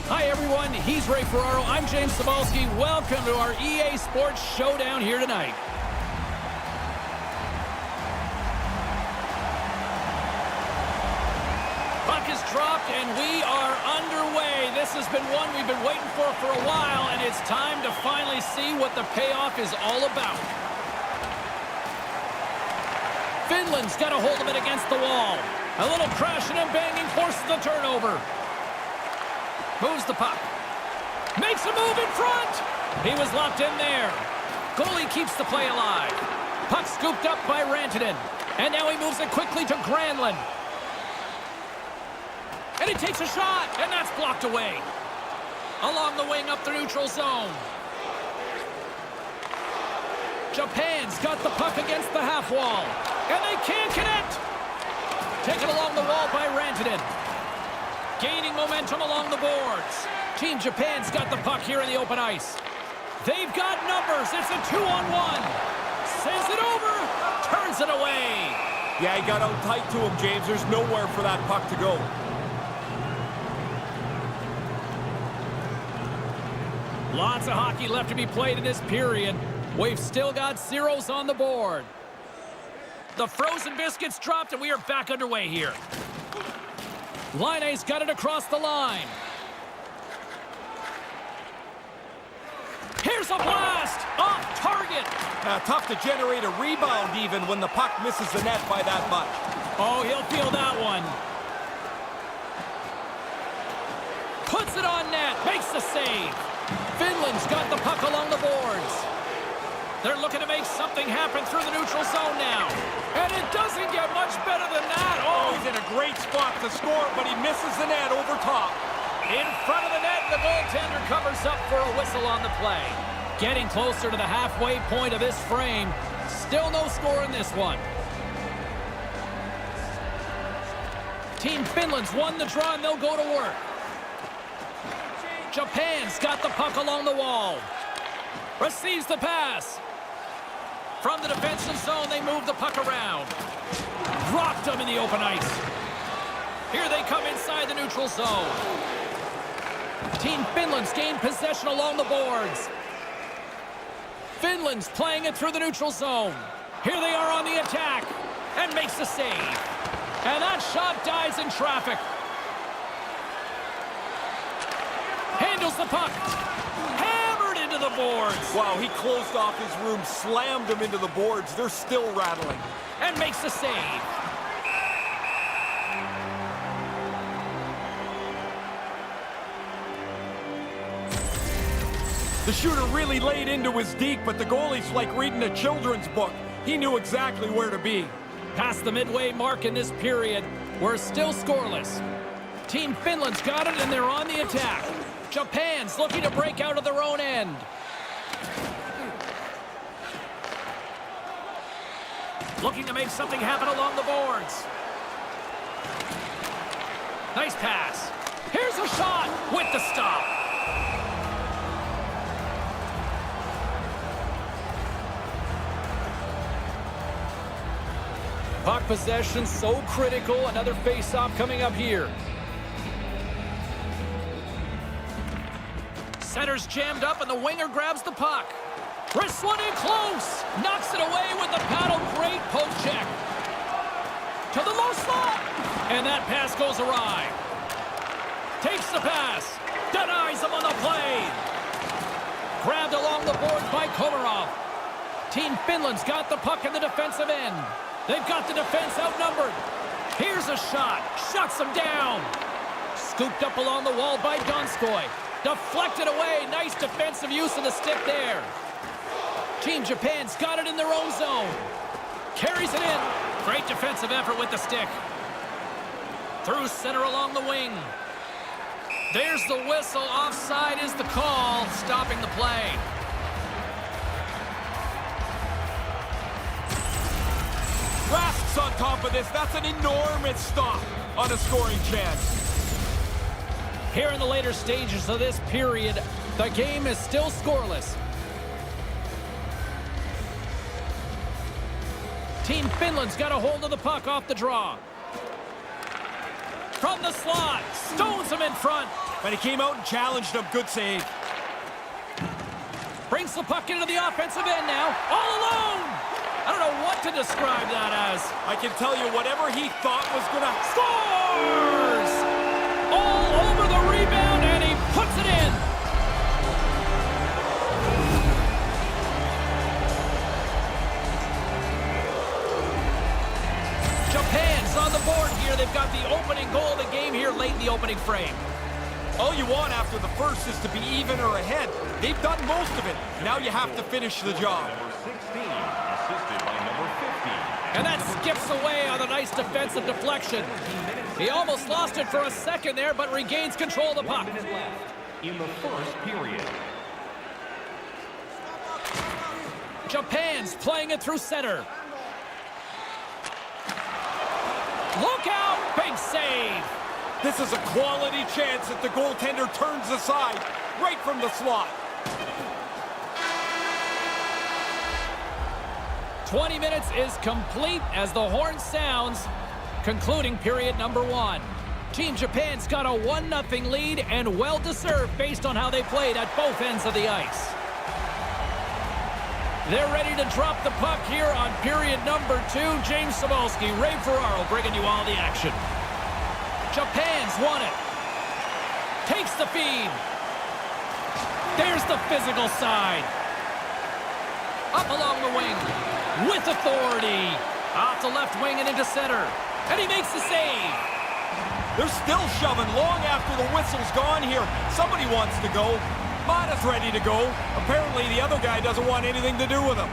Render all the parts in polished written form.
Hi everyone, he's Ray Ferraro, I'm James Cebulski. Welcome to our EA Sports Showdown here tonight. Puck is dropped and we are underway. This has been one we've been waiting for a while, and it's time to finally see what the payoff is all about. Finland's got a hold of it against the wall. A little crashing and banging forces the turnover. Moves the puck. Makes a move in front. He was locked in there. Goalie keeps the play alive. Puck scooped up by Rantanen. And now he moves it quickly to Granlund. And he takes a shot, and that's blocked away. Along the wing up the neutral zone. Japan's got the puck against the half wall. And they can't connect. Taken along the wall by Rantanen. Gaining momentum along the boards. Team Japan's got the puck here in the open ice. They've got numbers. It's a 2-on-1. Sends it over. Turns it away. Yeah, he got out tight to him, James. There's nowhere for that puck to go. Lots of hockey left to be played in this period. We've still got zeros on the board. The frozen biscuits dropped, and we are back underway here. Laine's got it across the line. Here's a blast! Off target! Tough to generate a rebound even when the puck misses the net by that much. Oh, he'll feel that one. Puts it on net. Makes the save. Finland's got the puck along the boards. They're looking to make something happen through the neutral zone now. And it doesn't get much better than that. Oh, he's in a great spot to score, but he misses the net over top. In front of the net, the goaltender covers up for a whistle on the play. Getting closer to the halfway point of this frame. Still no score in this one. Team Finland's won the draw, and they'll go to work. Japan's got the puck along the wall. Receives the pass. From the defensive zone, they move the puck around. Dropped them in the open ice. Here they come inside the neutral zone. Team Finland's gained possession along the boards. Finland's playing it through the neutral zone. Here they are on the attack. And makes the save. And that shot dies in traffic. Handles the puck. Hammered into the boards. Wow, he closed off his room, slammed him into the boards. They're still rattling. And makes the save. The shooter really laid into his deke, but the goalie's like reading a children's book. He knew exactly where to be. Past the midway mark in this period, we're still scoreless. Team Finland's got it, and they're on the attack. Japan's looking to break out of their own end. Looking to make something happen along the boards. Nice pass. Here's a shot with the stop. Puck possession so critical. Another face-off coming up here. Center's jammed up and the winger grabs the puck. Wrists one in close. Knocks it away with the paddle. Great poke check. To the low slot. And that pass goes awry. Takes the pass. Denies him on the play. Grabbed along the boards by Komarov. Team Finland's got the puck in the defensive end. They've got the defense outnumbered. Here's a shot. Shuts them down. Scooped up along the wall by Donskoy. Deflected away. Nice defensive use of the stick there. Team Japan's got it in their own zone. Carries it in. Great defensive effort with the stick. Through center along the wing. There's the whistle. Offside is the call, stopping the play. Rask's on top of this. That's an enormous stop on a scoring chance. Here in the later stages of this period, the game is still scoreless. Team Finland's got a hold of the puck off the draw. From the slot, stones him in front. And he came out and challenged him. Good save. Brings the puck into the offensive end now, all alone. I don't know what to describe that as. I can tell you whatever he thought was gonna... Scores! All over the rebound, and he puts it in. Japan's on the board here. They've got the opening goal of the game here late in the opening frame. All you want after the first is to be even or ahead. They've done most of it. Now you have to finish the job. And that skips away on a nice defensive deflection. He almost lost it for a second there, but regains control of the puck. In the first period. Japan's playing it through center. Look out! Big save! This is a quality chance that the goaltender turns aside right from the slot. 20 minutes is complete as the horn sounds, concluding period number 1. Team Japan's got a 1-0 lead and well-deserved based on how they played at both ends of the ice. They're ready to drop the puck here on period number 2. James Cybulski, Ray Ferraro bringing you all the action. Japan's won it. Takes the feed. There's the physical side. Up along the wing. With authority. Off the left wing and into center. And he makes the save. They're still shoving long after the whistle's gone here. Somebody wants to go. Mata's ready to go. Apparently the other guy doesn't want anything to do with him.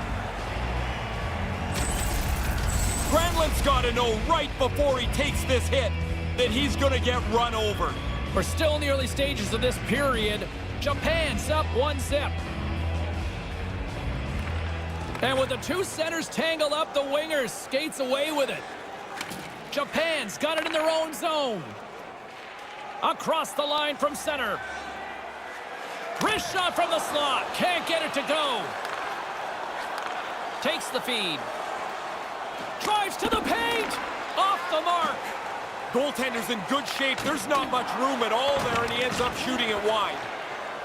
Granlund's got to know right before he takes this hit that he's going to get run over. We're still in the early stages of this period. Japan's up 1-0. And with the two centers tangled up, the wingers skates away with it. Japan's got it in their own zone. Across the line from center. Wrist shot from the slot. Can't get it to go. Takes the feed. Drives to the paint. Off the mark. Goaltender's in good shape. There's not much room at all there, and he ends up shooting it wide.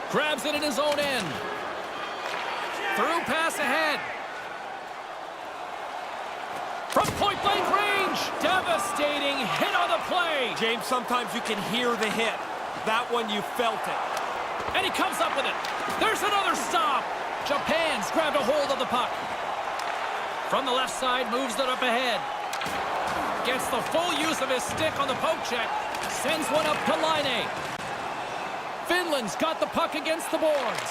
Grabs it in his own end. Through pass ahead. From point-blank range. Devastating hit on the play. James, sometimes you can hear the hit. That one, you felt it. And he comes up with it. There's another stop. Japan's grabbed a hold of the puck. From the left side, moves it up ahead. Gets the full use of his stick on the poke check. Sends one up to Laine. Finland's got the puck against the boards.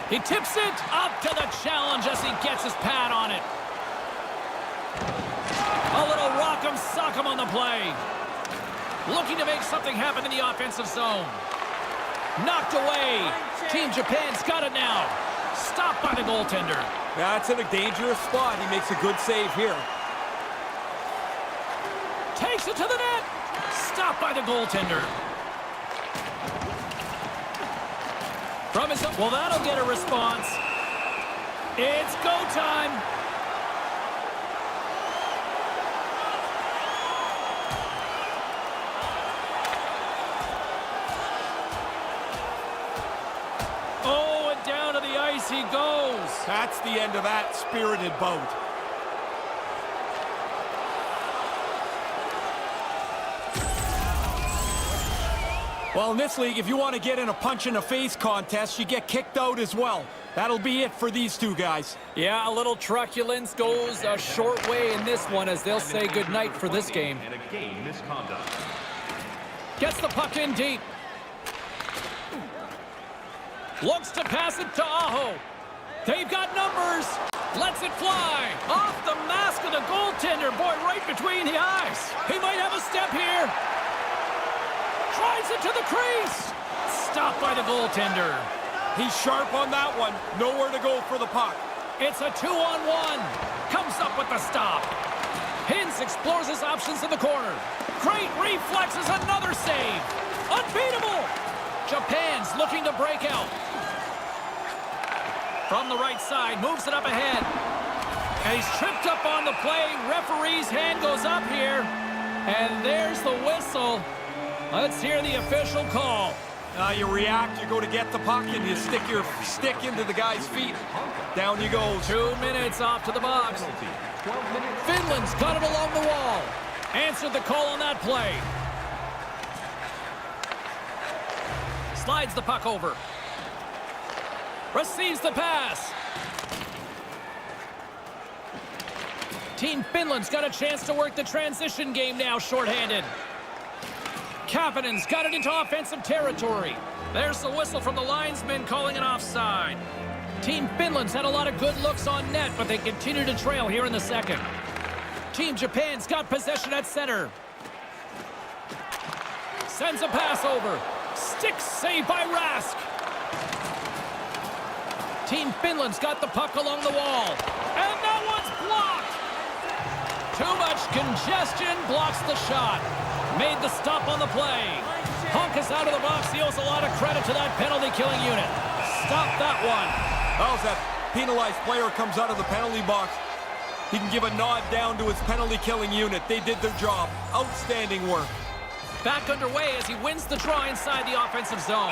He tips it up to the challenge as he gets his pad on it. A little rock'em sock'em on the play. Looking to make something happen in the offensive zone. Knocked away. Team Japan's got it now. Stopped by the goaltender. That's in a dangerous spot. He makes a good save here. Takes it to the net. Stopped by the goaltender. From his... Well, that'll get a response. It's go time. Oh, and down to the ice he goes. That's the end of that spirited bout. Well, in this league, if you want to get in a punch-in-the-face contest, you get kicked out as well. That'll be it for these two guys. Yeah, a little truculence goes a short way in this one as they'll say goodnight for this game. And a game misconduct. Gets the puck in deep. Looks to pass it to Aho. They've got numbers. Lets it fly. Off the mask of the goaltender. Boy, right between the eyes. He might have a step here. Tries it to the crease. Stopped by the goaltender. He's sharp on that one. Nowhere to go for the puck. It's a 2-on-1. Comes up with the stop. Hintz explores his options in the corner. Great reflexes, another save. Unbeatable. Japan's looking to break out. From the right side, moves it up ahead. And he's tripped up on the play. Referee's hand goes up here. And there's the whistle. Let's hear the official call. You react, you go to get the puck, and you stick your stick into the guy's feet. Down you go. 2 minutes off to the box. Penalty. 12 minutes. Finland's got it along the wall. Answered the call on that play. Slides the puck over. Receives the pass. Team Finland's got a chance to work the transition game now, shorthanded. Kapanen's got it into offensive territory. There's the whistle from the linesman calling an offside. Team Finland's had a lot of good looks on net, but they continue to trail here in the second. Team Japan's got possession at center. Sends a pass over. Stick save by Rask. Team Finland's got the puck along the wall. And that one's blocked. Too much congestion blocks the shot. Made the stop on the play. Hunk is out of the box. He owes a lot of credit to that penalty-killing unit. Stop that one. How's that penalized player comes out of the penalty box? He can give a nod down to his penalty-killing unit. They did their job. Outstanding work. Back underway as he wins the draw inside the offensive zone.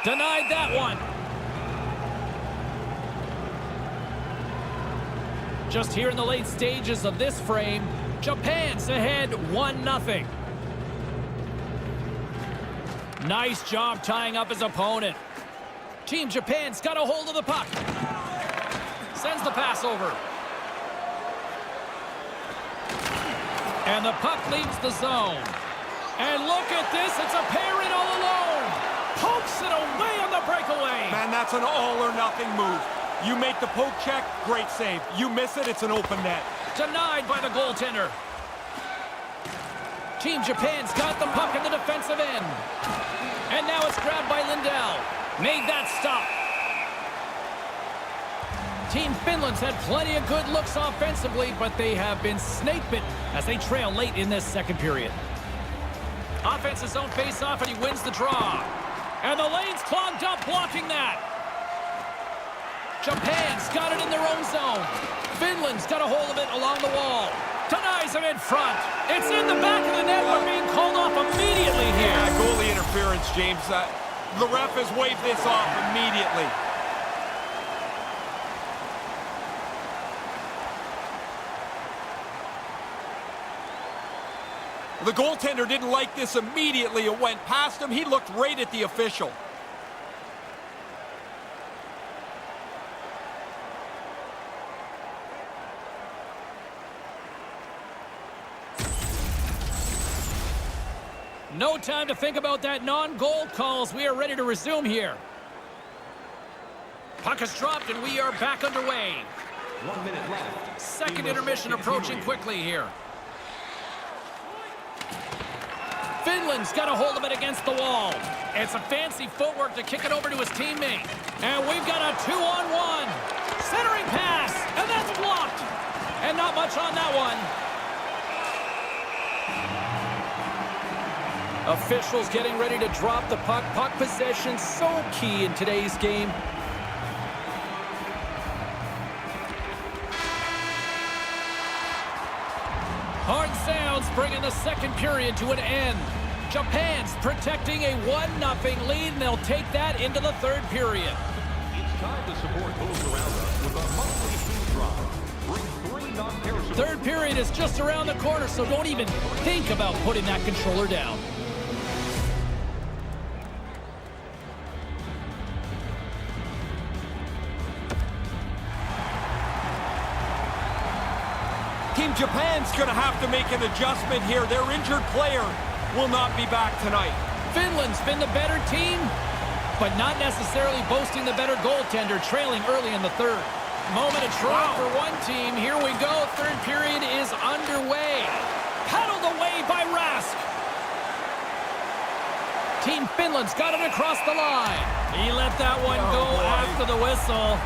Denied that one. Just here in the late stages of this frame, Japan's ahead 1-0. Nice job tying up his opponent. Team Japan's got a hold of the puck. Sends the pass over. And the puck leaves the zone. And look at this, it's a pair in all alone. Pokes it away on the breakaway. Man, that's an all-or-nothing move. You make the poke check, great save. You miss it, it's an open net. Denied by the goaltender. Team Japan's got the puck in the defensive end. And now it's grabbed by Lindell. Made that stop. Team Finland's had plenty of good looks offensively, but they have been snake-bitten as they trail late in this second period. Offensive zone face-off, and he wins the draw. And the lane's clogged up, blocking that. Japan's got it in their own zone. Finland's got a hold of it along the wall. Denies him in front. It's in the back of the net, but being called off immediately here. Yeah, goalie interference, James. The ref has waved this off immediately. The goaltender didn't like this immediately. It went past him. He looked right at the official. No time to think about that non-goal calls. We are ready to resume here. Puck is dropped and we are back underway. 1 minute left. Second intermission approaching quickly here. Finland's got a hold of it against the wall. It's a fancy footwork to kick it over to his teammate. And we've got a 2-on-1. Centering pass, and that's blocked. And not much on that one. Officials getting ready to drop the puck. Puck possession so key in today's game. Hard sounds bringing the second period to an end. Japan's protecting a 1-0 lead, and they'll take that into the third period. It's time to support those around us with a monthly food drop. Bring 3 non-perishable. Third period is just around the corner, so don't even think about putting that controller down. Team Japan's going to have to make an adjustment here. Their injured player will not be back tonight. Finland's been the better team, but not necessarily boasting the better goaltender, trailing early in the third. Moment of truth for one team. Here we go. Third period is underway. Paddled away by Rask. Team Finland's got it across the line. He let that one go after the whistle.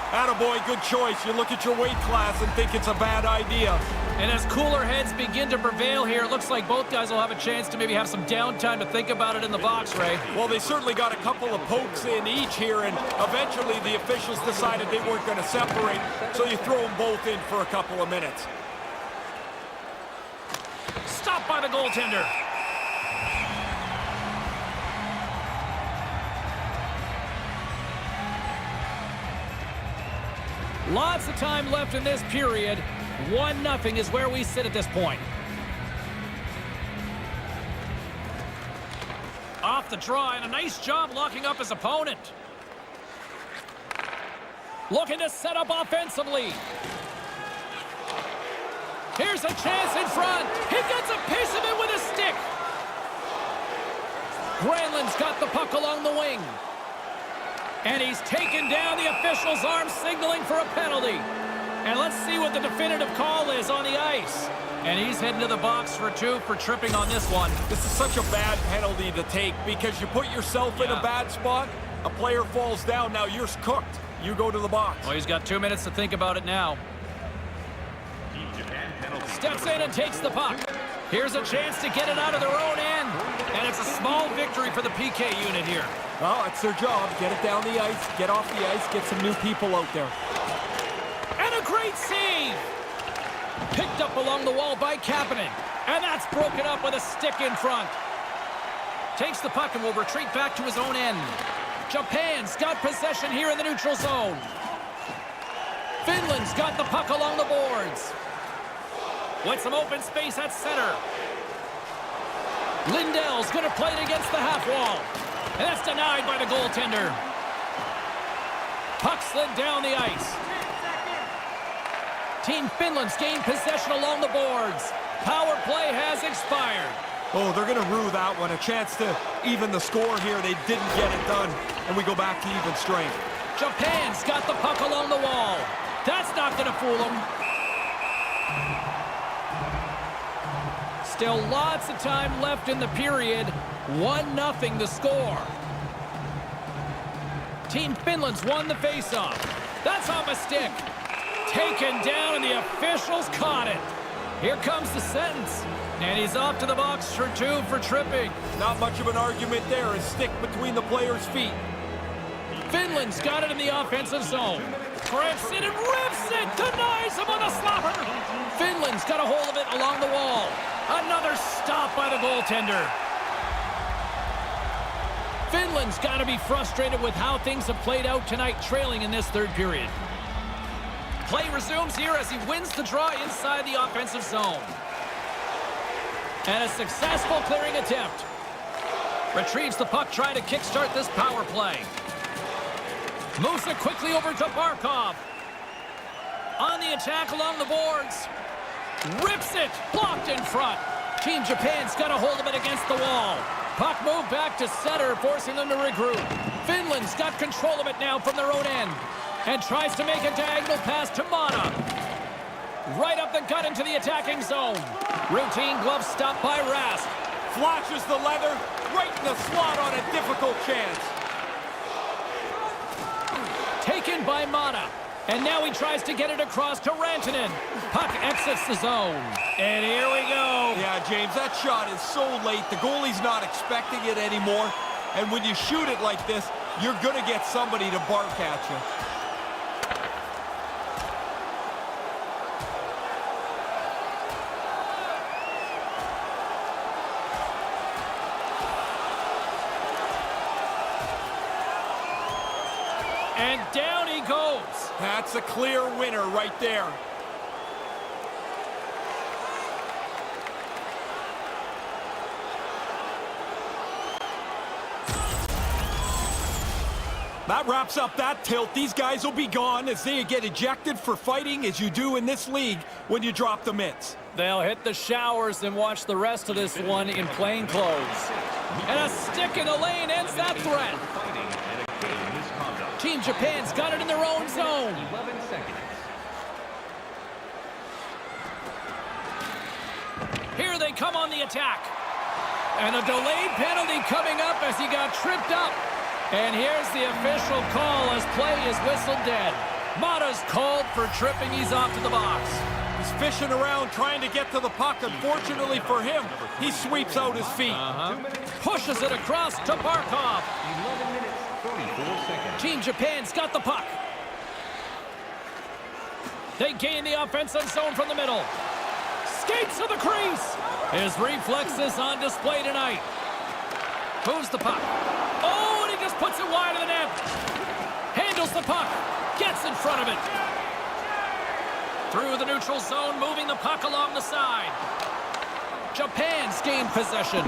Attaboy, good choice. You look at your weight class and think it's a bad idea. And as cooler heads begin to prevail here, it looks like both guys will have a chance to maybe have some downtime to think about it in the box, Ray. Well, they certainly got a couple of pokes in each here, and eventually the officials decided they weren't going to separate, so you throw them both in for a couple of minutes. Stopped by the goaltender. Lots of time left in this period. 1-0 is where we sit at this point. Off the draw, and a nice job locking up his opponent. Looking to set up offensively. Here's a chance in front. He gets a piece of it with a stick. Granlund's got the puck along the wing. And he's taken down. The official's arm signaling for a penalty. And let's see what the definitive call is on the ice. And he's heading to the box for 2 for tripping on this one. This is such a bad penalty to take because you put yourself in a bad spot. A player falls down. Now you're cooked. You go to the box. Well, he's got 2 minutes to think about it now. Team Japan penalty. Steps in and takes the puck. Here's a chance to get it out of their own end. And it's a small victory for the PK unit here. Well, that's their job. Get it down the ice, get off the ice, get some new people out there. And a great save! Picked up along the wall by Kapanen. And that's broken up with a stick in front. Takes the puck and will retreat back to his own end. Japan's got possession here in the neutral zone. Finland's got the puck along the boards. With some open space at center. Lindell's going to play it against the half wall. And that's denied by the goaltender. Puck slid down the ice. Team Finland's gained possession along the boards. Power play has expired. Oh, they're going to rue that one. A chance to even the score here. They didn't get it done. And we go back to even strength. Japan's got the puck along the wall. That's not going to fool them. Still lots of time left in the period. 1-0 the score. Team Finland's won the faceoff. That's off a stick. Taken down, and the officials caught it. Here comes the sentence. And he's off to the box for 2 for tripping. Not much of an argument there. A stick between the player's feet. Finland's got it in the offensive zone. Grips it and rips it. Denies him on the slapper. Finland's got a hold of it along the wall. Another stop by the goaltender. Finland's got to be frustrated with how things have played out tonight, trailing in this third period. Play resumes here as he wins the draw inside the offensive zone. And a successful clearing attempt. Retrieves the puck, trying to kickstart this power play. Moves it quickly over to Barkov. On the attack along the boards. Rips it. Blocked in front. Team Japan's got a hold of it against the wall. Puck moved back to center, forcing them to regroup. Finland's got control of it now from their own end. And tries to make a diagonal pass to Mata. Right up the gut into the attacking zone. Routine glove stop by Rask. Flashes the leather right in the slot on a difficult chance. Taken by Mata. And now he tries to get it across to Rantanen. Puck exits the zone. And here we go. Yeah, James, that shot is so late. The goalie's not expecting it anymore. And when you shoot it like this, you're going to get somebody to bark at you. And down he goes. That's a clear winner right there. That wraps up that tilt. These guys will be gone as they get ejected for fighting as you do in this league when you drop the mitts. They'll hit the showers and watch the rest of this one in plain clothes. And a stick in the lane ends that threat. Team Japan's got it in their own zone. 11 seconds. Here they come on the attack. And a delayed penalty coming up as he got tripped up. And here's the official call as play is whistled dead. Mata's called for tripping. He's off to the box. He's fishing around trying to get to the puck. Unfortunately for him, he sweeps out his feet. Pushes it across to Barkov. 11 minutes, 34 seconds. Team Japan's got the puck. They gain the offensive zone from the middle. Skates to the crease. His reflexes on display tonight. Moves the puck. Oh, and he just puts it wide of the net. Handles the puck. Gets in front of it. Through the neutral zone, moving the puck along the side. Japan's gained possession.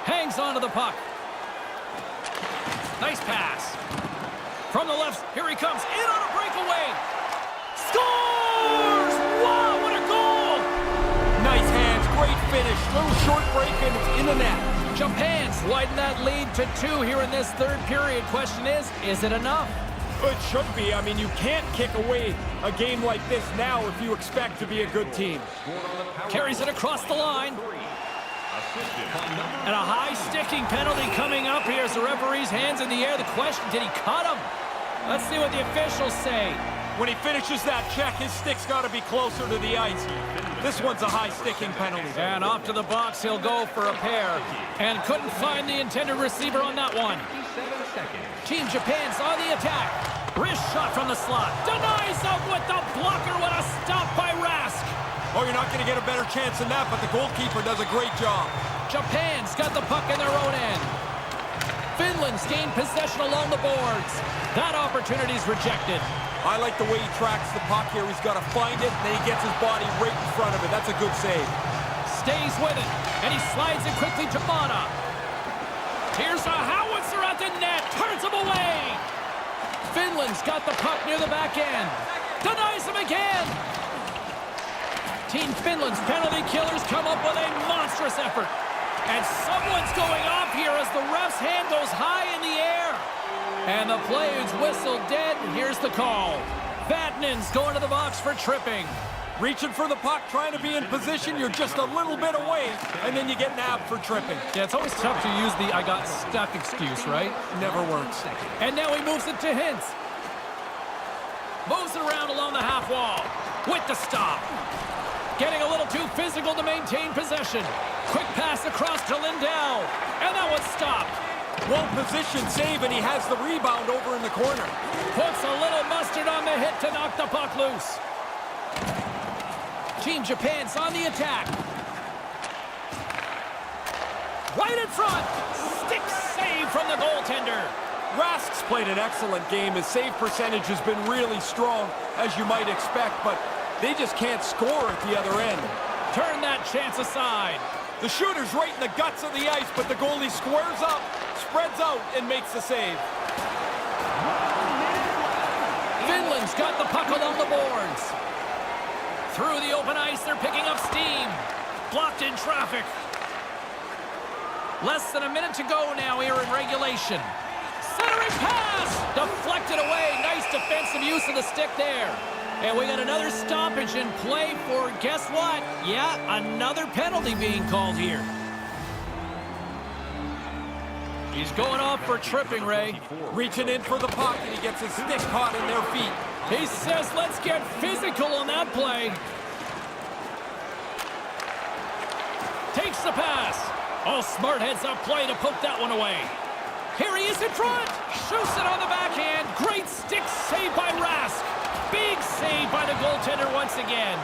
Hangs onto the puck. Nice pass. From the left, here he comes. In on a breakaway. Scores! Wow, what a goal! Nice hands, great finish. Little short break and it's in the net. Japan's widened that lead to 2 here in this third period. Question is it enough? It should be. I mean, you can't kick away a game like this now if you expect to be a good team. Carries it across the line. And a high sticking penalty coming up here as the referee's hands in the air. The question, did he cut him? Let's see what the officials say. When he finishes that check, his stick's got to be closer to the ice. This one's a high sticking penalty. And off to the box, he'll go for a pair. And couldn't find the intended receiver on that one. 57 seconds. Team Japan's on the attack. Wrist shot from the slot. Denies him with the blocker. What a stop by Rask. Oh, you're not going to get a better chance than that, but the goalkeeper does a great job. Japan's got the puck in their own end. Finland's gained possession along the boards. That opportunity's rejected. I like the way he tracks the puck here. He's got to find it, and then he gets his body right in front of it. That's a good save. Stays with it, and he slides it quickly to Mata. Here's a howitzer at the net. Turns him away. Finland's got the puck near the back end. Denies him again. Team Finland's penalty killers come up with a monstrous effort. And someone's going off here as the ref's hand goes high in the air. And the play is whistled dead. Here's the call. Vatanen's going to the box for tripping. Reaching for the puck, trying to be in position. You're just a little bit away, and then you get nabbed for tripping. Yeah, it's always tough to use the I got stuck excuse, right? Never works. And now he moves it to Hintz. Moves it around along the half wall. With the stop. Getting a little too physical to maintain possession. Quick pass across to Lindell. And that one's stopped. Well-positioned save, and he has the rebound over in the corner. Puts a little mustard on the hit to knock the puck loose. Team Japan's on the attack. Right in front. Stick save from the goaltender. Rask's played an excellent game. His save percentage has been really strong, as you might expect, but they just can't score at the other end. Turn that chance aside. The shooter's right in the guts of the ice, but the goalie squares up, spreads out, and makes the save. Finland's got the puck along the boards. Through the open ice, they're picking up steam. blocked in traffic. Less than a minute to go now here in regulation. Centering pass! Deflected away. Nice defensive use of the stick there. And we got another stoppage in play for, guess what? Yeah, another penalty being called here. He's going off for tripping, Ray. Reaching in for the puck, and he gets his stick caught in their feet. He says, let's get physical on that play. Takes the pass. Oh, smart heads-up play to poke that one away. Here he is in front. Shoots it on the backhand. Great stick save by Rask. Big save by the goaltender once again.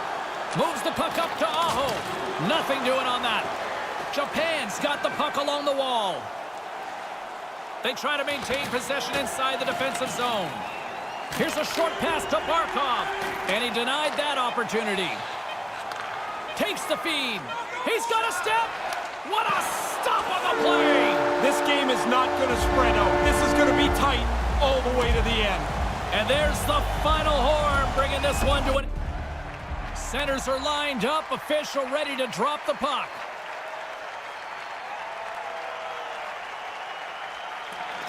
Moves the puck up to Aho. Nothing doing on that. Japan's got the puck along the wall. They try to maintain possession inside the defensive zone. Here's a short pass to Barkov, and he denied that opportunity. Takes the feed. He's got a step. What a stop on the play. This game is not going to spread out. This is going to be tight all the way to the end. And there's the final horn, bringing this one to an... Centers are lined up, official ready to drop the puck.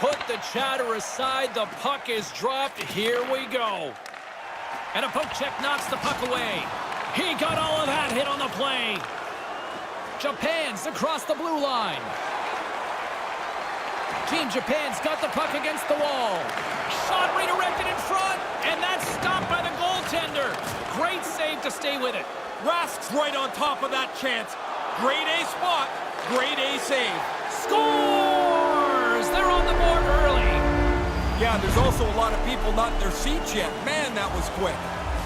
Put the chatter aside, the puck is dropped. Here we go. And a poke check knocks the puck away. He got all of that hit on the play. Japan's across the blue line. Team Japan's got the puck against the wall. Shot redirected in front, and that's stopped by the goaltender. Great save to stay with it. Rask's right on top of that chance. Grade A spot, grade A save. Scores! They're on the board early. Yeah, there's also a lot of people not in their seats yet. Man, that was quick.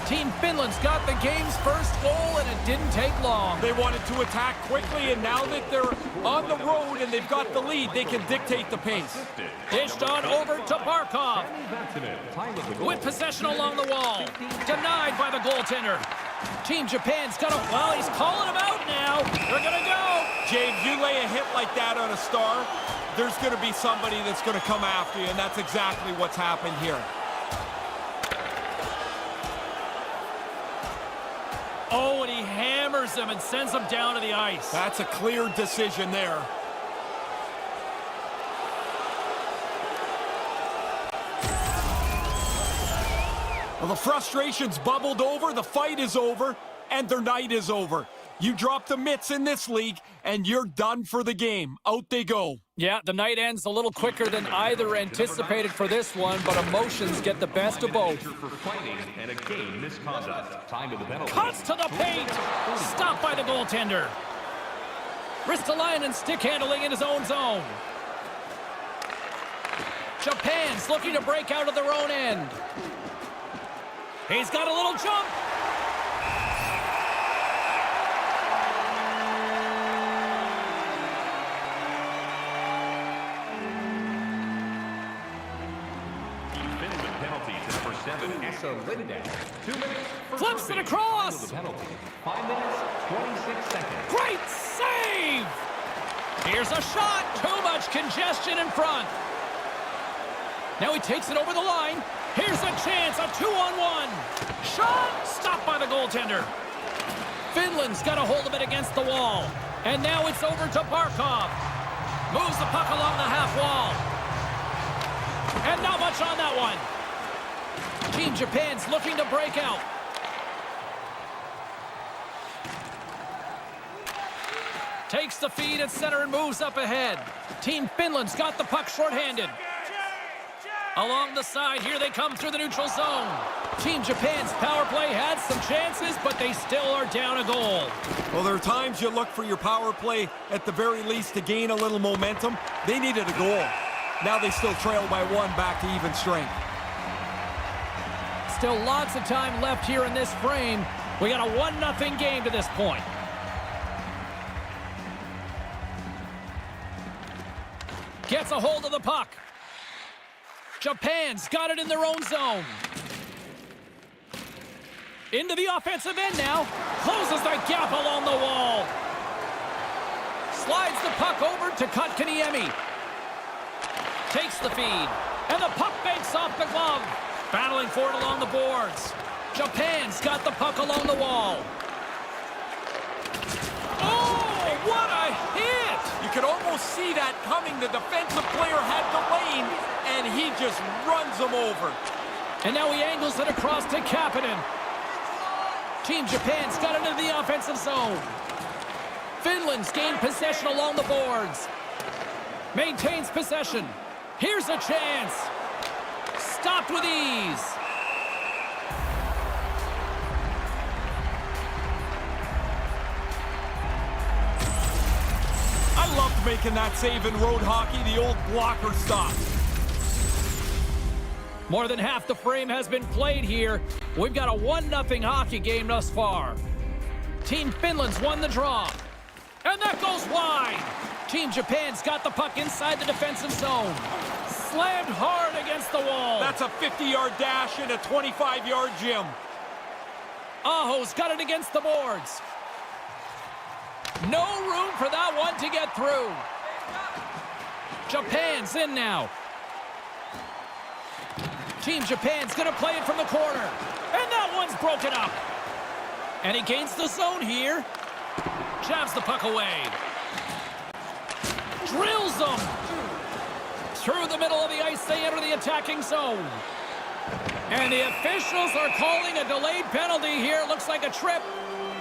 Team Finland's got the game's first goal, and it didn't take long. They wanted to attack quickly, and now that they're on the road and they've got the lead, they can dictate the pace. Dished on over to Barkov. With possession along the wall. Denied by the goaltender. Team Japan's got a... Well, he's calling him out now. They're going to go. James, you lay a hit like that on a star, there's going to be somebody that's going to come after you, and that's exactly what's happened here. Oh, and he hammers him and sends him down to the ice. That's a clear decision there. Well, the frustration's bubbled over, the fight is over, and their night is over. You drop the mitts in this league, and you're done for the game. Out they go. Yeah, the night ends a little quicker than either anticipated for this one, but emotions get the best of both. Cuts to the paint! Stopped by the goaltender. Ristolainen stick handling in his own zone. Japan's looking to break out of their own end. He's got a little jump. Flips it across. 5 minutes, 26 seconds. Great save! Here's a shot. Too much congestion in front. Now he takes it over the line. Here's a chance, a 2-on-1. Shot! Stopped by the goaltender. Finland's got a hold of it against the wall. And now it's over to Barkov. Moves the puck along the half wall. And not much on that one. Team Japan's looking to break out. Takes the feed at center and moves up ahead. Team Finland's got the puck shorthanded. Along the side, here they come through the neutral zone. Team Japan's power play had some chances, but they still are down a goal. Well, there are times you look for your power play at the very least to gain a little momentum. They needed a goal. Now they still trail by 1 back to even strength. Still lots of time left here in this frame. We got a 1-0 game to this point. Gets a hold of the puck. Japan's got it in their own zone. Into the offensive end now. Closes the gap along the wall. Slides the puck over to Kotkaniemi. Takes the feed. And the puck banks off the glove. Battling for it along the boards. Japan's got the puck along the wall. Oh! almost see that coming. The defensive player had the lane, and he just runs him over. And now he angles it across to Kapanen. Team Japan's got it into the offensive zone. Finland's gained possession along the boards. Maintains possession. Here's a chance. Stopped with ease. I loved making that save in road hockey, the old blocker stop. More than half the frame has been played here. We've got a 1-0 hockey game thus far. Team Finland's won the draw. And that goes wide. Team Japan's got the puck inside the defensive zone. Slammed hard against the wall. That's a 50-yard dash in a 25-yard gym. Aho's got it against the boards. No room for that one to get through. Japan's in now. Team Japan's going to play it from the corner. And that one's broken up. And he gains the zone here. Jabs the puck away. Drills them. Through the middle of the ice, they enter the attacking zone. And the officials are calling a delayed penalty here. Looks like a trip.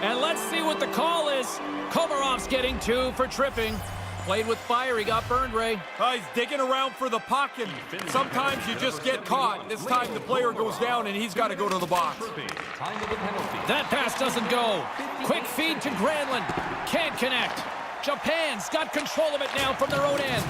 And let's see what the call is. Komarov's getting 2 for tripping. Played with fire. He got burned, Ray. He's digging around for the puck, and sometimes you just get caught. This time the player goes down, and he's got to go to the box. That pass doesn't go. Quick feed to Granlund. Can't connect. Japan's got control of it now from their own end.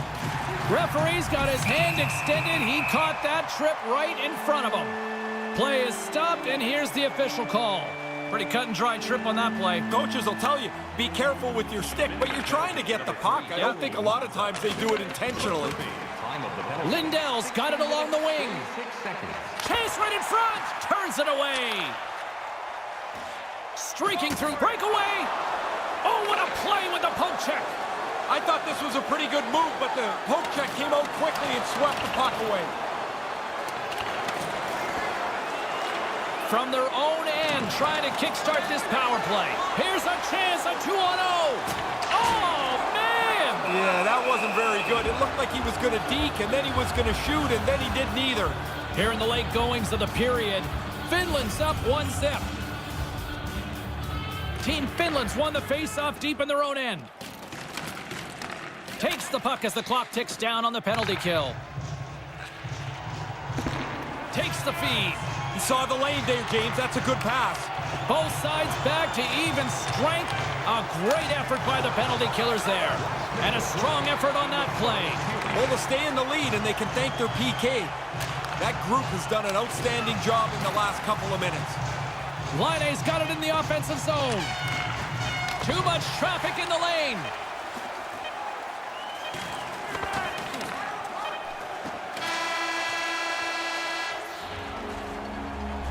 Referee's got his hand extended. He caught that trip right in front of him. Play is stopped, and here's the official call. Pretty cut and dry trip on that play. Coaches will tell you, be careful with your stick, but you're trying to get the puck. I don't think a lot of times they do it intentionally. Lindell's got it along the wing. Chase right in front. Turns it away. Streaking through. Breakaway. Oh, what a play with the poke check. I thought this was a pretty good move, but the poke check came out quickly and swept the puck away. From their own end, trying to kickstart this power play. Here's a chance, a 2-on-0. Oh, man! Yeah, that wasn't very good. It looked like he was going to deke, and then he was going to shoot, and then he did neither. Here in the late goings of the period, Finland's up 1-0. Team Finland's won the face-off deep in their own end. Takes the puck as the clock ticks down on the penalty kill. Takes the feed. He saw the lane there, James. That's a good pass. Both sides back to even strength. A great effort by the penalty killers there. And a strong effort on that play. Well, they'll stay in the lead, and they can thank their PK. That group has done an outstanding job in the last couple of minutes. Laine's got it in the offensive zone. Too much traffic in the lane.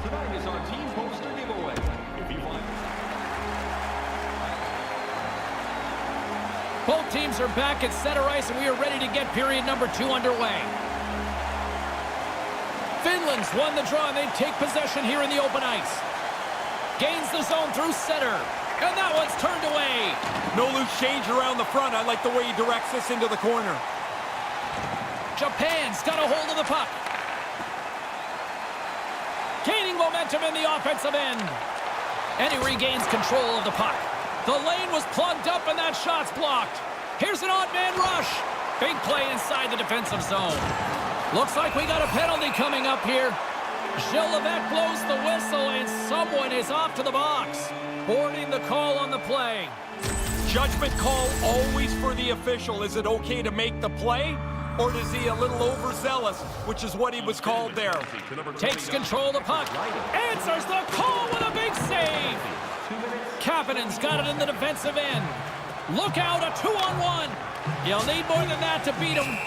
Tonight is our team poster giveaway. If you want. Both teams are back at center ice, and we are ready to get period number 2 underway. Finland's won the draw, and they take possession here in the open ice. Gains the zone through center, and that one's turned away. No loose change around the front. I like the way he directs this into the corner. Japan's got a hold of the puck. Gaining momentum in the offensive end. And he regains control of the puck. The lane was plugged up and that shot's blocked. Here's an odd man rush. Big play inside the defensive zone. Looks like we got a penalty coming up here. Gilles Levesque blows the whistle and someone is off to the box. Boarding the call on the play. Judgment call always for the official. Is it okay to make the play? Or is he a little overzealous, which is what he was called there. Takes control of the puck. Answers the call with a big save. Kapanen's got it in the defensive end. Look out, a 2-on-1. You'll need more than that to beat him.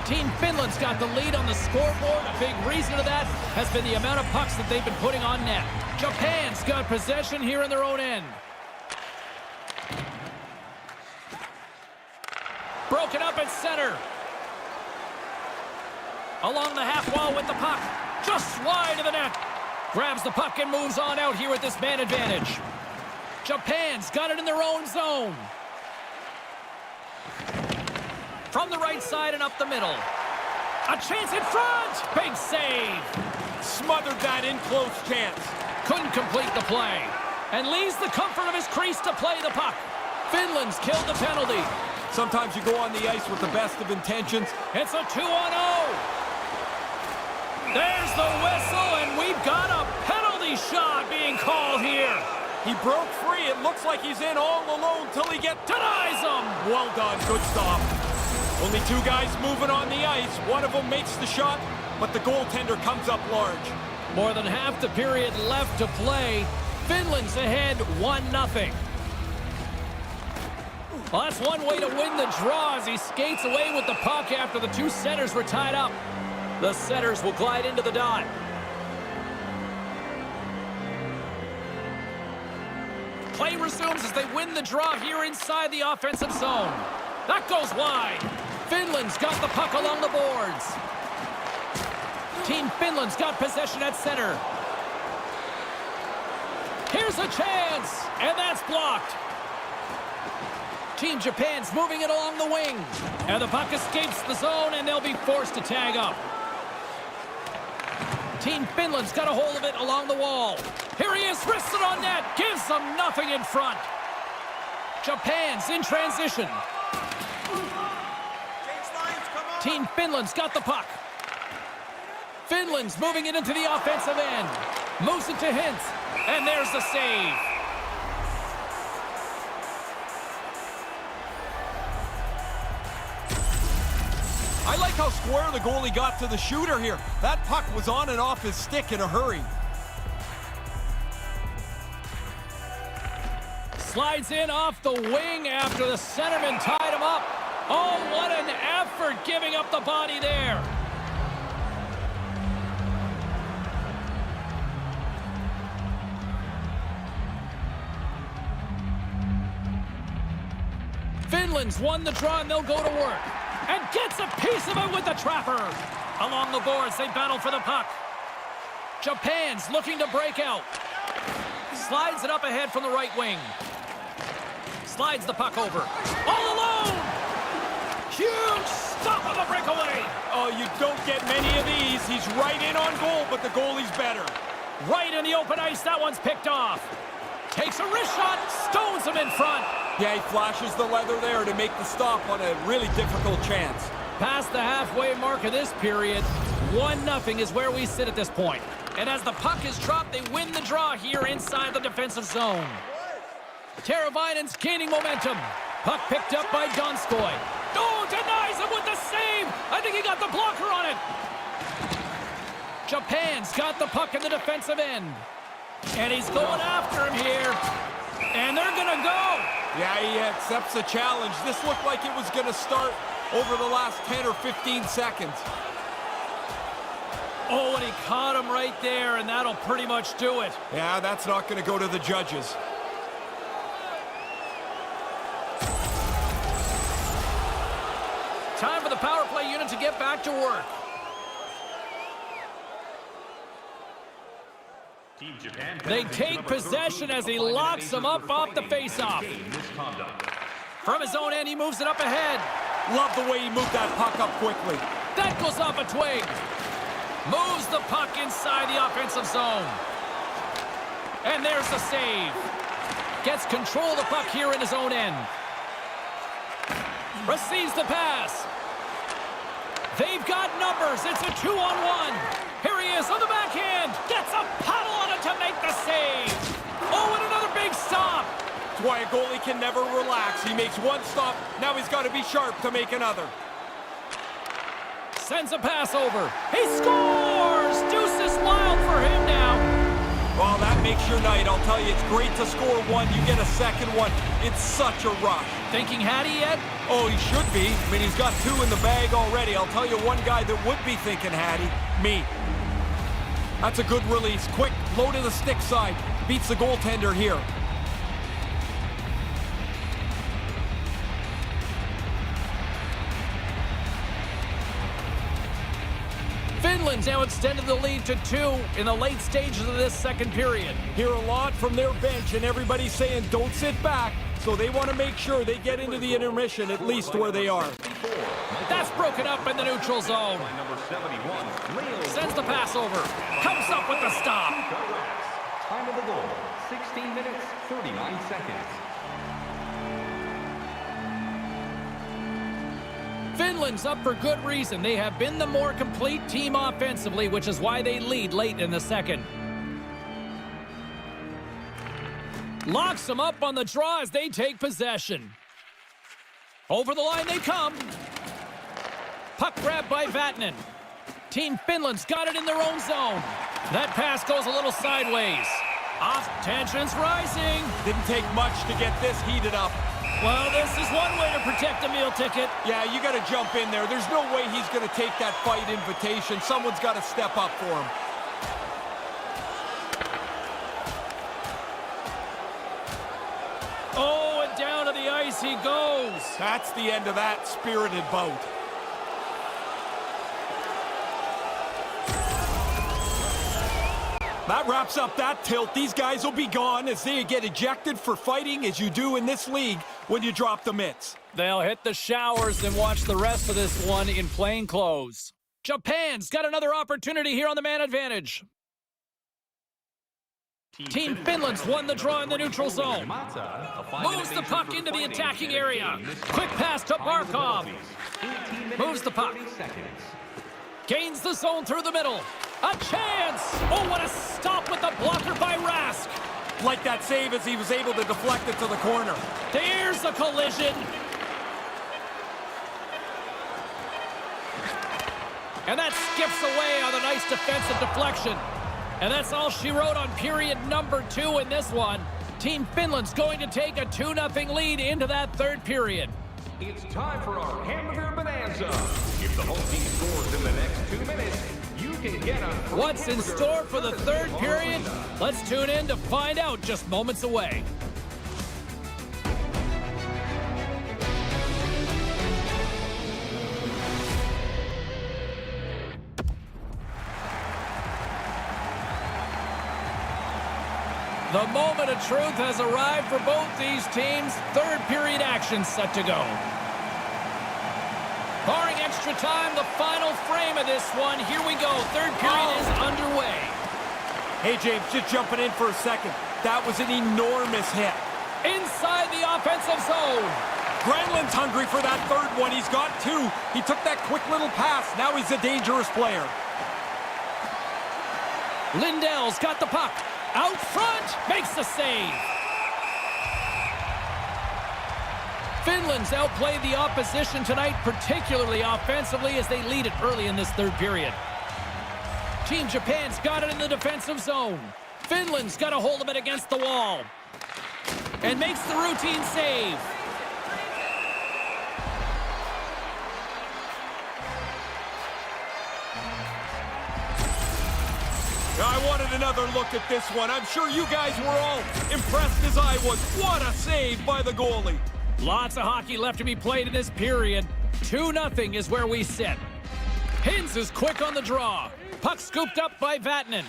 Team Finland's got the lead on the scoreboard. A big reason to that has been the amount of pucks that they've been putting on net. Japan's got possession here in their own end. Broken up at center. Along the half wall with the puck. Just wide of the net. Grabs the puck and moves on out here with this man advantage. Japan's got it in their own zone. From the right side and up the middle. A chance in front! Big save! Smothered that in-close chance. Couldn't complete the play. And leaves the comfort of his crease to play the puck. Finland's killed the penalty. Sometimes you go on the ice with the best of intentions. It's a 2-on-0. There's the whistle, and we've got a penalty shot being called here. He broke free. It looks like he's in all alone till he Denies him. Well done. Good stop. Only two guys moving on the ice. One of them makes the shot, but the goaltender comes up large. More than half the period left to play. Finland's ahead 1-0. Well, that's one way to win the draw as he skates away with the puck after the two centers were tied up. The centers will glide into the dot. Play resumes as they win the draw here inside the offensive zone. That goes wide. Finland's got the puck along the boards. Team Finland's got possession at center. Here's a chance, and that's blocked. Team Japan's moving it along the wing. And the puck escapes the zone, and they'll be forced to tag up. Team Finland's got a hold of it along the wall. Here he is, wrists it on net, gives them nothing in front. Japan's in transition. Team Finland's got the puck. Finland's moving it into the offensive end. Moves it to Hintz, and there's the save. I like how square the goalie got to the shooter here. That puck was on and off his stick in a hurry. Slides in off the wing after the centerman tied him up. Oh, what an effort giving up the body there. Finland's won the draw, and they'll go to work. And gets a piece of it with the trapper. Along the boards, they battle for the puck. Japan's looking to break out. Slides it up ahead from the right wing. Slides the puck over. All alone! Huge stop on the breakaway! Oh, you don't get many of these. He's right in on goal, but the goalie's better. Right in the open ice, that one's picked off. Takes a wrist shot, stones him in front. Yeah, he flashes the leather there to make the stop on a really difficult chance. Past the halfway mark of this period, 1-0 is where we sit at this point. And as the puck is dropped, they win the draw here inside the defensive zone. Teravainen's gaining momentum. Puck picked up by Donskoy. Oh, denies him with the save! I think he got the blocker on it. Japan's got the puck in the defensive end. And he's going after him here. And they're gonna go. Yeah, he accepts the challenge. This looked like it was gonna start over the last 10 or 15 seconds. Oh, and he caught him right there, and that'll pretty much do it. Yeah, that's not gonna go to the judges. Time for the power play unit to get back to work. They take possession as he locks him up off the faceoff. From his own end, he moves it up ahead. Love the way he moved that puck up quickly. That goes off a twig. Moves the puck inside the offensive zone. And there's the save. Gets control of the puck here in his own end. Receives the pass. They've got numbers. It's a 2-on-1. Here he is on the backhand. Gets a paddle on it to make the save. Oh, and another big stop. That's why a goalie can never relax. He makes one stop. Now he's got to be sharp to make another. Sends a pass over. He scores! Deuce is wild for him now. Well, that makes your night. I'll tell you, it's great to score one. You get a second one. It's such a rush. Thinking Hattie yet? Oh, he should be. I mean, he's got two in the bag already. I'll tell you one guy that would be thinking Hattie. Me. That's a good release. Quick, low to the stick side. Beats the goaltender here. Finland's now extended the lead to 2 in the late stages of this second period. Hear a lot from their bench, and everybody's saying don't sit back, so they want to make sure they get into the intermission at least where they are. That's broken up in the neutral zone. Sends the pass over. Comes up with the stop. Time of the goal, 16 minutes, 39 seconds. Finland's up for good reason. They have been the more complete team offensively, which is why they lead late in the second. Locks them up on the draw as they take possession. Over the line they come. Puck grabbed by Vatanen. Team Finland's got it in their own zone. That pass goes a little sideways. Off, tensions rising. Didn't take much to get this heated up. Well, this is one way to protect a meal ticket. Yeah, you got to jump in there. There's no way he's going to take that fight invitation. Someone's got to step up for him. Oh, and down to the ice he goes. That's the end of that spirited bout. That wraps up that tilt. These guys will be gone as they get ejected for fighting as you do in this league when you drop the mitts. They'll hit the showers and watch the rest of this one in plain clothes. Japan's got another opportunity here on the man advantage. Team Finland's won the draw in the neutral zone. Moves the puck into the attacking area. Quick pass to Barkov. Moves the puck. Gains the zone through the middle. A chance! Oh, what a stop with the blocker by Rask. Like that save as he was able to deflect it to the corner. There's a collision. And that skips away on a nice defensive deflection. And that's all she wrote on period number 2 in this one. Team Finland's going to take a 2-0 lead into that third period. It's time for our Hamburger Bonanza. If the home team scores in the next 2 minutes, you can get a free What's in hamburger. store for the third period? Let's tune in to find out just moments away. The moment of truth has arrived for both these teams. Third period action set to go. Barring extra time, the final frame of this one. Here we go. Third period is underway. Hey, James, just jumping in for a second. That was an enormous hit. Inside the offensive zone. Granlund's hungry for that third one. He's got 2. He took that quick little pass. Now he's a dangerous player. Lindell's got the puck. Out front. Makes the save. Finland's outplayed the opposition tonight, particularly offensively, as they lead it early in this third period. Team Japan's got it in the defensive zone. Finland's got a hold of it against the wall. And makes the routine save. I wanted another look at this one. I'm sure you guys were all impressed as I was. What a save by the goalie. Lots of hockey left to be played in this period. 2-0 is where we sit. Hintz is quick on the draw. Puck scooped up by Vatanen.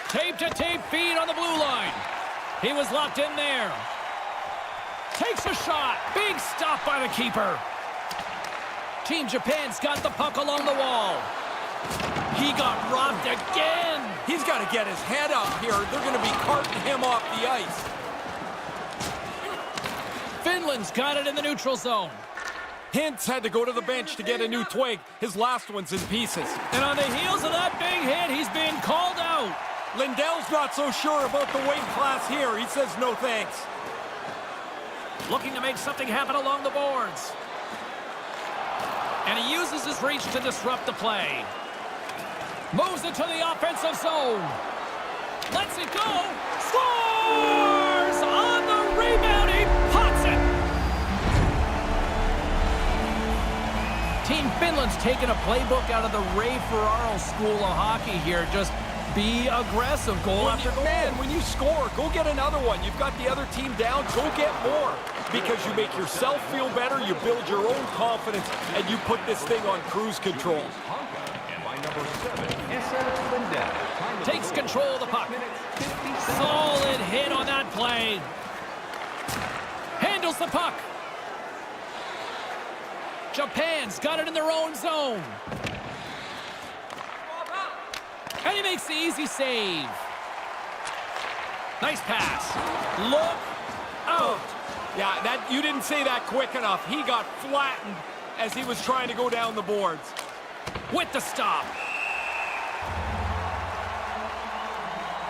Tape-to-tape feed on the blue line. He was locked in there. Takes a shot. Big stop by the keeper. Team Japan's got the puck along the wall. He got robbed again. He's got to get his head up here. They're going to be carting him off the ice. Finland's got it in the neutral zone. Hintz had to go to the bench to get a new twig. His last one's in pieces. And on the heels of that big hit, he's being called out. Lindell's not so sure about the weight class here. He says no thanks. Looking to make something happen along the boards. And he uses his reach to disrupt the play. Moves it to the offensive zone. Lets it go. Scores! On the rebound, he pots it. Team Finland's taken a playbook out of the Ray Ferraro School of Hockey here. Just be aggressive, goal after goal. Man, when you score, go get another one. You've got the other team down, go get more. Because you make yourself feel better, you build your own confidence, and you put this thing on cruise control. And by number Takes control of the puck. Solid hit on that play. Handles the puck. Japan's got it in their own zone. And he makes the easy save. Nice pass. Look out. Yeah, that you didn't say that quick enough. He got flattened as he was trying to go down the boards. With the stop.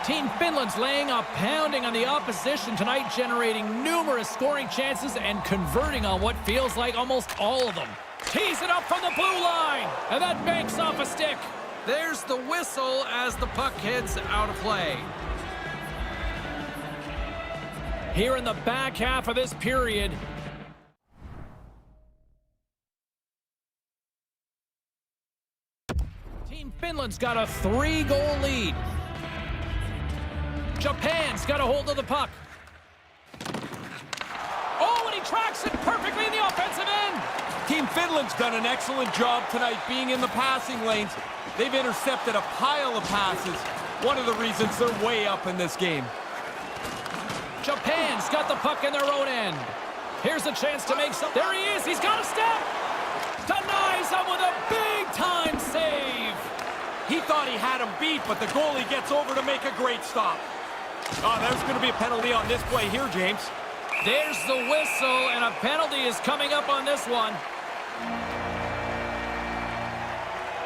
Team Finland's laying a pounding on the opposition tonight, generating numerous scoring chances and converting on what feels like almost all of them. Tees it up from the blue line, and that banks off a stick. There's the whistle as the puck heads out of play. Here in the back half of this period, Team Finland's got a 3-goal lead. Japan's got a hold of the puck. Oh, and he tracks it perfectly in the offensive end. Team Finland's done an excellent job tonight being in the passing lanes. They've intercepted a pile of passes. One of the reasons they're way up in this game. Japan's got the puck in their own end. Here's a chance to make some. There he is. He's got a step. Denies him with a big-time save. He thought he had him beat, but the goalie gets over to make a great stop. Oh, there's going to be a penalty on this play here, James. There's the whistle, and a penalty is coming up on this one.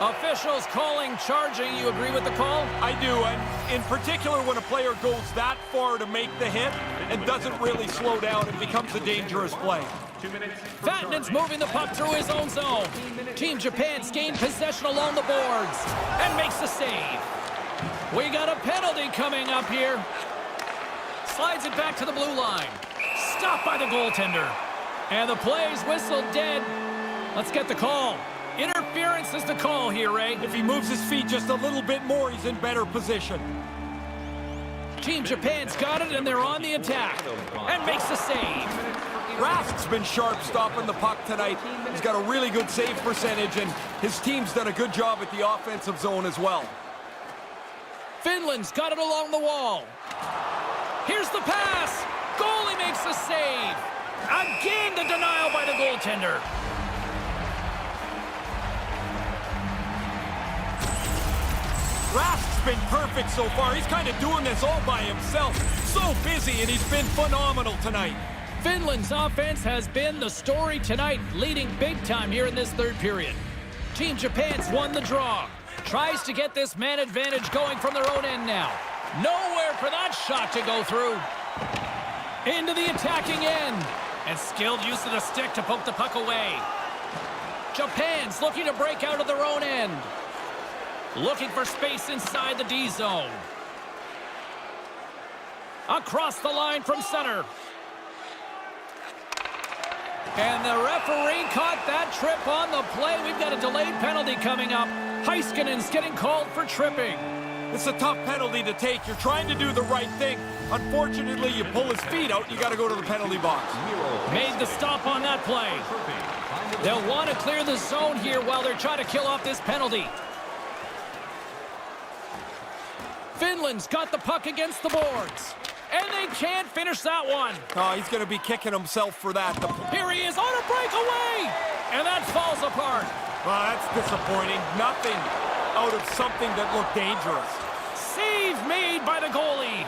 Officials calling charging. You agree with the call? I do, and in particular when a player goes that far to make the hit and doesn't really slow down, it becomes a dangerous play. Vatanen's moving the puck through his own zone. Team Japan's gained possession along the boards and makes the save. We got a penalty coming up here. Slides it back to the blue line. Stopped by the goaltender. And the play's whistled dead. Let's get the call. Interference is the call here, Ray. If he moves his feet just a little bit more, he's in better position. Team Japan's got it, and they're on the attack. And makes the save. Rask's been sharp stopping the puck tonight. He's got a really good save percentage, and his team's done a good job at the offensive zone as well. Finland's got it along the wall. Here's the pass. Goalie makes the save. Again, the denial by the goaltender. Rask's been perfect so far. He's kind of doing this all by himself. So busy, and he's been phenomenal tonight. Finland's offense has been the story tonight, leading big time here in this third period. Team Japan's won the draw. Tries to get this man advantage going from their own end now. Nowhere for that shot to go through. Into the attacking end. And skilled use of the stick to poke the puck away. Japan's looking to break out of their own end. Looking for space inside the D zone. Across the line from center. And the referee caught that trip on the play. We've got a delayed penalty coming up. Heiskanen's getting called for tripping. It's a tough penalty to take. You're trying to do the right thing. Unfortunately, you pull his feet out, you got to go to the penalty box. Made the stop on that play. They'll want to clear the zone here while they're trying to kill off this penalty. Finland's got the puck against the boards. And they can't finish that one. Oh, he's going to be kicking himself for that. Here he is on a breakaway. And that falls apart. Well, that's disappointing. Nothing out of something that looked dangerous. Save made by the goalie.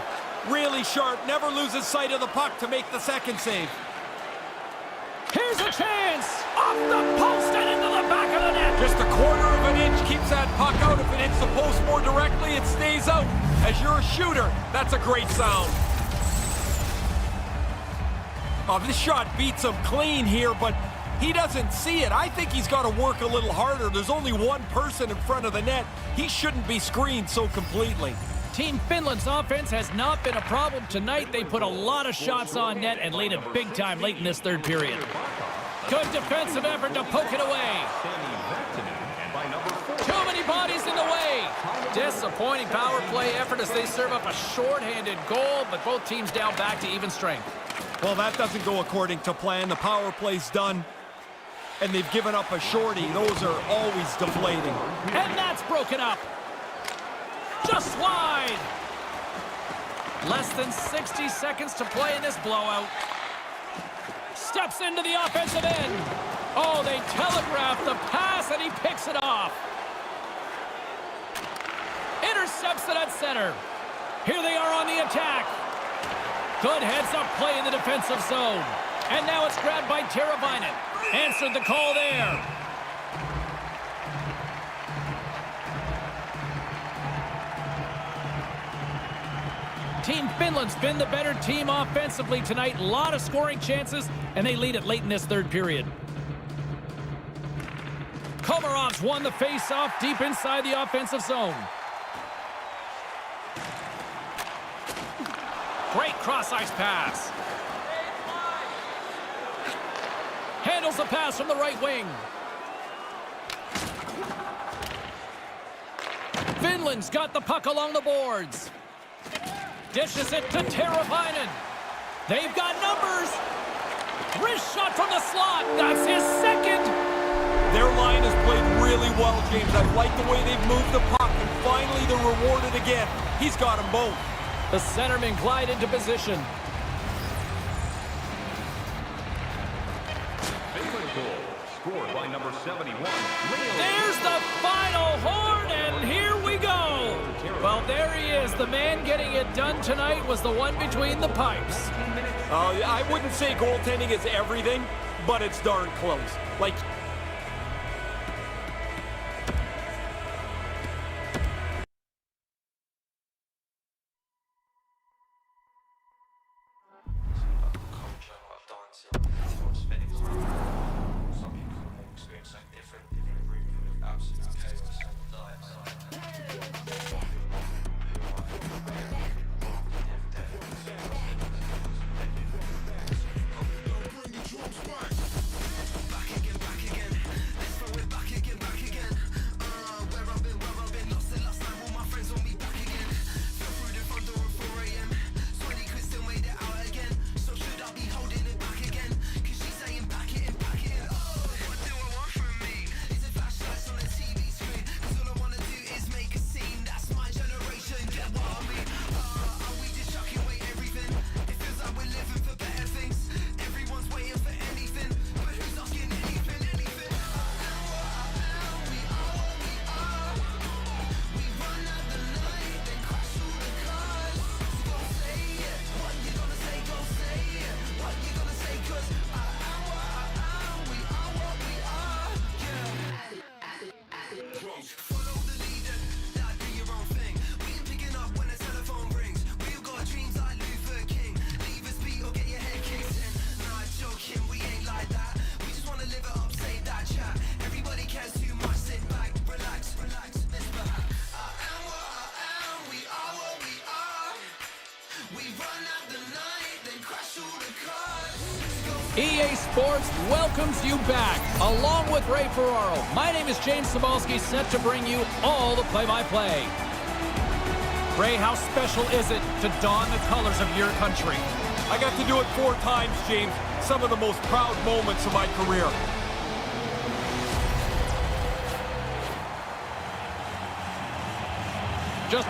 Really sharp. Never loses sight of the puck to make the second save. Here's a chance. Off the post and into the back of the net. Just a quarter of an inch keeps that puck out. If it hits the post more directly, it stays out. As you're a shooter, that's a great sound. Oh, this shot beats him clean here, but he doesn't see it. I think he's got to work a little harder. There's only one person in front of the net. He shouldn't be screened so completely. Team Finland's offense has not been a problem tonight. They put a lot of shots on net and laid it big time late in this third period. Good defensive effort to poke it away. Too many bodies in the way. Disappointing power play effort as they serve up a shorthanded goal, but both teams now back to even strength. Well, that doesn't go according to plan. The power play's done, and they've given up a shorty. Those are always deflating. And that's broken up. Just wide. Less than 60 seconds to play in this blowout. Steps into the offensive end. Oh, they telegraph the pass, and he picks it off. Intercepts it at center. Here they are on the attack. Good heads-up play in the defensive zone. And now it's grabbed by Teravainen. Answered the call there. Team Finland's been the better team offensively tonight. A lot of scoring chances, and they lead it late in this third period. Komarov's won the face-off deep inside the offensive zone. Great cross-ice pass. Handles the pass from the right wing. Finland's got the puck along the boards. Dishes it to Teravainen. They've got numbers. Wrist shot from the slot. That's his second. Their line has played really well, James. I like the way they've moved the puck, and finally they're rewarded again. He's got them both. The centermen glide into position. Finland goal, scored by number 71. There's the final horn, and here we go. Well, there he is. The man getting it done tonight was the one between the pipes. I wouldn't say goaltending is everything, but it's darn close. Like... EA Sports welcomes you back, along with Ray Ferraro. My name is James Cybulski, set to bring you all the play-by-play. Ray, how special is it to don the colors of your country? I got to do it 4 times, James. Some of the most proud moments of my career. Just...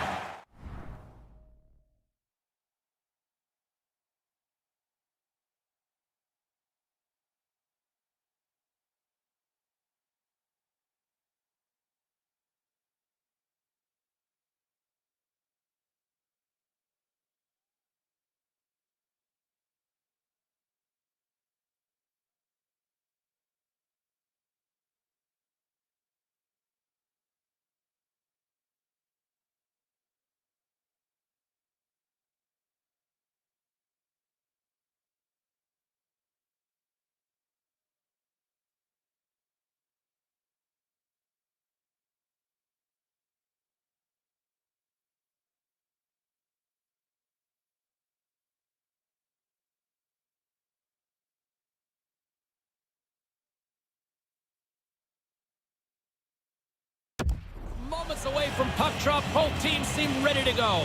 moments away from puck drop, both teams seem ready to go.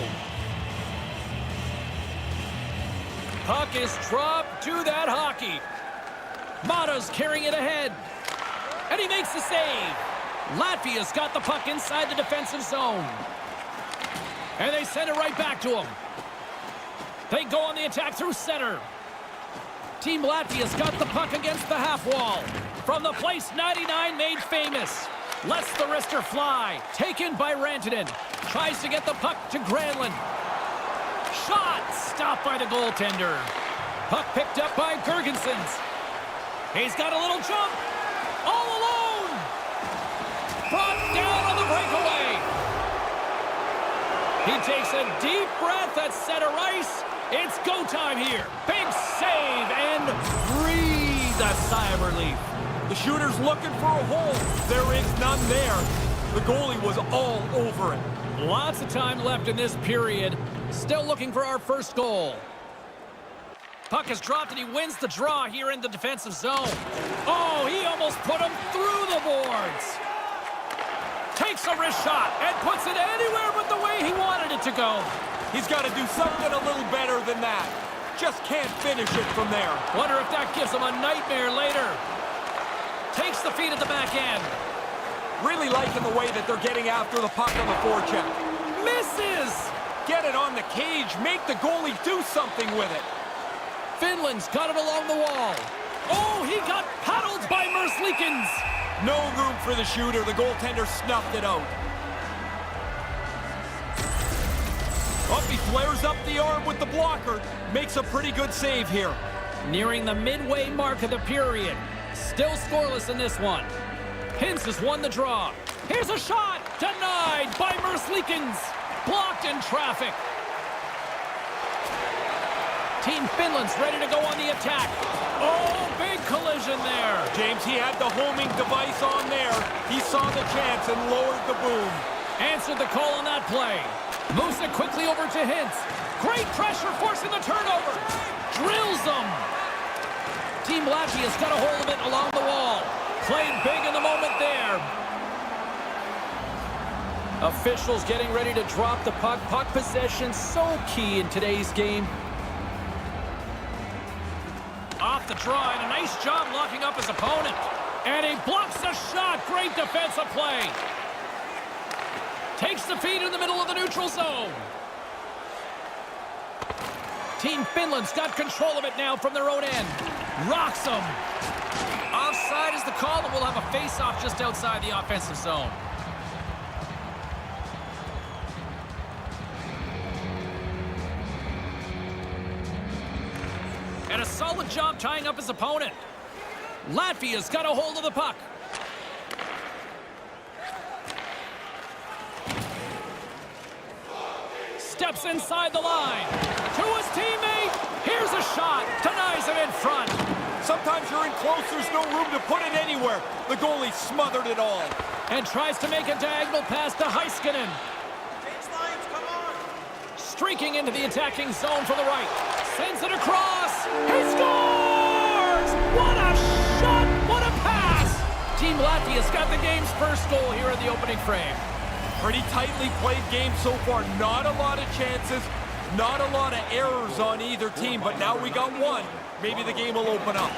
Puck is dropped to that hockey. Mata's carrying it ahead. And he makes the save. Latvia's got the puck inside the defensive zone. And they send it right back to him. They go on the attack through center. Team Latvia's got the puck against the half wall. From the place 99 made famous. Lets the wrister fly. Taken by Rantanen. Tries to get the puck to Granlund. Shot! Stopped by the goaltender. Puck picked up by Gergensons. He's got a little jump. All alone! Brought down on the breakaway. He takes a deep breath at center ice. It's go time here. Big save and breathe a sigh of relief. The shooter's looking for a hole. There is none there. The goalie was all over it. Lots of time left in this period. Still looking for our first goal. Puck is dropped and he wins the draw here in the defensive zone. Oh, he almost put him through the boards. Takes a wrist shot and puts it anywhere but the way he wanted it to go. He's got to do something a little better than that. Just can't finish it from there. Wonder if that gives him a nightmare later. Takes the feed at the back end. Really liking the way that they're getting after the puck on the forecheck. Misses! Get it on the cage. Make the goalie do something with it. Finland's got it along the wall. Oh, he got paddled by Merzlikins. No room for the shooter. The goaltender snuffed it out. Oh, he flares up the arm with the blocker. Makes a pretty good save here. Nearing the midway mark of the period. Still scoreless in this one. Hintz has won the draw. Here's a shot. Denied by Merzlikins. Blocked in traffic. Team Finland's ready to go on the attack. Oh, big collision there. James, he had the homing device on there. He saw the chance and lowered the boom. Answered the call on that play. Moves it quickly over to Hintz. Great pressure forcing the turnover. Drills them. Team Latvia's got a hold of it along the wall. Played big in the moment there. Officials getting ready to drop the puck. Puck possession so key in today's game. Off the draw, and a nice job locking up his opponent. And he blocks the shot. Great defensive play. Takes the feed in the middle of the neutral zone. Team Finland's got control of it now from their own end. Rocks them. Offside is the call, and we'll have a face-off just outside the offensive zone. And a solid job tying up his opponent. Latvia's got a hold of the puck. Steps inside the line. To his teammate. Here's a shot. Denies it in front. Sometimes you're in close, there's no room to put it anywhere. The goalie smothered it all. And tries to make a diagonal pass to Heiskanen. Streaking into the attacking zone for the right. Sends it across. He scores! What a shot! What a pass! Team Latvia's got the game's first goal here in the opening frame. Pretty tightly played game so far. Not a lot of chances. Not a lot of errors on either team. But now we got one. Maybe the game will open up.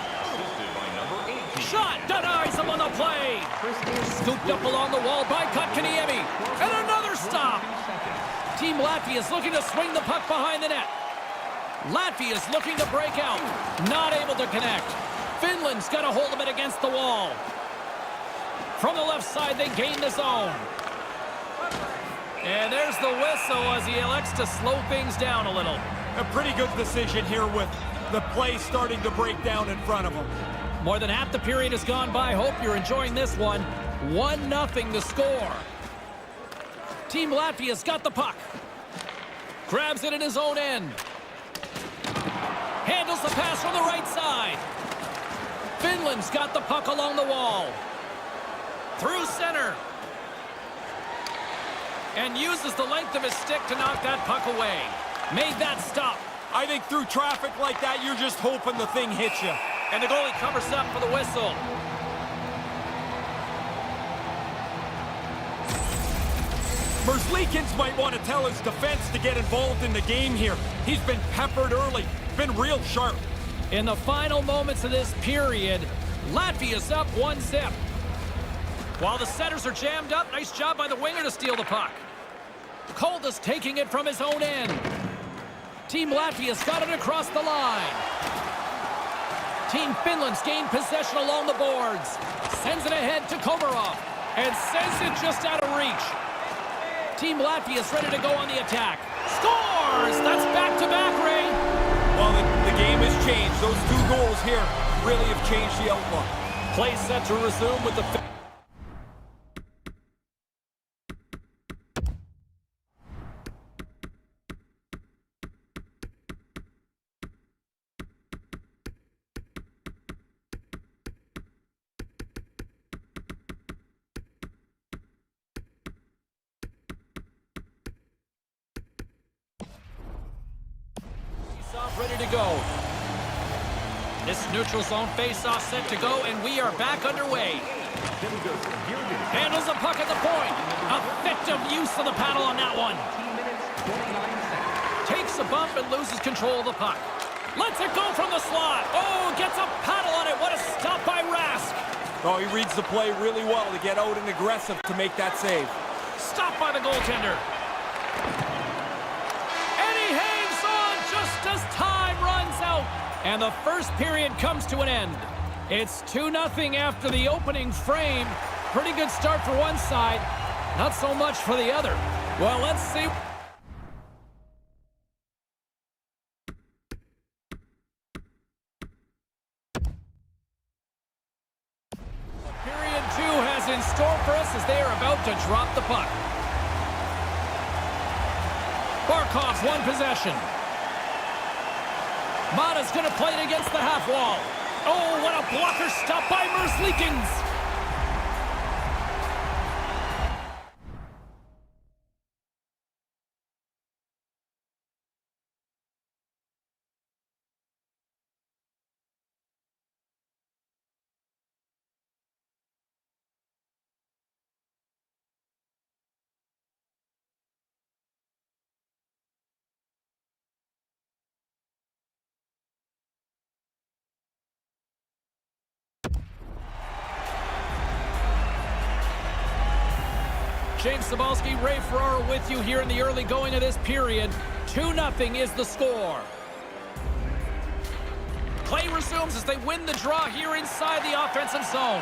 Shot denies him on the play. Scooped up along the wall by Kotkaniemi. And another stop. Team Latvia is looking to swing the puck behind the net. Latvia is looking to break out. Not able to connect. Finland's got a hold of it against the wall. From the left side, they gain the zone. And there's the whistle as he elects to slow things down a little. A pretty good decision here with the play starting to break down in front of him. More than half the period has gone by. Hope you're enjoying this one. 1-0 the score. Team Latvia's got the puck. Grabs it in his own end. Handles the pass from the right side. Finland's got the puck along the wall. Through center. And uses the length of his stick to knock that puck away. Made that stop. I think through traffic like that, you're just hoping the thing hits you. And the goalie covers up for the whistle. Merzlikins might want to tell his defense to get involved in the game here. He's been peppered early, been real sharp. In the final moments of this period, Latvia's up 1-0. While the setters are jammed up, nice job by the winger to steal the puck. Koldus taking it from his own end. Team Latvia's got it across the line. Team Finland's gained possession along the boards. Sends it ahead to Komarov. And sends it just out of reach. Team Latvia's ready to go on the attack. Scores! That's back-to-back, Ray. Well, the game has changed. Those 2 goals here really have changed the outlook. Play set to resume with the... ready to go. This neutral zone face-off set to go, and we are back underway. Handles the puck at the point. Effective use of the paddle on that one. Takes a bump and loses control of the puck. Lets it go from the slot. Oh, gets a paddle on it. What a stop by Rask. Oh, he reads the play really well to get out and aggressive to make that save. Stopped by the goaltender. And he hangs on just as time runs out. And the first period comes to an end. It's 2-0 after the opening frame. Pretty good start for one side. Not so much for the other. Well, let's see. Period 2 has in store for us as they are about to drop the puck. Barkov's won possession. Mata's going to play it against the half wall. Oh, what a blocker stop by Merzlikins. James Cybulski, Ray Ferraro with you here in the early going of this period. 2-0 is the score. Play resumes as they win the draw here inside the offensive zone.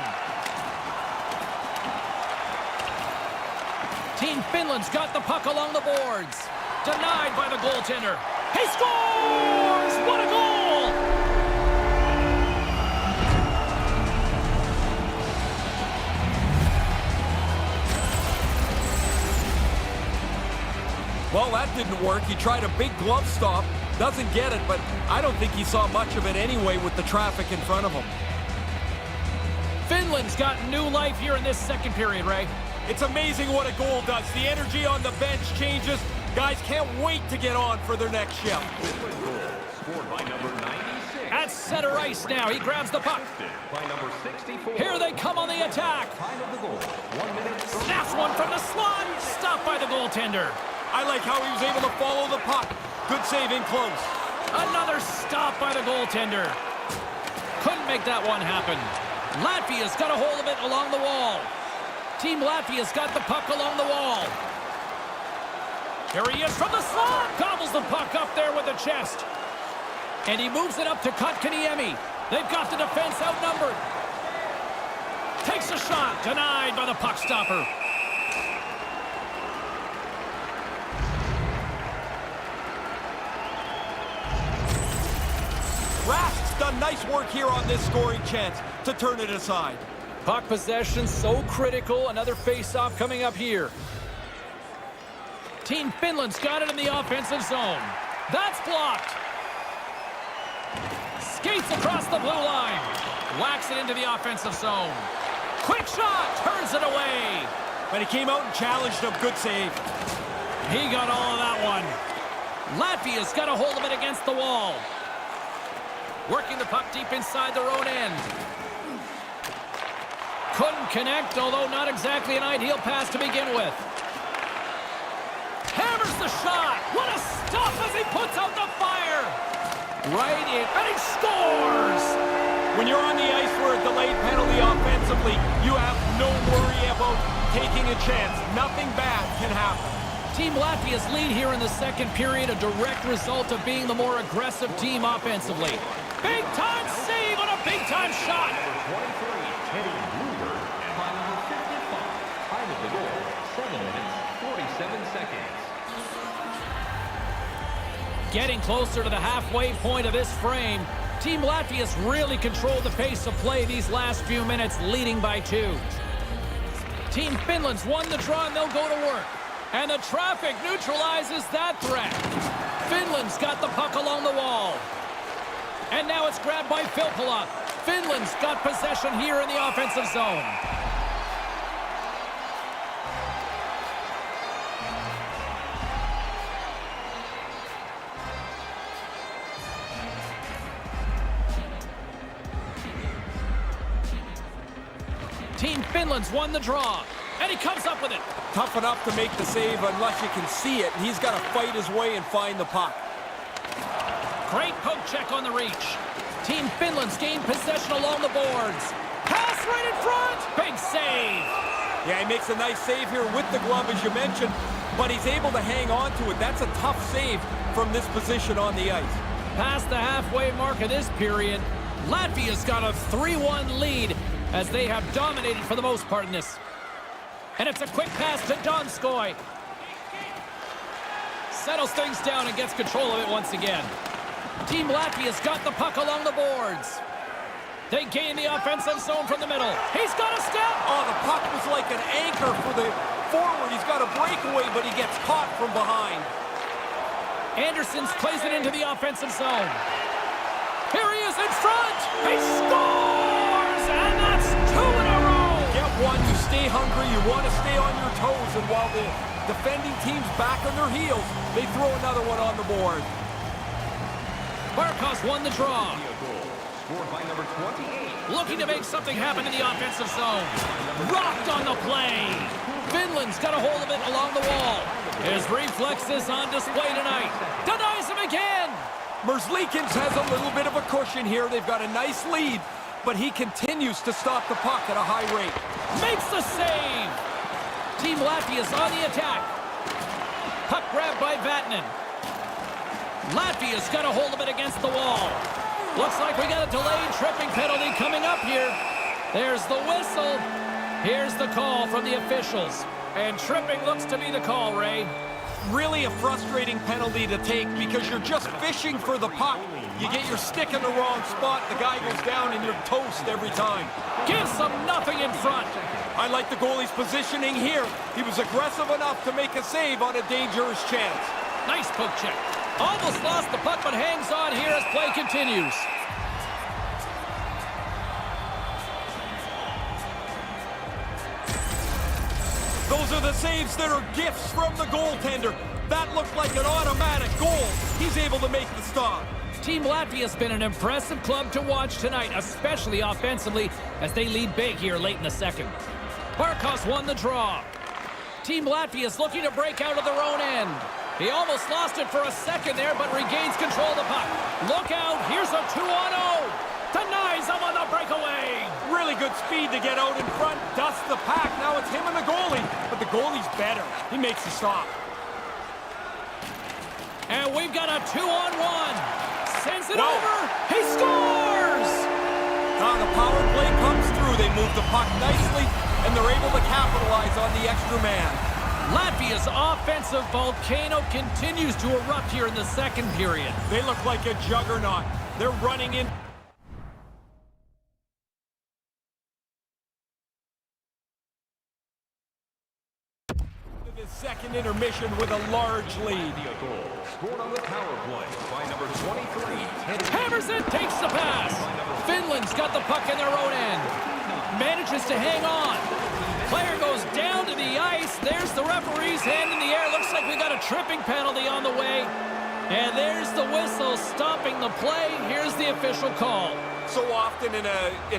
Team Finland's got the puck along the boards. Denied by the goaltender. He scores! What a goal! Well, that didn't work. He tried a big glove stop. Doesn't get it, but I don't think he saw much of it anyway with the traffic in front of him. Finland's got new life here in this second period, Ray. It's amazing what a goal does. The energy on the bench changes. Guys can't wait to get on for their next shift. Scored by number 96. At center ice now. He grabs the puck. By number 64. Here they come on the attack. Time of the goal. 1 minute. Snaps one from the slot. Stopped by the goaltender. I like how he was able to follow the puck. Good save in close. Another stop by the goaltender. Couldn't make that one happen. Latvia's got a hold of it along the wall. Team Latvia's got the puck along the wall. Here he is from the slot. Gobbles the puck up there with the chest. And he moves it up to Kotkaniemi. They've got the defense outnumbered. Takes a shot. Denied by the puck stopper. Rask's done nice work here on this scoring chance to turn it aside. Puck possession so critical. Another face-off coming up here. Team Finland's got it in the offensive zone. That's blocked. Skates across the blue line. Whacks it into the offensive zone. Quick shot. Turns it away. But he came out and challenged him. Good save. He got all of that one. Latvia's got a hold of it against the wall. Working the puck deep inside their own end. Couldn't connect, although not exactly an ideal pass to begin with. Hammers the shot. What a stop as he puts out the fire. Right in, and he scores. When you're on the ice for a delayed penalty offensively, you have no worry about taking a chance. Nothing bad can happen. Team Latvia's lead here in the second period, a direct result of being the more aggressive team offensively. Big-time save on a big-time shot. Number 23, Teddy Bluebird, and by number 55. Time of the goal, 7 minutes, 47 seconds. Getting closer to the halfway point of this frame, Team Latvia's really controlled the pace of play these last few minutes, leading by 2. Team Finland's won the draw, and they'll go to work. And the traffic neutralizes that threat. Finland's got the puck along the wall. And now it's grabbed by Filppula. Finland's got possession here in the offensive zone. Team Finland's won the draw, and he comes up with it. Tough enough to make the save unless you can see it, and he's got to fight his way and find the puck. Great poke check on the reach. Team Finland's gained possession along the boards. Pass right in front. Big save. Yeah, he makes a nice save here with the glove, as you mentioned, but he's able to hang on to it. That's a tough save from this position on the ice. Past the halfway mark of this period, Latvia's got a 3-1 lead as they have dominated for the most part in this. And it's a quick pass to Donskoy. Settles things down and gets control of it once again. Team Latvia's got the puck along the boards. They gain the offensive zone from the middle. He's got a step. Oh, the puck was like an anchor for the forward. He's got a breakaway, but he gets caught from behind. Andersons plays it into the offensive zone. Here he is in front. He scores! And that's 2 in a row. Get one, you stay hungry, you want to stay on your toes, and while the defending team's back on their heels, they throw another one on the board. Barkos won the draw. Scored by number 28. Looking to make something happen in the offensive zone. Rocked on the play. Finland's got a hold of it along the wall. His reflexes on display tonight. Denies him again. Merzlikins has a little bit of a cushion here. They've got a nice lead, but he continues to stop the puck at a high rate. Makes the save. Team Latvia's on the attack. Puck grabbed by Vatanen. Latvia's got a hold of it against the wall. Looks like we got a delayed tripping penalty coming up here. There's the whistle. Here's the call from the officials. And tripping looks to be the call, Ray. Really a frustrating penalty to take because you're just fishing for the puck. You get your stick in the wrong spot, the guy goes down, and you're toast every time. Gives them nothing in front. I like the goalie's positioning here. He was aggressive enough to make a save on a dangerous chance. Nice poke check. Almost lost the puck, but hangs on here as play continues. Those are the saves that are gifts from the goaltender. That looked like an automatic goal. He's able to make the stop. Team Latvia's been an impressive club to watch tonight, especially offensively, as they lead big here late in the second. Barkos won the draw. Team Latvia's looking to break out of their own end. He almost lost it for a second there, but regains control of the puck. Look out, here's a 2-on-0. Denies him on the breakaway. Really good speed to get out in front, dust the pack. Now it's him and the goalie, but the goalie's better. He makes the stop. And we've got a 2-on-1. Sends it over. He scores! Now the power play comes through. They move the puck nicely, and they're able to capitalize on the extra man. Latvia's offensive volcano continues to erupt here in the second period. They look like a juggernaut. They're running in. The second intermission with a large lead. Scored on the power play by number 23. Hammers it, takes the pass. Finland's got the puck in their own end. Manages to hang on. Player goes down to the ice. There's the referee's hand in the air. Looks like we got a tripping penalty on the way. And there's the whistle stopping the play. Here's the official call. So often in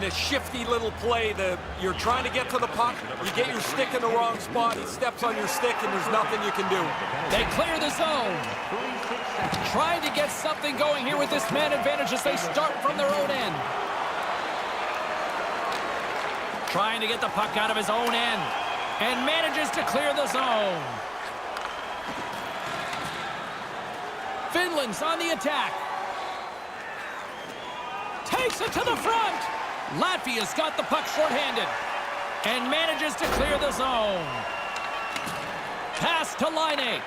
a shifty little play, you're trying to get to the puck, you get your stick in the wrong spot, he steps on your stick, and there's nothing you can do. They clear the zone. Trying to get something going here with this man advantage as they start from their own end. Trying to get the puck out of his own end. And manages to clear the zone. Finland's on the attack. Takes it to the front. Latvia's got the puck shorthanded. And manages to clear the zone. Pass to Laine.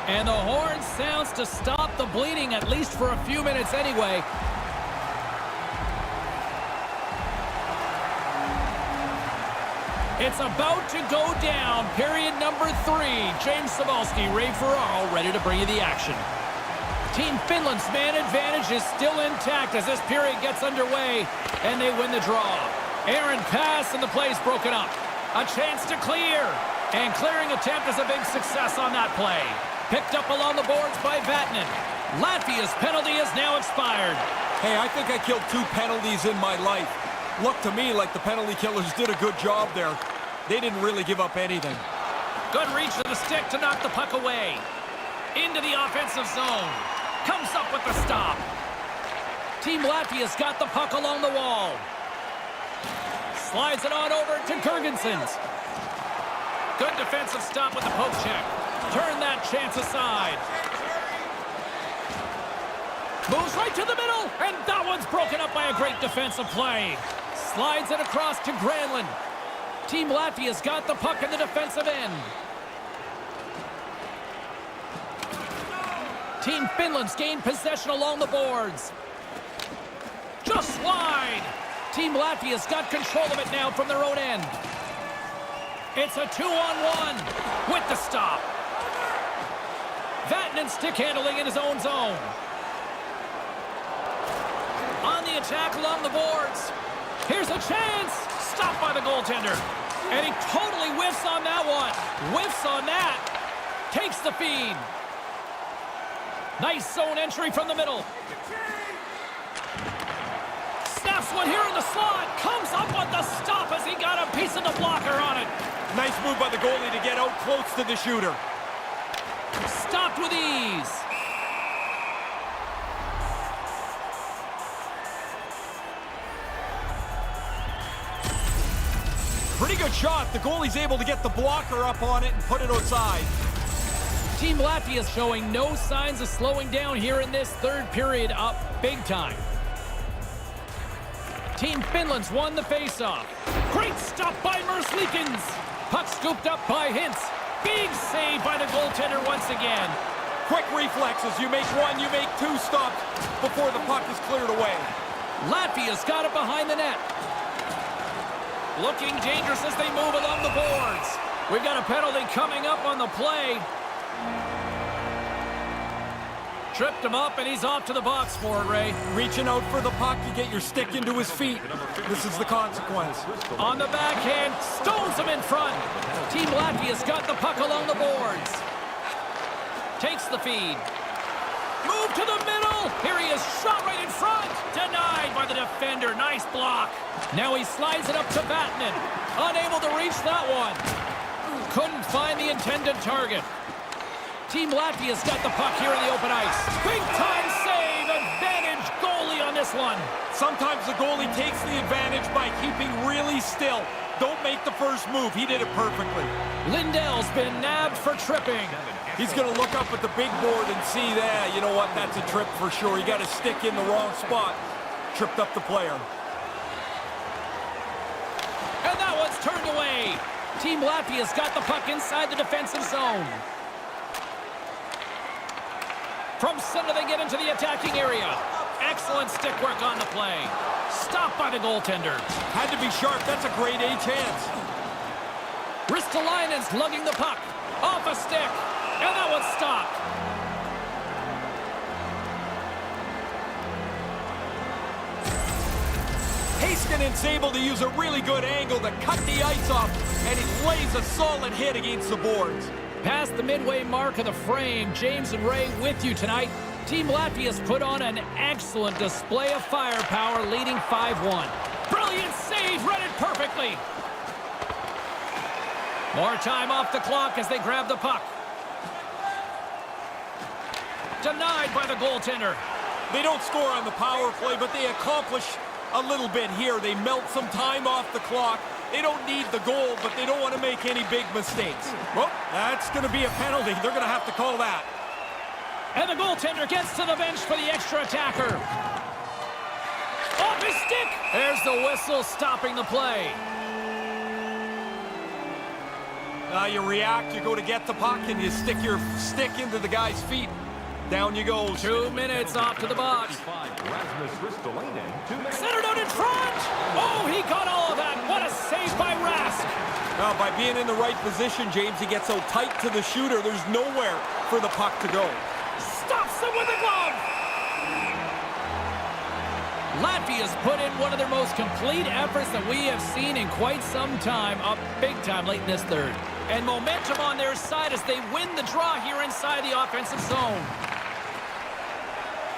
And the horn sounds to stop the bleeding, at least for a few minutes anyway. It's about to go down. Period number 3. James Cybulski, Ray Ferraro, ready to bring you the action. Team Finland's man advantage is still intact as this period gets underway, and they win the draw. Aaron pass, and the play's broken up. A chance to clear, and clearing attempt is a big success on that play. Picked up along the boards by Vatanen. Latvia's penalty is now expired. Hey, I think I killed 2 penalties in my life. Looked to me like the penalty killers did a good job there. They didn't really give up anything. Good reach of the stick to knock the puck away. Into the offensive zone. Comes up with the stop. Team Latvia's got the puck along the wall. Slides it on over to Girgensons. Good defensive stop with the poke check. Turn that chance aside. Moves right to the middle, and that one's broken up by a great defensive play. Slides it across to Granlund. Team Latvia's got the puck in the defensive end. Team Finland's gained possession along the boards. Just wide. Team Latvia's got control of it now from their own end. It's a 2-on-1 with the stop. Vatanen stick handling in his own zone. On the attack along the boards. Here's a chance. Stopped by the goaltender. And he totally whiffs on that one. Whiffs on that. Takes the feed. Nice zone entry from the middle. Snaps one here in the slot. Comes up with the stop as he got a piece of the blocker on it. Nice move by the goalie to get out close to the shooter. Stopped with ease. Pretty good shot. The goalie's able to get the blocker up on it and put it outside. Team Latvia is showing no signs of slowing down here in this third period, up big time. Team Finland's won the faceoff. Great stop by Merzlikins. Puck scooped up by Hintz. Big save by the goaltender once again. Quick reflexes. You make one, you make 2 stops before the puck is cleared away. Latvia's got it behind the net. Looking dangerous as they move along the boards. We've got a penalty coming up on the play. Tripped him up, and he's off to the box for it, Ray. Reaching out for the puck, you get your stick into his feet. This is the consequence. On the backhand, stones him in front. Team Latvia's got the puck along the boards. Takes the feed. Move to the middle. Here he is, shot right in front. Denied by the defender. Nice block. Now he slides it up to Vatanen. Unable to reach that one. Couldn't find the intended target. Team Latvia's got the puck here in the open ice. Big time save. Advantage goalie on this one. Sometimes the goalie takes the advantage by keeping really still. Don't make the first move. He did it perfectly. Lindell's been nabbed for tripping. He's going to look up at the big board and see that. You know what? That's a trip for sure. He got his stick in the wrong spot. Tripped up the player. And that one's turned away. Team Latvia's got the puck inside the defensive zone. From center, they get into the attacking area. Excellent stick work on the play. Stopped by the goaltender. Had to be sharp. That's a grade A chance. Ristolainen's lugging the puck. Off a stick. And that one's stopped. Heiskanen's able to use a really good angle to cut the ice off, and he lays a solid hit against the boards. Past the midway mark of the frame, James and Ray with you tonight. Team Latvia's put on an excellent display of firepower, leading 5-1. Brilliant save, read it perfectly. More time off the clock as they grab the puck. Denied by the goaltender. They don't score on the power play, but they accomplish a little bit here. They melt some time off the clock. They don't need the goal, but they don't want to make any big mistakes. Well, that's going to be a penalty. They're going to have to call that. And the goaltender gets to the bench for the extra attacker. Off his stick! There's the whistle stopping the play. You react, you go to get the puck, and you stick your stick into the guy's feet. Down you go. 2 minutes off to the box. Centered out in front! Oh, he got all of that. What a save by Rask. Now, by being in the right position, James, he gets so tight to the shooter, there's nowhere for the puck to go. Stops him with a glove! Latvia's put in one of their most complete efforts that we have seen in quite some time, up big time late in this third. And momentum on their side as they win the draw here inside the offensive zone.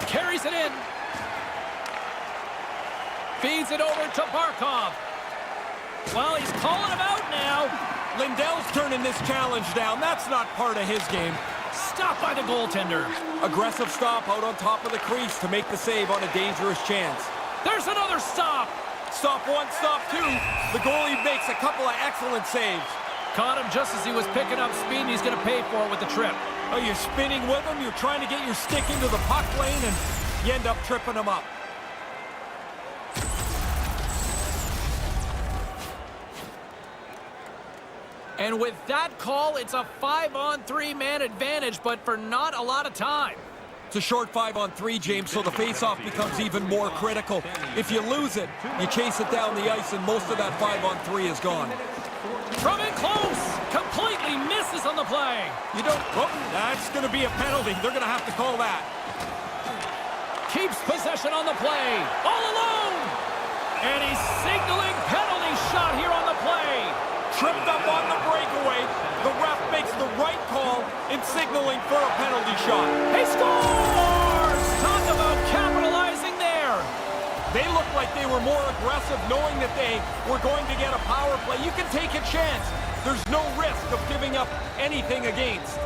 Carries it in. Feeds it over to Barkov. Well, he's calling him out now. Lindell's turning this challenge down. That's not part of his game. Stopped by the goaltender. Aggressive stop out on top of the crease to make the save on a dangerous chance. There's another stop. Stop one, stop two. The goalie makes a couple of excellent saves. Caught him just as he was picking up speed, and he's going to pay for it with the trip. Oh, you're spinning with him. You're trying to get your stick into the puck lane, and you end up tripping him up. And with that call, it's a 5-on-3 man advantage, but for not a lot of time. It's a short 5-on-3, James, so the faceoff becomes even more critical. If you lose it, you chase it down the ice, and most of that 5-on-3 is gone. From in close, completely misses on the play. You don't, oh, that's going to be a penalty. They're going to have to call that. Keeps possession on the play, all alone. And he's signaling penalty shot here on the play. Tripped up on the breakaway. The ref makes the right call in signaling for a penalty shot. He scores! Talk about capitalizing there. They looked like they were more aggressive knowing that they were going to get a power play. You can take a chance. There's no risk of giving up anything against.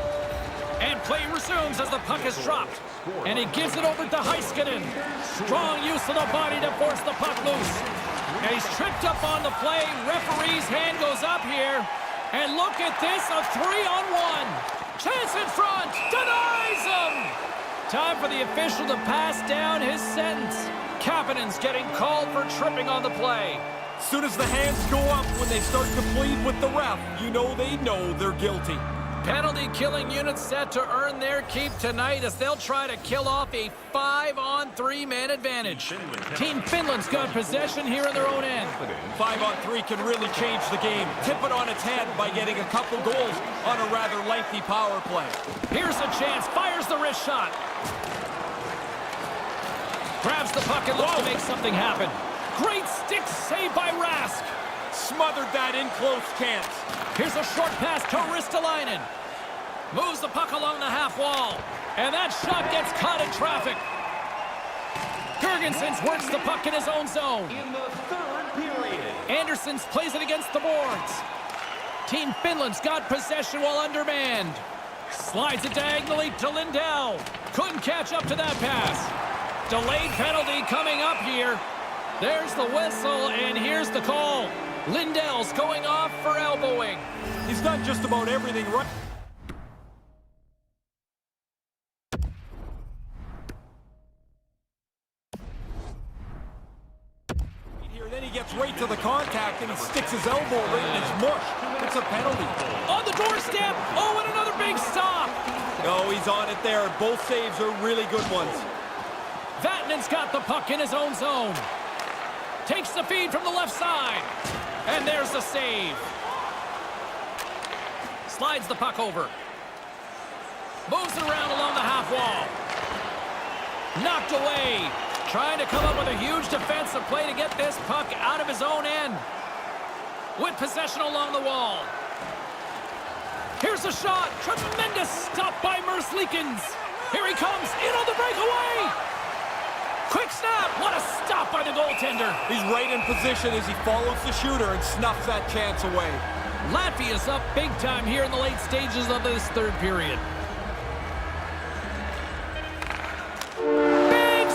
And play resumes as the puck is dropped. And he gives it over to Heiskanen. Strong use of the body to force the puck loose. And he's tripped up on the play. Referee's hand goes up here. And look at this, a 3-on-1. Chance in front, denies him. Time for the official to pass down his sentence. Kapanen's getting called for tripping on the play. As soon as the hands go up when they start to plead with the ref, you know they're guilty. Penalty killing unit set to earn their keep tonight as they'll try to kill off a 5-on-3 man advantage. Team Finland's got possession here in their own end. 5-on-3 can really change the game. Tip it on its head by getting a couple goals on a rather lengthy power play. Here's a chance, fires the wrist shot. Grabs the puck and looks to make something happen. Great stick save by Rask. Smothered that in close chance. Here's a short pass to Ristolainen. Moves the puck along the half wall. And that shot gets caught in traffic. Girgensons works the puck in his own zone. In the third period. Andersons plays it against the boards. Team Finland's got possession while undermanned. Slides it diagonally to Lindell. Couldn't catch up to that pass. Delayed penalty coming up here. There's the whistle, and here's the call. Lindell's going off for elbowing. He's done just about everything right. Here, then he gets right to the contact, and he sticks his elbow right in his mush. It's a penalty. On the doorstep. Oh, and another big stop. No, he's on it there. Both saves are really good ones. Vatanen's got the puck in his own zone. Takes the feed from the left side. And there's the save. Slides the puck over. Moves it around along the half wall. Knocked away. Trying to come up with a huge defensive play to get this puck out of his own end. With possession along the wall. Here's a shot. Tremendous stop by Merzlikins. Here he comes. In on the breakaway. Quick snap! What a stop by the goaltender! He's right in position as he follows the shooter and snuffs that chance away. Latvia's up big time here in the late stages of this third period. Big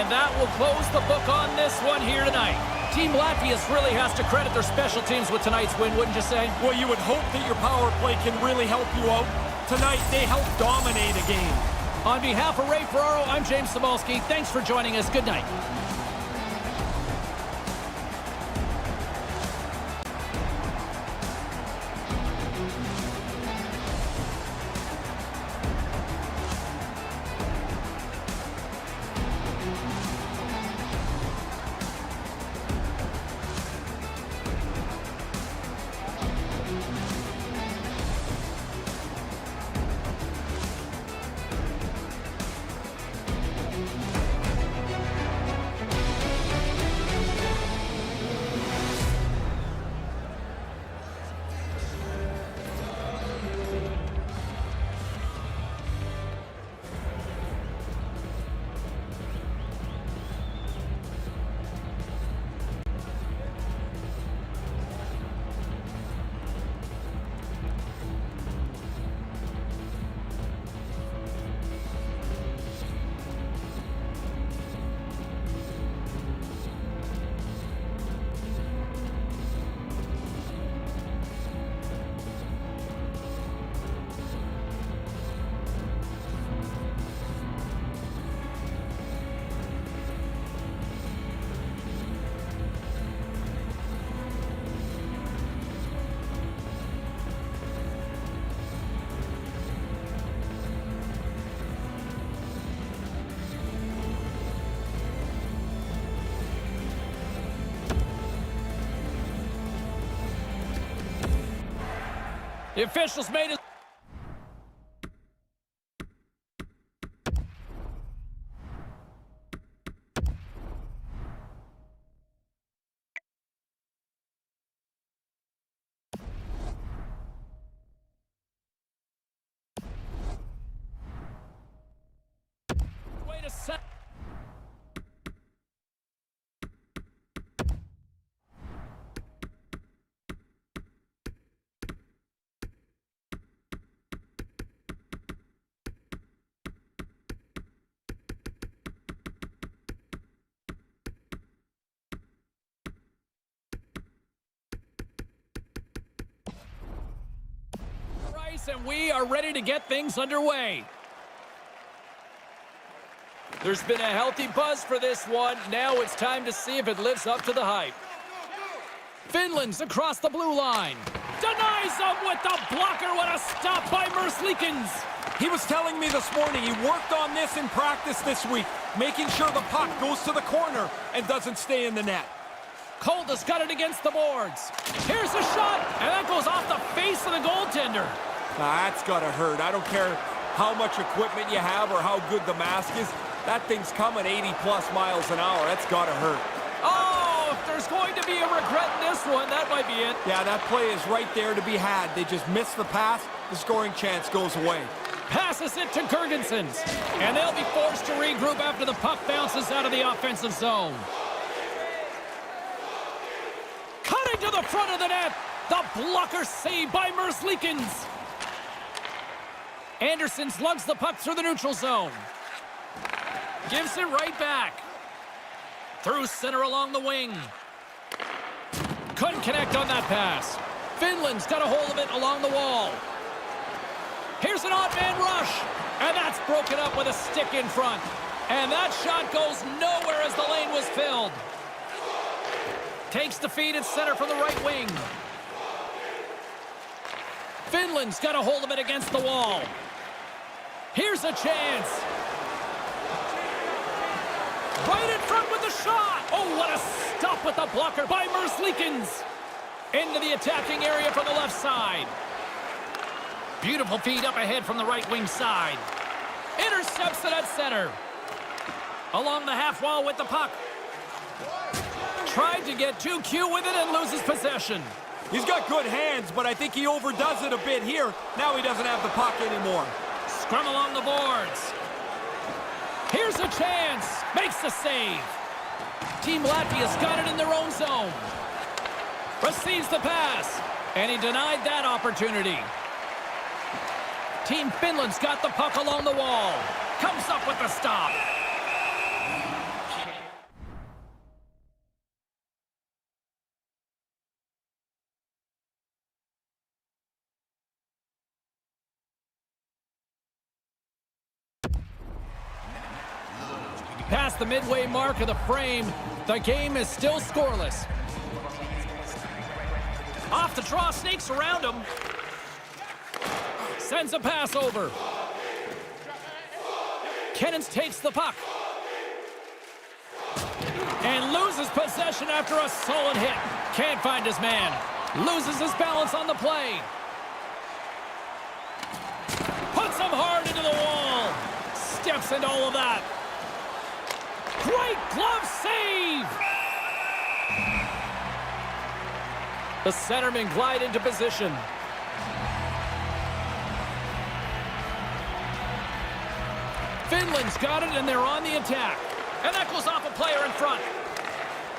And that will close the book on this one here tonight. Team Latvia really has to credit their special teams with tonight's win, wouldn't you say? Well, you would hope that your power play can really help you out. Tonight, they helped dominate a game. On behalf of Ray Ferraro, I'm James Cybulski. Thanks for joining us. Good night. The officials made it. Way to set. And we are ready to get things underway. There's been a healthy buzz for this one. Now it's time to see if it lives up to the hype. Finland's across the blue line. Denies him with the blocker. What a stop by Merslikins. He was telling me this morning he worked on this in practice this week, making sure the puck goes to the corner and doesn't stay in the net. Kolda's got it against the boards. Here's a shot, and that goes off the face of the goaltender. That's gotta hurt. I don't care how much equipment you have or how good the mask is. That thing's coming 80-plus miles an hour. That's gotta hurt. Oh, if there's going to be a regret in this one, that might be it. Yeah, that play is right there to be had. They just missed the pass. The scoring chance goes away. Passes it to Girgensons, and they'll be forced to regroup after the puck bounces out of the offensive zone. Cutting to the front of the net. The blocker saved by Merslikins. Anderson slugs the puck through the neutral zone. Gives it right back. Through center along the wing. Couldn't connect on that pass. Finland's got a hold of it along the wall. Here's an odd man rush. And that's broken up with a stick in front. And that shot goes nowhere as the lane was filled. Takes the feed at center from the right wing. Finland's got a hold of it against the wall. Here's a chance. Right in front with the shot. Oh, what a stop with the blocker by Merslikins. Into the attacking area from the left side. Beautiful feed up ahead from the right wing side. Intercepts it at center. Along the half wall with the puck. Tried to get too cute with it and loses possession. He's got good hands, but I think he overdoes it a bit here. Now he doesn't have the puck anymore. Scrum along the boards. Here's a chance. Makes the save. Team Latvia's got it in their own zone. Receives the pass. And he denied that opportunity. Team Finland's got the puck along the wall. Comes up with the stop. past the midway mark of the frame. The game is still scoreless. Off the draw, sneaks around him. Sends a pass over. Kennens takes the puck. And loses possession after a solid hit. Can't find his man. Loses his balance on the play. Puts him hard into the wall. Steps into all of that. Great glove save! The centermen glide into position. Finland's got it, and they're on the attack. And that goes off a player in front.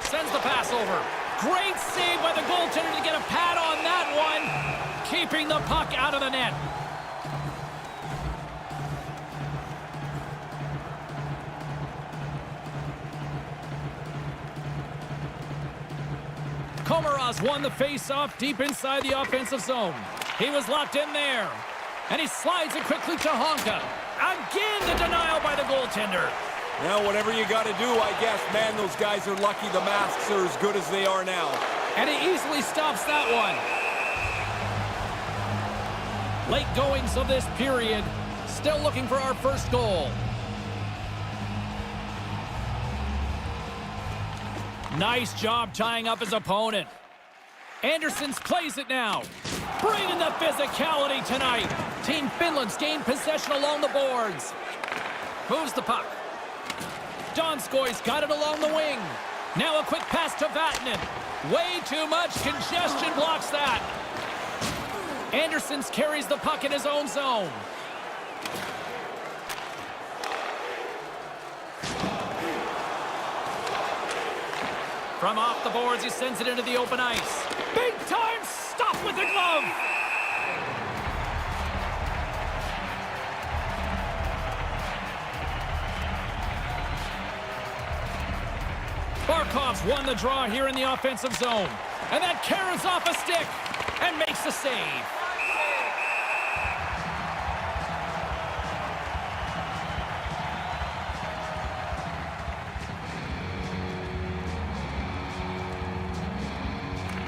Sends the pass over. Great save by the goaltender to get a pad on that one. Keeping the puck out of the net. Komarov's won the face-off deep inside the offensive zone. He was locked in there. And he slides it quickly to Honka. Again, the denial by the goaltender. Now, whatever you got to do, I guess. Man, those guys are lucky the masks are as good as they are now. And he easily stops that one. Late goings of this period. Still looking for our first goal. Nice job tying up his opponent. Andersons plays it now. Bringing the physicality tonight. Team Finland's gained possession along the boards. Moves the puck. Donskoi's got it along the wing. Now a quick pass to Vatanen. Way too much congestion blocks that. Andersons carries the puck in his own zone. From off the boards, he sends it into the open ice. Big time stop with the glove. Barkov's won the draw here in the offensive zone. And that carries off a stick and makes the save.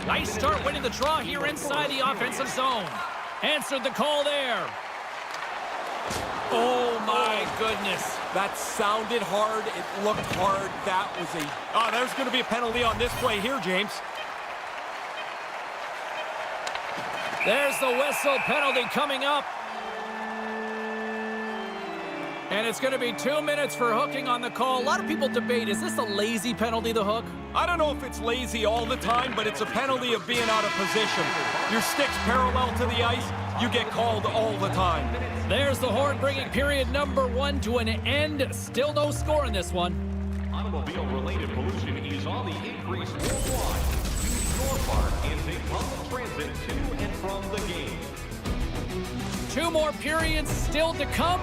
Nice start winning the draw here inside the offensive zone. Answered the call there. Oh, my goodness. That sounded hard. It looked hard. That was a... Oh, there's going to be a penalty on this play here, James. There's the whistle. Penalty coming up. And it's going to be 2 minutes for hooking on the call. A lot of people debate, is this a lazy penalty, the hook? I don't know if it's lazy all the time, but it's a penalty of being out of position. Your stick's parallel to the ice, you get called all the time. There's the horn bringing period number 1 to an end. Still no score in this one. Automobile-related pollution is on the increase worldwide. Use your part and take public transit to and from the game. 2 more periods still to come.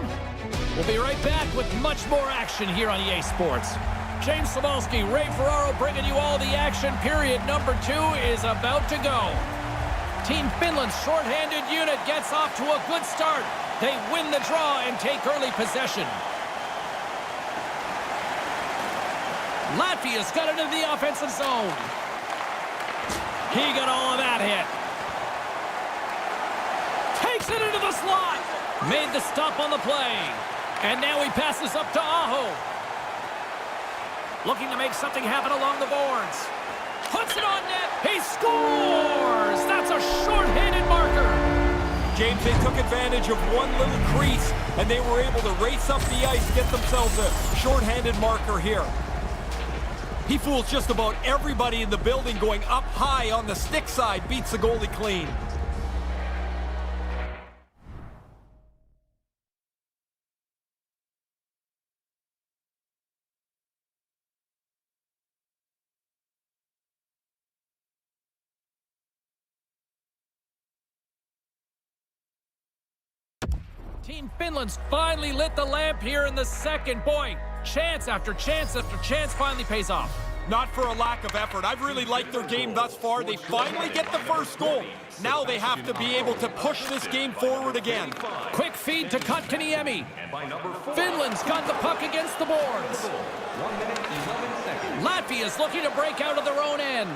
We'll be right back with much more action here on EA Sports. James Cebulski, Ray Ferraro bringing you all the action. Period number 2 is about to go. Team Finland's shorthanded unit gets off to a good start. They win the draw and take early possession. Latvia's got it into the offensive zone. He got all of that hit. Takes it into the slot. Made the stop on the play. And now he passes up to Aho. Looking to make something happen along the boards. Puts it on net. He scores! That's a short-handed marker. James, they took advantage of one little crease, and they were able to race up the ice, get themselves a short-handed marker here. He fools just about everybody in the building going up high on the stick side, beats the goalie clean. Team Finland's finally lit the lamp here in the second. Boy, chance after chance after chance finally pays off. Not for a lack of effort. I've really liked their game thus far. They finally get the first goal. Now they have to be able to push this game forward again. Quick feed to Kotkaniemi. Finland's got the puck against the boards. 1 minute, 11 seconds. Latvia's looking to break out of their own end.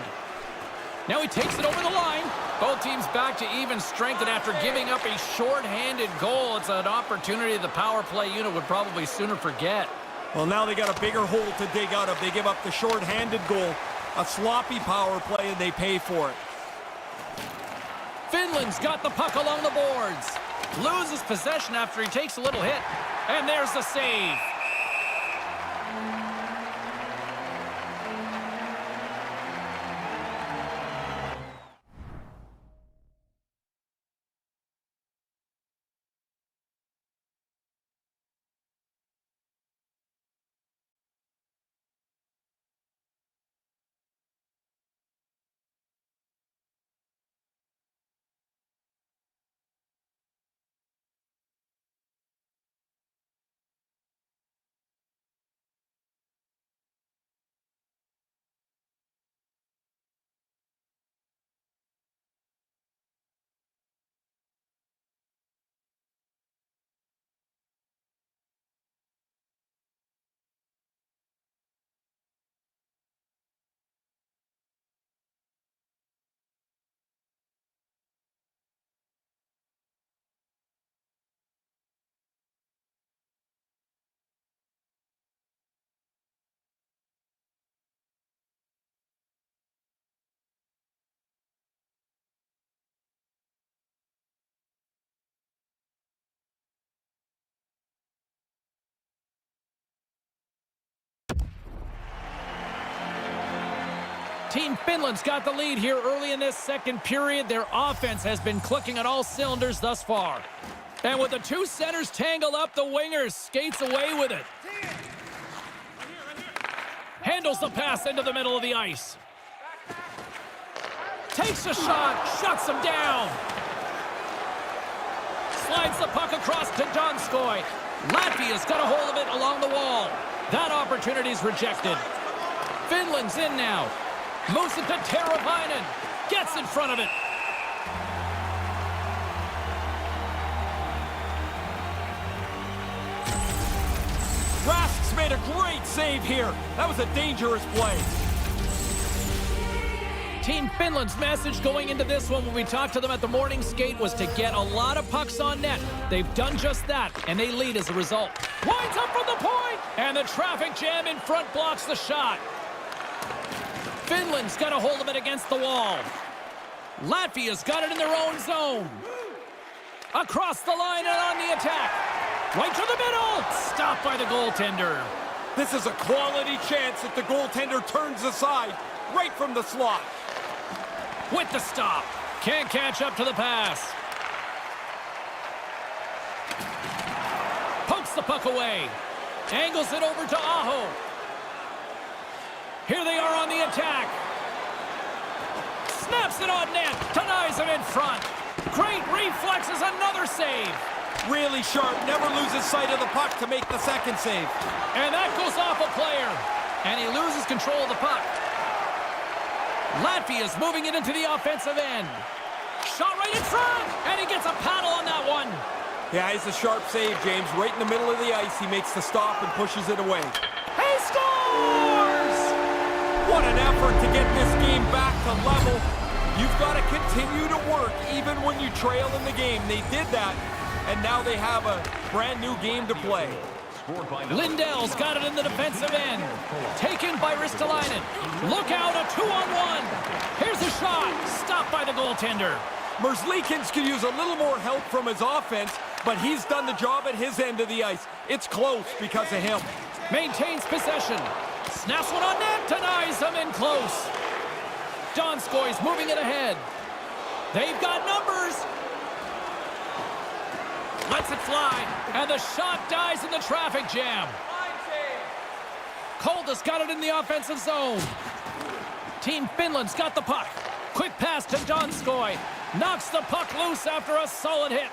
Now he takes it over the line. Both teams back to even strength, and after giving up a short-handed goal, it's an opportunity the power play unit would probably sooner forget. Well, now they got a bigger hole to dig out of. They give up the short-handed goal, a sloppy power play, and they pay for it. Finland's got the puck along the boards. Loses possession after he takes a little hit. And there's the save. Team Finland's got the lead here early in this second period. Their offense has been clicking on all cylinders thus far. And with the two centers tangled up, the winger skates away with it. Handles the pass into the middle of the ice. Takes a shot, shuts him down. Slides the puck across to Donskoy. Latvia's got a hold of it along the wall. That opportunity's rejected. Finland's in now. Moves it to Teravainen. Gets in front of it. Rask's made a great save here. That was a dangerous play. Team Finland's message going into this one when we talked to them at the morning skate was to get a lot of pucks on net. They've done just that, and they lead as a result. Winds up from the point, and the traffic jam in front blocks the shot. Finland's got a hold of it against the wall. Latvia's got it in their own zone. Across the line and on the attack. Right to the middle. Stopped by the goaltender. This is a quality chance that the goaltender turns aside right from the slot. With the stop. Can't catch up to the pass. Pokes the puck away. Angles it over to Aho. Here they are on the attack. Snaps it on net. Denies him in front. Great reflexes, another save. Really sharp, never loses sight of the puck to make the second save. And that goes off a player. And he loses control of the puck. Latvia's moving it into the offensive end. Shot right in front. And he gets a paddle on that one. Yeah, it's a sharp save, James. Right in the middle of the ice, he makes the stop and pushes it away. He scores! What an effort to get this game back to level. You've got to continue to work even when you trail in the game. They did that, and now they have a brand new game to play. Lindell's got it in the defensive end. Taken by Ristolainen. Look out, a 2-on-1. Here's a shot. Stopped by the goaltender. Merzlikins could use a little more help from his offense, but he's done the job at his end of the ice. It's close because of him. Maintains possession. Snaps one on net. Denies him in close. Donskoy's moving it ahead. They've got numbers. Lets it fly. And the shot dies in the traffic jam. Kolda's got it in the offensive zone. Team Finland's got the puck. Quick pass to Donskoy. Knocks the puck loose after a solid hit.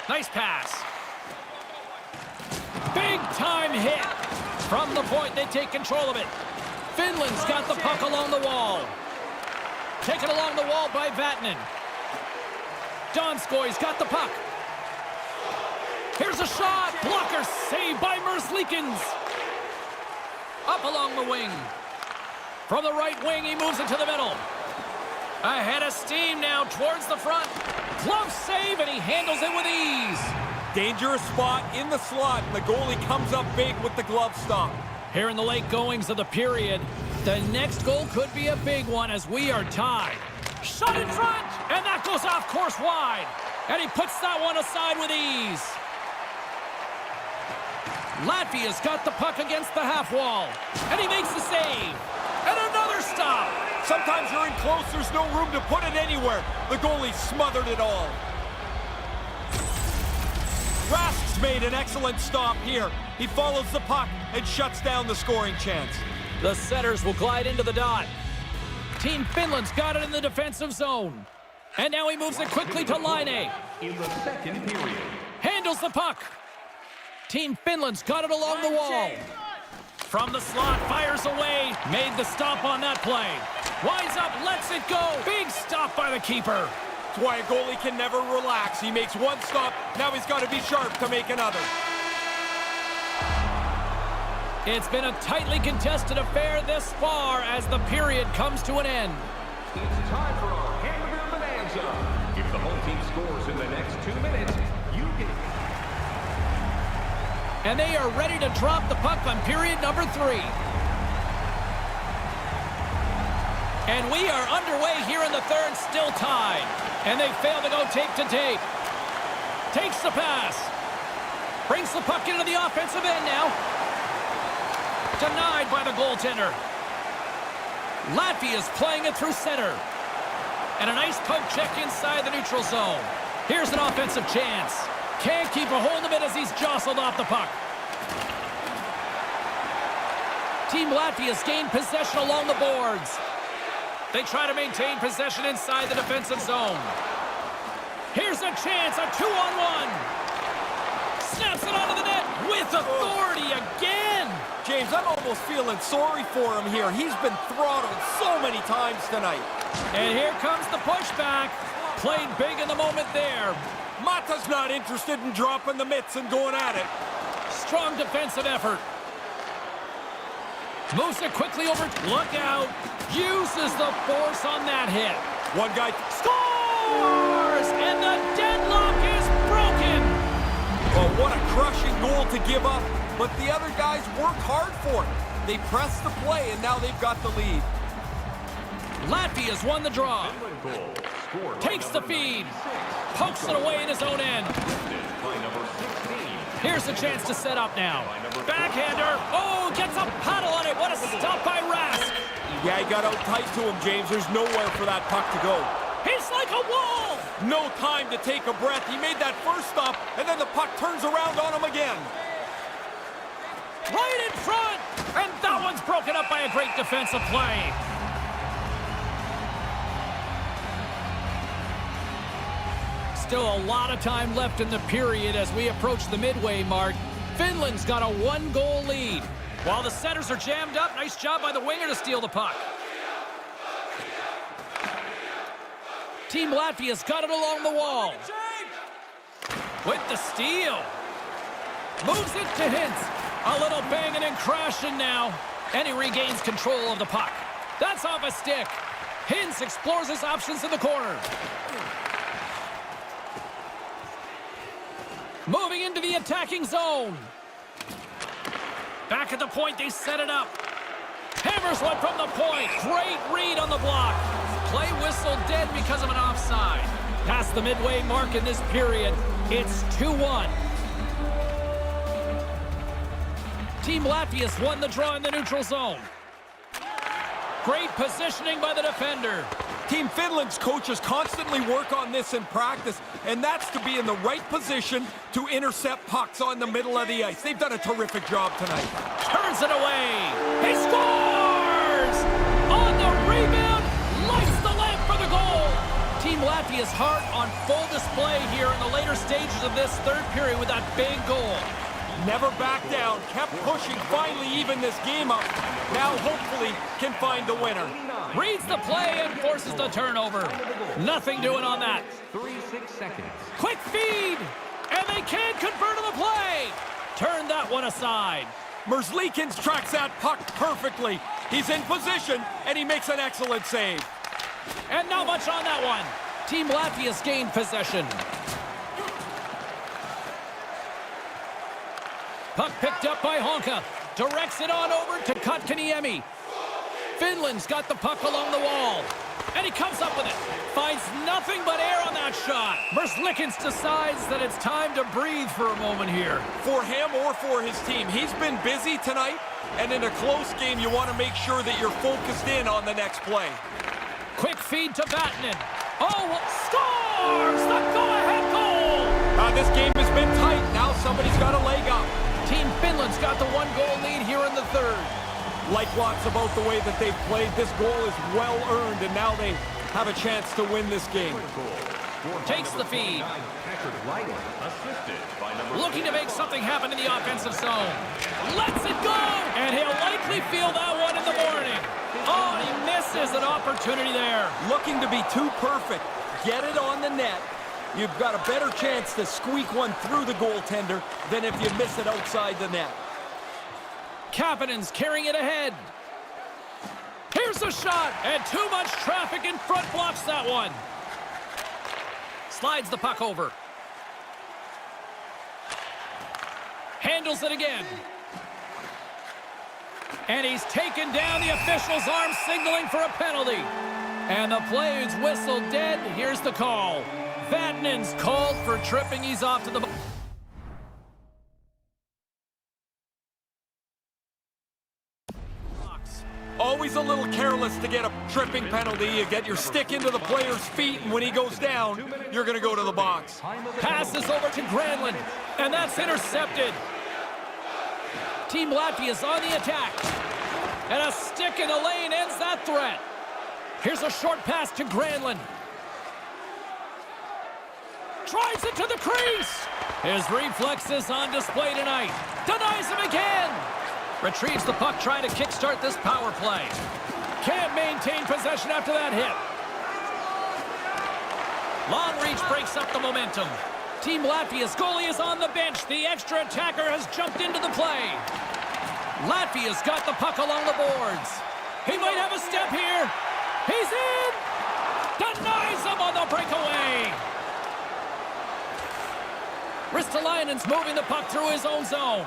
Nice pass. Big time hit. From the point, they take control of it. Finland's got the puck along the wall. Taken along the wall by Vatanen. Donskoi's got the puck. Here's a shot. Blocker saved by Merzlikins. Up along the wing. From the right wing, he moves it to the middle. Ahead of steam now towards the front. Glove save, and he handles it with ease. Dangerous spot in the slot, and the goalie comes up big with the glove stop. Here in the late goings of the period, the next goal could be a big one as we are tied. Shot in front, and that goes off course wide. And he puts that one aside with ease. Latvia's got the puck against the half wall, and he makes the save. And another stop. Sometimes you're in close, there's no room to put it anywhere. The goalie smothered it all. Rask's made an excellent stop here. He follows the puck and shuts down the scoring chance. The setters will glide into the dot. Team Finland's got it in the defensive zone. And now he moves it quickly to line A. In the second period. Handles the puck. Team Finland's got it along the wall. From the slot, fires away. Made the stop on that play. Winds up, lets it go. Big stop by the keeper. That's why a goalie can never relax. He makes one stop, now he's got to be sharp to make another. It's been a tightly contested affair this far as the period comes to an end. It's time for our hamburger bonanza. If the home team scores in the next 2 minutes, you can... And they are ready to drop the puck on period number 3. And we are underway here in the third, still tied. And they fail to go tape to tape. Takes the pass. Brings the puck into the offensive end now. Denied by the goaltender. Latvia's playing it through center. And a nice poke check inside the neutral zone. Here's an offensive chance. Can't keep a hold of it as he's jostled off the puck. Team Latvia's gained possession along the boards. They try to maintain possession inside the defensive zone. Here's a chance, a 2-on-1. Snaps it onto the net with authority again. James, I'm almost feeling sorry for him here. He's been throttled so many times tonight. And here comes the pushback. Played big in the moment there. Mata's not interested in dropping the mitts and going at it. Strong defensive effort. Moves it quickly over. Look out. Uses the force on that hit. One guy Scores! And the deadlock is broken. Well, what a crushing goal to give up. But the other guys worked hard for it. They pressed the play, and now they've got the lead. Latvia's won the draw. Finland goal scored Takes the by feed. number 96. Pokes it away in his own end. By number 16. Here's a chance to set up now. Backhander. Oh, gets a paddle on it. What a stop by Rask. Yeah, he got out tight to him, James. There's nowhere for that puck to go. He's like a wall. No time to take a breath. He made that first stop, and then the puck turns around on him again. Right in front. And that one's broken up by a great defensive play. Still a lot of time left in the period as we approach the midway mark. Finland's got a 1-goal lead. While the centers are jammed up, nice job by the winger to steal the puck. Team Latvia's got it along the wall. With the steal. Moves it to Hintz. A little banging and crashing now. And he regains control of the puck. That's off a stick. Hintz explores his options in the corner. Moving into the attacking zone. Back at the point, they set it up. Hammers one from the point. Great read on the block. Play whistle dead because of an offside. Past the midway mark in this period, it's 2-1. Team Latvia's won the draw in the neutral zone. Great positioning by the defender. Team Finland's coaches constantly work on this in practice, and that's to be in the right position to intercept pucks on the middle of the ice. They've done a terrific job tonight. Turns it away. He scores! On the rebound, lights the lamp for the goal. Team Latvia's heart on full display here in the later stages of this third period with that big goal. Never backed down, kept pushing, finally even this game up. Now hopefully can find the winner. Reads the play and forces the turnover. Nothing doing on that. 36 seconds. Quick feed! And they can't convert on the play! Turn that one aside. Merzlikins tracks that puck perfectly. He's in position, and he makes an excellent save. And not much on that one. Team Latvia's gained possession. Puck picked up by Honka. Directs it on over to Kotkaniemi. Finland's got the puck along the wall. And he comes up with it. Finds nothing but air on that shot. Merzlikins decides that it's time to breathe for a moment here. For him or for his team, he's been busy tonight, and in a close game, you want to make sure that you're focused in on the next play. Quick feed to Vatanen. Oh, scores! The go-ahead goal! This game has been tight. Now somebody's got a leg up. Team Finland's got the one-goal lead here in the third. Like lots about the way that they've played, this goal is well earned, and now they have a chance to win this game. Takes the feed. Looking to make something happen in the offensive zone. Lets it go! And he'll likely feel that one in the morning. Oh, he misses an opportunity there. Looking to be too perfect. Get it on the net. You've got a better chance to squeak one through the goaltender than if you miss it outside the net. Kapanen's carrying it ahead. Here's a shot, and too much traffic in front blocks that one. Slides the puck over. Handles it again. And he's taken down. The official's arm signaling for a penalty. And the play is whistled dead. Here's the call. Vatanen's called for tripping. He's off to the box. Always a little careless to get a tripping penalty. You get your stick into the player's feet, and when he goes down, you're going to go to the box. Passes over to Granlund, and that's intercepted. Team Latvia's on the attack. And a stick in the lane ends that threat. Here's a short pass to Granlund. Tries it to the crease. His reflexes on display tonight. Denies him again. Retrieves the puck, trying to kickstart this power play. Can't maintain possession after that hit. Long reach breaks up the momentum. Team Latvia's goalie is on the bench. The extra attacker has jumped into the play. Latvia's got the puck along the boards. He might have a step here. He's in! Denies him on the breakaway. Ristolainen's moving the puck through his own zone.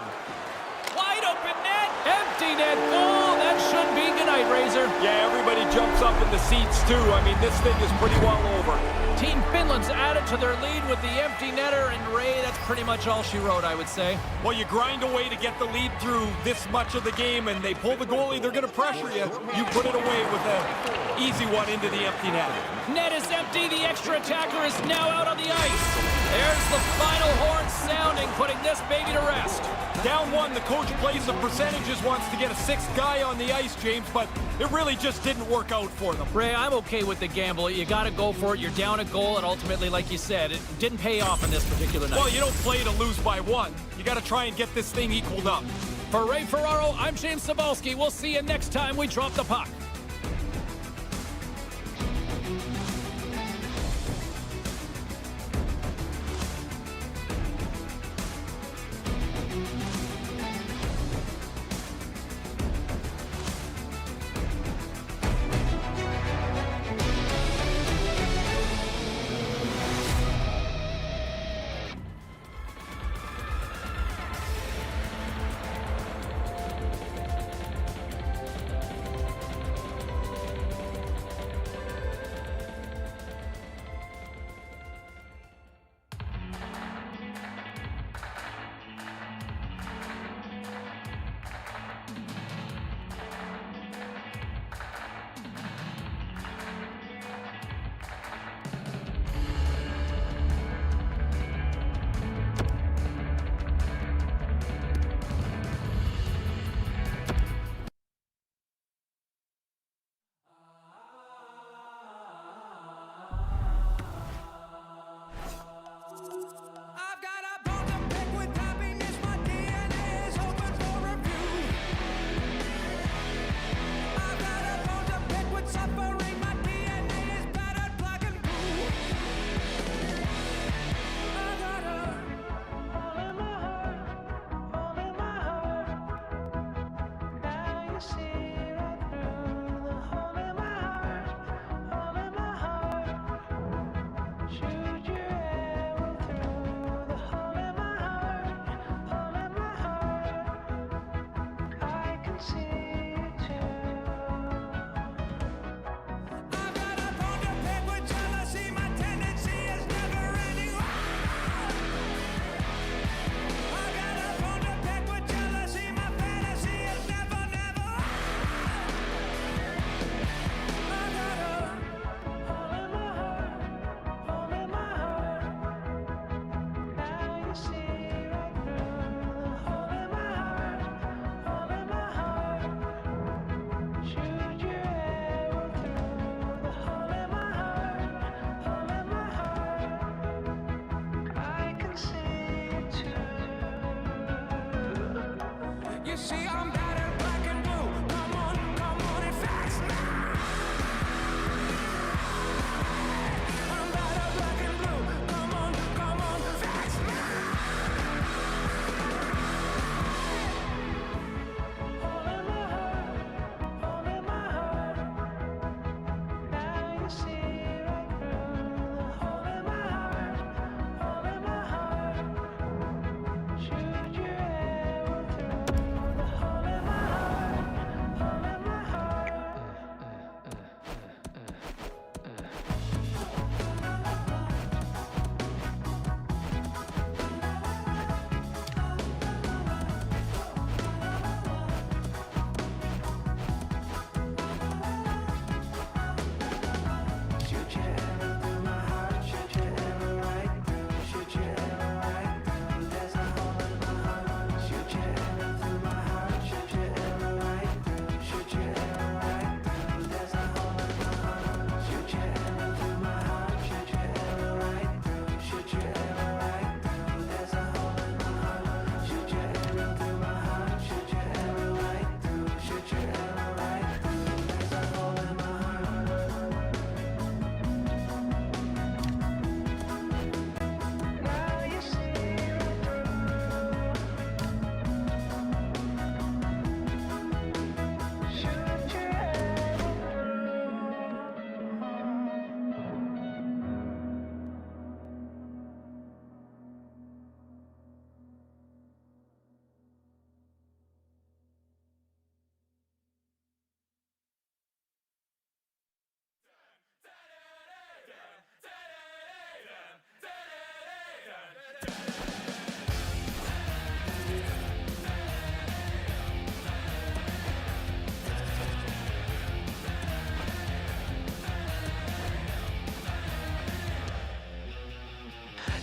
Wide open net. Empty net goal. That should be goodnight, Razor. Yeah, everybody jumps up in the seats, too. I mean, this thing is pretty well over. Team Finland's added to their lead with the empty netter, and Ray, that's pretty much all she wrote, I would say. Well, you grind away to get the lead through this much of the game, and they pull the goalie, they're going to pressure you. You put it away with an easy one into the empty net. Net is empty. The extra attacker is now out on the ice. There's the final horn sounding, putting this baby to rest. Down one, the coach plays the percentages, wants to get a sixth guy on the ice, James, but it really just didn't work out for them. Ray, I'm okay with the gamble. You got to go for it. You're down a goal, and ultimately, like you said, it didn't pay off in this particular night. Well, you don't play to lose by one. You got to try and get this thing equaled up. For Ray Ferraro, I'm James Cybulski. We'll see you next time we drop the puck. see I'm bad at black and blue. Come on, and fast now. I'm bad at black and blue. Come on, fast now. Hole in my heart. Now you see right through the hole in my heart. Shoot your arrow through the hole in my heart. Shoot your arrow through my heart. Shoot your arrow right through. Shoot your arrow right through. There's a hole in my heart. Shoot your arrow through my heart. Shoot your arrow right through. Shoot your arrow right through. There's a hole in my heart. Shoot your arrow through my heart. Shoot your arrow right through. Shoot your arrow right through. There's a hole in my heart. Shoot your arrow through my heart. Shoot your arrow right through. Shoot your arrow right through. There's a hole in my heart. Now you see right through. Shoot your arrow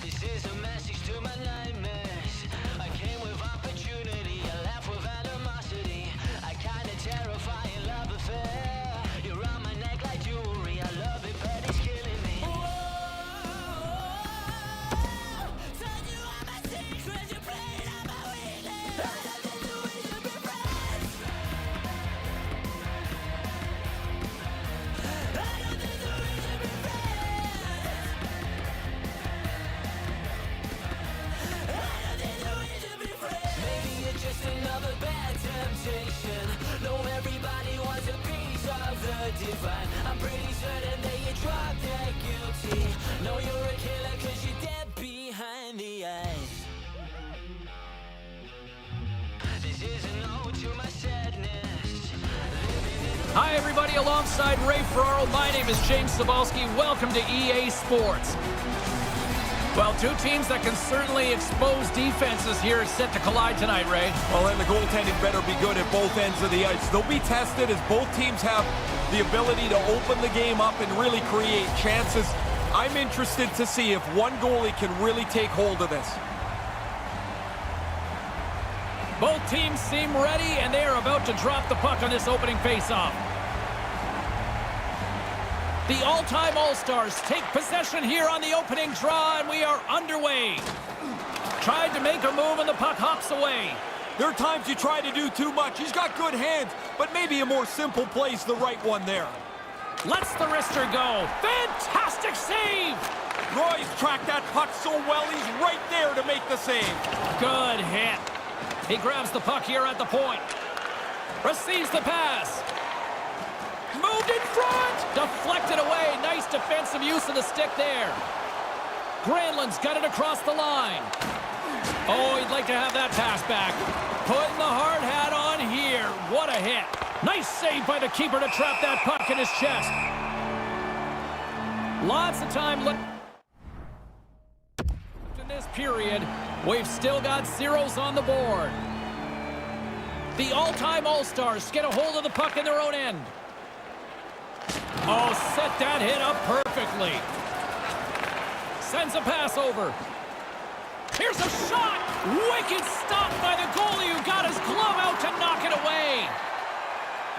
This is a message to my nightmares. I came with opportunity, I laugh with animosity. I kinda terrifying love affair. You're on my neck like jewelry. I love it, but it's killing me. Told you all my secrets, you played on my weakness. I don't think that we should be friends. I don't think that we should be friends. Maybe it's just another bad temptation. No, everybody wants a piece of the divine. I'm pretty certain that you drop that guilty. No, you're a killer cause you're dead behind the eyes. This is an ode to my sadness. Hi, everybody. Alongside Ray Ferraro, my name is James Cebulski. Welcome to EA Sports. Well, two teams that can certainly expose defenses here are set to collide tonight, Ray. Well, and the goaltending better be good at both ends of the ice. They'll be tested as both teams have the ability to open the game up and really create chances. I'm interested to see if one goalie can really take hold of this. Both teams seem ready, and they are about to drop the puck on this opening faceoff. The all-time All-Stars take possession here on the opening draw, and we are underway. Tried to make a move, and the puck hops away. There are times you try to do too much. He's got good hands, but maybe a more simple play's the right one there. Lets the wrister go. Fantastic save! Roy's tracked that puck so well, he's right there to make the save. Good hit. He grabs the puck here at the point. Receives the pass. Moved in front! Deflected away. Nice defensive use of the stick there. Granlund's got it across the line. Oh, he'd like to have that pass back. Putting the hard hat on here. What a hit. Nice save by the keeper to trap that puck in his chest. Lots of time left in this period. We've still got zeros on the board. The all-time All-Stars get a hold of the puck in their own end. Oh, set that hit up perfectly. Sends a pass over. Here's a shot! Wicked stop by the goalie who got his glove out to knock it away.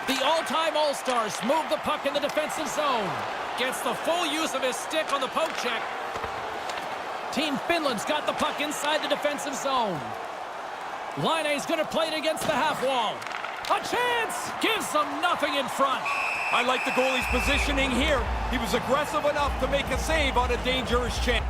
The all-time All-Stars move the puck in the defensive zone. Gets the full use of his stick on the poke check. Team Finland's got the puck inside the defensive zone. Line's going to play it against the half wall. A chance! Gives them nothing in front. I like the goalie's positioning here. He was aggressive enough to make a save on a dangerous chance.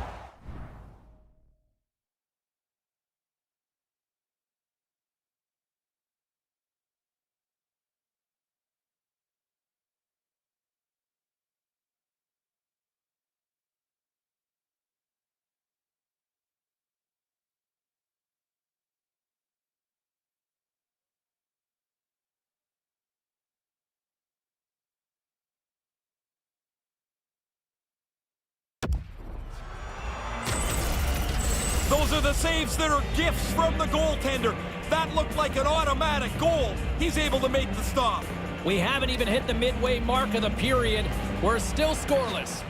Those are the saves that are gifts from the goaltender. That looked like an automatic goal. He's able to make the stop. We haven't even hit the midway mark of the period. We're still scoreless.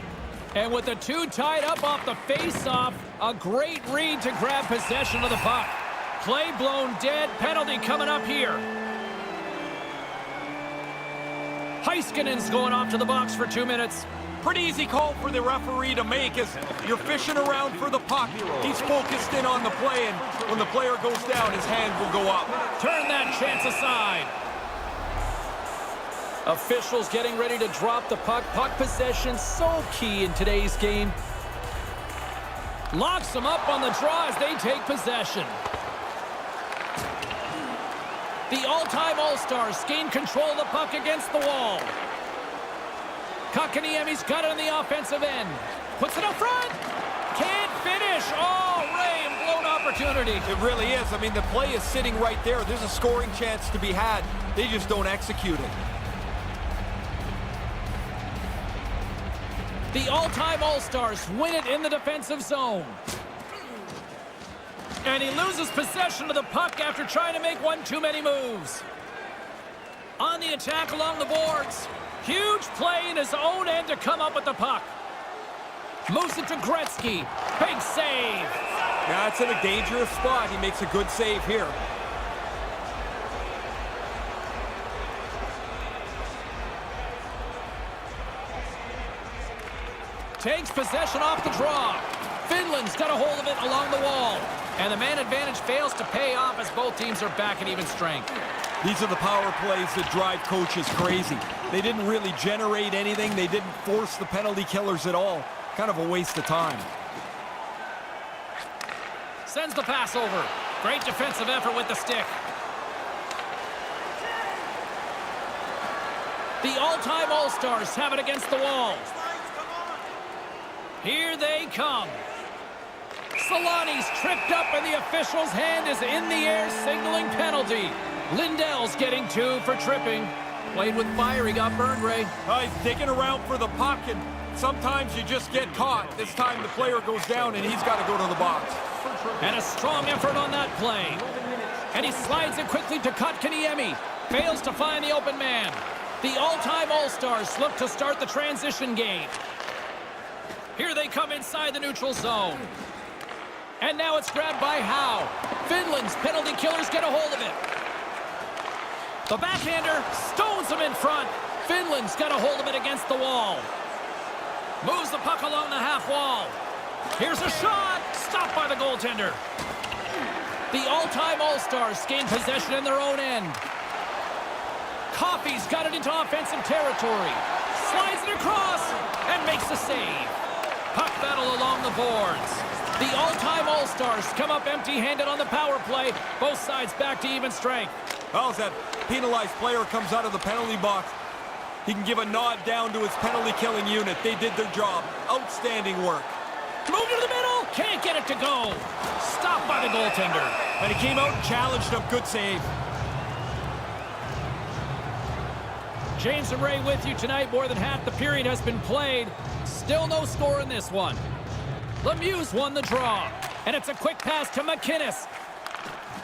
And with the two tied up off the face-off, a great read to grab possession of the puck. Play blown dead, penalty coming up here. Heiskanen's going off to the box for 2 minutes. Pretty easy call for the referee to make as you're fishing around for the puck. He's focused in on the play, and when the player goes down, his hand will go up. Turn that chance aside. Officials getting ready to drop the puck. Puck possession so key in today's game. Locks them up on the draw as they take possession. The all-time All-Stars gain control of the puck against the wall. Kotkaniemi's got it on the offensive end. Puts it up front. Can't finish. Oh, Ray, a blown opportunity. It really is. I mean, the play is sitting right there. There's a scoring chance to be had. They just don't execute it. The all-time All-Stars win it in the defensive zone. And he loses possession of the puck after trying to make one too many moves. On the attack along the boards. Huge play in his own end to come up with the puck. Moves it to Gretzky. Big save. Yeah, it's in a dangerous spot. He makes a good save here. Takes possession off the draw. Finland's got a hold of it along the wall. And the man advantage fails to pay off as both teams are back at even strength. These are the power plays that drive coaches crazy. They didn't really generate anything. They didn't force the penalty killers at all. Kind of a waste of time. Sends the pass over. Great defensive effort with the stick. The all-time All-Stars have it against the wall. Here they come. Solani's tripped up and the official's hand is in the air signaling penalty. Lindell's getting 2 for tripping. Played with fire, he got burned, Ray. He's digging around for the puck, and sometimes you just get caught. This time the player goes down and he's got to go to the box. And a strong effort on that play. And he slides it quickly to Kotkaniemi. Fails to find the open man. The all-time All-Stars look to start the transition game. Here they come inside the neutral zone. And now it's grabbed by Howe. Finland's penalty killers get a hold of it. The backhander stones him in front. Finland's got a hold of it against the wall. Moves the puck along the half wall. Here's a shot. Stopped by the goaltender. The all-time All-Stars gain possession in their own end. Coffey's got it into offensive territory. Slides it across and makes the save. Puck battle along the boards. The all-time All-Stars come up empty-handed on the power play. Both sides back to even strength. Well, as that penalized player comes out of the penalty box, he can give a nod down to his penalty-killing unit. They did their job. Outstanding work. Move to the middle. Can't get it to go. Stopped by the goaltender. And he came out and challenged him. Good save. James and Ray with you tonight. More than half the period has been played. Still no score in this one. Lemieux won the draw. And it's a quick pass to McInnes.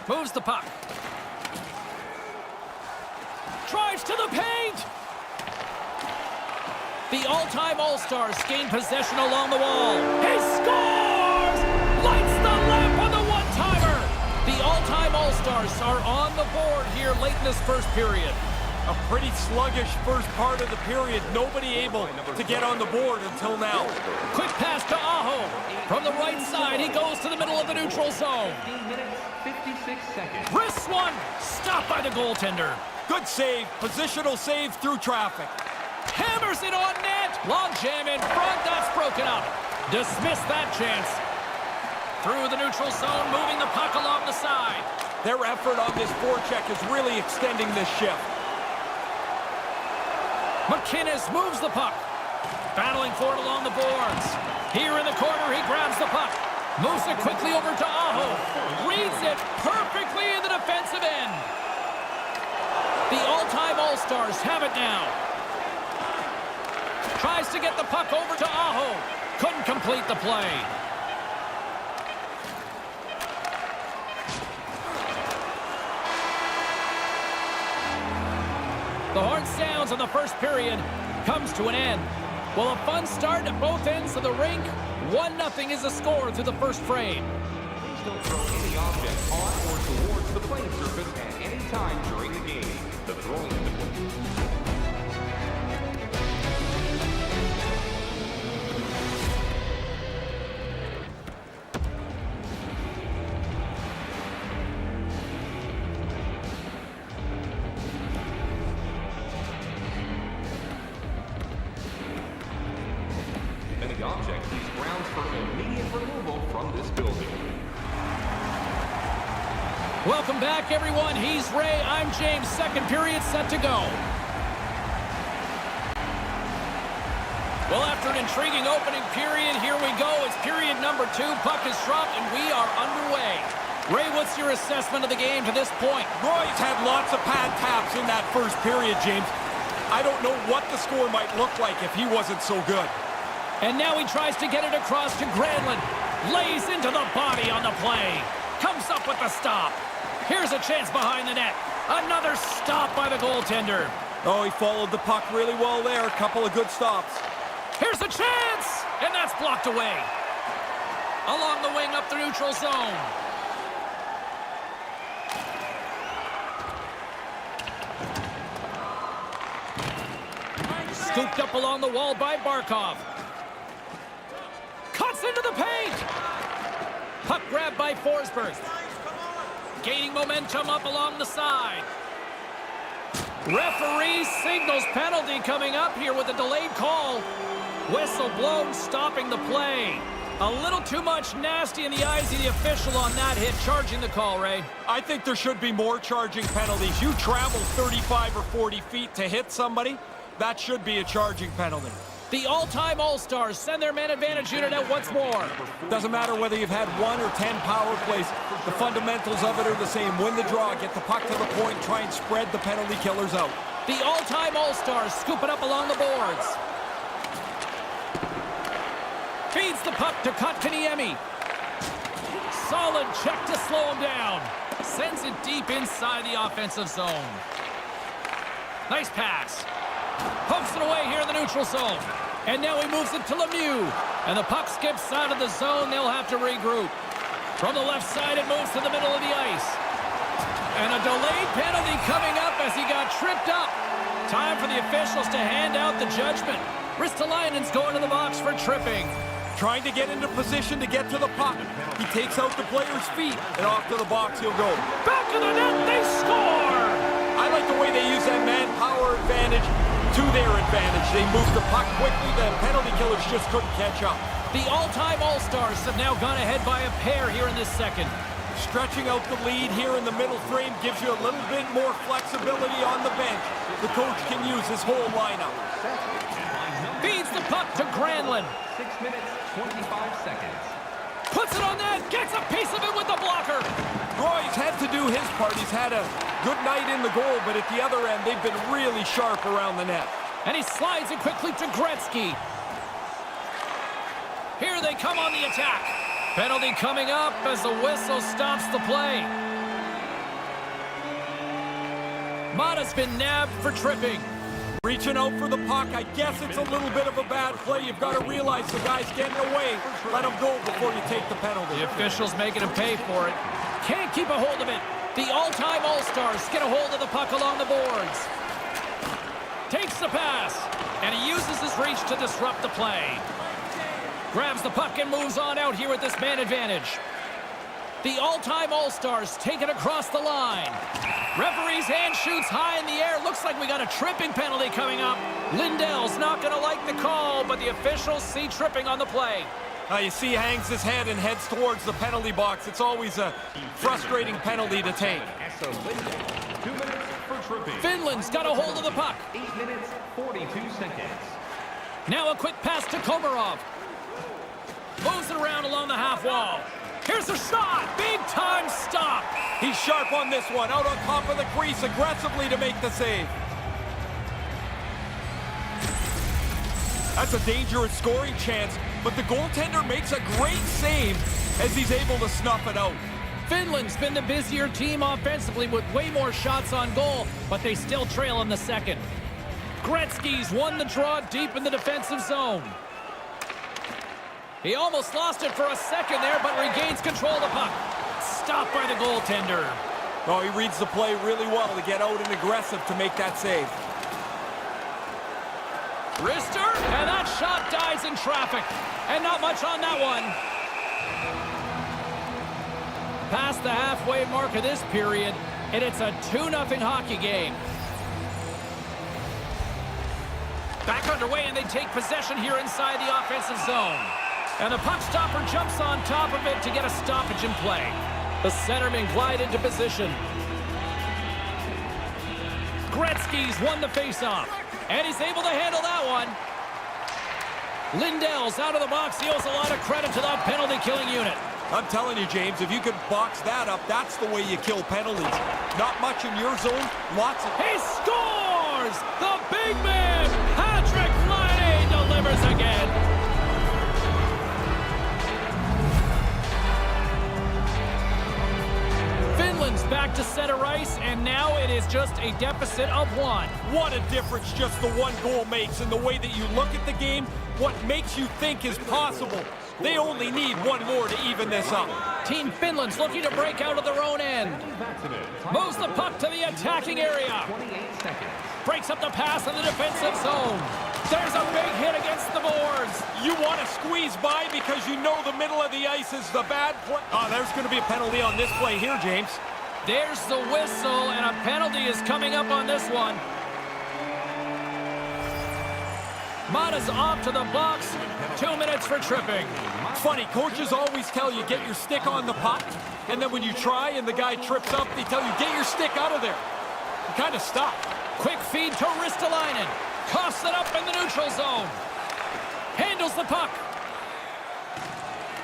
Moves the puck. Drives to the paint. The all-time All-Stars gain possession along the wall. He scores! Lights the lamp on the one-timer. The all-time All-Stars are on the board here late in this first period. A pretty sluggish first part of the period. Nobody able to get on the board until now. Quick pass to Aho. From the right side, he goes to the middle of the neutral zone. 15 minutes, 56 seconds. Wrists one. Stopped by the goaltender. Good save. Positional save through traffic. Hammers it on net. Long jam in front. That's broken up. Dismiss that chance. Through the neutral zone, moving the puck along the side. Their effort on this forecheck is really extending this shift. McInnes moves the puck. Battling for it along the boards. Here in the corner, he grabs the puck. Moves it quickly over to Aho. Reads it perfectly in the defensive end. The all-time All-Stars have it now. Tries to get the puck over to Aho. Couldn't complete the play. The horn sounds in the first period. Comes to an end. Well, a fun start at both ends of the rink. 1-0 is the score through the first frame. Please don't throw any object on or towards the playing surface at any time during the game. The throwing any object is grounds for immediate removal from this building. Welcome back, everyone. He's Ray. I'm James. Second period set to go. Well, after an intriguing opening period, here we go. It's period number 2. Puck is dropped, and we are underway. Ray, what's your assessment of the game to this point? Roy's had lots of pad taps in that first period, James. I don't know what the score might look like if he wasn't so good. And now he tries to get it across to Granlund. Lays into the body on the play. Comes up with the stop. Here's a chance behind the net. Another stop by the goaltender. Oh, he followed the puck really well there. A couple of good stops. Here's a chance! And that's blocked away. Along the wing up the neutral zone. Scooped up along the wall by Barkov. Cuts into the paint! Puck grabbed by Forsberg. Gaining momentum up along the side. Referee signals penalty coming up here with a delayed call. Whistle blown, stopping the play. A little too much nasty in the eyes of the official on that hit, charging the call, Ray. I think there should be more charging penalties. You travel 35 or 40 feet to hit somebody, that should be a charging penalty. The all-time All-Stars send their man advantage unit out once more. Doesn't matter whether you've had 1 or 10 power plays. The fundamentals of it are the same. Win the draw, get the puck to the point, try and spread the penalty killers out. The all-time All-Stars scoop it up along the boards. Feeds the puck to Kotkaniemi. Solid check to slow him down. Sends it deep inside the offensive zone. Nice pass. Pokes it away here in the neutral zone. And now he moves it to Lemieux. And the puck skips out of the zone. They'll have to regroup. From the left side, it moves to the middle of the ice. And a delayed penalty coming up as he got tripped up. Time for the officials to hand out the judgment. Ristolainen's going to the box for tripping. Trying to get into position to get to the puck. He takes out the player's feet, and off to the box he'll go. Back of the net, they score! I like the way they use that manpower advantage to their advantage. They move the puck quickly, the penalty killers just couldn't catch up. The all-time All-Stars have now gone ahead by a pair here in this second. Stretching out the lead here in the middle frame gives you a little bit more flexibility on the bench. The coach can use his whole lineup. Feeds the puck to Granlund. 6 minutes, 25 seconds. Puts it on net, gets a piece of it with the blocker. Roy's had to do his part. He's had a good night in the goal, but at the other end, they've been really sharp around the net. And he slides it quickly to Gretzky. Here they come on the attack. Penalty coming up as the whistle stops the play. Mata's been nabbed for tripping. Reaching out for the puck. I guess it's a little bit of a bad play. You've got to realize the guy's getting away. Let him go before you take the penalty. The official's making him pay for it. Can't keep a hold of it. The all-time All-Stars get a hold of the puck along the boards. Takes the pass. And he uses his reach to disrupt the play. Grabs the puck and moves on out here with this man advantage. The all-time All-Stars take it across the line. Referee's hand shoots high in the air. Looks like we got a tripping penalty coming up. Lindell's not going to like the call, but the officials see tripping on the play. You see he hangs his head and heads towards the penalty box. It's always a frustrating penalty to take. 2 minutes for tripping. Finland's got a hold of the puck. 8 minutes, 42 seconds. Now a quick pass to Komarov. Moves it around along the half wall. Here's a shot. Big time stop. He's sharp on this one. Out on top of the crease aggressively to make the save. That's a dangerous scoring chance, but the goaltender makes a great save as he's able to snuff it out. Finland's been the busier team offensively with way more shots on goal, but they still trail in the second. Gretzky's won the draw deep in the defensive zone. He almost lost it for a second there, but regains control of the puck. Stopped by the goaltender. Oh, he reads the play really well to get out and aggressive to make that save. Rister, and that shot dies in traffic. And not much on that one. Past the halfway mark of this period, and it's a 2-0 hockey game. Back underway, and they take possession here inside the offensive zone. And the puck stopper jumps on top of it to get a stoppage in play. The centermen glide into position. Gretzky's won the faceoff, and he's able to handle that one. Lindell's out of the box. He owes a lot of credit to that penalty-killing unit. I'm telling you, James, if you could box that up, that's the way you kill penalties. Not much in your zone, lots of... He scores! The big man, Patrick Laine, delivers again. Finland's back to center ice, and now it is just a deficit of 1. What a difference just the one goal makes in the way that you look at the game, what makes you think is possible. They only need one more to even this up. Team Finland's looking to break out of their own end. Moves the puck to the attacking area. Breaks up the pass in the defensive zone. There's a big hit against the boards. You want to squeeze by because you know the middle of the ice is the bad play. Oh, there's going to be a penalty on this play here, James. There's the whistle, and a penalty is coming up on this one. Mata's off to the box. 2 minutes for tripping. Funny, coaches always tell you, get your stick on the puck, and then when you try and the guy trips up, they tell you, get your stick out of there. You kind of stop. Quick feed to Ristolainen. Coughs it up in the neutral zone. Handles the puck.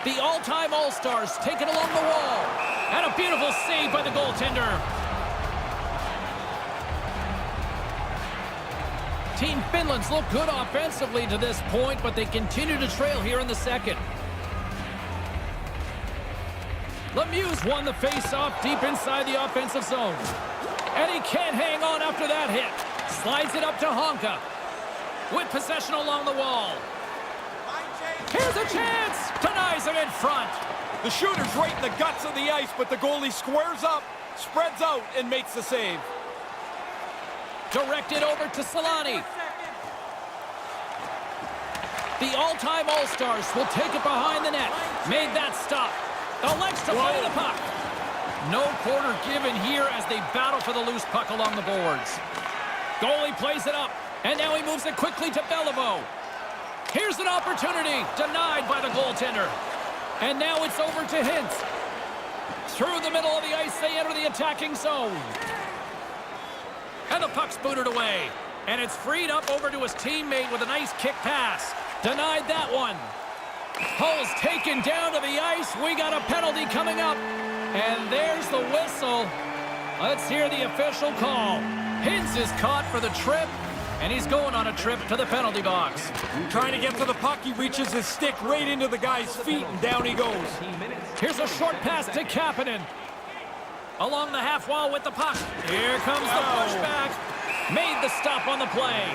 The all-time All-Stars take it along the wall. And a beautiful save by the goaltender. Team Finland's look good offensively to this point, but they continue to trail here in the second. Lemieux won the face-off deep inside the offensive zone. And he can't hang on after that hit. Slides it up to Honka. With possession along the wall. Here's a chance! Denies him in front. The shooter's right in the guts of the ice, but the goalie squares up, spreads out, and makes the save. Directed over to Solani. The all-time All-Stars will take it behind the net. Made that stop. Elects to play the puck. No quarter given here as they battle for the loose puck along the boards. Goalie plays it up, and now he moves it quickly to Beliveau. Here's an opportunity, denied by the goaltender. And now it's over to Hintz. Through the middle of the ice, they enter the attacking zone. And the puck's booted away. And it's freed up over to his teammate with a nice kick pass. Denied that one. Hull's taken down to the ice. We got a penalty coming up. And there's the whistle. Let's hear the official call. Hintz is caught for the trip. And he's going on a trip to the penalty box. Trying to get to the puck, he reaches his stick right into the guy's feet, and down he goes. Here's a short pass to Kapanen. Along the half wall with the puck. Here comes the pushback. Made the stop on the play.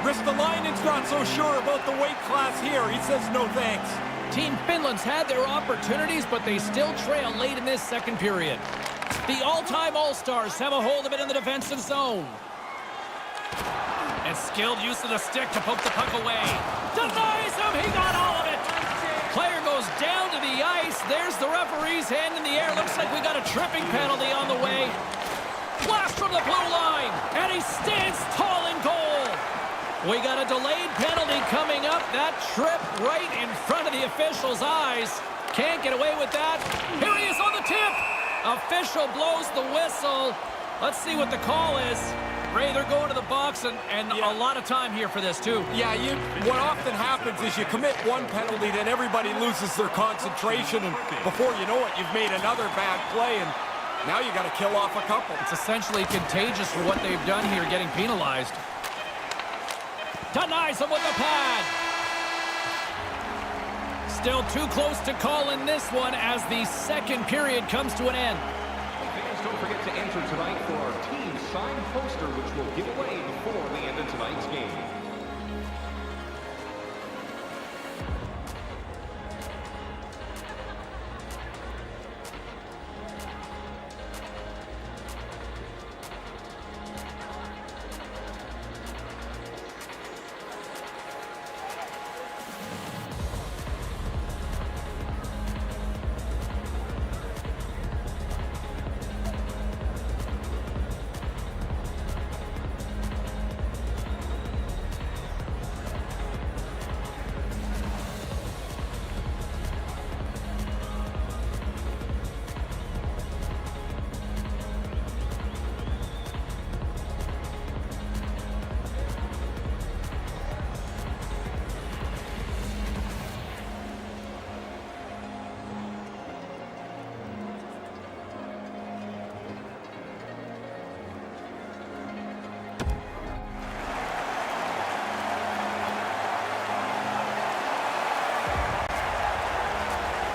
Ristolainen's not so sure about the weight class here. He says no thanks. Team Finland's had their opportunities, but they still trail late in this second period. The all-time All-Stars have a hold of it in the defensive zone. And skilled use of the stick to poke the puck away. Denies him! He got all of it! Player goes down to the ice. There's the referee's hand in the air. Looks like we got a tripping penalty on the way. Blast from the blue line. And he stands tall in goal. We got a delayed penalty coming up. That trip right in front of the official's eyes. Can't get away with that. Here he is on the tip. Official blows the whistle. Let's see what the call is. Ray, they're going to the box, and a lot of time here for this, too. Yeah, what often happens is you commit one penalty, then everybody loses their concentration, and before you know it, you've made another bad play, and now you got to kill off a couple. It's essentially contagious for what they've done here, getting penalized. Denies him with the pad. Still too close to call in this one as the second period comes to an end. Fans, don't forget to enter tonight for our team signed poster, which we'll give away before the end of tonight's game.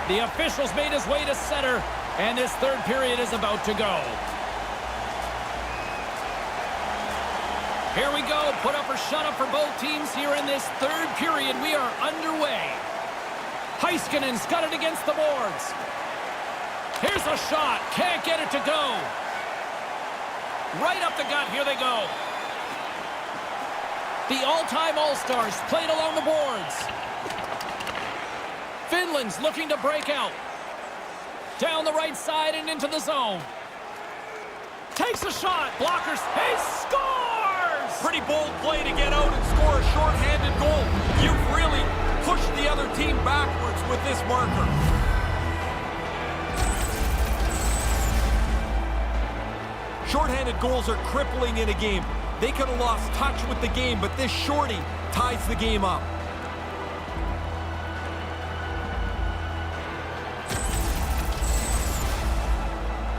The official's made his way to center, and this third period is about to go. Here we go. Put up or shut up for both teams here in this third period. We are underway. Heiskanen's got it against the boards. Here's a shot. Can't get it to go. Right up the gut. Here they go. The all-time All-Stars played along the boards. Finland's looking to break out. Down the right side and into the zone. Takes a shot. Blockers. He scores! Pretty bold play to get out and score a short-handed goal. You've really pushed the other team backwards with this marker. Short-handed goals are crippling in a game. They could have lost touch with the game, but this shorty ties the game up.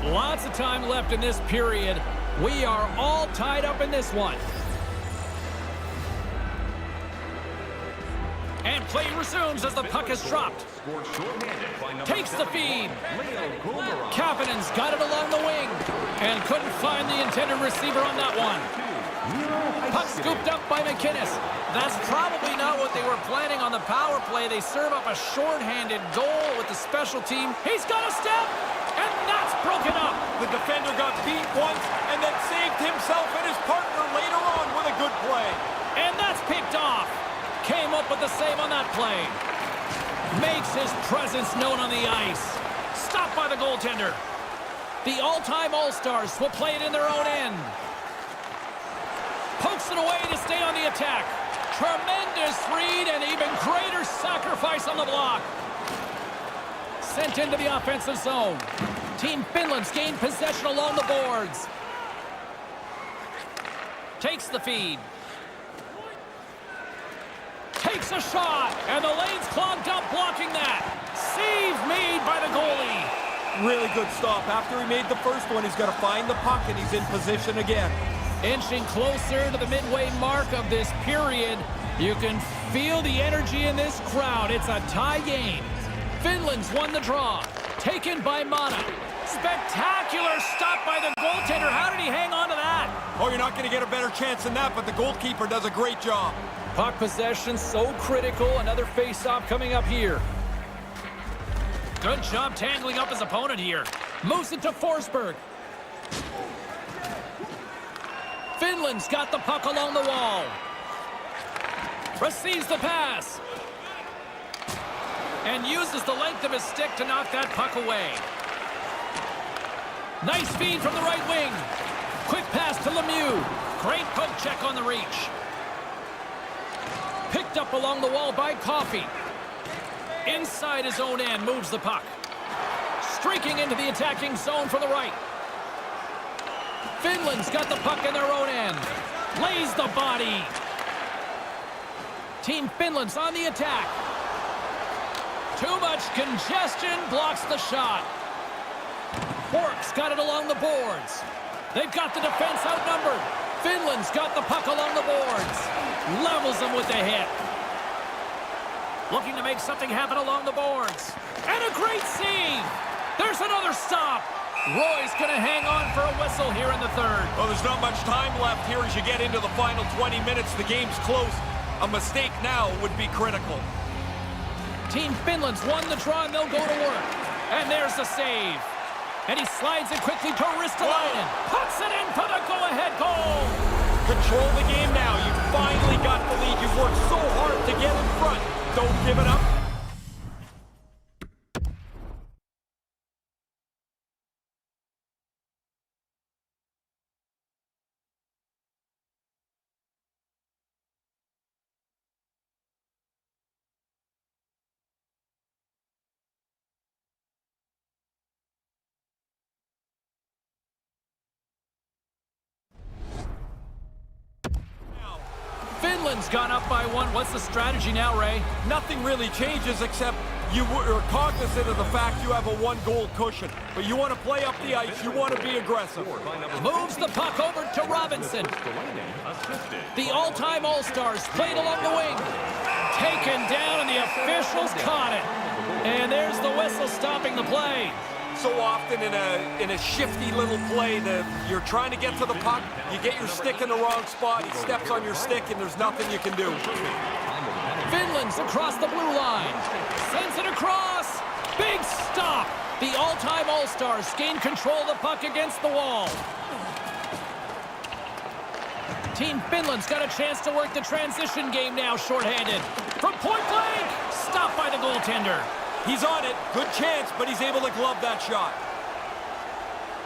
Lots of time left in this period. We are all tied up in this one. And play resumes as the puck is dropped. Takes the feed. Kapanen's got it along the wing. And couldn't find the intended receiver on that one. Puck scooped up by McInnes. That's probably not what they were planning on the power play. They serve up a shorthanded goal with the special team. He's got a step. And that's broken up. The defender got beat once and then saved himself and his partner later on with a good play. And that's picked off. Came up with the save on that play. Makes his presence known on the ice. Stopped by the goaltender. The all-time All-Stars will play it in their own end. Pokes it away to stay on the attack. Tremendous read and even greater sacrifice on the block. Sent into the offensive zone. Team Finland's gained possession along the boards. Takes the feed. Takes a shot. And the lane's clogged up blocking that. Save made by the goalie. Really good stop. After he made the first one, he's got to find the puck and he's in position again. Inching closer to the midway mark of this period. You can feel the energy in this crowd. It's a tie game. Finland's won the draw. Taken by Mana. Spectacular stop by the goaltender. How did he hang on to that? Oh, you're not going to get a better chance than that, but the goalkeeper does a great job. Puck possession so critical. Another face-off coming up here. Good job tangling up his opponent here. Moves it to Forsberg. Finland's got the puck along the wall. Receives the pass. And uses the length of his stick to knock that puck away. Nice feed from the right wing. Quick pass to Lemieux. Great poke check on the reach. Picked up along the wall by Coffey. Inside his own end, moves the puck. Streaking into the attacking zone from the right. Finland's got the puck in their own end. Lays the body. Team Finland's on the attack. Too much congestion, blocks the shot. Bork's got it along the boards. They've got the defense outnumbered. Finland's got the puck along the boards. Levels them with the hit. Looking to make something happen along the boards. And a great save. There's another stop. Roy's going to hang on for a whistle here in the third. Well, there's not much time left here as you get into the final 20 minutes. The game's close. A mistake now would be critical. Team Finland's won the draw, and they'll go to work. And there's the save. And he slides it quickly to Ristolainen. Puts it in for the go-ahead goal. Control the game now. You finally got the lead. You've worked so hard to get in front. Don't give it up. Finland's gone up by one. What's the strategy now, Ray? Nothing really changes except you are cognizant of the fact you have a one-goal cushion. But you want to play up the ice. You want to be aggressive. Moves the puck over to Robinson. The all-time All-Stars played along the wing. Taken down, and the officials caught it. And there's the whistle stopping the play. So often in a shifty little play that you're trying to get to the puck, you get your stick in the wrong spot, he steps on your stick, and there's nothing you can do. Finland's across the blue line. Sends it across. Big stop. The all-time All-Stars gain control of the puck against the wall. Team Finland's got a chance to work the transition game now, shorthanded. From point blank, stopped by the goaltender. He's on it. Good chance, but he's able to glove that shot.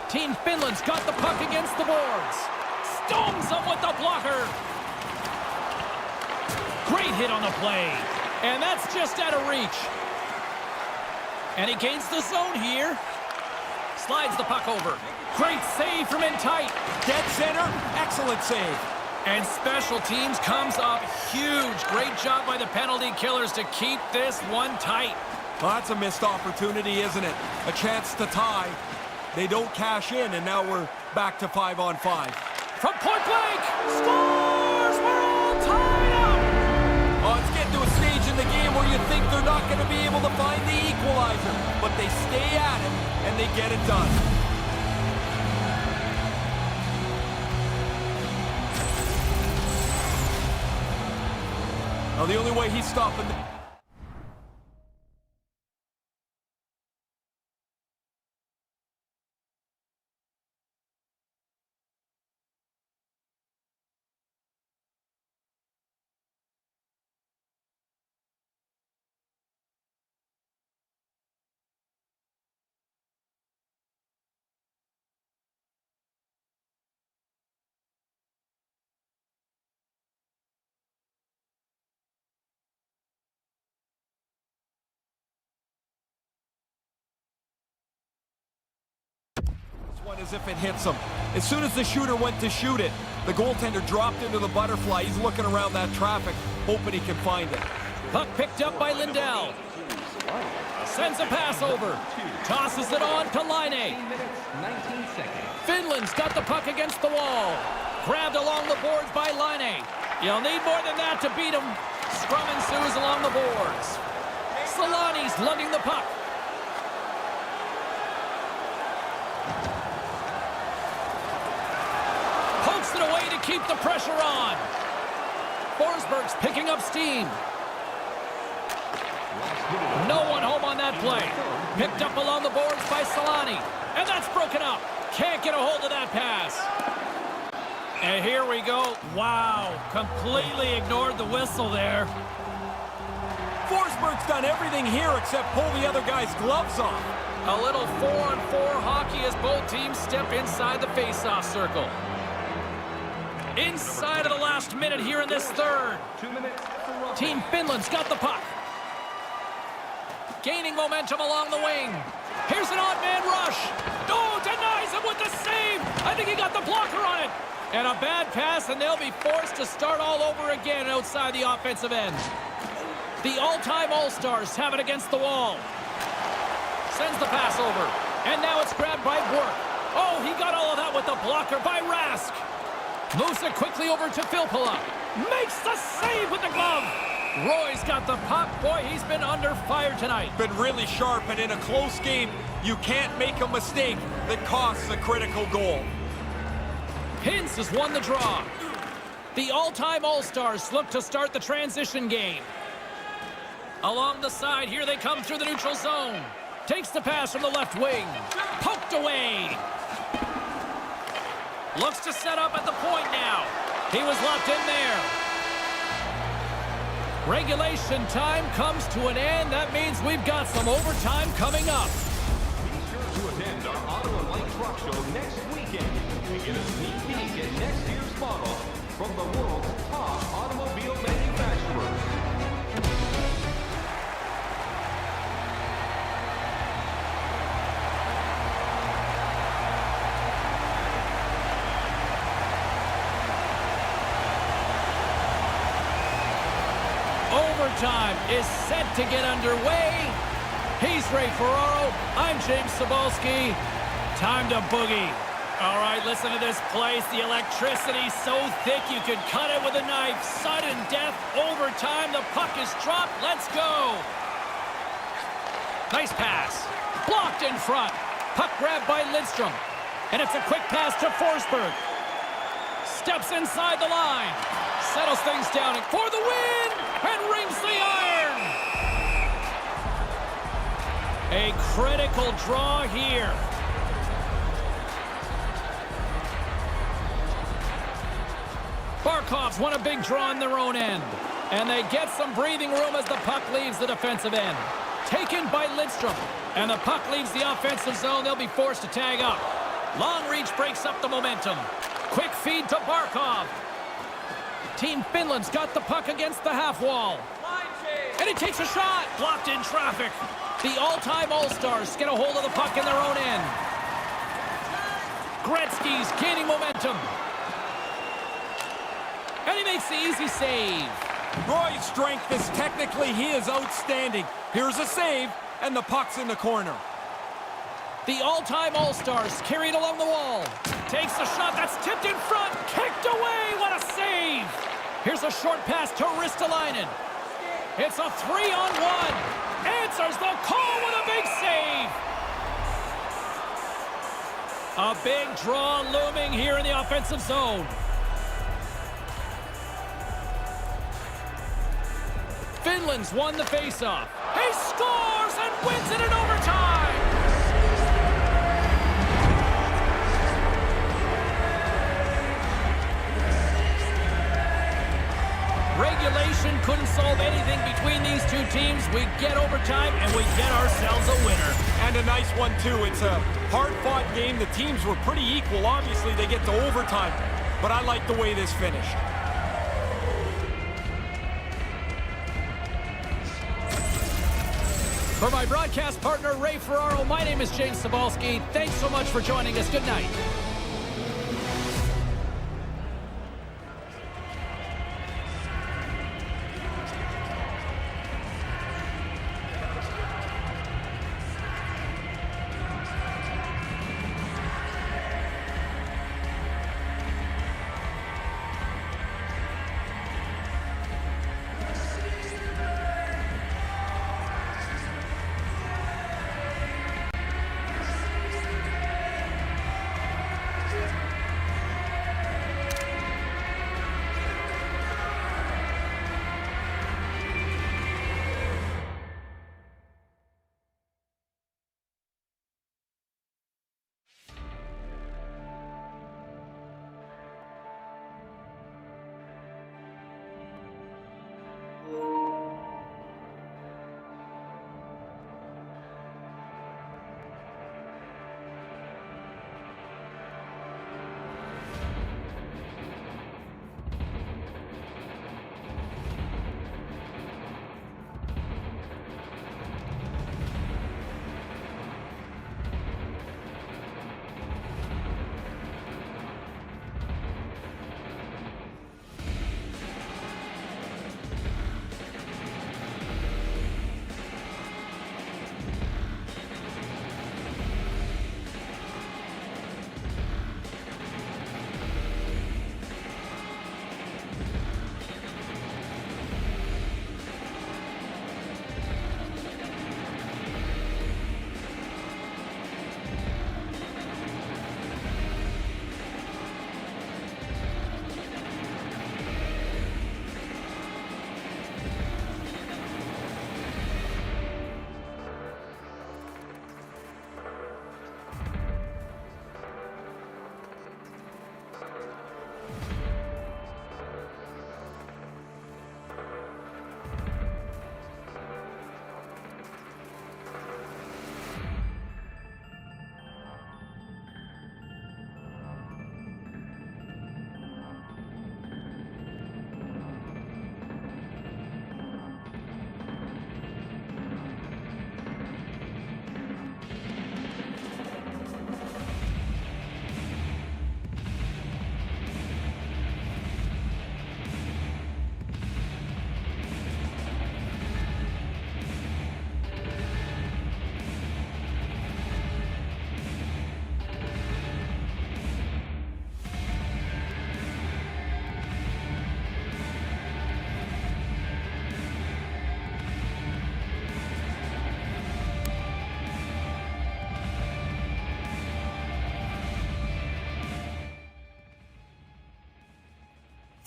Team Finland's got the puck against the boards. Stones him with the blocker. Great hit on the play. And that's just out of reach. And he gains the zone here. Slides the puck over. Great save from in tight. Dead center. Excellent save. And special teams comes up huge. Great job by the penalty killers to keep this one tight. Well, that's a missed opportunity, isn't it? A chance to tie. They don't cash in, and now we're back to 5-on-5. From point blank, scores! We're all tied up! Oh, it's getting to a stage in the game where you think they're not going to be able to find the equalizer. But they stay at it, and they get it done. Now, the only way he's stopping... one as if it hits him. As soon as the shooter went to shoot it, the goaltender dropped into the butterfly. He's looking around that traffic, hoping he can find it. Puck picked up by Lindell. Sends a pass over. Tosses it on to Laine. Finland's got the puck against the wall. Grabbed along the boards by Laine. You'll need more than that to beat him. Scrum ensues along the boards. Solani's lugging the puck. Pokes it away to keep the pressure on. Forsberg's picking up steam. No one home on that play. Picked up along the boards by Solani. And that's broken up. Can't get a hold of that pass. And here we go. Wow, completely ignored the whistle there. Forsberg's done everything here except pull the other guy's gloves off. A little 4-on-4 hockey as both teams step inside the face-off circle. Inside of the last minute here in this third. 2 minutes for roughing. Team Finland's got the puck. Gaining momentum along the wing. Here's an odd man rush. Oh, denies him with the save. I think he got the blocker on it. And a bad pass, and they'll be forced to start all over again outside the offensive end. The all-time All-Stars have it against the wall. Sends the pass over. And now it's grabbed by Work. Oh, he got all of that with the blocker by Rask. Moves it quickly over to Filppula. Makes the save with the glove. Roy's got the puck. Boy, he's been under fire tonight. Been really sharp, and in a close game, you can't make a mistake that costs a critical goal. Hintz has won the draw. The all-time All-Stars look to start the transition game. Along the side, here they come through the neutral zone. Takes the pass from the left wing. Poked away. Looks to set up at the point now. He was locked in there. Regulation time comes to an end. That means we've got some overtime coming up. Be sure to attend our Auto and Light Truck Show next weekend to get a sneak peek at next year's model from the world's top automobile manufacturers. Overtime is set to get underway. He's Ray Ferraro. I'm James Cebulski. Time to boogie. All right, listen to this place. The electricity's so thick you could cut it with a knife. Sudden death, overtime. The puck is dropped. Let's go. Nice pass. Blocked in front. Puck grabbed by Lidstrom. And it's a quick pass to Forsberg. Steps inside the line. Settles things down for the win. And rings the iron. A critical draw here. Barkov's won a big draw in their own end. And they get some breathing room as the puck leaves the defensive end. Taken by Lidstrom. And the puck leaves the offensive zone. They'll be forced to tag up. Long reach breaks up the momentum. Quick feed to Barkov. Team Finland's got the puck against the half wall. And he takes a shot. Blocked in traffic. The all-time All-Stars get a hold of the puck in their own end. Gretzky's gaining momentum. And he makes the easy save. Roy's strength is technically he is outstanding. Here's a save, and the puck's in the corner. The all-time All-Stars carried along the wall. Takes a shot that's tipped in front. Kicked away. What a save. Here's a short pass to Ristolainen. It's a 3-on-1. Answers the call with a big save. A big draw looming here in the offensive zone. Finland's won the faceoff. He scores and wins it in overtime. Regulation couldn't solve anything between these two teams. We get overtime, and we get ourselves a winner. And a nice one, too. It's a hard-fought game. The teams were pretty equal. Obviously, they get to overtime. But I like the way this finished. For my broadcast partner, Ray Ferraro, my name is James Cebulski. Thanks so much for joining us. Good night.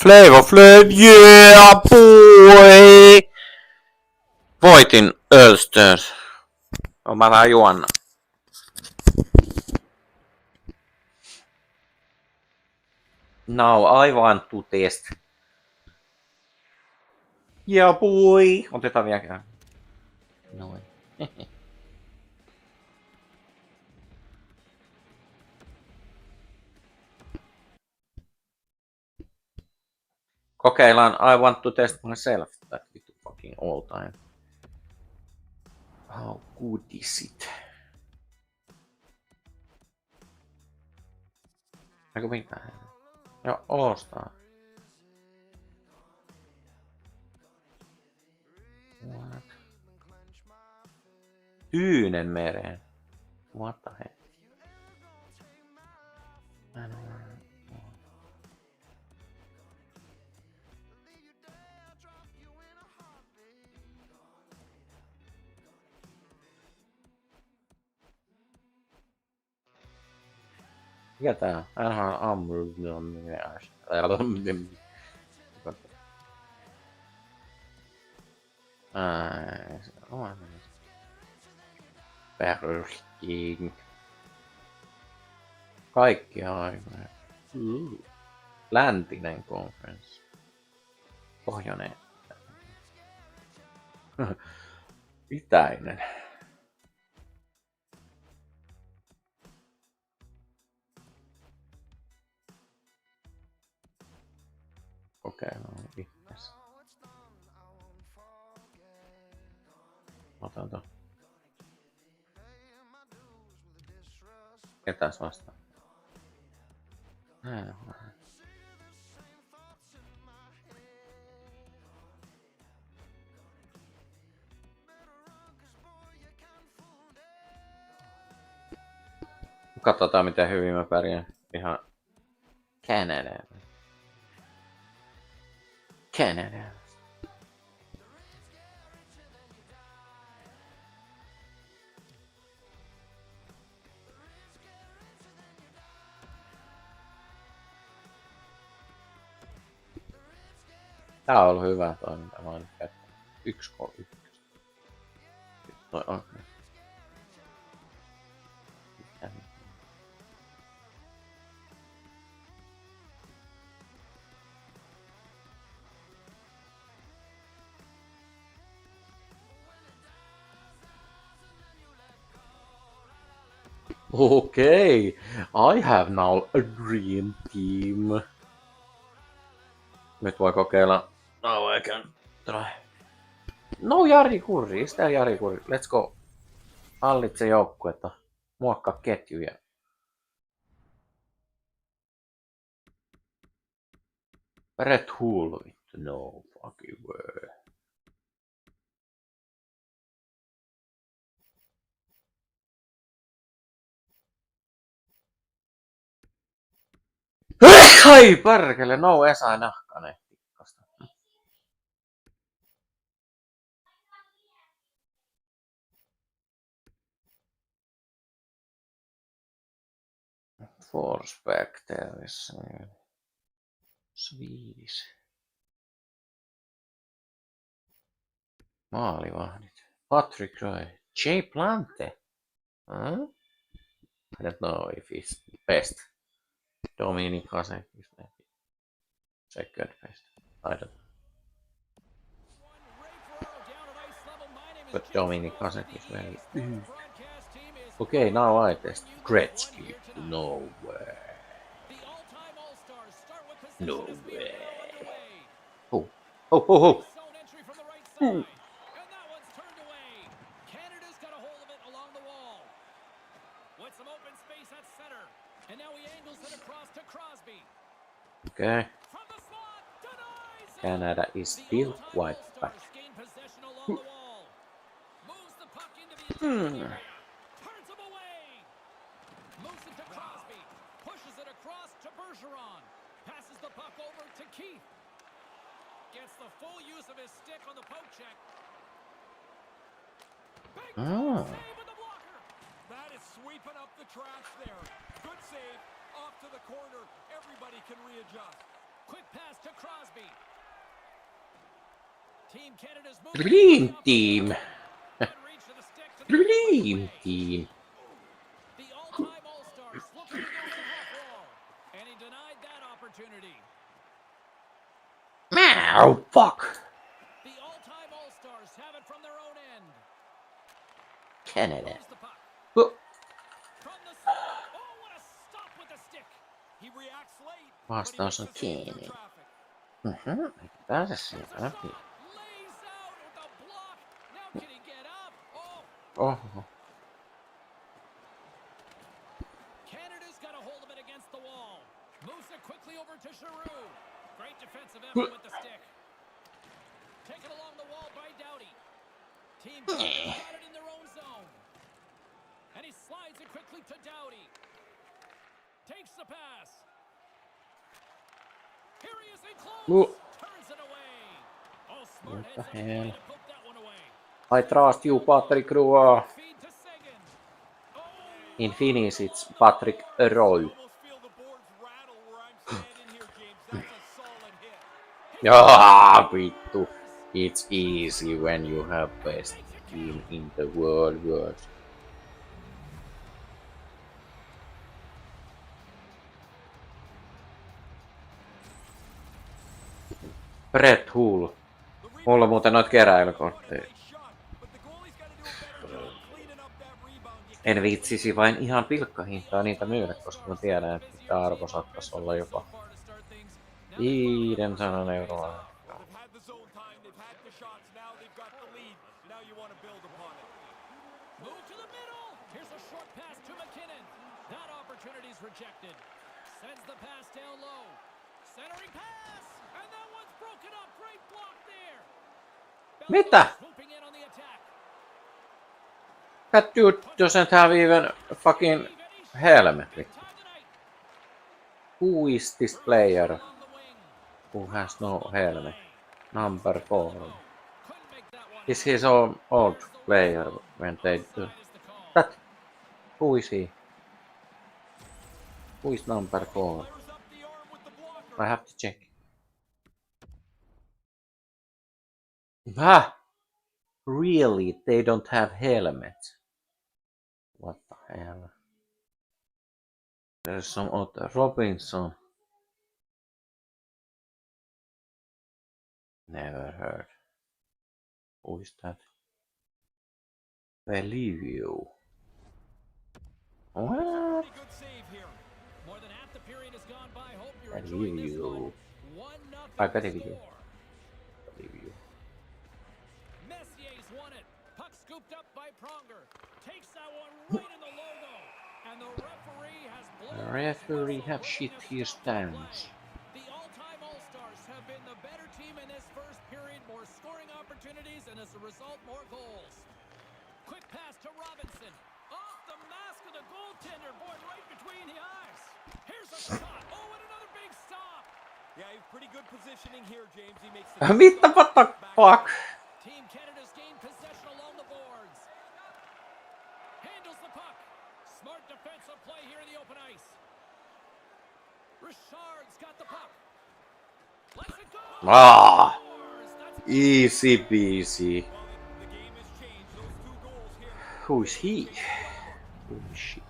Flavor Flav, yeah boy! Voitin Ölsters. On mä vähän juonna. Now I want to test. Yeah boy! Otetaan vielä kerran. Noin. Kokeillaan I want to test myself that fucking all time. How good is it? Eiku mitään. Joo, ostaa. What? Tyynen mereen. What the heck? Mä en oo... Mikä tää on? Ainahan Perusking. Kaikki aikoja. Läntinen konferenssi. Pohjoinen. Itäinen. Kokeillaan itse. Otan ton. Ketäs vastaan? Katsotaan miten hyvin mä pärjään. Ihan Canada. Tää on ollut hyvä toiminta. Mä oon nyt käyttänyt 1-3-1. Toi on. Okay, I have now a dream team. Nyt voi kokeilla. Now I can try. No Jari Kurri, sitä Jari Kurri. Let's go. Hallitse joukkuetta. Muokkaa ketjuja. Red Hull vittu. No fucking way. Ai perkele, no Esa Nahkanen. Forsback Tervis. Swedish. Maalivahdit. Patrick Roy. Jay Plante. Huh? I don't know if he's best. Dominic Hasek is maybe second best. I don't know. But Dominic Hasek is very... Okay, now I test Gretzky. No way. No way. Oh, oh, oh, oh. Ooh. Okay. Canada is still quite back. Pushes it across to Bergeron. Passes the puck over to Keith. Gets the full use of his stick on the poke check. Big save with the blocker. That is sweeping up the trash there. Good save. Off to the corner. Everybody can readjust. Quick pass to Crosby. Team Canada's Dream Team. Good reach to the stick to the Dream Team. The all-time All-Stars looking against the half wall. And he denied that opportunity. Meow, fuck. The all-time All-Stars have it from their own end. Canada. Moves the puck. Oh, From the slot. Oh, what a stop with the stick. He reacts late, but he vastaus on makes the save through kiinni. traffic. Eikä pääse There's sieltä a läpi. shot. Lays out with the block. Now can he get up? Oh, Oho. Canada's got a hold of it against the wall. Moves it quickly over to Giroux. Great defensive effort with the stick. Taken along the wall by Doughty. Team Canada's got it in their own zone. And he slides it quickly to Doughty. Takes the pass. Here he is in close. Ooh. Turns it away. Oh, smart What the heads up play hell? to poke that one away. I trust you, Patrick Roy. Feed to Seguin. Oh, In Finnish, it's Patrick Roy. Almost feel the boards rattle where I'm standing here, James. That's a solid hit. Ah, vittu. It's easy when you have best team in the world. Brett Hull. Mulla on muuten noit keräilykortteja. En viitsisi vain ihan pilkkahintaa niitä myydä, koska mä tiedän, että tämä arvo saattaisi olla jopa 500 euroa. They've had the zone time, they've had the shots, now they've got the lead. Now you want to build upon it. move to the middle. Here's a short pass to McKinnon. That opportunity's rejected. Sends the pass down low. Centering pass. And that one's broken up. Great block there. Mitä? Swooping in on the attack. That dude doesn't have even a fucking helmet. Who is this player who has no helmet? Number 4. Is he so old player when they do that? Who is he? Who is number 4? I have to check. Ah! Really? They don't have helmets? What the hell? There's some other Robinson. Never heard. Who is that? Believe you. What? Pretty good save here. More than half the period has gone by. Hope you're Believe enjoying this you. one. 1-0 I believe you. score. Believe you. Messier's won it. Puck scooped up by Pronger. Takes that one right in the logo. And the referee has blown The referee have shit his downs. The all-time All-Stars have been the better team in this first period. More scoring opportunities and as a result, more goals. Quick pass to Robinson. Off the mask of the goaltender. Boy, right between the eyes. Here's a shot. Oh, and another big stop. Yeah, he's pretty good positioning here, James. He makes Mitä what the fuck? Team Canada's gained possession along the boards. Handles the puck. Smart defensive play here in the open ice. Richard's got the puck. Lets it go. Ah! That's Easy peasy. The game has changed. Those 2 goals here. Who is he? Who is she?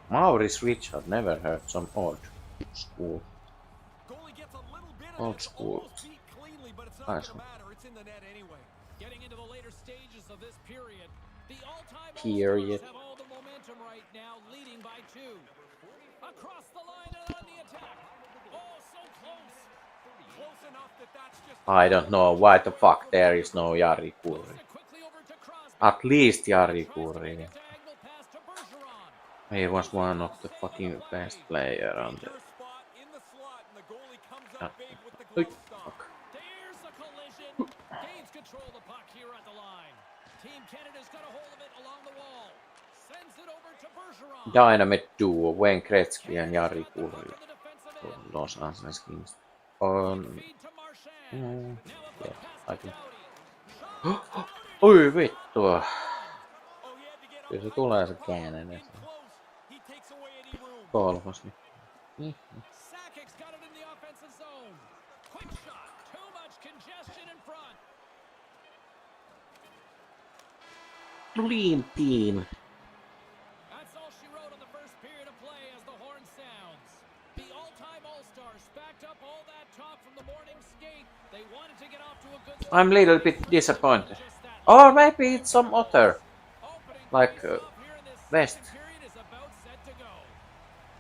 Maurice Richard, never heard. Some old school. Goalie gets a little bit of Old it, school. almost beat cleanly, but it's not Nice going to one. matter. It's in the net anyway. getting into the later stages of this period. The all-time Period. All-Stars have all the momentum right now, leading by 2. Across the line and on the attack. Oh, so close. Close enough that that's just... I don't know why the fuck there is no Jari Kurri. Moves it quickly over to Crosby. At least Jari Tries to make Kurri. a diagonal pass to Bergeron. He was one of the fucking best player on the... Dangerous spot in the slot, and the goalie comes Ah. up big with the Oi, glove stop. fuck. There's a collision. Gains control of the puck here at the line. Team Canada's got a hold of it along the wall. Sends it over to Bergeron. Dynamite duo Wayne Gretzky and Jari Got the puck Kurri on the defensive from end. Los Angeles Kings. On... Feed to Marchand. Now a yeah, quick pass I to think... Doughty. Oi vittua! Oh, he had to get Kyllä se up tulee se close. käänne. In close. He takes away any room. Kolmos. Niin. Sakic's got it in the offensive zone. congestion in front. Dream Team. That's all she wrote on the first period of play as the horn sounds. The all-time All-Stars backed up all that talk from the morning skate. They wanted to get off to a good start. I'm a little bit disappointed. Or maybe it's some other, Opening like face-off here in this West. second period is about set to go.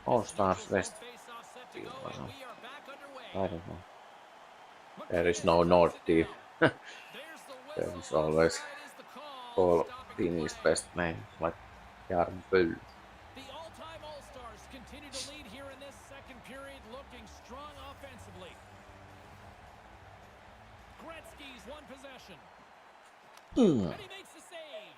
All It's Stars neutral West. zone face-off set to go, and we are back underway. I don't know. There is no North team. There's the There whistle. is always Offside is the call. all Stopping the Finnish play. best names like Jarnbøl. The all-time All-Stars continue to lead here in this second period, looking strong offensively. Gretzky's one possession. And he makes the save.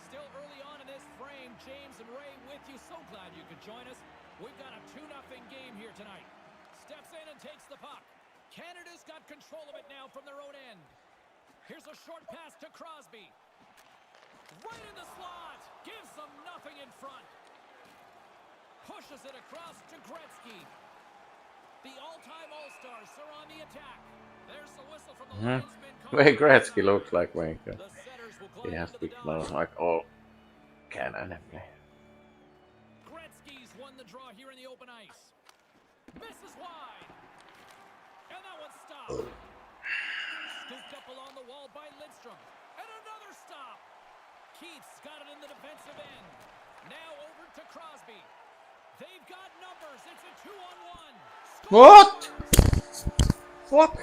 Still early on in this frame, James and Ray with you. So glad you could join us. We've got a 2-0 game here tonight. Steps in and takes the puck. Canada's got control of it now from their own end. Here's a short pass to Crosby. Right in the slot. Gives them nothing in front. Pushes it across to Gretzky. The all-time All-Stars are on the attack. There's the whistle from the linesman. Wayne Gretzky looks like Wayne Gretzky. The setters will He glide has into the big dome. nose like all Canada players. Gretzky's won the draw here in the open ice. Misses wide. And that one stopped. Scooped up along the wall by Lidstrom. And another stop. Keith's got it in the defensive end. Now over to Crosby. They've got numbers. It's a 2-on-1. What? Fuck!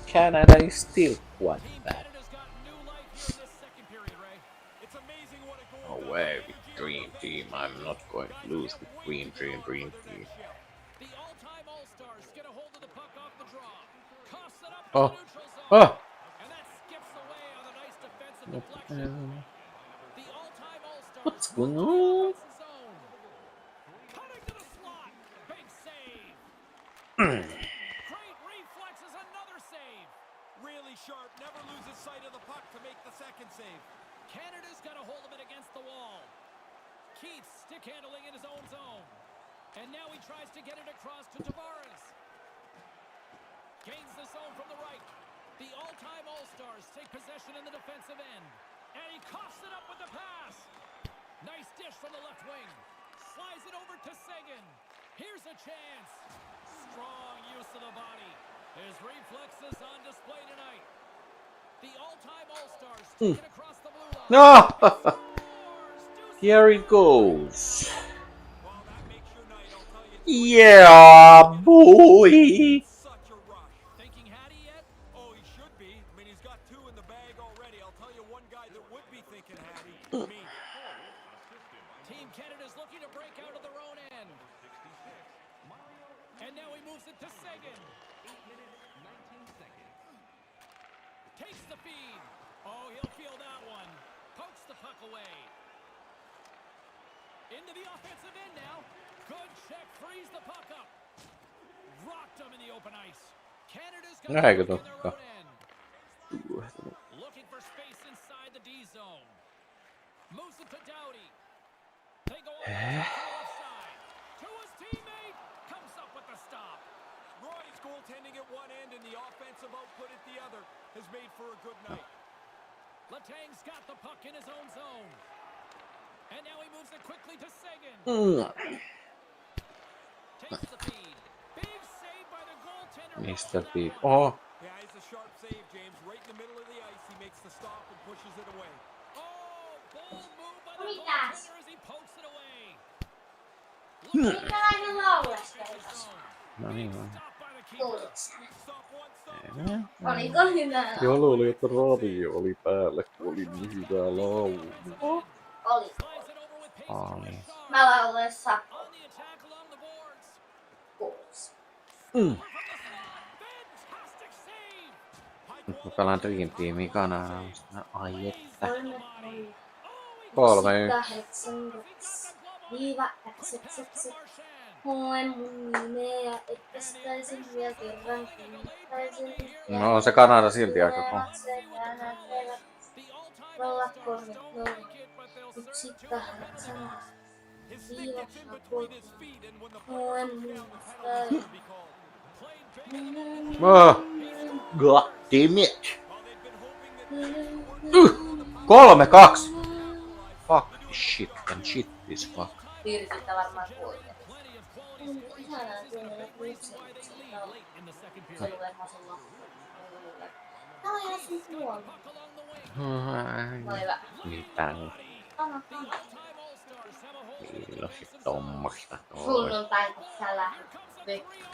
Canada is still quite Team bad. Canada's got new life here in this second period, Ray. It's amazing what a goal No does. way with Dream Team. I'm not going to lose with Dream Team. The all-time All-Stars get a hold of the puck off the draw. Coughs it up to Oh. the neutral zone. Oh! And that skips away on a nice defensive What deflection. the- The all-time All-Stars What's move going to the on? offensive zone. Cutting to the slot. Big save. Great reflexes, another save. Really sharp, never loses sight of the puck to make the second save. Canada's got a hold of it against the wall. Keith stick handling in his own zone. And now he tries to get it across to Tavares. Gains the zone from the right. The all-time All-Stars take possession in the defensive end. And he coughs it up with the pass. Nice dish from the left wing. Slides it over to Seguin. Here's a chance. Strong use of the body. His reflexes on display tonight. The all-time All-Stars take it across the blue line. No! Scores! Here it goes. Well, that makes your night, I'll tell you. Yeah, boy! Such a rush. Thinking Hattie yet? Oh, he should be. I mean, he's got 2 in the bag already. I'll tell you one guy that would be thinking Hattie. Me. Team Canada's looking to break out of their own end. And now he moves it to Seguin. Takes the feed. Oh, he'll feel that one. Pokes the puck away. Into the offensive end now. Good check. Frees the puck up. Rocked him in the open ice. Canada's got Näinkö the puck in their totta? own end. Looking for space inside the D zone. Moves it to Doughty. They go over to the left side. To his teammate. Comes up with the stop. Roy's goaltending at one end and the offensive output at the other has made for a good night. Letang's got the puck in his own zone. And now he moves it quickly to Seguin. Takes the feed. Big save by the goaltender. Mr. That Big. one. Oh! Yeah, it's a sharp save, James. Right in the middle of the ice, he makes the stop and pushes it away. Oh, bold move by the Kumitas. goaltender as he pokes it away. Minkälainen laulastelukas? No niin vaan. Stop by the keeper. Kuulitko? Stop one, stop two. Oliko hyvä? Joo, luulin, että radio oli päällä, kun oli niin hyvä laulu. Oli. Slides it over with pace to Oli. Richard. Mä lauloin Sapo. On the attack along the boards. Kuulis. Fantastic save. Nyt mä pelaan Dream Teamia Kanadasta. Ai että. 3, 3-1. 8, viiva XXX. Luen mun nimeä ja ettästäisin vielä kerran kiinnittäisin. No on se Kanada silti aika kova. Nolla 3, 0, 1, 8, His stick viiva gets in between his feet, and when the puck Luen comes mun down, the penalty nimeä. should be called. Oh, god damn it. 3-2. Fuck this shit and shit this fuck. Pirkiltä varmaan kuitenkin. Ihanaa kuunnella Lutsen laulaa. Se lukee ihan loppuun. Tää on ihan sun huono. Voi hyvä. Mitään. Anna. Milloin tommasta Sunnuntain, kun sä lähdet vekkiin.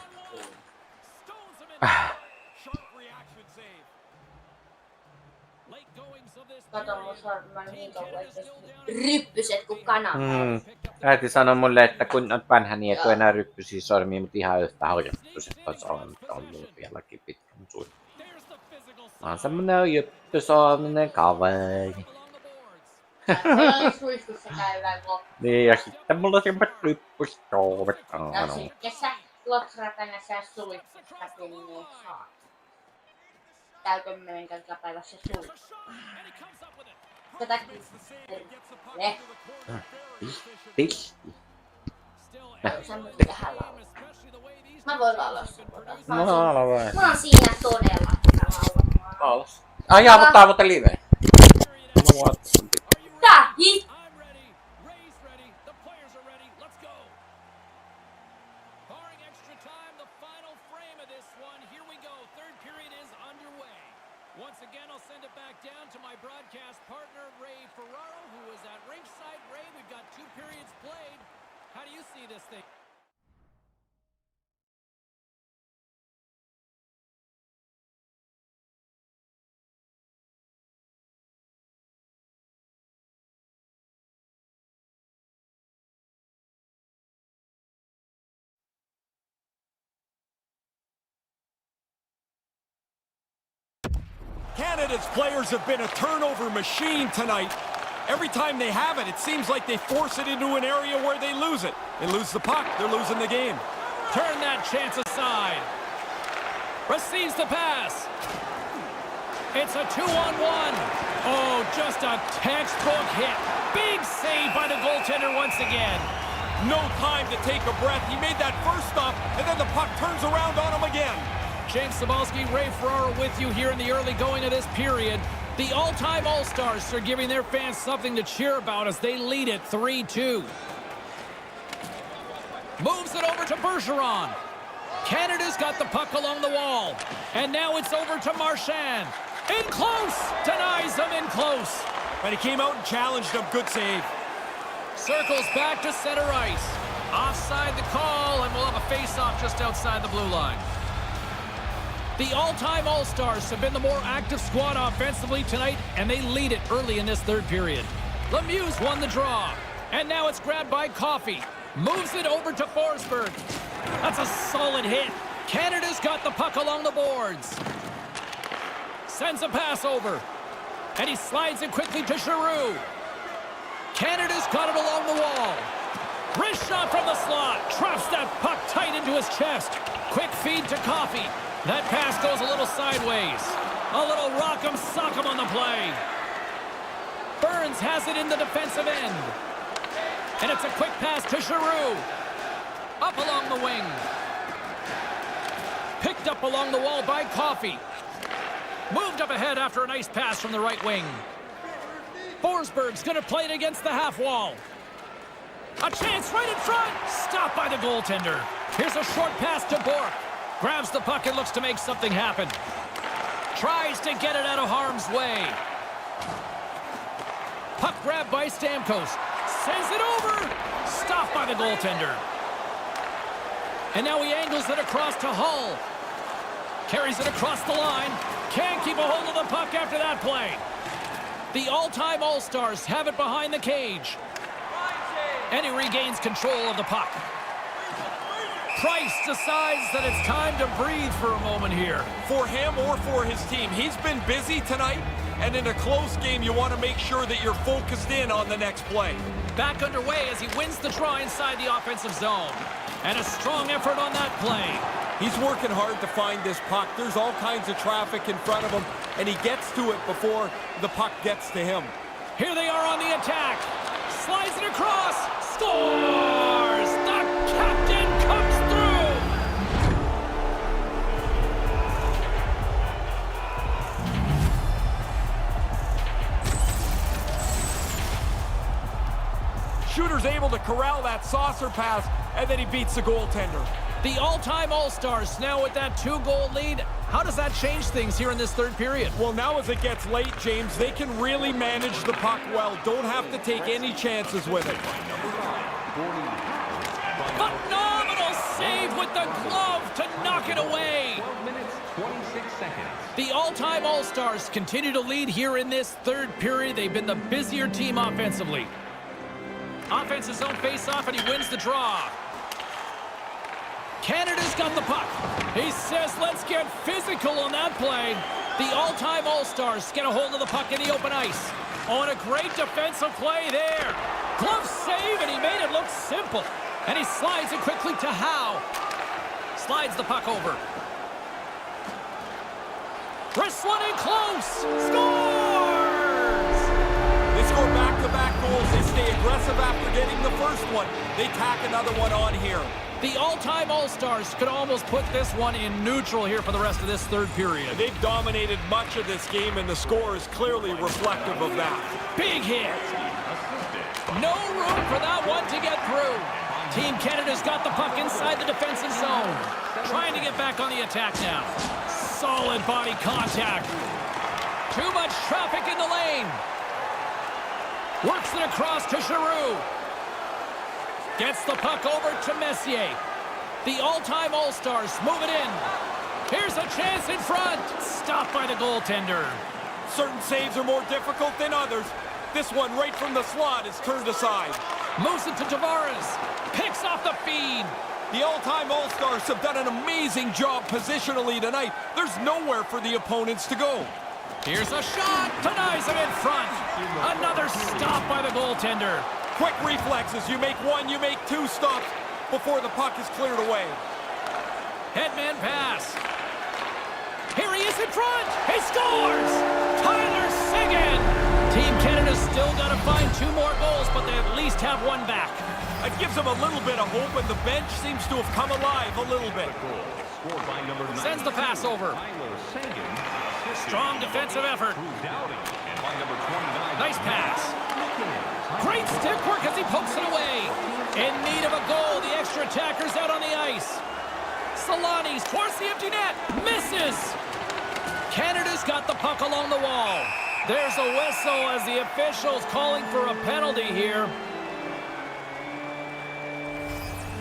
Kato, mun sormen niin kauan, että ryppyset kuin kananpäivä. Äiti sanoi mulle, että kun on vanha, niin et ole enää ryppysiä sormia, mutta ihan yhtä ryppyset on ollut vieläkin pitkän suin. Mä oon semmonen ryppysorminen kaveri. Suihkussa käydään loppuun. Niin, ja sitten mulla on semmoset ryppysormet. Ja sitten sä lotratana sä suihkussa niin saat. Tää 10 kertaa päivässä suihkussa. Tätäkin terveelle. Pisti. Sä nyt tähän laulaa. Mä voin laulaa sun puolta. Mä oon siinä todella hyvä laulamaan. Laulas. Ai jaa, mutta tää on muuten live. Tää hit! Once again, I'll send it back down to my broadcast partner, Ray Ferraro, who is at ringside. Ray, we've got 2 periods played. How do you see this thing? Canada's players have been a turnover machine tonight. Every time they have it, it seems like they force it into an area where they lose it. They lose the puck, they're losing the game. Turn that chance aside. Receives the pass. It's a 2-on-1. Oh, just a textbook hit. Big save by the goaltender once again. No time to take a breath. He made that first stop, and then the puck turns around on him again. James Cybulski, Ray Ferraro with you here in the early going of this period. The all-time All-Stars are giving their fans something to cheer about as they lead it 3-2. Moves it over to Bergeron. Canada's got the puck along the wall. And now it's over to Marchand. In close! Denies him in close. But he came out and challenged him. Good save. Circles back to center ice. Offside the call, and we'll have a face-off just outside the blue line. The all-time All-Stars have been the more active squad offensively tonight, and they lead it early in this third period. Lemieux won the draw, and now it's grabbed by Coffey. Moves it over to Forsberg. That's a solid hit. Canada's got the puck along the boards. Sends a pass over, and he slides it quickly to Giroux. Canada's got it along the wall. Wrist shot from the slot. Traps that puck tight into his chest. Quick feed to Coffey. That pass goes a little sideways. A little rock'em sock'em on the play. Burns has it in the defensive end. And it's a quick pass to Giroux. Up along the wing. Picked up along the wall by Coffey. Moved up ahead after a nice pass from the right wing. Forsberg's going to play it against the half wall. A chance right in front. Stopped by the goaltender. Here's a short pass to Bourque. Grabs the puck and looks to make something happen. Tries to get it out of harm's way. Puck grabbed by Stamkos. Sends it over. Stopped by the goaltender. And now he angles it across to Hull. Carries it across the line. Can't keep a hold of the puck after that play. The all-time All-Stars have it behind the cage. And he regains control of the puck. Price decides that it's time to breathe for a moment here. For him or for his team, he's been busy tonight, and in a close game, you want to make sure that you're focused in on the next play. Back underway as he wins the draw inside the offensive zone. And a strong effort on that play. He's working hard to find this puck. There's all kinds of traffic in front of him, and he gets to it before the puck gets to him. Here they are on the attack. Slides it across. Scores! The captain comes through! Shooter's able to corral that saucer pass, and then he beats the goaltender. The all-time All-Stars now with that 2-goal lead. How does that change things here in this third period? Well, now as it gets late, James, they can really manage the puck well. Don't have to take any chances with it. Phenomenal save with the glove to knock it away. 12 minutes, 26 seconds. The all-time All-Stars continue to lead here in this third period. They've been the busier team offensively. Offense's own face-off, and he wins the draw. Canada's got the puck. He says, let's get physical on that play. The all-time All-Stars get a hold of the puck in the open ice. On a great defensive play there. Glove save, and he made it look simple. And he slides it quickly to Howe. Slides the puck over. Wrist one in close. Scores! They score back-to-back goals. They stay aggressive after getting the first one. They tack another one on here. The all-time All-Stars could almost put this one in neutral here for the rest of this third period. They've dominated much of this game, and the score is clearly reflective of that. Big hit. No room for that one to get through. Team Canada's got the puck inside the defensive zone. Trying to get back on the attack now. Solid body contact. Too much traffic in the lane. Works it across to Giroux. Gets the puck over to Messier. The all-time All-Stars move it in. Here's a chance in front. Stopped by the goaltender. Certain saves are more difficult than others. This one right from the slot is turned aside. Moves it to Tavares. Picks off the feed. The all-time All-Stars have done an amazing job positionally tonight. There's nowhere for the opponents to go. Here's a shot. Denies it in front. Another stop by the goaltender. Quick reflexes. You make one, you make two stops before the puck is cleared away. Headman pass. Here he is in front. He scores. Tyler Seguin. Team Canada's still got to find 2 more goals, but they at least have one back. It gives them a little bit of hope, and the bench seems to have come alive a little bit. Scored by number 9. Sends the pass over. Tyler Seguin. Strong defensive effort. Dowdy. And by number 29. Nice pass. Great stick work as he pokes it away. In need of a goal, the extra attacker's out on the ice. Solani's towards the empty net. Misses. Canada's got the puck along the wall. There's a whistle as the official's calling for a penalty here.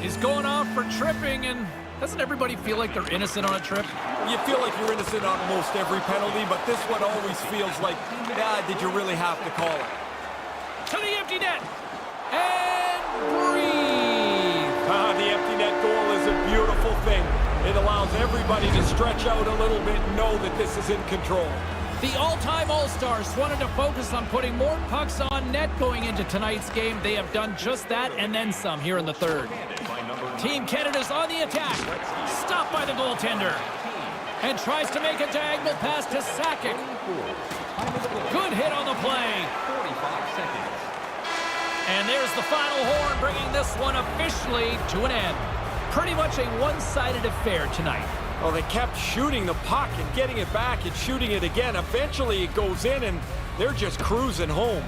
He's going off for tripping, and doesn't everybody feel like they're innocent on a trip? You feel like you're innocent on most every penalty, but this one always feels like, did you really have to call it? To the empty net. And breathe. The empty net goal is a beautiful thing. It allows everybody to stretch out a little bit and know that this is in control. The all-time All-Stars wanted to focus on putting more pucks on net going into tonight's game. They have done just that and then some here in the third. Team Canada's on the attack. Stopped by the goaltender. And tries to make a diagonal pass to Sakic. Good hit on the play. 45 seconds. And there's the final horn, bringing this one officially to an end. Pretty much a one-sided affair tonight. Well, they kept shooting the puck and getting it back and shooting it again. Eventually, it goes in, and they're just cruising home.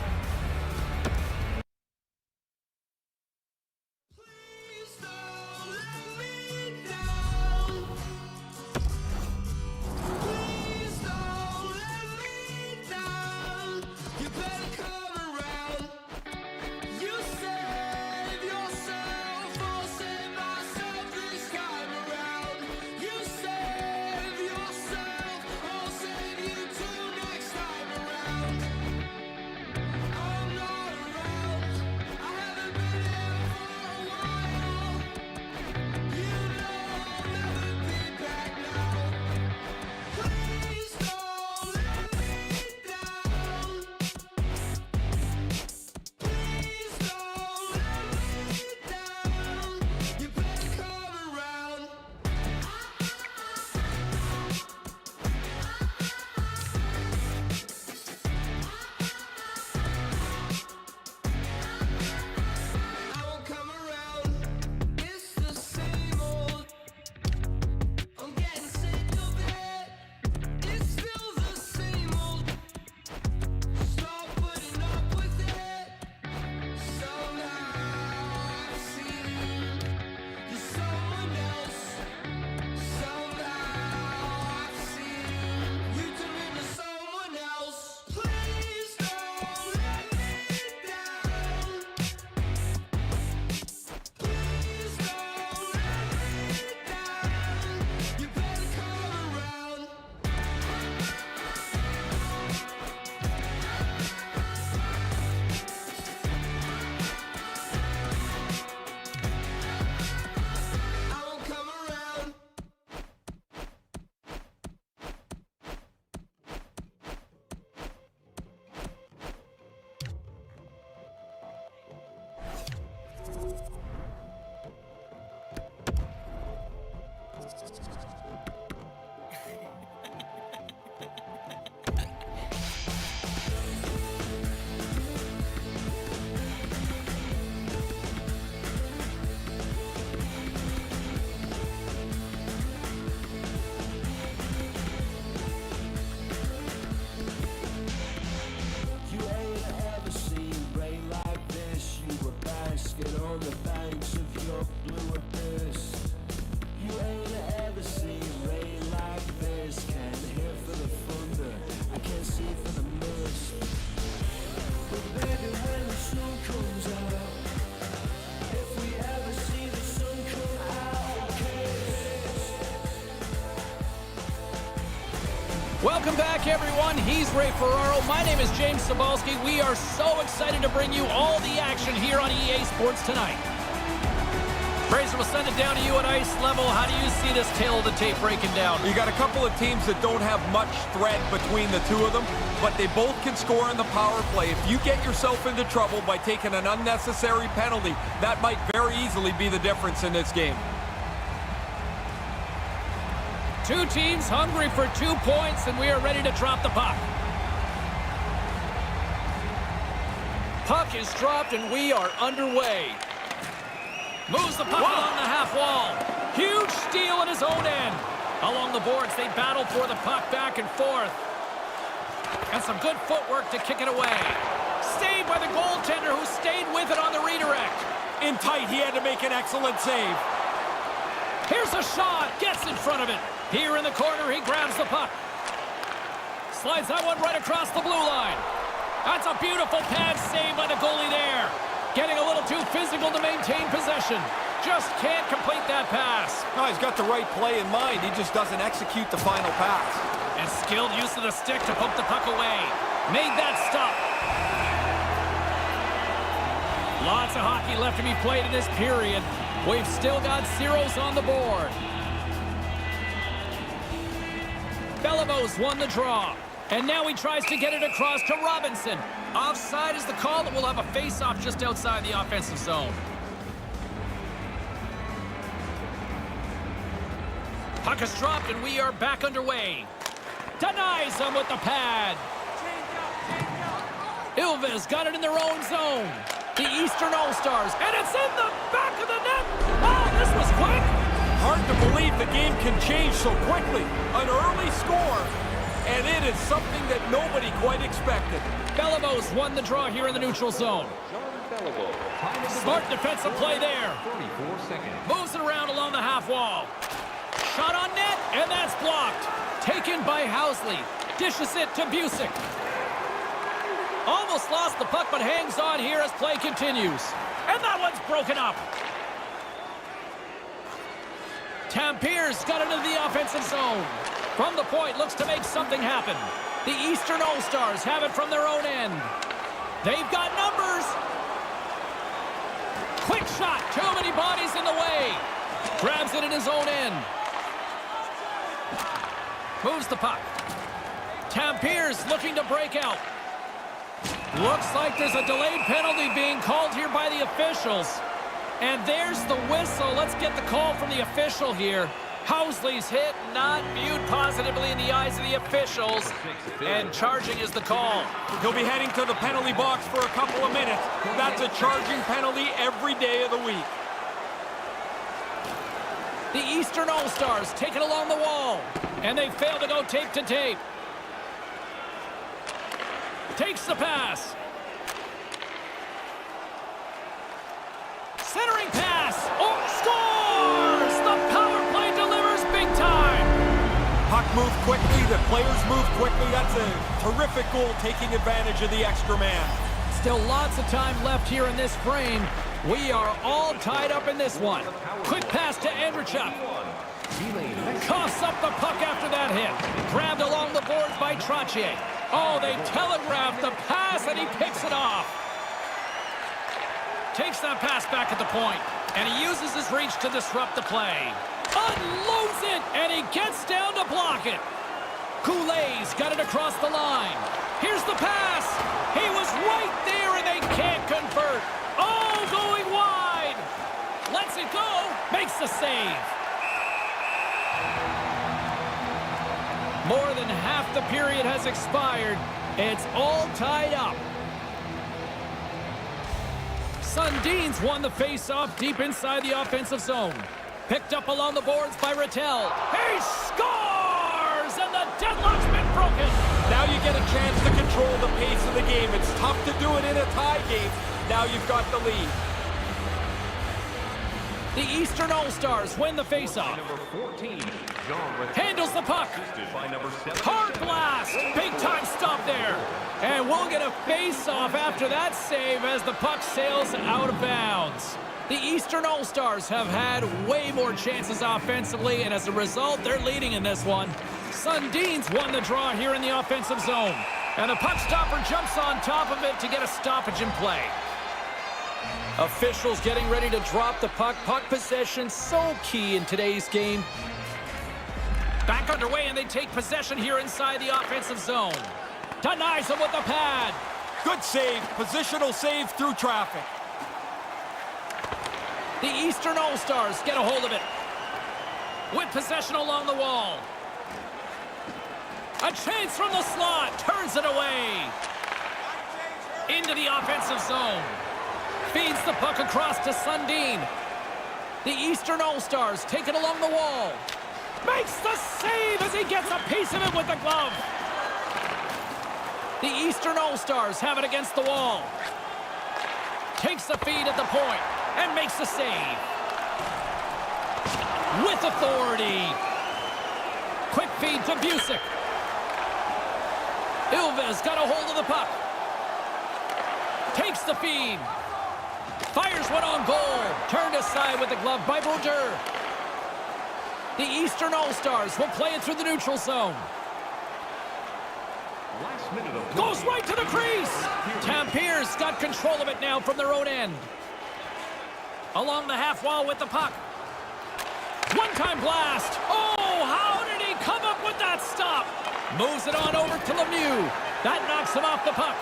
on the banks of your blue abyss. You ain't ever seen rain like this. Can't hear for the thunder, I can't see for the mist. But baby, when the sun comes out, if we ever see the sun come out, kiss. Welcome back, everyone. He's Ray Ferraro. My name is James Cebulski. We are so excited to bring you all the action here on EA Sports tonight. Fraser, we'll send it down to you at ice level. How do you see this tail of the tape breaking down? You got a couple of teams that don't have much thread between the two of them, but they both can score in the power play. If you get yourself into trouble by taking an unnecessary penalty, that might very easily be the difference in this game. Two teams hungry for 2 points, and we are ready to drop the puck. Puck is dropped, and we are underway. Moves the puck along the half wall. Huge steal in his own end. Along the boards, they battle for the puck back and forth. And some good footwork to kick it away. Saved by the goaltender who stayed with it on the redirect. In tight, he had to make an excellent save. Here's a shot. Gets in front of it. Here in the corner, he grabs the puck. Slides that one right across the blue line. That's a beautiful pad save by the goalie there. Getting a little too physical to maintain possession. Just can't complete that pass. No, he's got the right play in mind. He just doesn't execute the final pass. And skilled use of the stick to poke the puck away. Made that stop. Lots of hockey left to be played in this period. We've still got zeros on the board. Bellavos won the draw. And now he tries to get it across to Robinson. Offside is the call that will have a face-off just outside the offensive zone. Puck is dropped, and we are back underway. Denies him with the pad. Ilves got it in their own zone. The Eastern All-Stars, and it's in the back of the net. Oh, this was quick. Hard to believe the game can change so quickly. An early score, and it is something that nobody quite expected. Bellavos won the draw here in the neutral zone. Smart defensive play there. 34 seconds. Moves it around along the half wall. Shot on net, and that's blocked. Taken by Housley. Dishes it to Busick. Almost lost the puck, but hangs on here as play continues. And that one's broken up. Tampier's got it into the offensive zone. From the point, looks to make something happen. The Eastern All-Stars have it from their own end. They've got numbers. Quick shot. Too many bodies in the way. Grabs it in his own end. Moves the puck. Tampier's looking to break out. Looks like there's a delayed penalty being called here by the officials. And there's the whistle. Let's get the call from the official here. Housley's hit, not viewed positively in the eyes of the officials. And charging is the call. He'll be heading to the penalty box for a couple of minutes. That's a charging penalty every day of the week. The Eastern All-Stars take it along the wall. And they fail to go tape to tape. Takes the pass. Centering pass. Oh, scores! The power play delivers big time. Puck moved quickly. The players moved quickly. That's a terrific goal, taking advantage of the extra man. Still lots of time left here in this frame. We are all tied up in this one. Quick pass to Andrechuk. Coughs up the puck after that hit. Grabbed along the boards by Trottier. Oh, they telegraphed the pass, and he picks it off. Takes that pass back at the point, and he uses his reach to disrupt the play. Unloads it, and he gets down to block it. Goulet's got it across the line. Here's the pass. He was right there, and they can't convert. Oh, going wide. Lets it go. Makes the save. More than half the period has expired. It's all tied up. Sundin's won the face-off deep inside the offensive zone. Picked up along the boards by Rattel. He scores! And the deadlock's been broken. Now you get a chance to control the pace of the game. It's tough to do it in a tie game. Now you've got the lead. The Eastern All-Stars win the faceoff. Number 14, John with Handles the puck. assisted by number 7. Hard blast. Big time stop there. And we'll get a face-off after that save as the puck sails out of bounds. The Eastern All-Stars have had way more chances offensively, and as a result, they're leading in this one. Sundin's won the draw here in the offensive zone. And the puck stopper jumps on top of it to get a stoppage in play. Officials getting ready to drop the puck. Puck possession so key in today's game. Back underway, and they take possession here inside the offensive zone. Denies him with the pad. Good save. Positional save through traffic. The Eastern All-Stars get a hold of it. With possession along the wall. A chance from the slot. Turns it away. Into the offensive zone. Feeds the puck across to Sundin. The Eastern All-Stars take it along the wall. Makes the save as he gets a piece of it with the glove. The Eastern All-Stars have it against the wall. Takes the feed at the point and makes the save. With authority. Quick feed to Busick. Ilves got a hold of the puck. Takes the feed. Fires one on goal. Turned aside with the glove by Brodeur. The Eastern All-Stars will play it through the neutral zone. Last minute of play. Goes right to the crease. Tampier's got control of it now from their own end. Along the half wall with the puck. One-time blast. Oh, how did he come up with that stop? Moves it on over to Lemieux. That knocks him off the puck.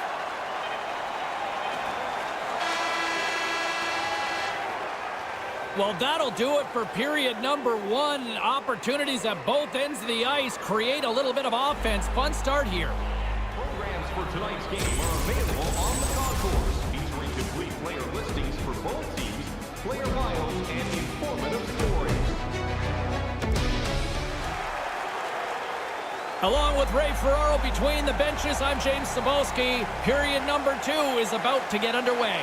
Well, that'll do it for period number 1. Opportunities at both ends of the ice create a little bit of offense. Fun start here. Programs for tonight's game are available on the concourse, featuring complete player listings for both teams, player bios, and informative stories. Along with Ray Ferraro between the benches, I'm James Cebulski. Period number 2 is about to get underway.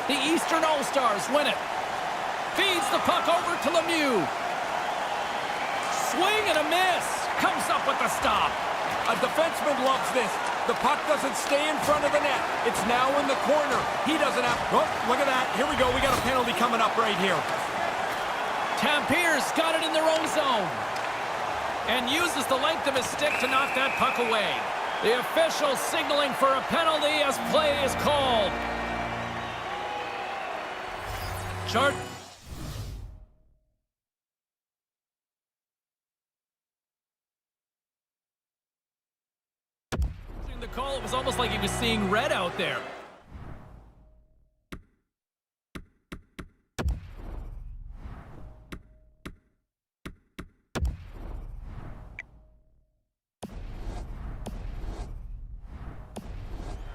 The Eastern All-Stars win it. Feeds the puck over to Lemieux. Swing and a miss. Comes up with the stop. A defenseman loves this. The puck doesn't stay in front of the net. It's now in the corner. He doesn't have... Oh, look at that. Here we go. We got a penalty coming up right here. Tampier's got it in their own zone. And uses the length of his stick to knock that puck away. The official signaling for a penalty as play is called. Chart. The call, it was almost like he was seeing red out there.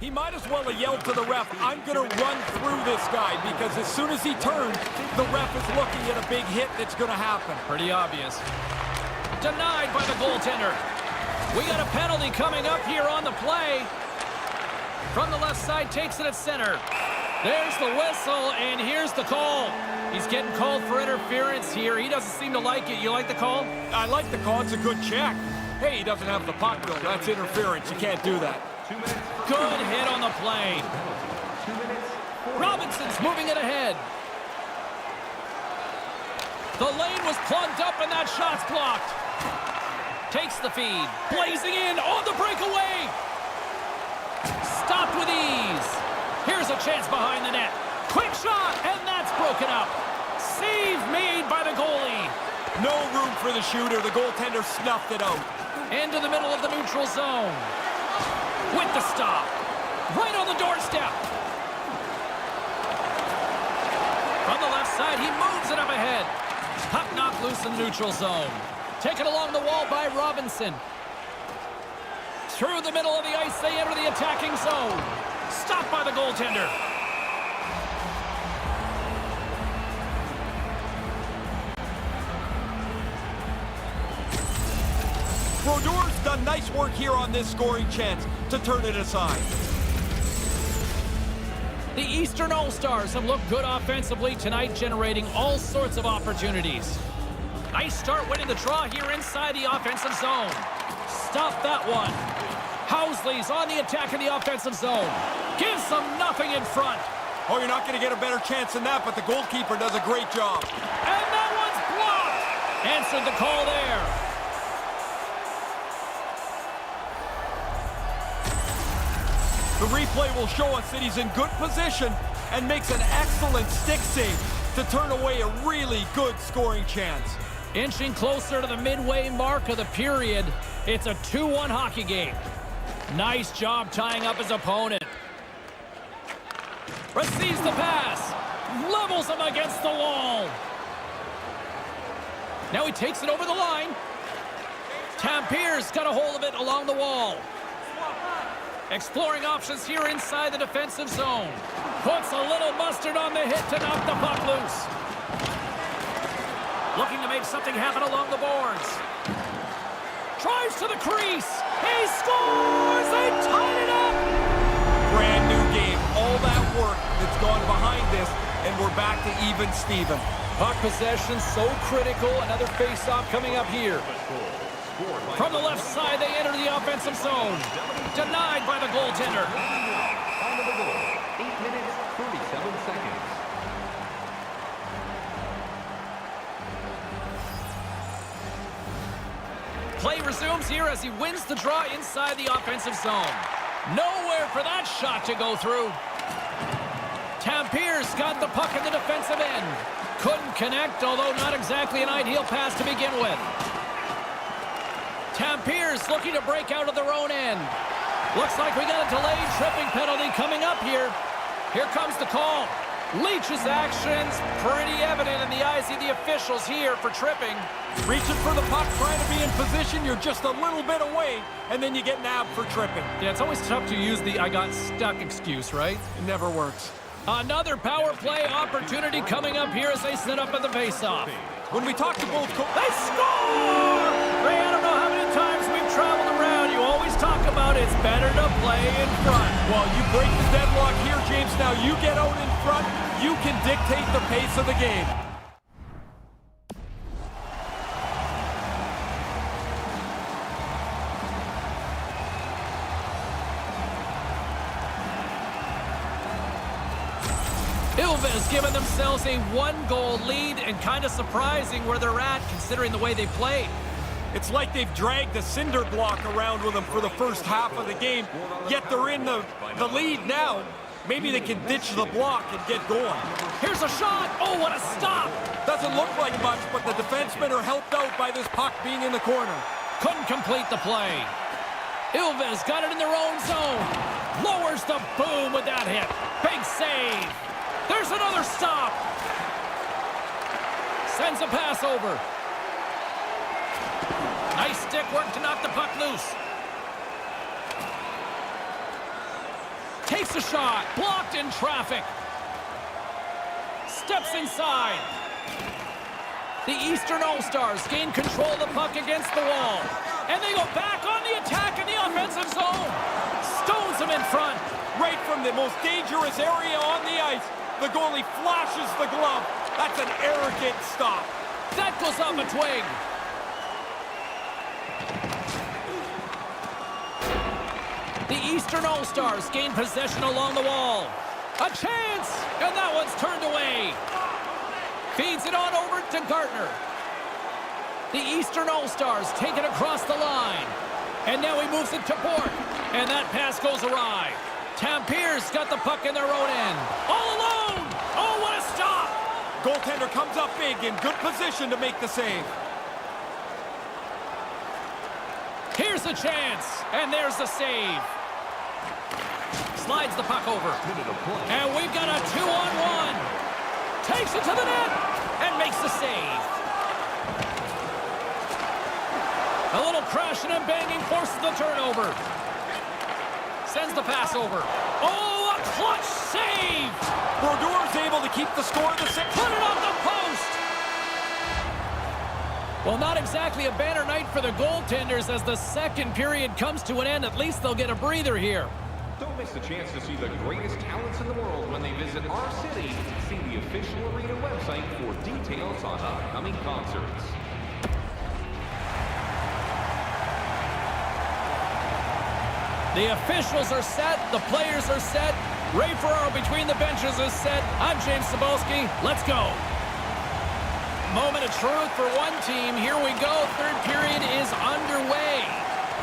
He might as well have yelled to the ref, I'm going to run through this guy, because as soon as he turned, the ref is looking at a big hit that's going to happen. Pretty obvious. Denied by the goaltender. We got a penalty coming up here on the play. From the left side, takes it at center. There's the whistle, and here's the call. He's getting called for interference here. He doesn't seem to like it. You like the call? I like the call. It's a good check. Hey, he doesn't have the puck, though. That's interference. You can't do that. Good hit on the play. Robinson's moving it ahead. The lane was plugged up, and that shot's blocked. Takes the feed. Blazing in on the breakaway. Stopped with ease. Here's a chance behind the net. Quick shot, and that's broken up. Save made by the goalie. No room for the shooter. The goaltender snuffed it out. Into the middle of the neutral zone. With the stop. Right on the doorstep. From the left side, he moves it up ahead. Puck knocked loose in the neutral zone. Taken along the wall by Robinson. Through the middle of the ice, they enter the attacking zone. Stopped by the goaltender. Brodeur's done nice work here on this scoring chance to turn it aside. The Eastern All-Stars have looked good offensively tonight, generating all sorts of opportunities. Nice start winning the draw here inside the offensive zone. Stop that one. Housley's on the attack in the offensive zone. Gives them nothing in front. Oh, you're not going to get a better chance than that, but the goalkeeper does a great job. And that one's blocked. Answered the call there. The replay will show us that he's in good position and makes an excellent stick save to turn away a really good scoring chance. Inching closer to the midway mark of the period, it's a 2-1 hockey game. Nice job tying up his opponent. Receives the pass. Levels him against the wall. Now he takes it over the line. Tampier's got a hold of it along the wall. Exploring options here inside the defensive zone. Puts a little mustard on the hit to knock the puck loose. Looking to make something happen along the boards. Drives to the crease. He scores! They tied it up! Brand new game. All that work that's gone behind this, and we're back to even Steven. Puck possession so critical. Another face-off coming up here. From the left side, they enter the offensive zone. Denied by the goaltender. Time of the goal, 8 minutes, 37 seconds. Play resumes here as he wins the draw inside the offensive zone. Nowhere for that shot to go through. Tampier's got the puck in the defensive end. Couldn't connect, although not exactly an ideal pass to begin with. Tampier's looking to break out of their own end. Looks like we got a delayed tripping penalty coming up here. Here comes the call. Leach's actions pretty evident in the eyes of the officials here for tripping. Reaching for the puck, trying to be in position, you're just a little bit away, and then you get nabbed for tripping. Yeah, it's always tough to use the "I got stuck" excuse, right? It never works. Another power play opportunity coming up here as they set up at the faceoff. When we talk to both They score! Ray, I don't know how many times we've traveled around. You always talk about it's better to play in front. well, you break the deadlock here, James. Now you get out in front. You can dictate the pace of the game. Ilves giving themselves a 1-goal lead, and kind of surprising where they're at considering the way they played. It's like they've dragged the cinder block around with them for the first half of the game, yet they're in the lead now. Maybe they can ditch the block and get going. Here's a shot. Oh, what a stop. Doesn't look like much, but the defensemen are helped out by this puck being in the corner. Couldn't complete the play. Ilves got it in their own zone. Lowers the boom with that hit. Big save. There's another stop. Sends a pass over. Nice stick work to knock the puck loose. Takes a shot. Blocked in traffic. Steps inside. The Eastern All-Stars gain control of the puck against the wall. And they go back on the attack in the offensive zone. Stones him in front. Right from the most dangerous area on the ice, the goalie flashes the glove. That's an arrogant stop. That goes off a twig. The Eastern All-Stars gain possession along the wall. A chance, and that one's turned away. Feeds it on over to Gardner. The Eastern All-Stars take it across the line. And now he moves it to Bork. And that pass goes awry. Tampier's got the puck in their own end. All alone! Oh, what a stop! Goaltender comes up big, in good position to make the save. Here's a chance, and there's the save. Slides the puck over. And we've got a 2-on-1. Takes it to the net and makes the save. A little crashing and banging forces the turnover. Sends the pass over. Oh, a clutch save! Brodor's able to keep the score the same. Put it on the post! Well, not exactly a banner night for the goaltenders as the second period comes to an end. At least they'll get a breather here. Don't miss the chance to see the greatest talents in the world when they visit our city. See the official arena website for details on upcoming concerts. The officials are set. The players are set. Ray Ferraro between the benches is set. I'm James Cebulski. Let's go. Moment of truth for one team. Here we go. Third period is underway.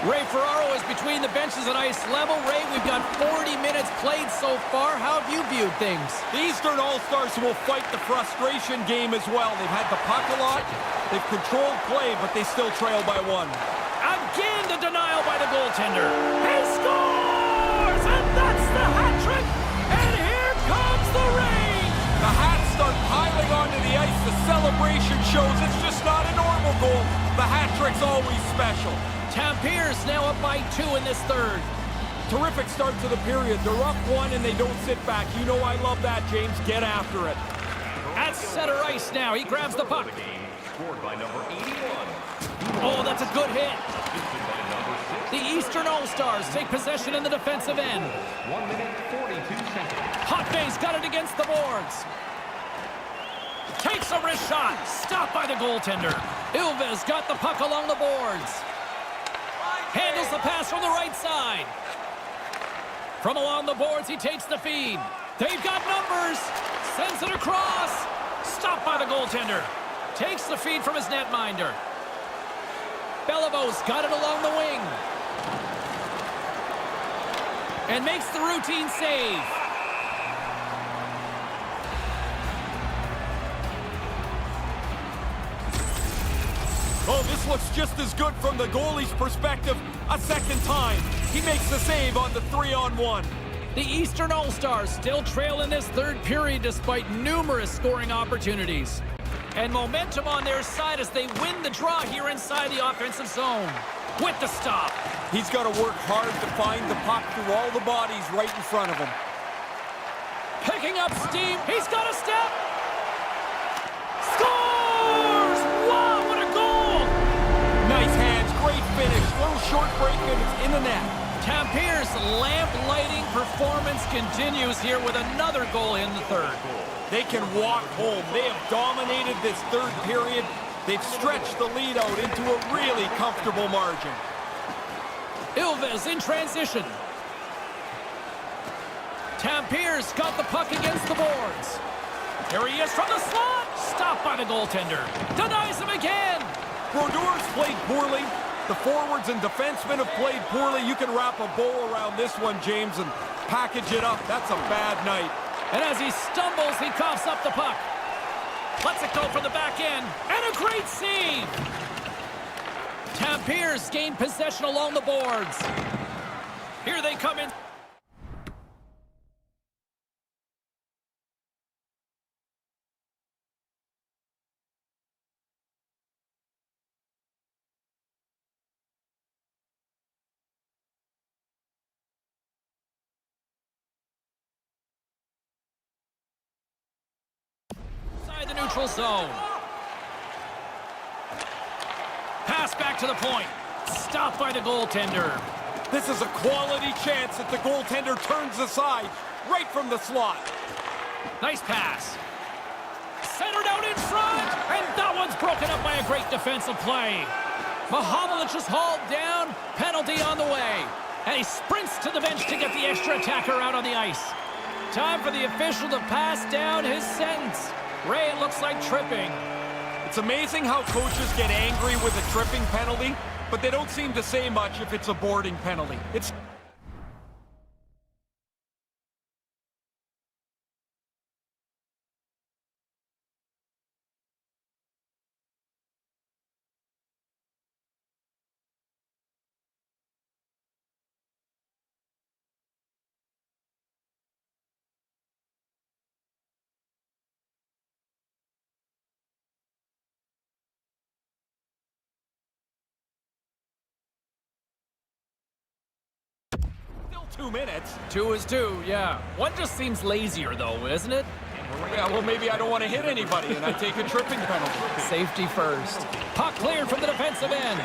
Ray Ferraro is between the benches at ice level. Ray, we've got 40 minutes played so far. How have you viewed things? The Eastern All-Stars will fight the frustration game as well. They've had the puck a lot. They've controlled play, but they still trail by one. Again, the denial by the goaltender. He scores! And that's the hat trick! And here comes the rain! The hats start piling onto the ice. The celebration shows it's just not a normal goal. The hat trick's always special. Tampere now up by 2 in this third. Terrific start to the period. They're up 1 and they don't sit back. You know I love that, James. Get after it. At center ice now. He grabs the puck. Scored by number 81. Oh, that's a good hit. The Eastern All-Stars take possession in the defensive end. 1 minute, 42 seconds. Hotbay's got it against the boards. Takes a wrist shot. Stopped by the goaltender. Ilves got the puck along the boards. Handles the pass from the right side. From along the boards, he takes the feed. They've got numbers. Sends it across. Stopped by the goaltender. Takes the feed from his netminder. Belivo's got it along the wing. And makes the routine save. Oh, this looks just as good from the goalie's perspective. A second time. He makes the save on the 3-on-1. The Eastern All-Stars still trail in this third period despite numerous scoring opportunities. And momentum on their side as they win the draw here inside the offensive zone. With the stop. He's got to work hard to find the puck through all the bodies right in front of him. Picking up steam. He's got a step. Scores! Wow, what a goal! Nice hands, great finish. Little short break and it's in the net. Tampere's lamp-lighting performance continues here with another goal in the third. They can walk home. They have dominated this third period. They've stretched the lead out into a really comfortable margin. Ilves in transition. Tampere's got the puck against the boards. Here he is from the slot. Stopped by the goaltender. Denies him again. Brodeurs played poorly. The forwards and defensemen have played poorly. You can wrap a bow around this one, James, and package it up. That's a bad night. And as he stumbles, he coughs up the puck. Lets it go from the back end. And a great save. Tampere's gained possession along the boards. Here they come in. The neutral zone. Pass back to the point. Stopped by the goaltender. This is a quality chance that the goaltender turns aside right from the slot. Nice pass. Centered out in front. And that one's broken up by a great defensive play. Mahovlich is hauled down. Penalty on the way. And he sprints to the bench to get the extra attacker out on the ice. Time for the official to pass down his sentence. Ray, it looks like tripping. It's amazing how coaches get angry with a tripping penalty, but they don't seem to say much if it's a boarding penalty. It's still 2 minutes. 2 is 2, yeah. One just seems lazier, though, isn't it? Yeah, well, maybe I don't want to hit anybody, and I take a tripping penalty. Safety first. Puck cleared from the defensive end.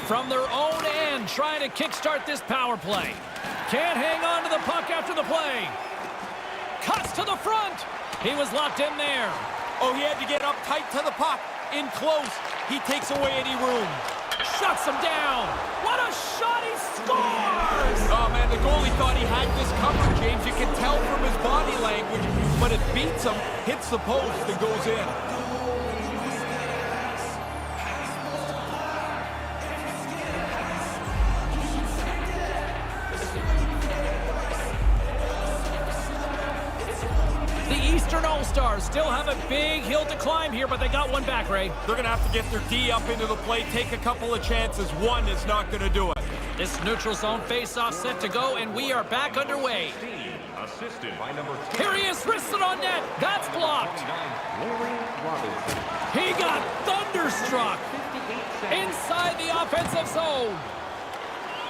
From their own end, trying to kickstart this power play. Can't hang on to the puck after the play. Cuts to the front. He was locked in there. Oh, he had to get up tight to the puck. In close. He takes away any room. Shuts him down. What a shot, he scores! Oh, man, the goalie thought he had this covered, James. You can tell from his body language, but it beats him, hits the post, and goes in. Eastern All-Stars still have a big hill to climb here, but they got one back, Ray. They're going to have to get their D up into the play, take a couple of chances. One is not going to do it. This neutral zone face-off set to go, and we are back underway. Assisted by number 10. Here he is, wristed on net. That's blocked. He got thunderstruck inside the offensive zone.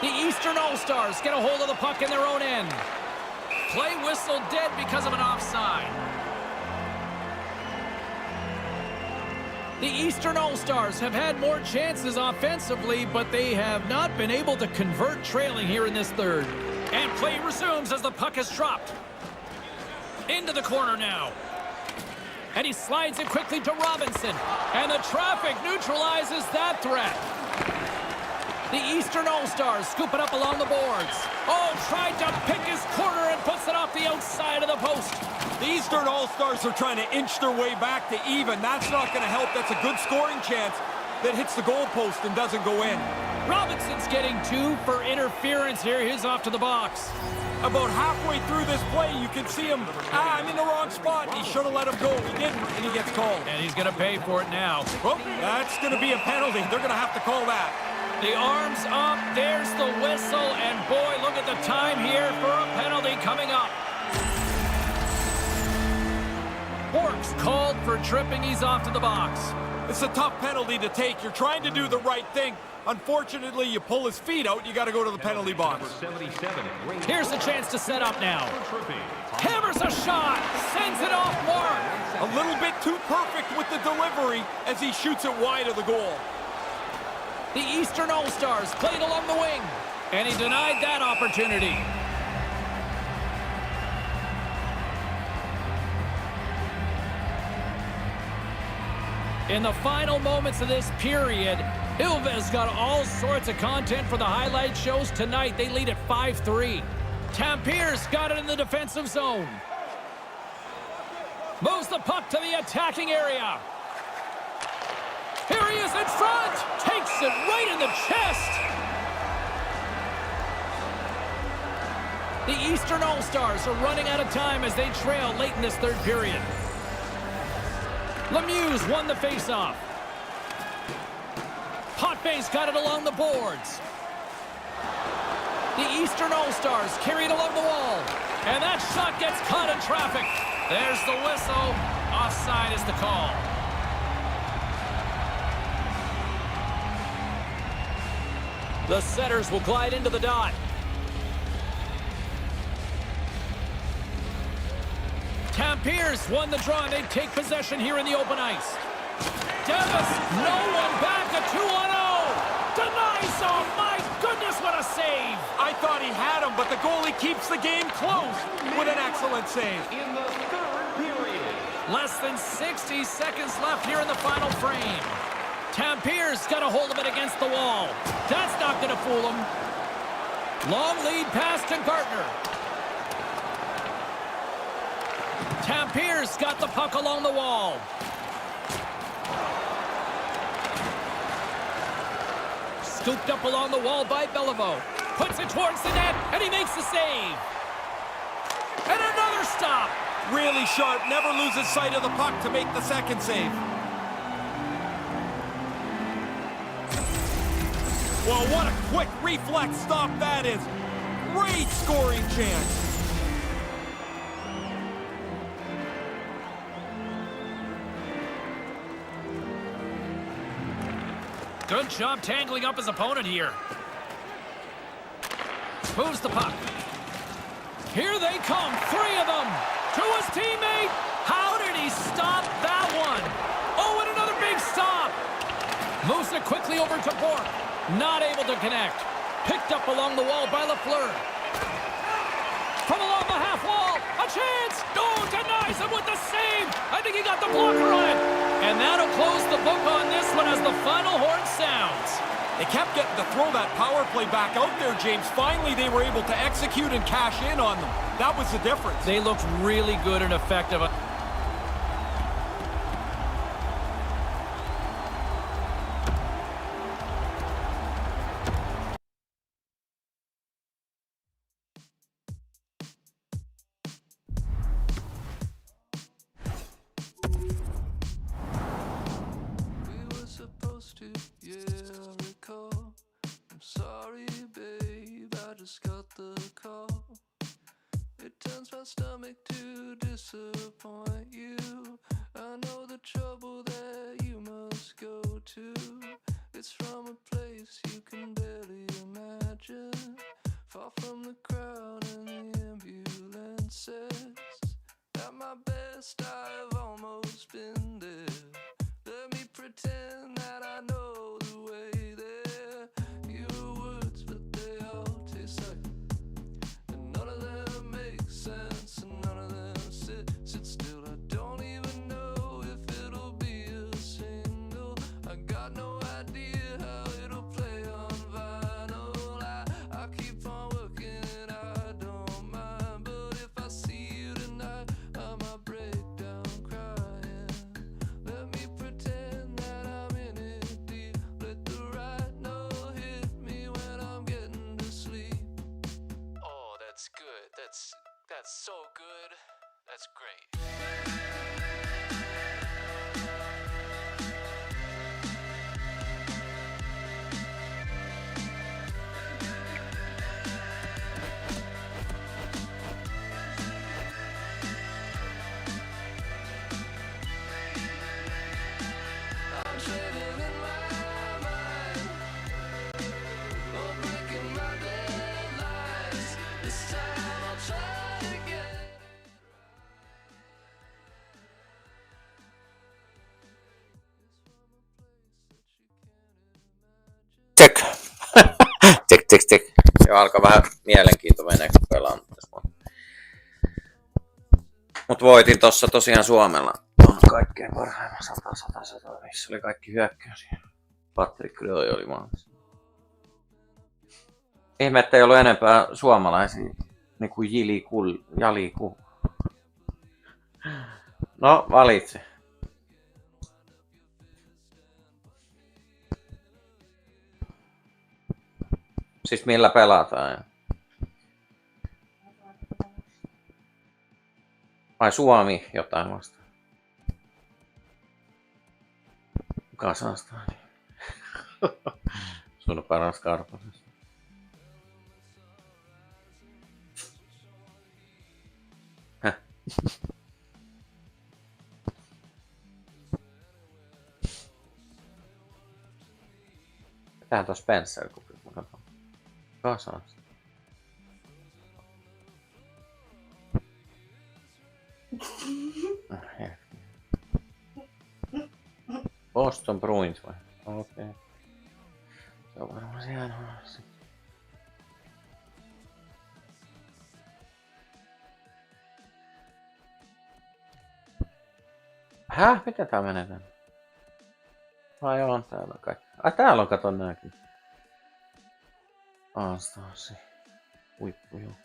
The Eastern All-Stars get a hold of the puck in their own end. Play whistle dead because of an offside. The Eastern All-Stars have had more chances offensively, but they have not been able to convert trailing here in this third. And play resumes as the puck is dropped. Into the corner now. And he slides it quickly to Robinson. And the traffic neutralizes that threat. The Eastern All-Stars scoop it up along the boards. Oh, tried to pick his corner and puts it off the outside of the post. The Eastern All-Stars are trying to inch their way back to even. That's not going to help. That's a good scoring chance that hits the goalpost and doesn't go in. Robinson's getting 2 for interference here. He's off to the box. About halfway through this play, you can see him. I'm in the wrong spot. He should have let him go. He didn't, and he gets called. And he's going to pay for it now. Oh, that's going to be a penalty. They're going to have to call that. The arms up, there's the whistle, and boy, look at the time here for a penalty coming up. Bork's called for tripping, he's off to the box. It's a tough penalty to take. You're trying to do the right thing. Unfortunately, you pull his feet out, you got to go to the penalty box. Here's a chance to set up now. Hammers a shot, sends it off mark. A little bit too perfect with the delivery as he shoots it wide of the goal. The Eastern All-Stars played along the wing, and he denied that opportunity. In the final moments of this period, Ilves got all sorts of content for the highlight shows tonight. They lead at 5-3. Tampier's got it in the defensive zone. Moves the puck to the attacking area. Here he is in front. Takes it right in the chest. The Eastern All-Stars are running out of time as they trail late in this third period. Lemieux won the faceoff. Potvay's got it along the boards. The Eastern All-Stars carried along the wall. And that shot gets caught in traffic. There's the whistle. Offside is the call. The setters will glide into the dot. Tampier's won the draw, and they take possession here in the open ice. Davis, no one back, a 2-on-0. Denies, oh my goodness, what a save. I thought he had him, but the goalie keeps the game close with an excellent save. In the third period. Less than 60 seconds left here in the final frame. Tampier's got a hold of it against the wall. That's not going to fool him. Long lead pass to Gartner. Tampier's got the puck along the wall. Scooped up along the wall by Beliveau. Puts it towards the net, and he makes the save. And another stop. Really sharp, never loses sight of the puck to make the second save. Well, what a quick reflex stop that is. Great scoring chance. Good job tangling up his opponent here. Moves the puck. Here they come, 3 of them. To his teammate. How did he stop that one? Oh, and another big stop. Moves it quickly over to Bork. Not able to connect. Picked up along the wall by Lafleur. from along the half wall. A chance. No, denies him with the save. I think he got the blocker on it. And that'll close the book on this one as the final horn sounds. They kept getting to throw that power play back out there, James. Finally, they were able to execute and cash in on them. That was the difference. They looked really good and effective. Stomach to disappoint you. I know the trouble that you must go to. It's from a place you can barely imagine, far from the crowd and the ambulances. At my best I've almost been there. Let me pretend that I know the way there. Your words, but they all taste like, and none of them make sense, and none of them sit still. I don't even know if it'll be a single. I got no idea how it'll play on vinyl. I keep on working and I don't mind, but if I see you tonight, I might break down crying. Let me pretend that I'm in it deep. Let the right note hit me when I'm getting to sleep. Oh, that's good. That's so good. That's great. I'm trading in my mind, oh, breaking my deadlines. This time I'll try to get it right. Check. Check. Se alkaa vähän mielenkiinto menee, kun pelaan. Mut voitin tossa tosiaan Suomella. On kaikkein parhaimman 100, missä oli kaikki hyökkäysiä. Patrick Roy oli maalissa. Ihme, ettei ollut enempää suomalaisia. Niinku Jaliku. No, valitse. Siis millä pelataan? Vai Suomi jotain vastaan? Kasastaan. Sun on paras karpasessa. Täähän tuossa Spencer, kun mä katson. Kasasta. Boston Bruins vai? Okei. Okay. Se on varmaan siellä on. Häh? Miten tää menee tänne? Ai on täällä kaikki. Ai täällä on, katon nääkin. Aastaasi. Huippuju.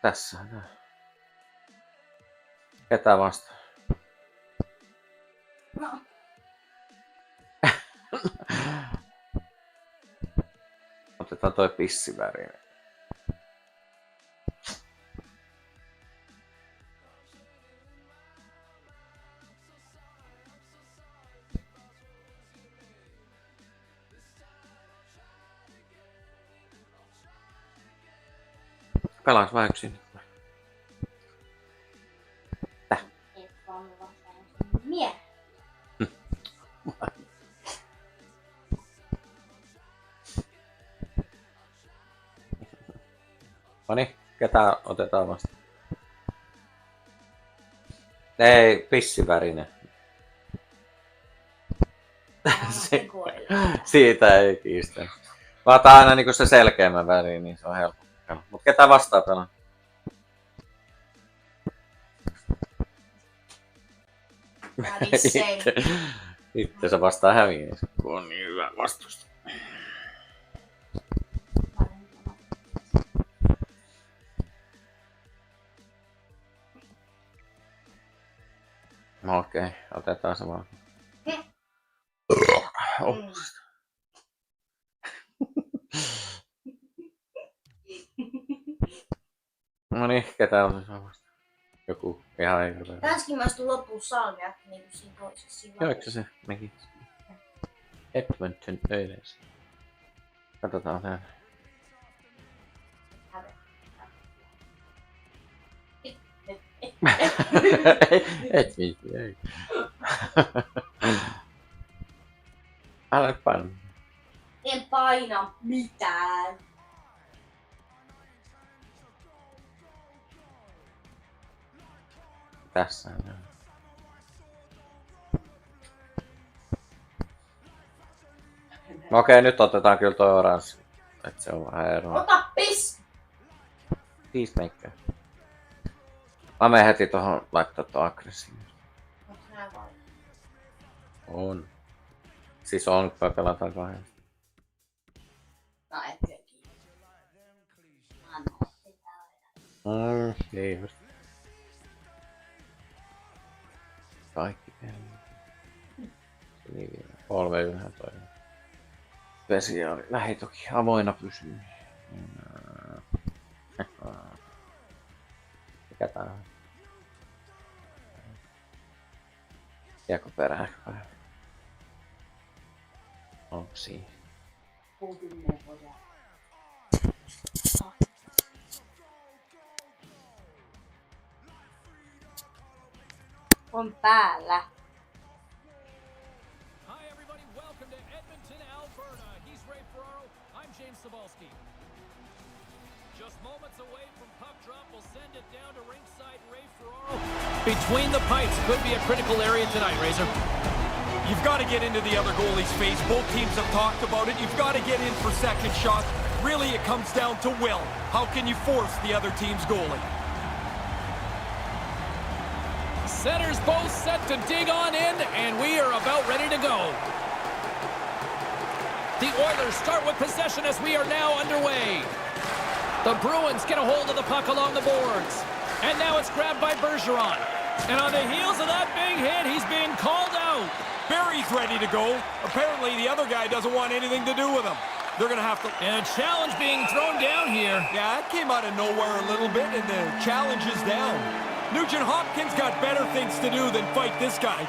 Tässä on tää. Ketä vastaan? No. Otetaan toi pissivärinen. Pelaas vaan yksin. Täh. Et vaan vastaan miehen. Noniin, ketä otetaan vasta? Ei, pissivärinen. Siitä ei kiistä. Mä otan aina niinku se selkeämmän väriin, niin se on helppo. Mut ketä vastaa pelaa? Itse se vastaa häviää, kun on niin hyvä vastusta. No okei, otetaan se vaan. No niin, ketä on se samasta? Joku ihan hirveä. Tanskin maistuu loppuun salmia, niinku siinä toisessa sillä. Joiko se mekin? Edmonton Oilers. Katsotaan täällä. Et viitti, ei. Älä paina. En paina mitään. Tässä on. Okei, nyt otetaan kyllä toi oranssi. Et se on vähän eroa. Ota pis! Peacemaker. Mä menen heti tohon laittaa tuon aggressiivisen. Onks nää vai? On. Siis on, kun pelataan kahdesta. No et kyllä. Anna sitä. Niin just. Kaikki tehdään. Niin, 3-1 toinen. Spesiaali. Lähi toki avoinna pysyy. Mikä tää on? Jääkö perään? Onko siinä? On päällä. Hi everybody, welcome to Edmonton, Alberta. He's Ray Ferraro, I'm James Cebulski. Just moments away from puck drop, we'll send it down to ringside Ray Ferraro. Between the pipes could be a critical area tonight, Razor. You've got to get into the other goalie's face. Both teams have talked about it. You've got to get in for second shots. Really, it comes down to will. How can you force the other team's goalie? Centers both set to dig on in, and we are about ready to go. The Oilers start with possession as we are now underway. The Bruins get a hold of the puck along the boards. And now it's grabbed by Bergeron. And on the heels of that big hit, he's being called out. Barry's ready to go. Apparently, the other guy doesn't want anything to do with him. They're going to have to... And a challenge being thrown down here. Yeah, that came out of nowhere a little bit, and the challenge is down. Nugent Hopkins got better things to do than fight this guy.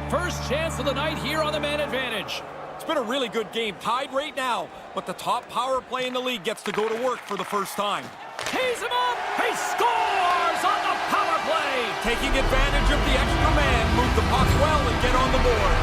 First chance of the night here on the man advantage. It's been a really good game, tied right now, but the top power play in the league gets to go to work for the first time. Tees him up! He scores on the power play! Taking advantage of the extra man, move the puck well and get on the board.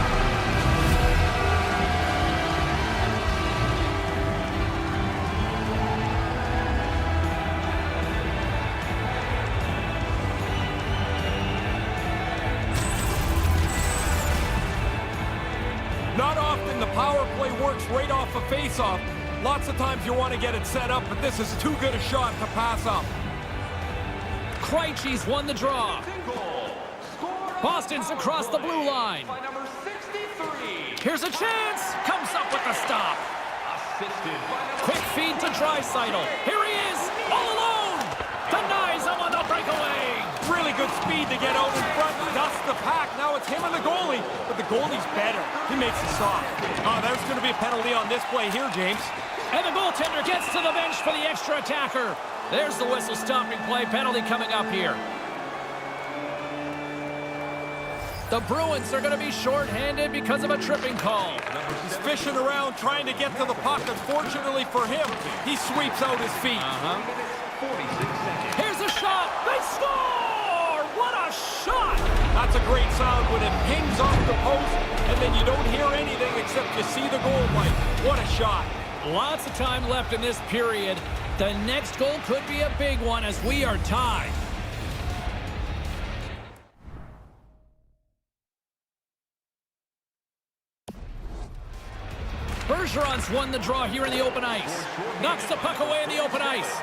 Not often the power play works right off a face-off. Lots of times you want to get it set up, but this is too good a shot to pass up. Krejci's won the draw. Boston's across the blue line. Here's a chance. Comes up with the stop. Quick feed to Draisaitl. Here he is, all alone. Denies him on the breakaway. Really good speed to get out in front, dust the pack. Now it's him and the goalie, but the goalie's better. He makes the stop. There's going to be a penalty on this play here, James. And the goaltender gets to the bench for the extra attacker. There's the whistle stopping play. Penalty coming up here. The Bruins are going to be shorthanded because of a tripping call. He's fishing around trying to get to the puck. Unfortunately for him, he sweeps out his feet. Here's a shot. They score! What a shot! That's a great sound when it pings off the post, and then you don't hear anything except you see the goal light. What a shot. Lots of time left in this period. The next goal could be a big one as we are tied. Bergeron's won the draw here in the open ice. Knocks the puck away in the open ice.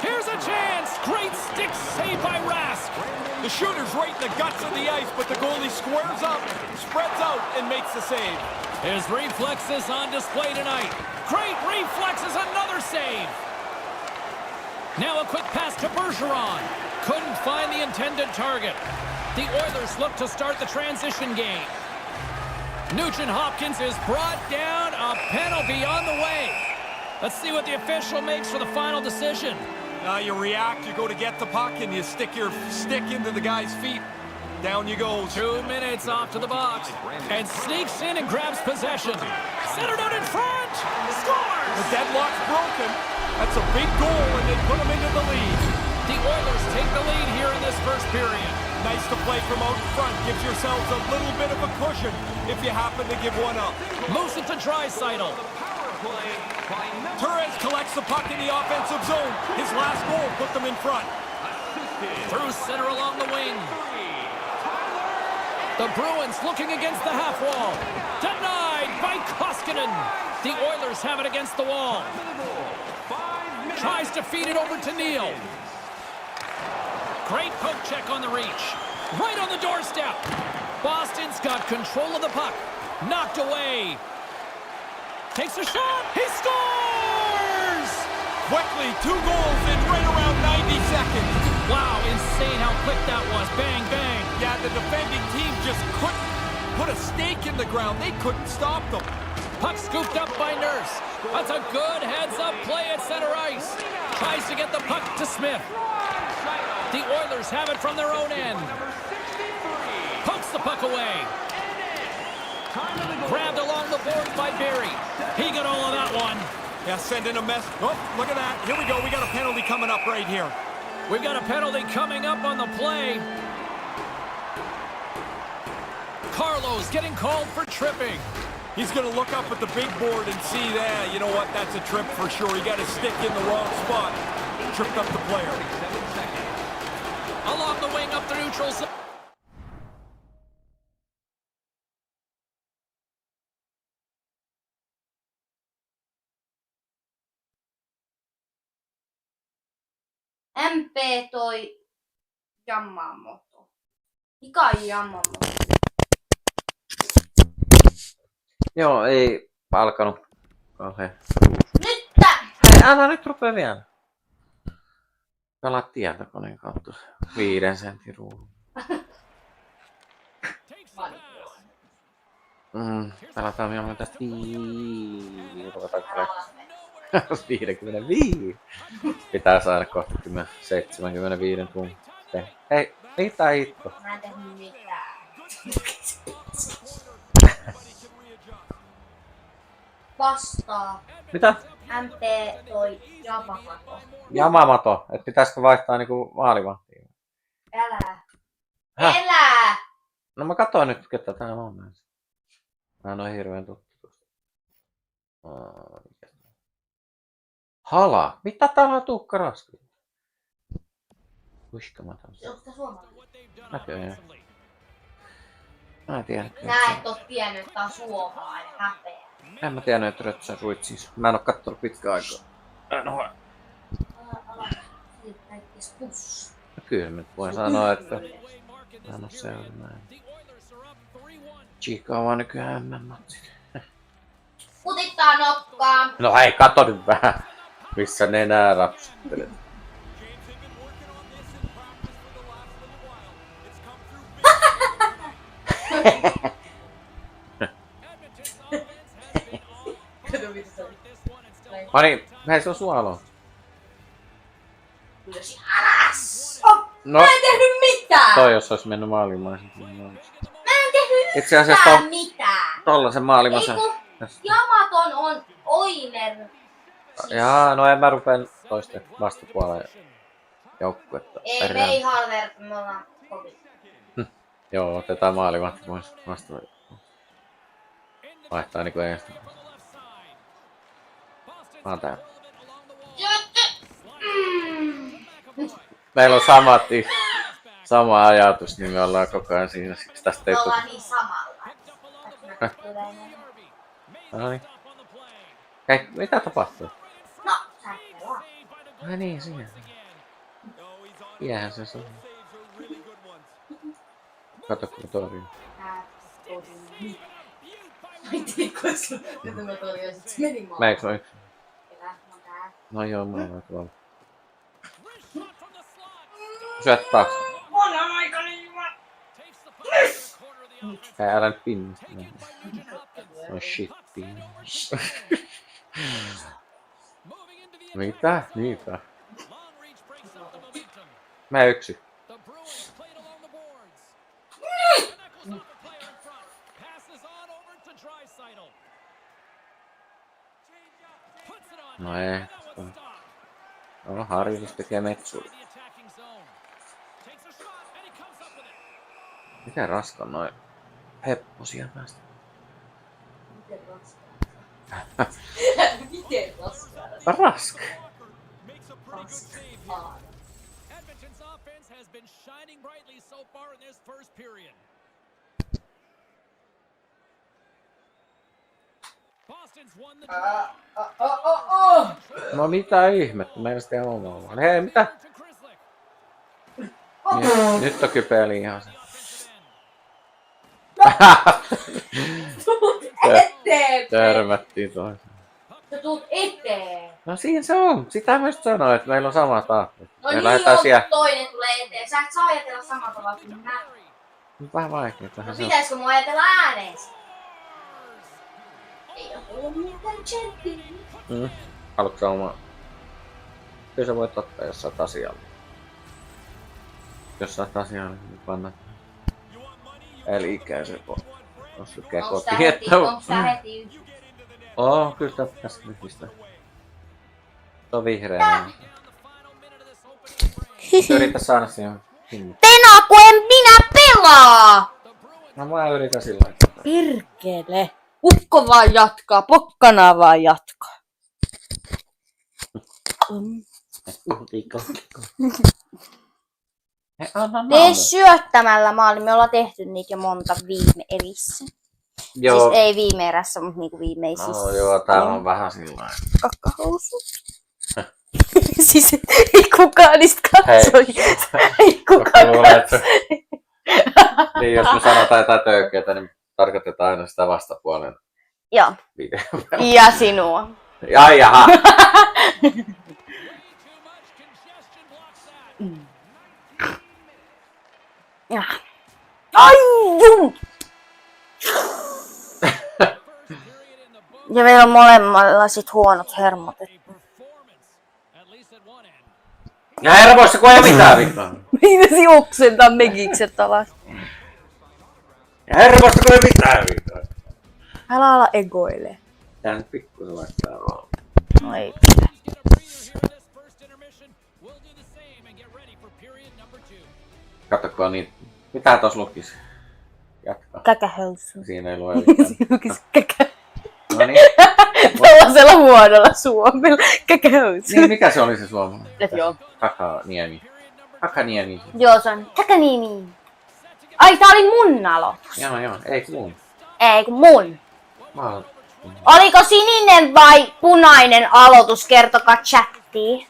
Here's a chance. Great stick save by Rask. The shooter's right in the guts of the ice, but the goalie squares up, spreads out, and makes the save. His reflexes on display tonight. Great reflexes, another save. Now a quick pass to Bergeron. Couldn't find the intended target. The Oilers look to start the transition game. Nugent Hopkins is brought down. A penalty on the way. Let's see what the official makes for the final decision. You react, you go to get the puck, and you stick your stick into the guy's feet. Down you go. 2 minutes off to the box. And sneaks in and grabs possession. Centered out in front. Scores! The deadlock's broken. That's a big goal, and they put him into the lead. The Oilers take the lead here in this first period. Nice to play from out in front. Gives yourselves a little bit of a cushion if you happen to give one up. Moves it to Draisaitl. Torres collects the puck in the offensive zone. His last goal put them in front. Through center along the wing. The Bruins looking against the half wall. Denied by Koskinen. The Oilers have it against the wall. Tries to feed it over to Neal. Great poke check on the reach. Right on the doorstep. Boston's got control of the puck. Knocked away. Takes a shot. He scores! Quickly, 2 goals in right around 90 seconds. Wow, insane how quick that was. Bang, bang. Yeah, the defending team just couldn't put a stake in the ground. They couldn't stop them. Puck scooped up by Nurse. That's a good heads-up play at center ice. Tries to get the puck to Smith. The Oilers have it from their own end. Pokes the puck away. Grabbed along the boards by Barry. He got all of that one. Yeah, sending a mess. Oh, look at that. Here we go. We got a penalty coming up right here. We've got a penalty coming up on the play. Carlos getting called for tripping. He's going to look up at the big board and see that. You know what? That's a trip for sure. He got his stick in the wrong spot. Tripped up the player. Along the wing up the neutral zone. MP toi Yamamoto. Mikä on Yamamoto? Joo, ei alkanut kauhean. Nyt! Hei, älä nyt rupea vielä. Pelaat tietokoneen kautta 5 sentin ruudun. Pelataan mieluummin tästä 55. Pitää saada kohta 75 tuntia. Hei, mitä hitto? Mä en tehnyt mitään. Vastaa. Mitä? MP toi Yamamoto. Yamamoto, et pitäisikö vaihtaa niinku maalivahtiin? Älä. Häh? Elää! No mä katsoin nyt, ketä täällä on näissä. Mä en oo hirveen tuttu tuosta. Hala! Mitä täällä on Tuukka Raski? Uskomaton. Onko tää suomalainen? Näköjään. Mä en tiedä. Nää et oo tiennyt, että tää on suomalainen. Häpeä. En mä tiennyt, että Rötsä ruitsis. Mä en oo kattonut pitkään aikaa. Ala. Siitä näyttis pussi. No kyllä nyt voin sanoa, että mä en oo seurannut näin. Chica vaan nykyään MM-matsit. Kutittaa nokkaa. No hei, kato nyt vähän. Missä nenää rapsuttelet. Pani, hei se on suolo. Ylösi alas! Oh, No, mä en tehnyt mitään! toi jos ois mennyt maalimaisen. Mä en tehnyt Itse asiassa yhtään mitään! Tollasen maalimaisen. Eiku, Jamaton on Oiler. Jaa, no en mä rupeen toisten vastapuoleen joukkuetta. Ei, me ei halverta, me ollaan kovin. Joo, otetaan maalivahti pois vastapuoleen. Vaihtaa niinku ees. Mä oon täällä. Meillä on sama ajatus, niin me ollaan koko ajan siinä. Siksi tästä Me ei ollaan niin samalla. Noniin. Mitä tapahtuu? No, sä et pelaa. Ai niin, siinä. Jäähän se on. Kato, kun torjuu. Tää tosi. Ai tiikkois, nyt mä torjuin, sit se meni maan. Mä eikö ole yksin? Ketä? Mä tää. No joo, mä oon tuolla. Syöt taakse. On aika liiva! Älä nyt pinnistä. No shit, Mitä? Niitä. Mä yksin. No ei. No harjoitus tekee metsuilla. Miten raskaan noin hepposia päästä? Miten raskaa? Miten raskaa? Rask. Raskaa. Edmonton's offense has been shining brightly so far in this first period. Boston's won the No mitä ihmettä, mä en sitä omaa. Hei, mitä? Nyt on kypeli ihan se. Tuut eteen! Törmättiin toiseen. Sä tuut eteen! No siinä se on. Sitä mä just sanoin, että meillä on sama tahto. No Me niin lähdetään on, siellä. kun toinen tulee eteen. Sä et saa ajatella samalla tavalla kuin mä. Vähän vaikeaa. No pitäisikö mun ajatella ääneen? Ei oo tullut mitään tsemppiä. Haluatko sä omaa? Kyllä sä voit ottaa, jos sä oot asialla. Jos sä oot asialla, niin kannattaa. Eli ikäisen jos lukee kotiin, että Onks tää heti kyllä sitä pitäisi yhdistää. Se on vihreä. Yritä saada siihen hinni. Tena, kun en minä pelaa! No mä yritän sillä lailla. Perkele. Ukko vaan jatkaa, pokkana vaan jatkaa. Tee syöttämällä maali, me ollaan tehty niitä jo monta viime erissä. Joo. Siis ei viime erässä, mutta niinku viimeisissä. No joo, täällä on vähän sillä lailla. Kakkahousut. Siis ei kukaan niistä katsoi. Ei kukaan katsoi. Niin, jos me sanotaan jotain töykeitä, niin tarkoitetaan aina sitä vastapuolen Joo. videoa. Ja sinua. Ai jaha. Ai jum! Ja meillä on molemmilla sit huonot hermot. Ja hermoissa kun ei mitään vittua. Meinasi oksentaa megikset alas. Ja hermoista kun ei mitään vittua. Älä ala egoile. Tää nyt pikkusen laittaa vaan. No ei. Katsokaa niin. Mitä tos lukis? Jatkaa. Käkähousu. Siinä ei lue yhtään. Lukis käkä. No niin. Tällaisella huonolla suomella. Käkähousu. Niin, mikä se oli se suomalainen? Et joo. Kakaniemi. Kakaniemi. Joo, se on käkäniemi. Ai, tää oli mun aloitus. Joo, ei mun. Ei kun mun. Mä oon... Oliko sininen vai punainen aloitus? Kertokaa chattiin.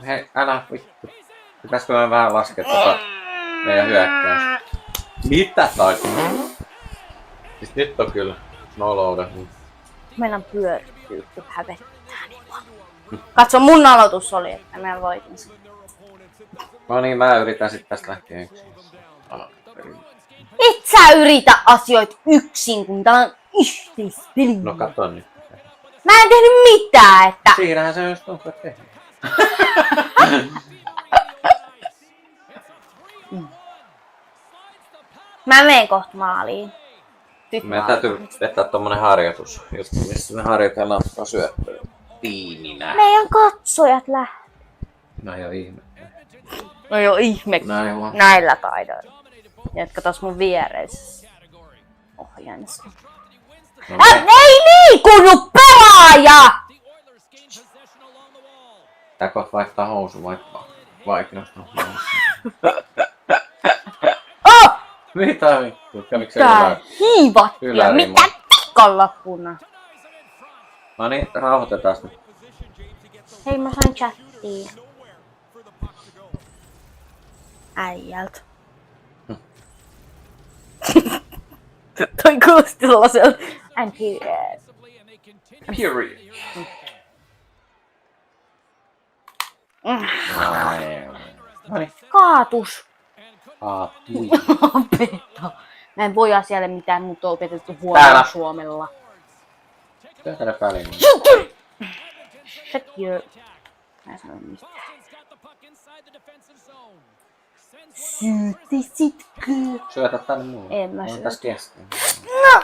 Hei, älä vittu. Pitäisikö me vähän laskea meidän hyökkäys? Mitä tai? Siis nyt on kyllä nolouden. Meidän pyörtyy, kun hävettää niin paljon. Katso, mun aloitus oli, että mä voitin sen. No niin, mä yritän sit tästä lähteä yksin. Et sä yritä asioita yksin, kun tää on yhteispeli. No kato nyt. Mä en tehnyt mitään, että... Siinähän se just on tehnyt. Mä menen kohta maaliin. Meidän täytyy vetää tommonen harjoitus, missä me harjoitellaan syöttöä tiiminä. Meidän katsojat lähtee. No ei oo ihme. No joo, ihme. Näin vaan. Näillä taidoilla. Jotka tos mun viereissä ohjaanissa. No, Ei liikunut pelaaja! tää kohta vaihtaa housu vaikeasta. Oh! Mitä vittu? Kävikö se Tää hiivattia. yläriima? Mitä pikkallapuna? No niin, rauhoitetaan nyt. Hei, mä sain chattiin äijältä. Toi kuulosti sellaiselta. I'm period. Period. No niin, Kaatus. kaatui. Opeta. Mä en voi asialle mitään, mutta on opetettu huonolla Täällä. suomella. Työtele väliin. Shut your... Mä en sano mistään. Syöttisitkö? Syötä tänne mulle. En mä On syötä. tässä kesken. No!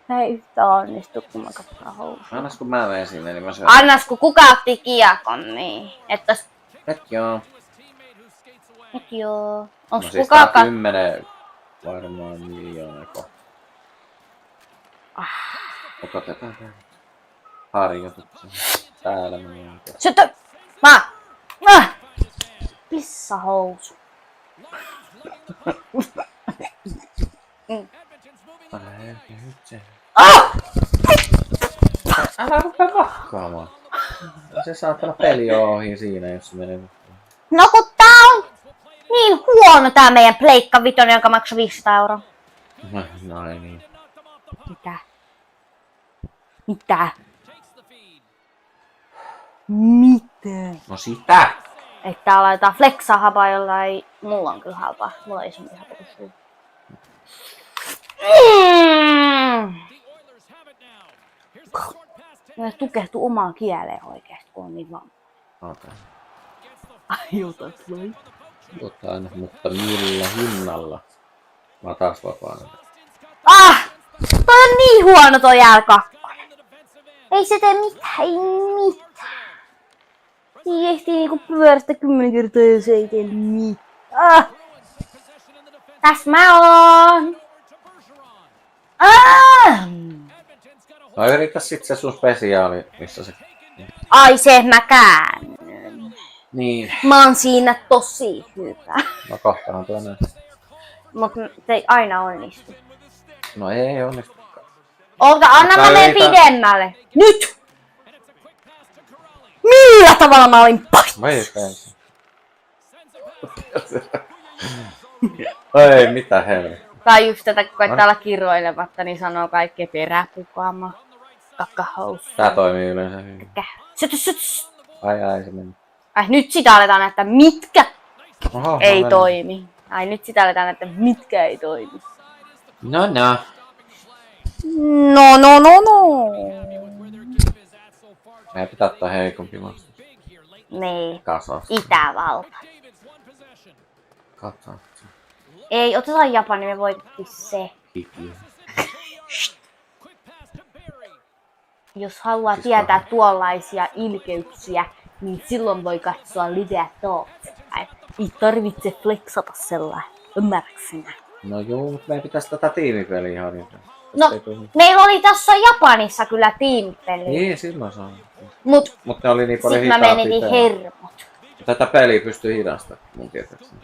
Mä ei yhtään onnistu, kun mä katson housuja. Annas kun mä menen sinne, niin mä syötän. Annas, kun kuka otti kiekon, niin. Että... Et joo. Et joo. No Onks siis kuka tää 10 varmaan miljoonaa kohta. Otetaan tää. Harjoituksen. Täällä menee. Syöttö! Mä! Pissahousu. Älä rupea vakkaamaan. Se saattaa peli ohi siinä, jos se menee. No kun tää on niin huono tää meidän pleikka vitonen, joka maksaa 500 €. No ei niin. Mitä? Mitä? Mitä? No sitä! Että aletaan flexaa hapaa jollain... Mulla on kyllä hapaa. Mulla on isompi hapa kuin sulla. Mä tukehtuu omaan kieleen oikeesti, kun on niin vaan. Ota. Ai otat vai? Otan, mutta millä hinnalla? Mä oon taas vapaana. Toi on niin huono toi L2. Ei se tee mitään, ei mitään. Niin ehtii niinku pyörästä 10 kertaa ja se ei tee mitään. Täs mä oon. No yritä sit se sun spesiaali, missä se... Ai se mä käännyn. Niin. Mä oon siinä tosi hyvä. No kohtahan tuo näin. Mut se ei aina onnistu. No ei onnistu. Anna mä menen yritä- pidemmälle. Nyt! Millä tavalla mä olin paitsi? Vai pääsi. Ei mitä helvettiä. Tai just tätä, kun koittaa olla kiroilematta, niin sanoo kaikkea peräpukama. Kakkahousu. Tää toimii yleensä hyvin. Sytys. Ai se meni. Ai nyt sitä aletaan näyttää, mitkä Oho, ei meni. toimi. Ai nyt sitä aletaan näyttää, mitkä ei toimi. No. No. Meidän pitää ottaa heikompi vastus. Niin. Kasas. Itävalta. Katso. Ei, otetaan Japani, me voitettiin se. Hiki. Jos haluaa Siis tietää tuollaisia ilkeyksiä, niin silloin voi katsoa liveä taaksepäin. Ei tarvitse flexata sellainen. Ymmärrätkö sinä? No joo, mutta meidän pitäisi tätä tiimipeliä harjoittaa. No, meillä oli tässä Japanissa kyllä tiimipeli. Niin, silloin saa. Mut Mutta ne oli niin paljon sit mä hitaampia menetin pelejä. hermot. Tätä peliä pystyy hidastamaan, mun tietääkseni.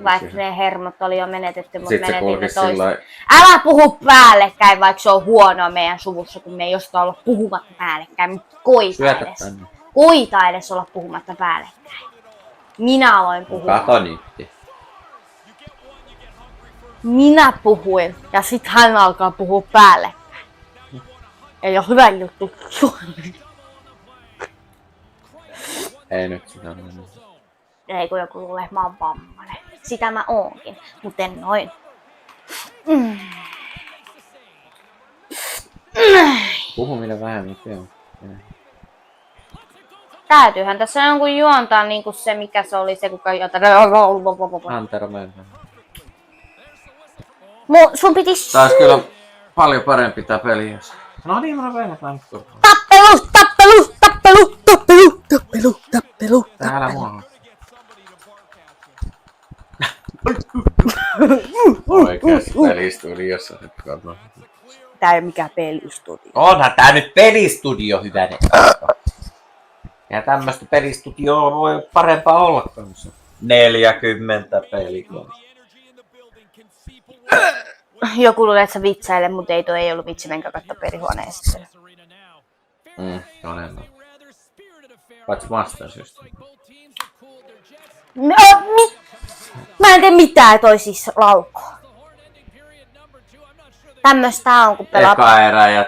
Vaikka ne hermot oli jo menetetty, mutta Sitten se menetin ne kulkisi toiset. sillä Älä puhu päällekkäin, vaikka se on huonoa meidän suvussa, kun me ei jostain olla puhumatta päällekkäin. Mutta koita syötä edes. tänne. Koita edes olla puhumatta päällekkäin. Minä aloin puhua. Kato nyt. Minä puhuin ja sit hän alkaa puhua päällekkäin. Ei oo hyvä juttu. Ei nyt sitä noin. Ei kun joku luulee, että mä oon vammainen. Sitä mä oonkin, mut en noin. Puhuminen vähemmän teon. Täytyyhän tässä jonkun juontaa niinku se, mikä se oli se, kuka jotain... Antero mennä. Sun pitis... Tää ois kyllä paljon parempi tää peli, jos... No niin, mä mennään nyt turhaan. Tappelu! Täällä mua. Oikeesti pelistudiossa nyt kato. Tää ei oo mikään pelistudio. Onhan tää nyt pelistudio, hyvänen. Ja tämmöstä pelistudioa voi parempaa olla kanssa. 40 pelikonsolia. Joku luulee, että sä vitsaile, mutta ei ollut vitsi, menkää katso perihuoneeseen. Todella. Paitsi Masters just. Mä en tee mitään toisissa laukkoa. Tämmöstä on, kun pelaa. Eka erä ja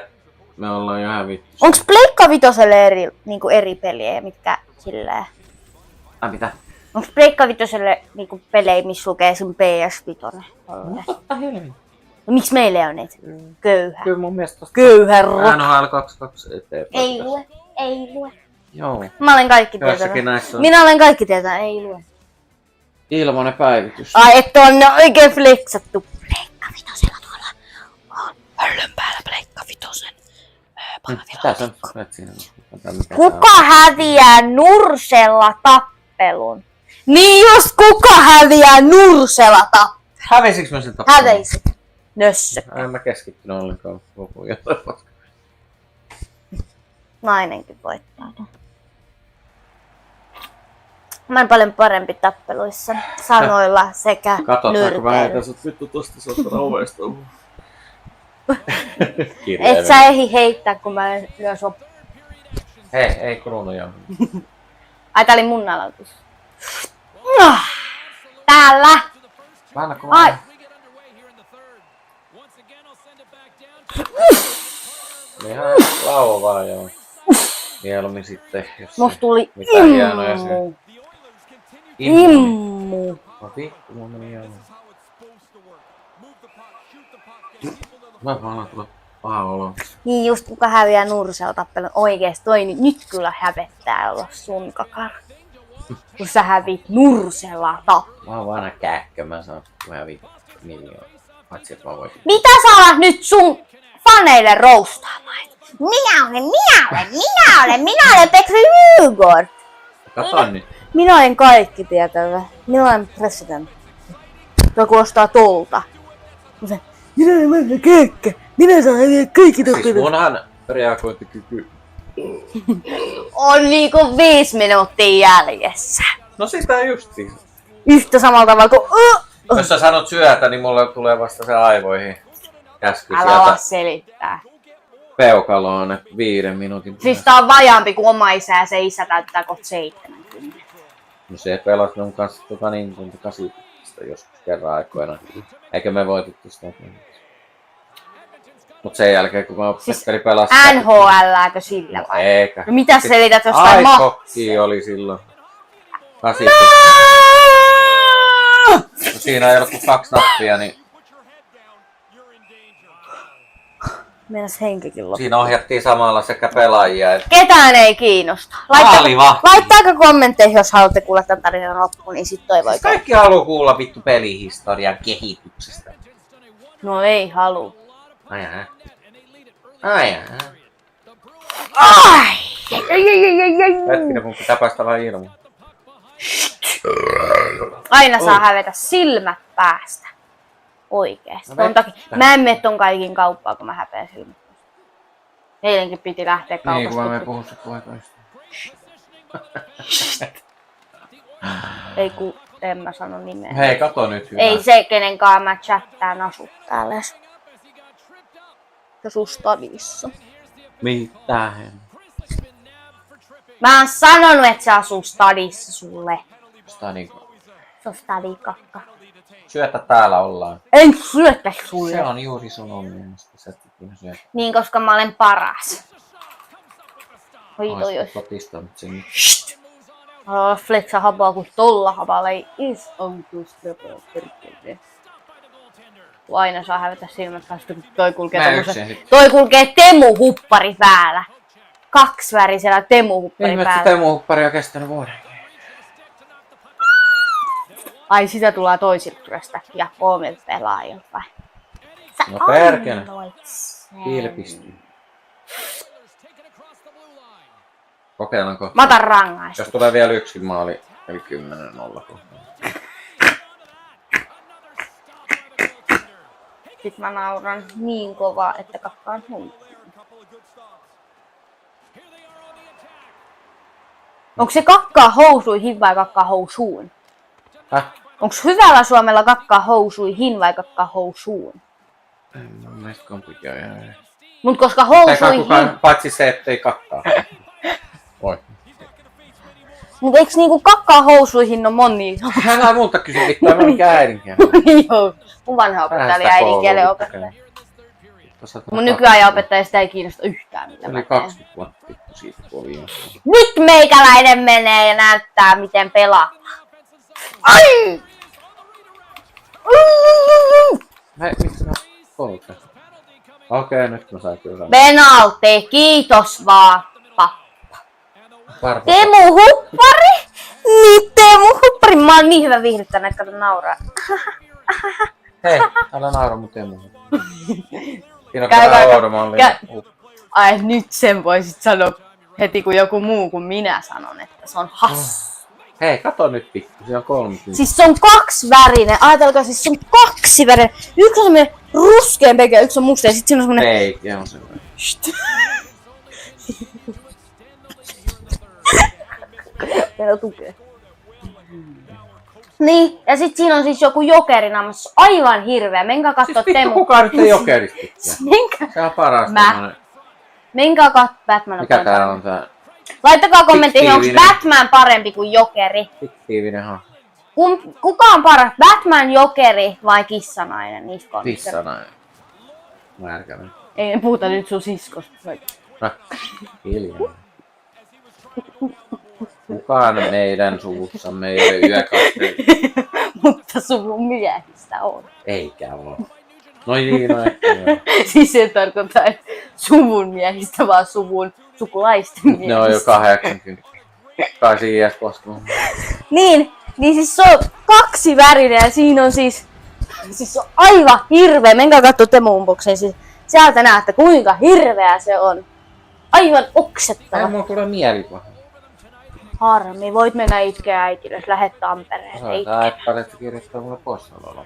me ollaan jo hävitty. Onks Pleikka Vitoselle eri peliä, mitkä silleen? Ai mitä? Onks Pleikka Vitoselle pelejä, missä lukee sun PS4? Totta helvetti. No miksi meillä on näitä? Köyhä. Kyllä mun mielestä tosta. Köyhä rokka. NHL 22 eteenpäin. Ei lue. Joo. Mä olen kaikki Jossakin tietää. näissä on Minä olen kaikki tietää, ei lue. ilmanen päivitys. Ai et on oikein flexattu. Pleikka Vitosella tuolla on höllön päällä Pleikka Vitosen Mitä sä olet siinä? Kuka häviää Nursella tappelun? Niin just kuka häviää Nursella tappelun? Hävisiks mä sen tappelun? Häveisit. Nössö. En mä keskittynyt ollenkaan lopuun jotain. Nainenkin voittaa. Mä oon paljon parempi tappeluissa. Sanoilla sekä Katsotaan, kun mä heitän nyrkeillä. sut vittu tosta saatana ovesta. Et sä ehdi heittää, kun mä lyön sop. Hei, ei kruunuja. Ai tää oli mun aloitus. Täällä! Vähän kun Ai! Ihan lauo vaan joo. Mieluummin sitten, jos Musta tuli mitään hienoja se. immu. Immu. Immu. No vittu, mun meni joo. Mä vaan tulla paha olo. Niin just kuka häviää Nursella tappelun. Oikeesti toi nyt kyllä hävettää olla sun kakara. Kun sä hävit Nursella tappelun. Mä oon vanha kähkö, mä saan vähän vittu miljoona. Paitsi et mä voisin. Mitä sä alat nyt sun faneille roustaamaan? Minä olen Pekka Nygård. Kato nyt. Minä olen kaikki tietävä. Minä olen presidentti. Tuo kuulostaa tolta. Minä olen vanha kähkö. Minä saan häviä kaikki Siis tappelut. munhan reagointikyky. On niinku 5 minuuttia jäljessä. No sitä justiin. Yhtä samalla tavalla kuin... Jos sä sanot syötä, niin mulle tulee vasta se aivoihin käsky Älä ala sieltä selittää. peukaloon, että 5 minuutin. Siis tää on vajaampi kuin oma isä ja se isä täyttää kohta 70. No se pelasi mun kanssa Nintendo 8 joskus kerran aikoina. Eikä me voitettu sitä. Mut sen jälkeen kun mä Petteri pelasi... NHLääkö sillä vai? Eikä. No mitä selität jostain Aikokki oli silloin. 8. No siinä ei ollut kuin 2 nappia, niin Meinas henkikin loppu. siinä ohjattiin samalla sekä pelaajia että... Ketään ei kiinnosta. Laittaako kommentteihin, jos haluatte kuulla tämän tarinan loppuun, niin sit toivoi. Kaikki haluaa kuulla vittu pelihistorian kehityksestä. No ei halua. Ai jaa. Ai jaa. Ai! Hetkinen, mun pitää päästä vähän ilman. Aina saa hävetä silmät päästä. Oikeesti. No Mä en mene ton kaikin kauppaan, kun mä häpeän silmät. Eilenkin piti lähteä kaupasta. Niin, kun mä menen puhun sit poikaista. Ei ku, en mä sano nimeä. Hei, kato nyt hyvä. Ei se, kenenkaan mä chattaan asu täällä. Asustadissa. Mitä? Mä oon sanonut, että se asuu stadissa sulle. Stadiko. Se on stadikakka. Syötä täällä ollaan. En syötä sulle. Se on juuri sun ongelmasta. Sä et ikinä syötä. Niin, koska mä olen paras. Oi, Ois kotistanut sen. Flexa habaa, kun tolla haballa ei is autos perkele. Kun aina saa hävetä silmät kanssa, kun toi kulkee Temu-huppari päällä. 2-värisellä Temu-huppari Ihme, päällä. että Temu-huppari on kestänyt vuoden. Ai sitä tulee toisilta ja 3 pelaajilta vai? Sä No perkele. annoit sen. Kilpistyy. Kokeillaanko? Mä otan rangaista. Jos tulee vielä yksi maali, eli 10-0. Sit mä nauran niin kovaa, että kakkaan hunkkaan. Onko se kakkaa housuihin vai kakkaa housuun? Häh? Onko hyvällä suomella kakkaa housuihin vai kakkaa housuun? Mun mielestä kompikia ihan. Mut koska Eikä housuihin... kukaan, paitsi se, ettei kakkaa. Oi. Mut eiks niinku kakkaa housuihin on moni? Älä multa kysy vittua, mä mikä äidinkieli. Joo. Mun vanha opettaja oli äidinkielen opettaja. Mun nykyajan opettaja sitä ei kiinnosta yhtään mitä Oli mä 20 vuotta vittu siitä kovia. Nyt meikäläinen menee ja näyttää miten pelaa. Ai! Hei, miksi mä polta? Okei, nyt mä sain kyllä. Penalti, kiitos vaan. Varma. Teemu Huppari? Niin Teemu Huppari, mä oon niin hyvä viihdyttänyt, että kato nauraa. Hei, älä naura mun Teemu. Siinä on vähän oudomallinen. Ai nyt sen voisit sanoa heti kun joku muu kuin minä sanon, että se on hassu. Hei, kato nyt pikku, siellä on 3. Siis se on kaksivärinen, ajatelkaa siis se on kaksivärinen. Yksi on semmonen ruskeanpeikä ja yksi on musta ja sit siinä on semmonen... Peikki on semmoinen. Meillä tukee. Niin, ja sit siinä on siis joku jokeri naamassa. Aivan hirveä. Menkää kattoo Siis vittu Teemu. kukaan nyt ei jokerista tykkää. Menkää. Se on paras Mä. tämmönen. Menkää kattoo Batman. Mikä tää on tää? Laittakaa kommentteihin, onko Fiktiivinen. Batman parempi kuin jokeri? Fiktiivinen hahmo. Kuka on paras? Batman, jokeri vai kissanainen niistä kolmista? Kissanainen. Mä ärkänen. Ei puhuta nyt sun siskosta. Hiljaa. Kukaan meidän suvussamme ei ole yökasteli. Mutta suvun miehistä on. Eikä oo. No niin, no ehkä joo. Siis se tarkoittaa, että suvun miehistä, vaan suvun sukulaisten miehistä. Ne on jo 80. Kai siinä iässä kostunut. Niin siis se on kaksivärinen ja siinä on siis se on aivan hirveä. Menkää kattoo Teemu Unboxeen, siis sieltä näette kuinka hirveä se on. Aivan oksettava. Ei mulla tulee mielipaha. Harmi, voit mennä itkeä äitille, jos lähet Tampereelle. Tää äppälettä kirjoittaa mulle poissaololla.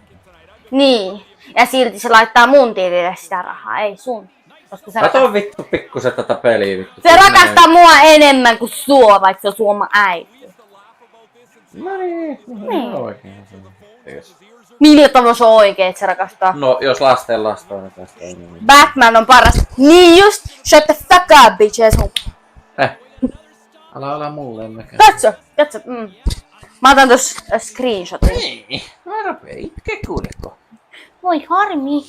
Niin, ja silti se laittaa mun tilille sitä rahaa, ei sun. Koska se, Kato vittu pikkusen tätä peliä vittu. se rakastaa mua enemmän kuin sua, vaikka se on Suomen äiti. No niin, Niin. oikein. Millä tavoin se on oikein, että se rakastaa? No jos lasten lasta on, niin tästä ei niin. Batman on paras. Niin just, shut the fuck up, bitches. Älä mulle emmekä. Katso. Mä otan tos screenshotin. Niin, mä rupee itke kuuliko. Voi harmi.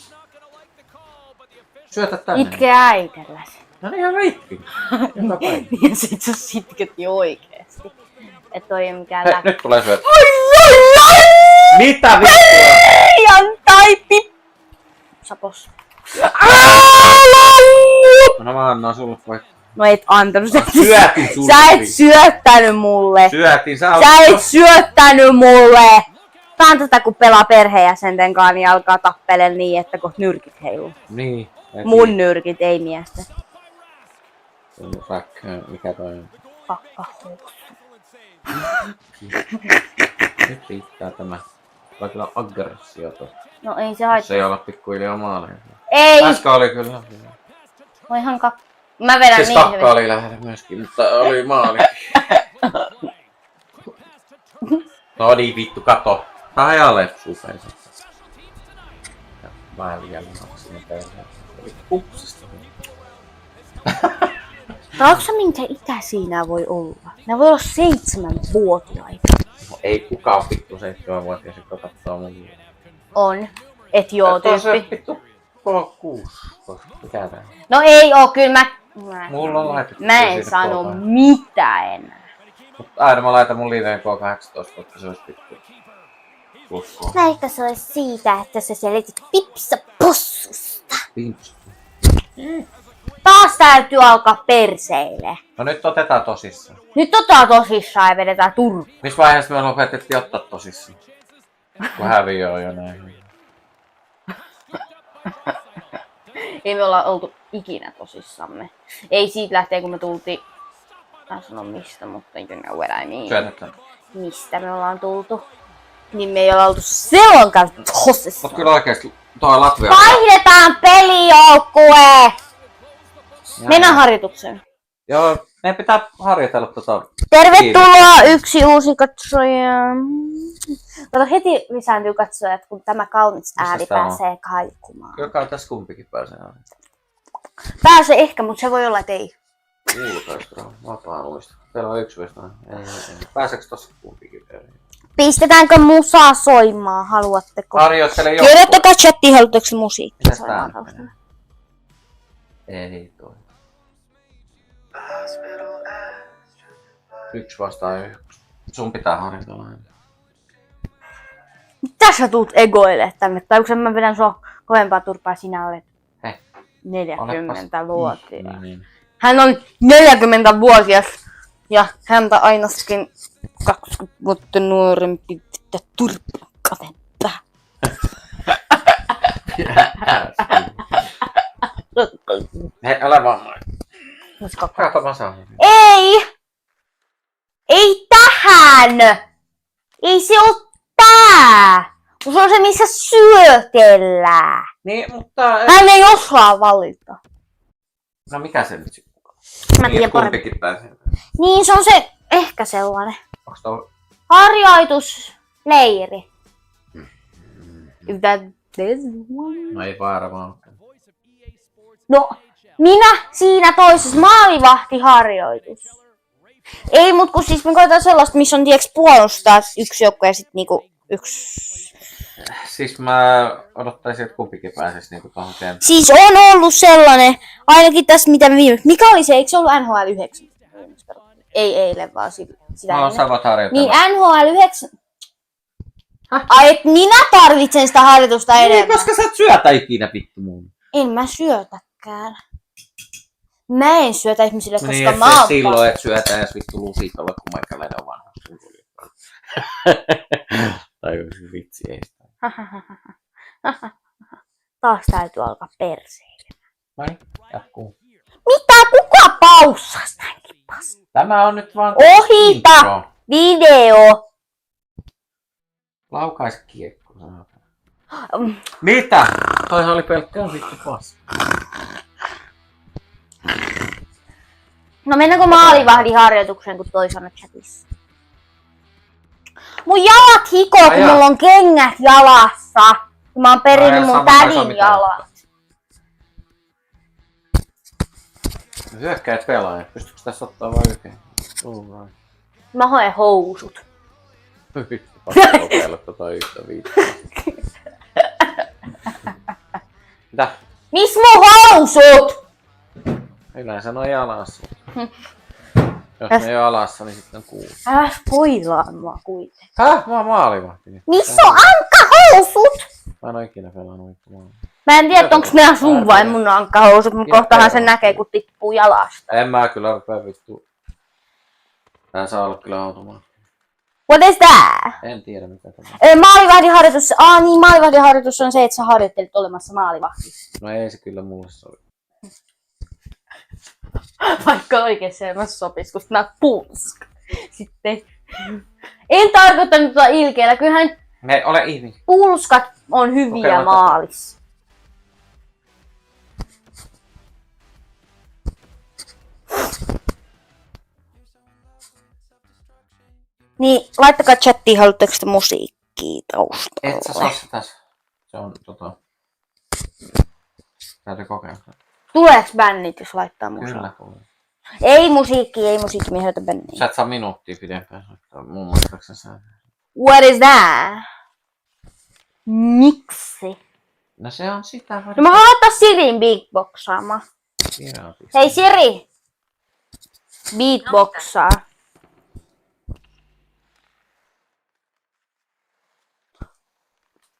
Syötä tänne. Itke äitelläsi. No ihan itki. Joka päivä. Ja sit sä sitketti oikeesti. Et toi ei mikään Hei, läppä. nyt tulee syötä. Ai! Mitä vittua? Perjantai sapos. No mä annan sulle vaikka. No et antanut. Syötin sulle. Sä et syöttänyt mulle. Syötin, Sä et syöttänyt mulle. Tää on tätä kun pelaa perheenjäsenten kanssa, niin alkaa tappele niin, että kun nyrkit heiluu. Niin. Mun nyrkit, ei miestä. Mikä toi on? Pakkahousu. Nyt riittää tämä. Tulee kyllä aggressiota. No ei se Se haittaa. ei olla pikkuhiljaa maaleja. Ei! Äsken oli kyllä. Voihan mä vedän Siis niin kakka hyvin. oli lähellä myöskin, mutta oli maali. No niin vittu, kato. Tai alepsuu peisessä. Ja vähän vielä maksin perheessä. Oli kupsista. Rauksa minkä ikäisiä nää voi olla? Nää voi olla 7-vuotiaita. No ei kukaan vittu 7-vuotias, joka katsoo mun videoa. On. Et joo tyyppi. Vittu 6. Mikä tää? No ei oo, kyllä Mulla on laitettu. mä en sano mitään enää. Mutta aina mä laitan mun liveen K18, koska se olisi vittu. Uskoa. Näitä se olisi siitä, että sä selitit pipsapossusta. Pimps. Taas täytyy alkaa perseille. No nyt otetaan tosissaan. Nyt otetaan tosissaan ja vedetään turpa. Missä vaiheessa me lopetettiin ottaa tosissaan? Kun häviö on jo näin. Ei me olla oltu ikinä tosissamme. Ei siitä lähtee kun me tultiin... Mä sanon mistä, mutta you know what I mean. Syötetään. Mistä me ollaan tultu. Niin me ei olla oltu silloinkaan tosissaan. Mut kyllä oikeesti toi Latvia. Vaihdetaan pelijoukkue! Mennään harjoitukseen. Joo, meidän pitää harjoitella Tervetuloa yksi uusi katsoja. Kato, heti lisääntyy katsojat, kun tämä kaunis ääni pääsee kaikumaan. Joka tässä kumpikin pääsee. Pääsee ehkä, mutta se voi olla, että ei. Julkaistaan vapaa luista. Täällä on yksi vasta. Pääseekö tossa kumpikin perään? Pistetäänkö musaa soimaan, haluatteko? Harjoittele joku. Kirjoittakaa chattiin, haluatteko musiikkia Mitäs soimaan tää taustalla. Ei toi. Yksi vastaan yksi. Sun pitää harjoitella aina. Mitä sä tuut egoille tänne? Tai kun mä vedän sua kovempaa turpaa, sinä olet Hei. 40-vuotias. Niin. Hän on 40-vuotias ja häntä ainakin 20 vuotta nuorempi pitää turpaa kaventaa. Hei, älä vammainen. Kato vasaan. Ei! Ei tähän! Ei se oo tää! Kun se on se, missä syötellään. Niin, mutta... Hän ei osaa valita. No mikä se nyt sitten? Mä tiedän paremmin. Kumpikin pääsee. Niin, se on se ehkä sellainen. Onks tää... Harjoitusleiri. Is that this one? No ei varmaan. No, minä siinä toisessa maalivahtiharjoitus. Ei, mut kun siis me koetaan sellaista, missä on tiiäks puolustaa yksi joukko ja sit niinku yksi... Siis mä odottaisin, että kumpikin pääsisi niinku tohon kenttään. Siis on ollut sellainen, ainakin tässä mitä viime... Mikä oli se, eikö se ollut NHL 9? Ei eilen, vaan sitä No, ennen. sä voit harjoitella. Niin NHL 9... Ai, et minä tarvitsen sitä harjoitusta Niin, enemmän. koska sä et syötä ikinä vittu muun. En mä syötäkään. Mä en syötä ihmisille, koska Niin, mä oon silloin et syötä edes vittu lusikalla, kun meikäläinen on vanha. Tai yksi vitsi ei sitä. Taas täytyy alkaa perseilemään. Vai? Jatkuu. Mitä? Kuka paussasi näinkin paskaa? Tämä on nyt vaan... Ohita! intro. Video! Laukais kiekko. Mitä? Toihan oli pelkkää vittu paska. No mennäänkö maalivahdin harjoitukseen, kun toi sanoi chatissa? Mun jalat hikoo, kun mulla on kengät jalassa. Mä oon perinnyt mun tädin jalat. Hyökkäät pelaajat. Pystytkö tässä ottaa vai oikein? Mä hoen housut. Vittu, pakko kokeilla tota yhtä viittaa. Mitä? Miss mun housut? Yleensä ne on jalassa. Jos ne ei ole alassa, niin sitten on kuulu. Älä spoilaa mua kuitenkin. Häh? Mä oon maalivahti. Missä on ankkahousut? Mä en oo ikinä pelannut vittu maali. Mä en tiedä, onks nää sun vai mun ankkahousut, mutta kohtahan sen näkee, kun tippuu jalasta. En mä kyllä rupea vittu. Tää saa olla kyllä automaatti. What is that? En tiedä mitä tämä on. Maalivahdiharjoitus. Niin, maalivahdiharjoitus on se, että sä harjoittelet olemassa maalivahti. No ei se kyllä mulle sovi. Vaikka oikeesti elämässä sopis, kun nää pulska. Sitten. En tarkoittanut tuota ilkeellä. Kyllähän Me ole ihmisiä. pulskat on hyviä Kokeillaan maalissa. Niin, laittakaa chattiin, haluatteko te musiikkia taustalla. Et sä saa se tässä. Se on täytyy kokeilla. Tuleeks bännit, jos laittaa musaa? Kyllä kuuluu. Ei musiikki, me höitä bänniä. Sä et saa minuuttia pidempään soittaa. Mun muistaakseni sä. What is that? Miksi? No se on sitä No mä haluan ottaa Sirin beatboxaamaan. Piraatista. Hei Siri! Beatboxaa.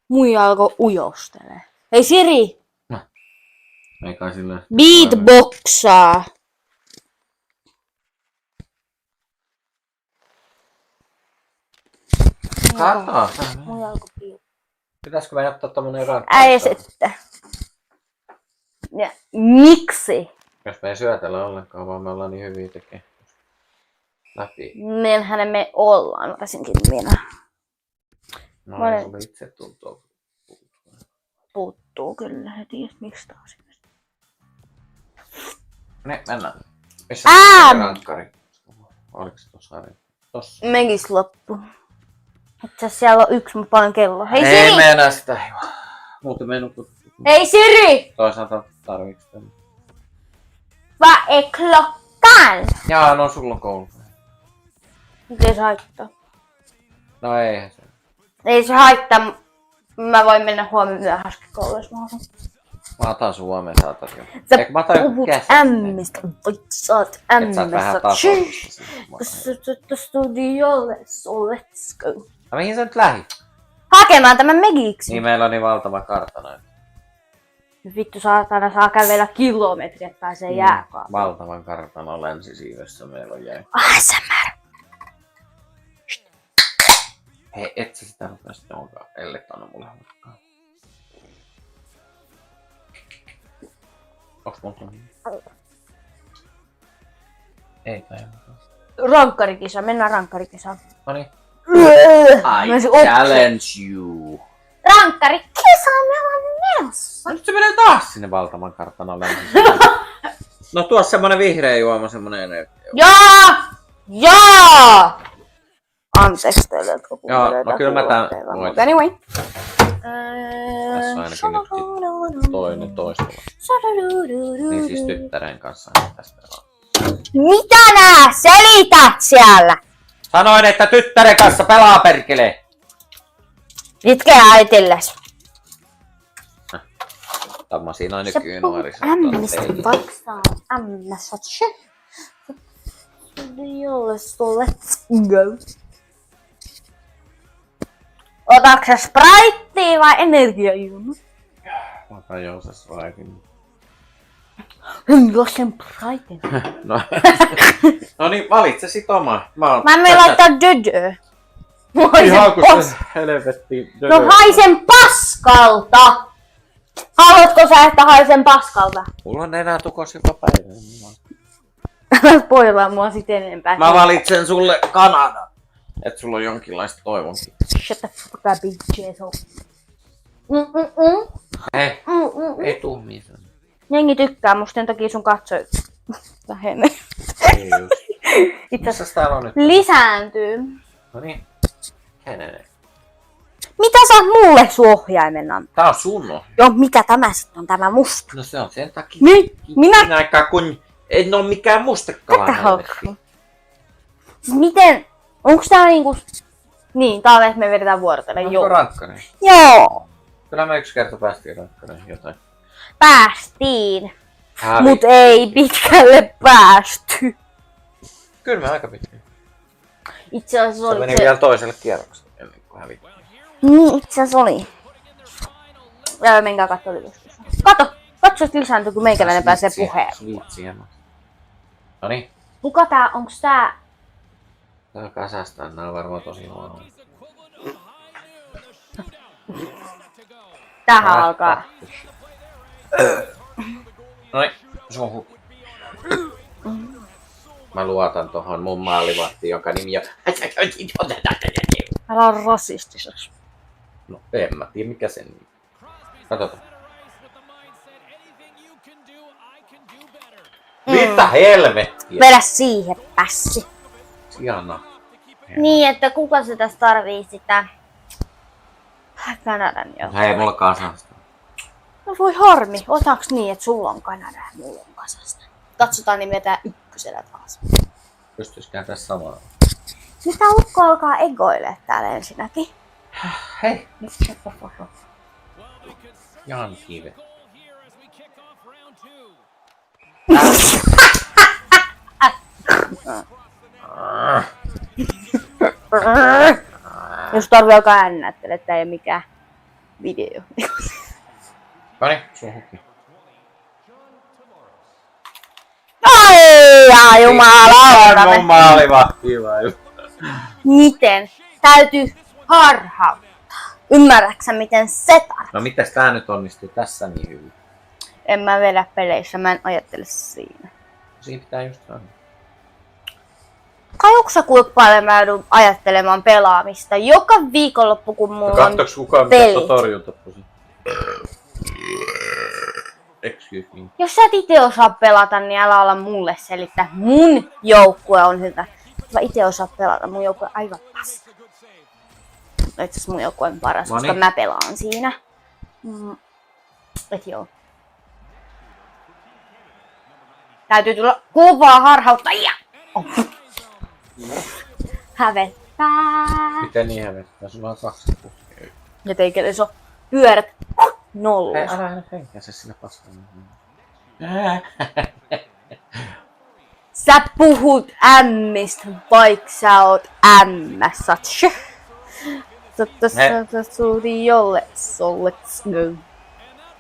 Muija alkoi ujostelee. Hei Siri! Ei kai silleen. Beatboxaa. Kato. Muija alkoi beatboxaa. Pitäisikö me ottaa tommonen rankka? Äi sitten. Ja miksi? Jos me ei syötellä ollenkaan, vaan me ollaan niin hyviä tekee. Läpi. Meillähän me ollaan, varsinkin minä. No Mä ei olen- sulle itse tuntuu. Puuttuu kyllä heti, miksi taas. Ne, mennään. Missä se rankkari? Oliko se tossa? Tossa. Megis loppu. Itse asiassa siellä on yksi, mutta paljon kello. Hei Siri! Ei meinaa sitä hyvä. Muuten me nukut. Hei Siri! Toisaalta tarviiks tänne. Vad är klockan? Jaa, no sulla on koulu. Miten se haittaa? No eihän se. Ei se haittaa. Mä voin mennä huomenna myöhäskin kouluun, jos mä haluan. Mä otan sun huomenna saatat jo. Sä Eikö mä otan joku puhut käsin? ämmistä. Sä oot Et sä oot vähän ämmistä. tasoisissa. Studiolle, so let's go. No mihin sä nyt lähit? Hakemaan tämän Megiksi. Niin meillä on niin valtava kartano. Vittu saatana saa kävellä kilometriä, että pääsee jääkaappaan. Valtavan kartanon länsisiivessä meillä on jäi. ASMR. Hei, et sä sitä rupea sitten onkaan, ellei anna mulle hukkaa. Onks mun niin? Ei tai Rankkarikisa, mennään rankkarikisaan. Noniin. Mä I se challenge you. Rankkarikisa, me ollaan menossa. No nyt se menee taas sinne valtavan kartanon länsisiivessä. No tuossa semmonen vihreä juoma, semmonen energia. Jaa! Anteeksi teille, jotka kuuntelevat. no kyllä mä tän voin. Anyway. Tässä on ainakin nyt toinen toistuva. Niin siis tyttären kanssa tässä pelaa. Mitä nää selität siellä? Sanoin, että tyttären kanssa pelaa perkele! Itke äitilles. Tämä siinä on Sä nykyään puhut nuorissa. ämmistä, vaikka sä oot ämmässä. Studiolle, so let's go. Otatko sä Spriteia vai energiajuomaa? Mä otan Joosas Raitin. Jos sen Spriten. No niin, valitse sit oma. Mä menen laittaa dödö. Ihan kun se helvetti. No haisen paskalta! Haluatko sä, että haisen paskalta? Mulla on enää tukos joka päivä. Älä spoilaa mua sit enempää. Mä valitsen sulle Kanadan. Et sulla on jonkinlaista toivonkin. Shut the fuck up, B.G.Jeikki. Hei, ei tuu missään. Jengi tykkää musta, sen takia sun katsoi vähenee. Ei just. Itse asiassa Missäs täällä on nyt? lisääntyy. No niin. Kenene. Mitä sä oot mulle suohjaimen antaa? Tää on sun ohjelma. Joo, mikä tämä sitten on tämä musta? No se on sen takia. Nyt minä Siinä aikaa kun en oo mikään mustekala. tätä haukkuun. Siis miten? Onks tää niinku... Niin, tää on että me vedetään vuorotellen, Onko joo. rankkanen? Joo. Kyllä me yksi kerta päästiin rankkanen jotain. Päästiin. Hävi. Mut ei pitkälle päästy. Kyllä me aika pitkin. Itse asiassa Se oli meni vielä toiselle kierrokselle ennen kuin hävittiin. Niin, itse asiassa oli. Menkää kattoo lyhyesti. Kato! Katso, että lisääntyy, kun meikäläinen pääsee puheen. Sviitsiä. Noniin. Kuka tää? Onks tää? Tää on kasasta, nää on varmaan tosi huonoja. Tähän alkaa. Noniin, suhu. Mä luotan tohon mun maalivahtiin, jonka nimi on... Älä on rasistiseksi. No en mä tiedä mikä sen nimi. Katsotaan. Mitä helvettiä? Vedä siihen pässi. Jana. Niin, että kuka se tässä tarvii sitä Kanadan jotain. Hei, mulla on kasasta. No voi harmi. Otaks niin, että sulla on Kanada ja mulla on Kasasta? Katsotaan, niin vetää ykkösellä taas. Pystyisikään tässä samaan. Mitä ukko alkaa egoilee täällä ensinnäkin? Hei, nyt Jan Kive. Jos tarvii alkaa äänättele, että ei ole mikään video. Noniin, sun hukki. Ai jumalauta. Mun maalivahti vai? Miten? Täytyy harhauttaa. Ymmärräksä miten se tarkoittaa? No mitäs tää nyt onnistuu tässä niin hyvin? En mä vedä peleissä, mä en ajattele siinä. Siinä pitää just sanoa. Kajuksä kuinka paljon mä joudun ajattelemaan pelaamista joka viikonloppu, kun mulla on Katsoks kukaan pelit. mitä torjuntapusi? Excuse me. Jos sä et ite osaa pelata, niin älä olla mulle selittää. Mun joukkue on hyvä. Jos mä ite osaa pelata, mun joukkue on aivan paska. Itse asiassa mun joukkue on paras, koska mä pelaan siinä. Et joo. Täytyy tulla kuvaa harhauttajia. Oh. Hävettää. Miten niin hävettää? Sulla on 2 puskia. Ja teikö se on pyörät 0. Hei, älä henkeä se sinne paskaan. Sä puhut ämmistä, vaikka sä oot ämmässä. Totta studiolle, so let's go.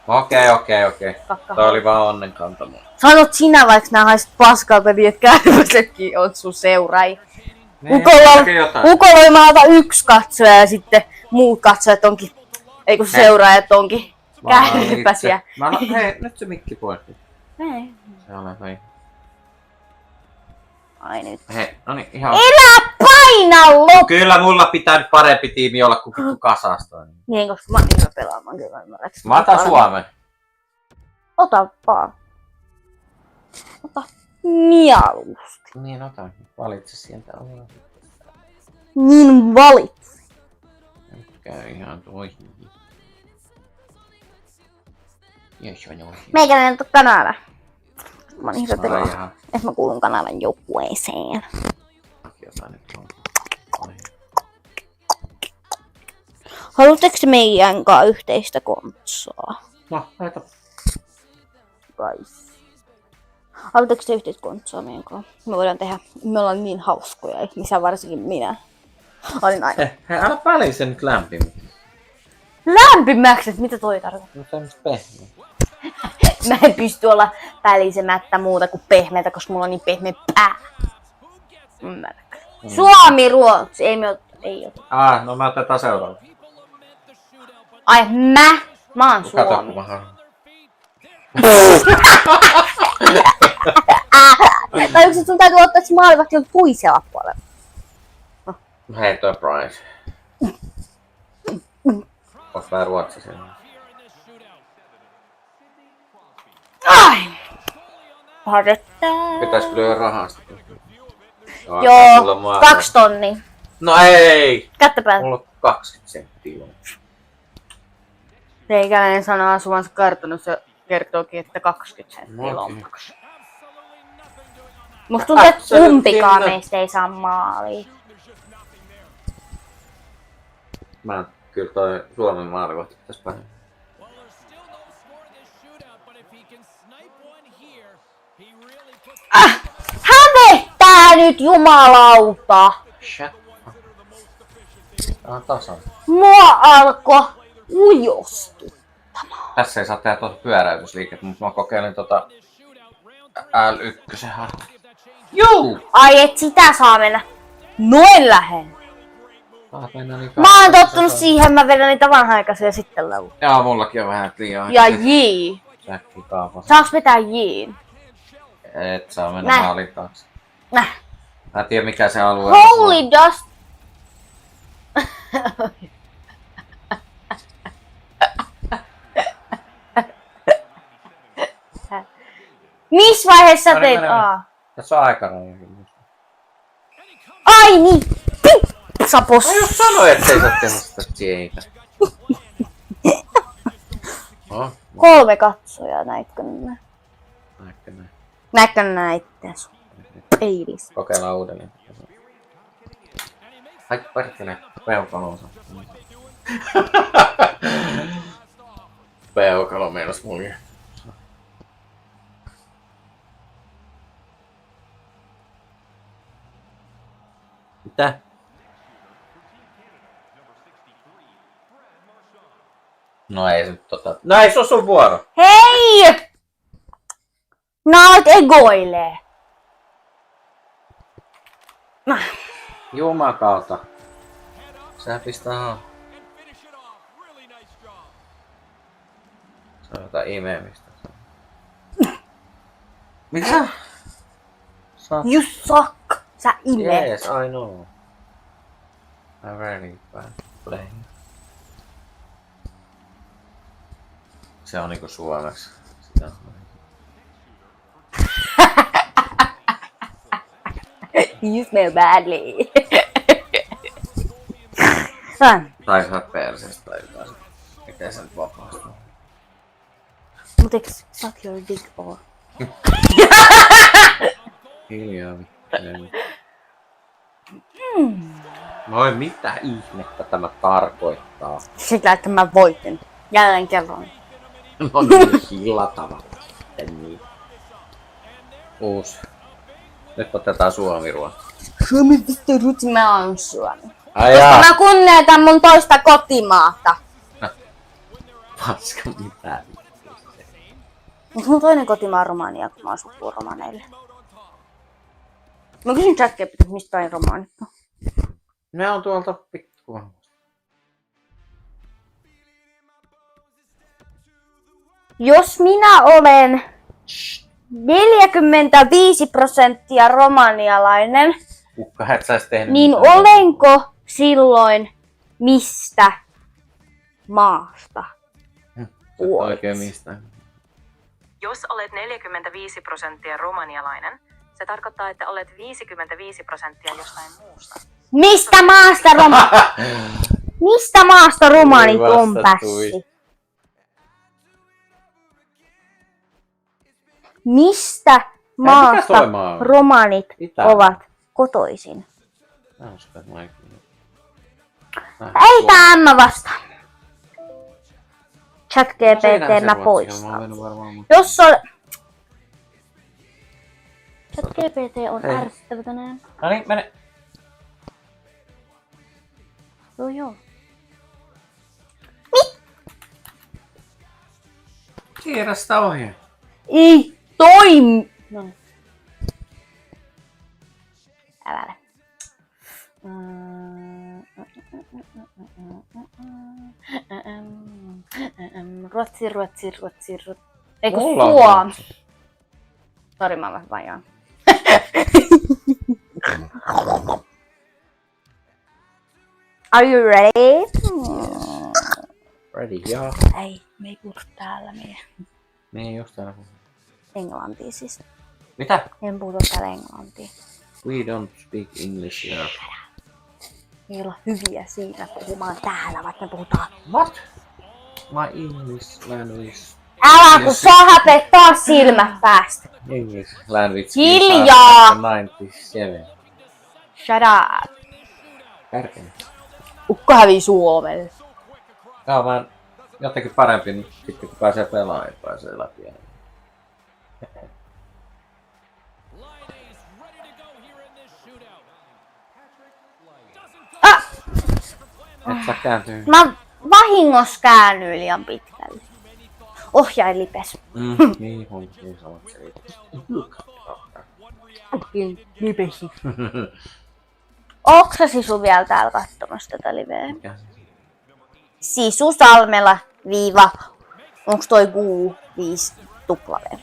Okei. Toi oli vaan onnenkantamu. Sanot sinä, vaikka nää haiset paskalta, niin et kärpäsetkin on sun seuraajia. Ukolla oli mahdollista 1 katsoja ja sitten muut katsojat onkin, ei kun seuraajat onkin kärpäsiä. Hei, nyt se mikki pois. Ei. Se on vai. Ai nyt. Hei, no niin, ihan... Elä paina loppuun! Kyllä mulla pitää nyt parempi tiimi olla kuin vittu kasasta. Niin, koska mä oon hyvä pelaamaan, kyllä ymmärrän. Mä otan Suomen. Ota vaan. Ota mieluusti. Niin, otan. Valitse sieltä olla. Niin valitse. Nyt käy ihan toisin. Jos on oikein. Meikäläinen on Kanada. Mä oon hyvä pelaamaan. Jaha. Et mä kuulun Kanadan joukkueeseen. Mäkin otan nyt tuon. Haluatteko meidän kanssa yhteistä kontsaa? No, laita. Guys. Haluatteko te yhteistä kontsaa meidän kanssa? Me voidaan tehdä. Me ollaan niin hauskoja ihmisiä, varsinkin minä. Olin aina. Hei, älä väliin se nyt lämpimäksi. Lämpimäksi? Mitä toi tarkoittaa? No tämmöstä pehmeä. Mä en pysty olla välisemättä muuta kuin pehmeätä, koska mulla on niin pehmeä pää. Ymmärrätkö? Suomi, Ruotsi. Ei ota. No mä otetaan seuraava. Ai mä oon Kato, Suomi. kun mä haluan. Tai yksi sun täytyy ottaa se maalivahti on puisella puolella. Hei, toi Bryce. Oot vähän Ruotsi sen. Ai! Harjoittaa. Pitäisikö lyödä rahasta? Joo, 2 tonnia. No ei! Kättä päälle. Mulla on 20 senttiä. Teikäläinen sanoo asuvansa kartanossa kertookin, että 20 senttiä lompakossa. Musta tuntuu, että kumpikaan meistä ei saa maalia. Kyllä toi Suomen maalivahti pitäis paremmin. Hävettää nyt jumalauta! Shut up. Tasan. Mua alkoi ujostuttamaan. Tässä ei saa tehdä tuota pyöräytysliikettä, mutta mä kokeilin tota L1 harjoa. Juu! Ai et sitä saa mennä noin lähellä. Mä oon tottunut siihen, mä vedän niitä vanha-aikaisia sitten laulu. Jaa, mullakin on vähän liian. Ja J. Säkki kaapas. Saaks vetää J? Et saa mennä maalin taakse. Näh. Mä en tiedä mikä se alue on. Holy dust! Missä vaiheessa sä teit A? Tässä on aikaraja. Ai niin! Sapos! Mä just sanoin, ettei saa tehdä sitä J:tä. 3 katsojaa, näitkö nää? Näitkö nää itteensä? Eilis. Kokeillaan uudelleen. Ai perkele, peukaloonsa. Peukalo meinas mulje. Mitä? No ei se nyt No ei se on sun vuoro. Hei! Naut egoilee. Jumakauta. Sä pistää Se on jotain imeemistä. Mitä? You suck. Sä imeet. Yes, I know. I'm very bad playing. Se on niinku suomeksi. You smell badly. Tai saat persestä tai jotain. Miten sä nyt vapaastuu? Mut eiks suck your dick or? Hiljaa vittu. Voi mitä ihmettä tämä tarkoittaa? Sillä, että mä voitin. Jälleen kerran. No niin hillatava. Niin. Uusi. Nyt otetaan Suomi-ruoka. Suomi vittu ruti, mä oon Suomi. Ai Koska jaa. mä kunnioitan mun toista kotimaata. Paska mitä. Mut mun toinen kotimaa on Romania, kun mä oon sukua romaneille. Mä kysyn Jackia, mistä päin romaanit on. Ne on tuolta pikkuun. Jos minä olen 45% romanialainen, Kukka, et sä ois tehnyt niin mitään. olenko silloin mistä maasta? Oikein mistä? Jos olet 45% romanialainen, se tarkoittaa, että olet 55% jostain muusta. Mistä maasta Mistä maasta romanit on pässi? Mistä maasta toi maa on? romanit Itä. ovat kotoisin? Mä uskon, että mä en kyllä. Ei tää Emma vasta. Chat GPT mä Mä poistan. mennyt varmaan. Jos ol... Chat GPT on Ei. ärsyttävä tänään. No niin, mene. Joo. Siirrä sitä ohjeen. Ei toimi! No. Älä. Ruotsi. Eiku Mulla on Suomi. Sori, mä vähän vajaan. Are you ready? Ready, joo. Ei, me ei puhuta täällä meidän Niin just täällä. englantia siis. Mitä? En puhuta täällä englantia. We don't speak English here. Me ei olla hyviä siinä puhumaan täällä, vaikka me puhutaan. What? My English language. Älä kun sä häpeet taas silmät päästä. English language. Hiljaa! 97. Shut up. Kärkeni. Ukko hävii Suomelle. Tää on vaan jotenkin parempi nyt sitten kun pääsee pelaamaan ja pääsee läpi. Et sä kääntyy. Mä vahingossa käännyin liian pitkälle. Ohjain lipes. Niin, on niin samat selitykset. Lipesi. Onks sä Sisu vielä täällä katsomassa tätä liveä? Mikä se? Sisu Salmela viiva. Onks toi Guu 5 W?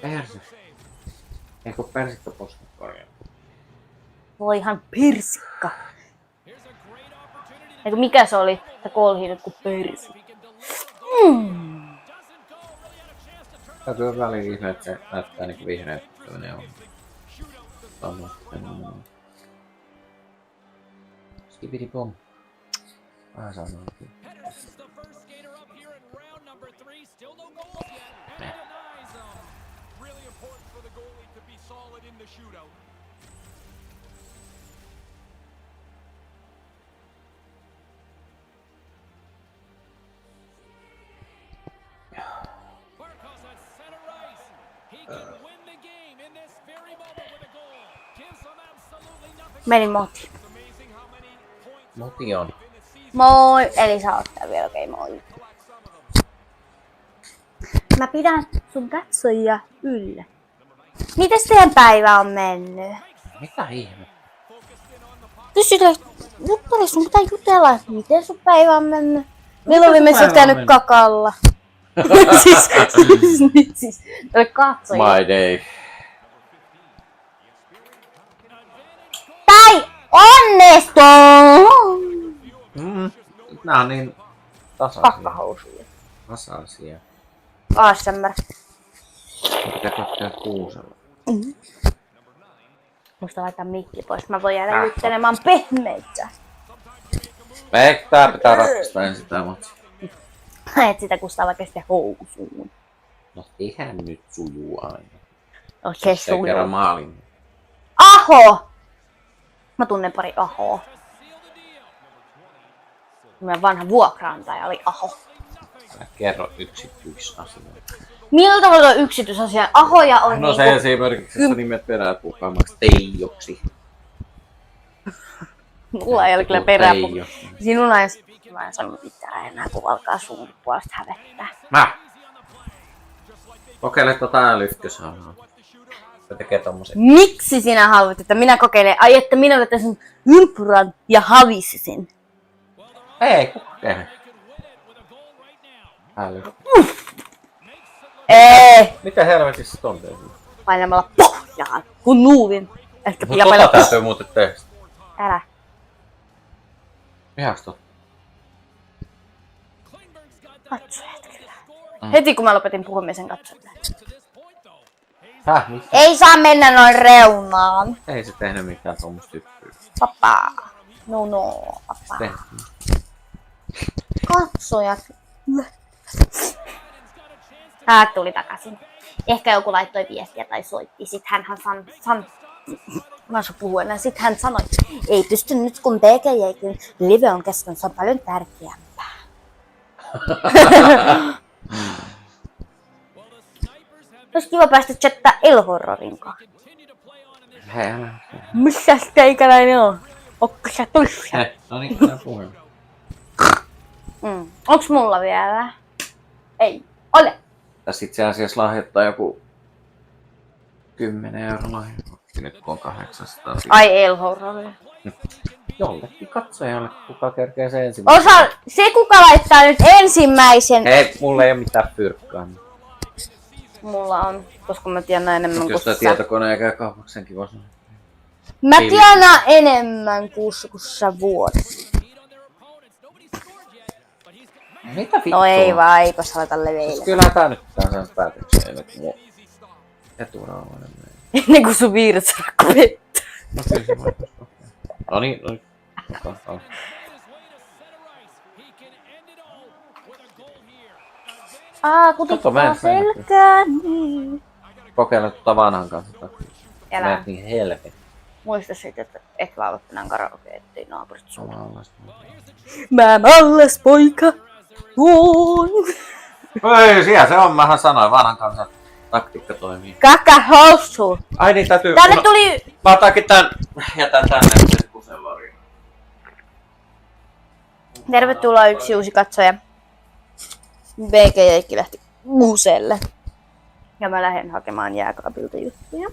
Persi. Eikö persikka posket korjaa? Voihan pirsikka. Eikö mikä se oli? Että kolhi nyt kuin persikka. Täytyy väliin ihme, että se näyttää niinku vihreät, kun ne on. Skibidi bom. Vähän sanoo. Meni Moti. Moti on. Moi! Elisa ottaa vielä, okei moi. Mä pidän sun katsojia yllä. Mites teidän päivä on mennyt? Mitä ihme? Juttele, sun pitää jutella, että miten sun päivä on mennyt. Milloin viimeksi oot käynyt kakalla? siis, tälle katsojille. My day. Tai onnistu! Nää on niin tasaisia. Pakkahousuja. Tasaisia. ASMR. Pitää katsoa kuusella. Musta laittaa mikki pois. Mä voin jäädä juttelemaan pehmeitä. Tää pitää ratkaista ensin tää matsi. Et sitä kustaa vaikka sitten housuun. No eihän nyt sujuu aina. Okei, Se kerran maalin. Aho! Mä tunnen pari Ahoa. Meidän vanha vuokraantaja oli Aho. Älä kerro yksityisasioita. Millä tavalla on yksityisasia? Ahoja on No se esimerkiksi, että nimet peräpukaamaksi Teijoksi. Mulla ei ole kyllä peräpuka. Sinulla ei mä en sano mitään enää, kun alkaa sun puolesta hävettää. Kokeile älytkösahaa. Se tekee tommosen. Miksi sinä haluat, että minä kokeilen? Ai, että minä vetäisin ympyrän ja havisisin. Ei, kokeile. Äly. Ei! Mitä helvetissä ton tehty? Painamalla pohjaan, kun nuuvin. Ehkä Mut tota täytyy muuten tehdä. Älä. Ihaks totta. Katsojat kyllä. Heti kun mä lopetin puhumisen katsojat. Mitä? Ei saa mennä noin reunaan. Ei se tehnyt mitään tommoista typpyä. Papa. No, papa. Tehtiin. Katsojat. Tuli takaisin. Ehkä joku laittoi viestiä tai soitti. Sitten hänhän mä oon puhua enää. Sitten hän sanoi, ei pysty nyt kun B.G.Jeikin live on kesken, se on paljon tärkeämpää. Olisi kiva päästä chattaa El-horrorin kanssa. Missä teikäläinen on? Onko sä tussa? No niin, mä puhun. Onks mulla vielä? Ei ole. Tässä itse asiassa lahjoittaa joku 10 € lahjoa. Nyt kun on 800. Ai El-horrori. Jollekin katsojalle, kuka kerkee se ensimmäisen. Se kuka laittaa nyt ensimmäisen. Ei, mulla ei oo mitään fyrkkaa. Mulla on, koska mä tiedän enemmän kuin Jos tää sä. tietokone käy kaupaksenkin voisi. Mä tiedän enemmän kuussa kuin sä vuodessa. Mitä vittua? No ei vaan, eipä saa laita leveille. Kyllä tää nyt pitää saada päätökseen, että mun eturauhanen menee. Ennen kuin sun viirusrakko vettä. No kyllä se voisi. No niin, no niin. Kutittaa selkääni. Kokeile tuota vanhan kanssa. Älä. Menet niin helvetti. Muista sitten, että et laula tänään karaoke, ettei naapurit sulla. Samanlaista. Mä mallas poika. Tuon. Ei, siellä se on. Mähän sanoin, vanhan kanssa taktiikka toimii. Kaka housu. Ai niin, täytyy... Tänne tuli... Mä otankin tän... Jätän tänne sen kusen variin. Tervetuloa yksi uusi katsoja. B.G.Jeikki lähti museelle. Ja mä lähden hakemaan jääkaapilta juttuja.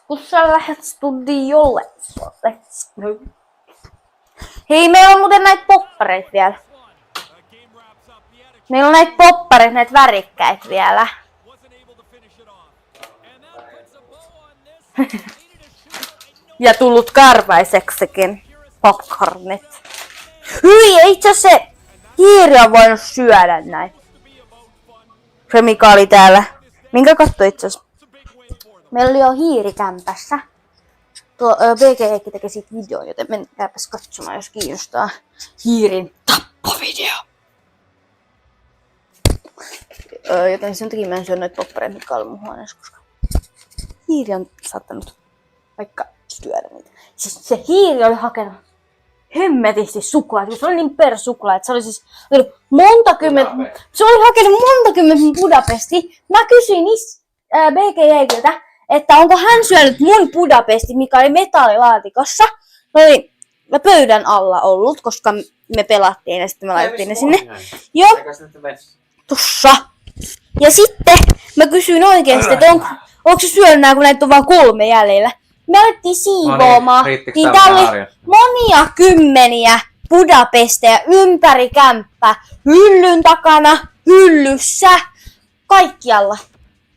Kun sä lähdet studiolle, let's go. Hei, meillä on muuten näitä poppareita vielä. Meillä on näitä poppareita, näitä värikkäitä vielä. Ja tullut karvaiseksikin popcornit. Hyi, ei itse asiassa se hiiri on voinut syödä näin. Se mikä oli täällä. Minkä katso itse asiassa? Meillä oli jo hiiri kämpässä. Tuo B.G.Jeikki teki siitä video, joten menkääpäs katsomaan, jos kiinnostaa. Hiirin tappovideo. Joten sen takia mä en syö noita poppareita, mitkä oli mun huoneessa, koska hiiri on saattanut vaikka syödä niitä. Siis se hiiri oli hakenut hemmetisti suklaat, se oli niin persuklaa, että se oli siis se oli hakenut monta kymmentä Budapesti. Mä kysyin B.G.Jeikiltä, että onko hän syönyt mun Budapesti, mikä oli metallilaatikossa. Se oli pöydän alla ollut, koska me pelattiin ja sitten me laitettiin ne sinne. Joo, tossa. Ja sitten mä kysyin oikeesti, että onko se syönyt nää, kun näitä on vaan 3 jäljellä. me alettiin siivoamaan, riittikö niin tää tää oli harjoitus? monia kymmeniä Budapesteja ympäri kämppää. Hyllyn takana, hyllyssä, kaikkialla.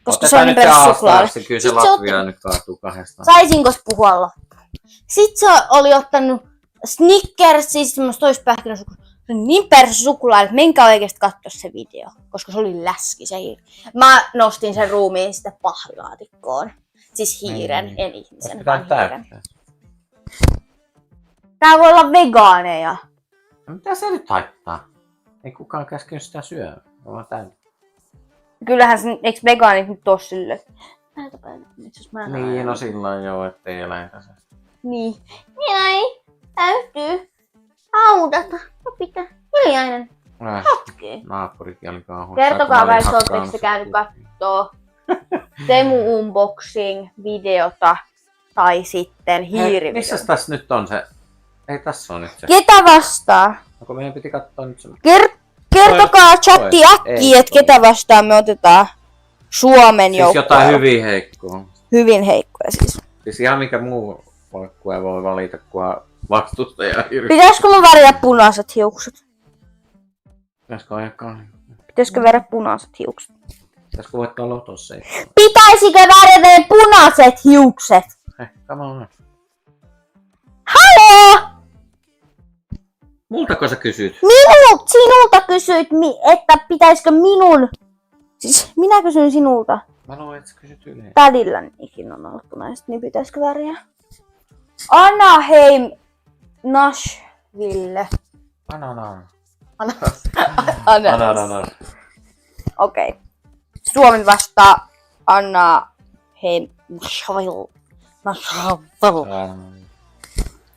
Koska se on ympäristösuklaalla. Kyllä se Latvia nyt kaatuu kahdestaan. Saisinko puhua loppuun? Sitten se oli ottanut Snickersia, semmoista toispähkinäsuklaa. Se on niin persusuklaa, että menkää oikeesti katsoa se video. Koska se oli läski se hiiri. Mä nostin sen ruumiin sitten pahvilaatikkoon. Siis hiiren, en ihmisen, vaan hiiren. Tää voi olla vegaaneja. Mitä se nyt haittaa? Ei kukaan käskenyt sitä syödä. Kyllähän se, eikö vegaanit nyt oo silleen? Niin, no silloin joo, ettei eläintä se. Niin. Näin. Täytyy haudata. Ja pitää. Hiljainen. Hetki. Naapurikin oli kauhuissa. Kertokaa vai ootteko te käynyt kattoo Temu Unboxing videota tai sitten hiirivideota. Missäs tässä nyt on se? Ei tässä on nyt se. Ketä vastaa? Onko meidän piti katsoa nyt se? Kertokaa chatti äkkiä, että ketä vastaan me otetaan Suomen joukkoa. Siis jotain hyvin heikkoa. Hyvin heikkoja siis. Siis ihan mikä muu joukkue voi valita, kunhan vastustaja hirveä. Pitäisikö mun värjää punaiset hiukset? Pitäisikö ajakaan? Pitäisikö värjää punaiset hiukset? Pitäisikö voittaa lotossa? Pitäisikö värjää ne punaiset hiukset? Come on. Haloo! Multako sä kysyt? Sinulta kysyit, että pitäisikö minun... Siis minä kysyn sinulta. Mä luulen, että sä kysyt yleensä. Pädillänikin on ollut punaiset, niin pitäisikö värjää? Anaheim, Nashville. Ananas. Okei. Suomi vastaa Anaheim, Nashville.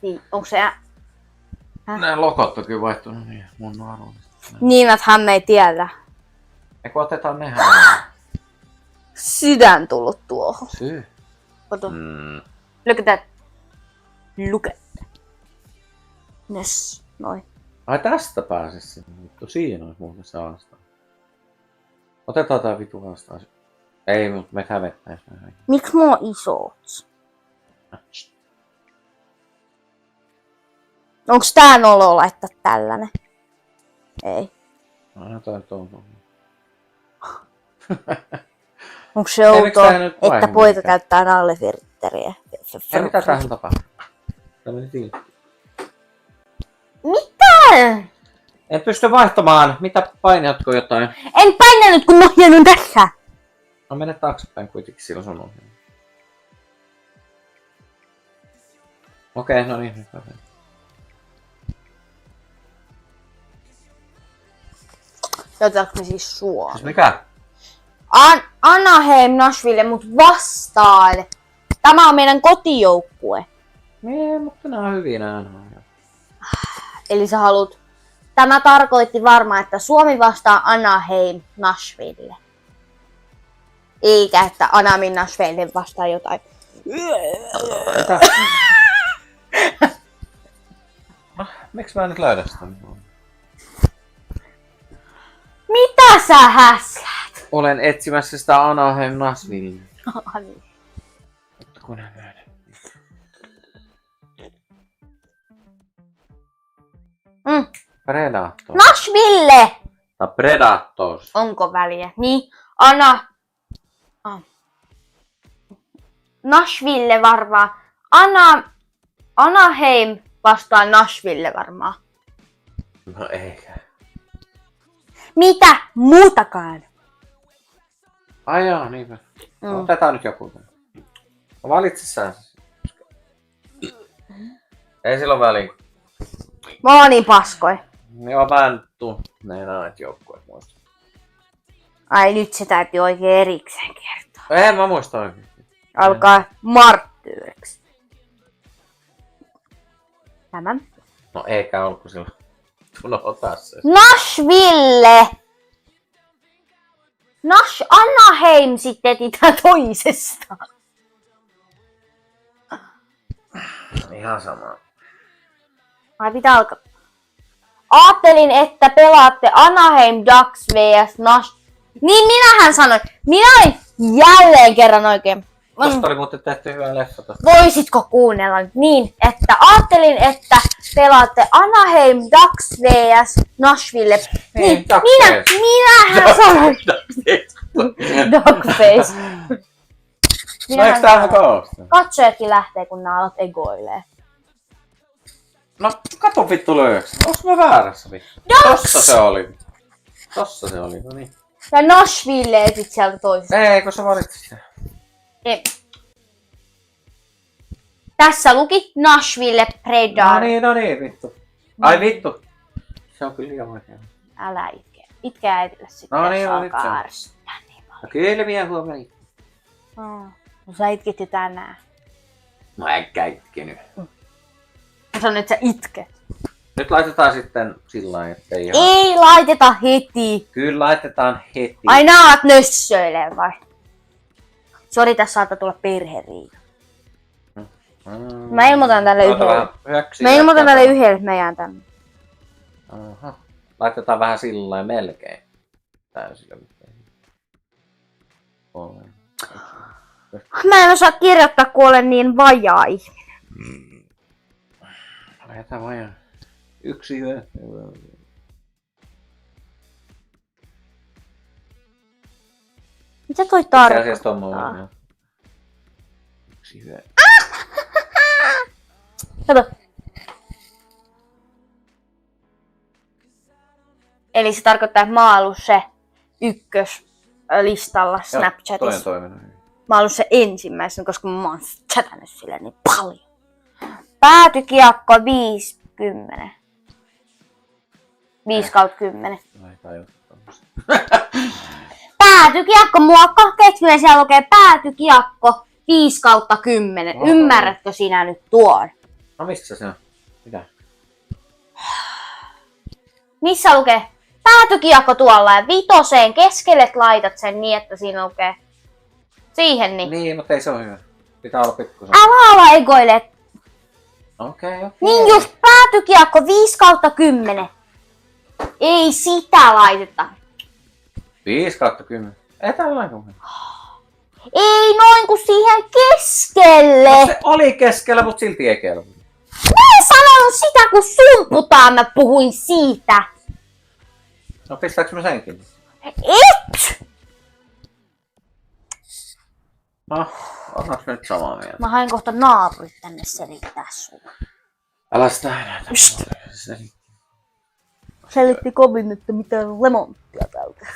Niin, onko se... Nämä lokot on kyllä vaihtunut niin mun nuoruudesta. Niin, että hän ei tiedä. Eikö otetaan nehän? Sydän tullut tuohon. Syy? Kato. Look at that. Look at that. Yes, noin. Ai tästä pääsis sinne. Vittu, siinä olisi muuten se asta. Otetaan tää vitu vastaan. Ei, mut me hävettäis. Miks mulla on isot? Onks tää nolo laittaa tällainen? Ei. Aina toi tuon. Onks se outoa, että poika käyttää nallefiltteriä? Ei, mitä tähän tapahtuu? Tämä meni tiiä. Mitä? En pysty vaihtamaan. Mitä painatko jotain? En painanut, kun ohjaan on tässä. No mene taaksepäin kuitenkin silloin sun ohjaan. Okei, no niin. Otetaanko me siis Suomi? Siis mikä? Anaheim, Nashville, mut vastaan. Tämä on meidän kotijoukkue. Nee, mutta nää on hyvin nää. Eli sä haluat... Tämä tarkoitti varmaan, että Suomi vastaa Anaheim, Nashville. Eikä, että Anaheim, Nashville vastaa jotain. Mitä? No, miksi mä en nyt löydä sitä? Mitä sä häsläät? Olen etsimässä sitä Anaheim Nashville. Mutta kun en löydä. Predator. Nashville! Tai Predators. Onko väliä? Niin, Nashville varmaan. Anaheim vastaa Nashville varmaan. No eikä. Mitä muutakaan? Ai joo, niinpä. Otetaan nyt joku. Valitse sä. Ei silloin väliin. Mä oon niin paskoi. Joo, mä en tuu näitä joukkueet muista. Ai nyt se täytyy oikein erikseen kertoa. Ei, mä muista oikein. Alkaa marttyyreksi. Tämä. No eikä olko sillä. No ota se. Nashville! Anaheim sitten etitään toisesta. Ihan sama. Ai pitää alkaa. Ajattelin, että pelaatte Anaheim Ducks vs Nash. Niin minähän sanoin. Minä olin jälleen kerran oikein. Tosta oli muuten tehty hyvä leffa tosta. Voisitko kuunnella nyt niin, että ajattelin, että pelaatte Anaheim Ducks vs Nashville. Niin, minähän sanoin Duckface. No eikö tää ole? Katsojatkin lähtee, kun nää alat egoilee. No kato vittu löydäks. Onks mä väärässä vittu? Tossa se oli. No niin. Ja Nashville etit sieltä toisesta. Ei, kun sä valitsit sitä. Ei. Tässä luki Nashville Predators. No niin, vittu. Ai vittu. Se on kyllä liian vaikea. Älä itke. Itke äitille sitten, No niin, jos no alkaa nyt ärsyttää niin paljon. No kyllä minä huomenna. No sä itkit jo tänään. No enkä itkenyt. Mä sanon, että sä itket. Nyt laitetaan sitten sillain, ettei ihan... Ei laiteta heti. Kyllä laitetaan heti. Ai nää alat nössöilee vai? Sori, tässä saattaa tulla perheriita. Mä ilmoitan tälle yhdelle. Mä ilmoitan tälle yhdelle, että mä jään tänne. Aha. Laitetaan vähän sillain melkein. Täysillä. Mä en osaa kirjoittaa, kun olen niin vajaa ihminen. Laitetaan vajaa. Yksi yö. Mitä toi Itse asiassa tarkoittaa? tommoinen. Yksi yö. Kato. Eli se tarkoittaa, että mä oon ollut se ykköslistalla Snapchatissa. Toi on toiminut. Mä oon ollut se ensimmäisen, koska mä oon chatannut sille niin paljon. Päätykiekko 5-10. 5/10. Ai tajut tommoista. Päätykiekko, muokka keksillä siellä lukee päätykiekko 5/10. Ymmärrätkö sinä nyt tuon? No missä se on? Mitä? Missä lukee päätykiekko tuolla ja 5 keskelle laitat sen niin, että siinä lukee siihen niin. Niin, mutta ei se ole hyvä. Pitää olla pikkusen. Älä ala egoile. Okei. Niin just päätykiekko 5/10. Ei sitä laiteta. 5/10. Ei täällä laiteta. Ei noin kuin siihen keskelle. Se oli keskellä, mutta silti ei kelvo. Mä en sanonut sitä, kun sumputaan, mä puhuin siitä. No pistääks mä senkin? Et! No, ollaanko me nyt samaa mieltä? Mä hain kohta naapurit tänne selittää sulle. Älä sitä enää. Selitti kovin, että mitään lemonttia täältä.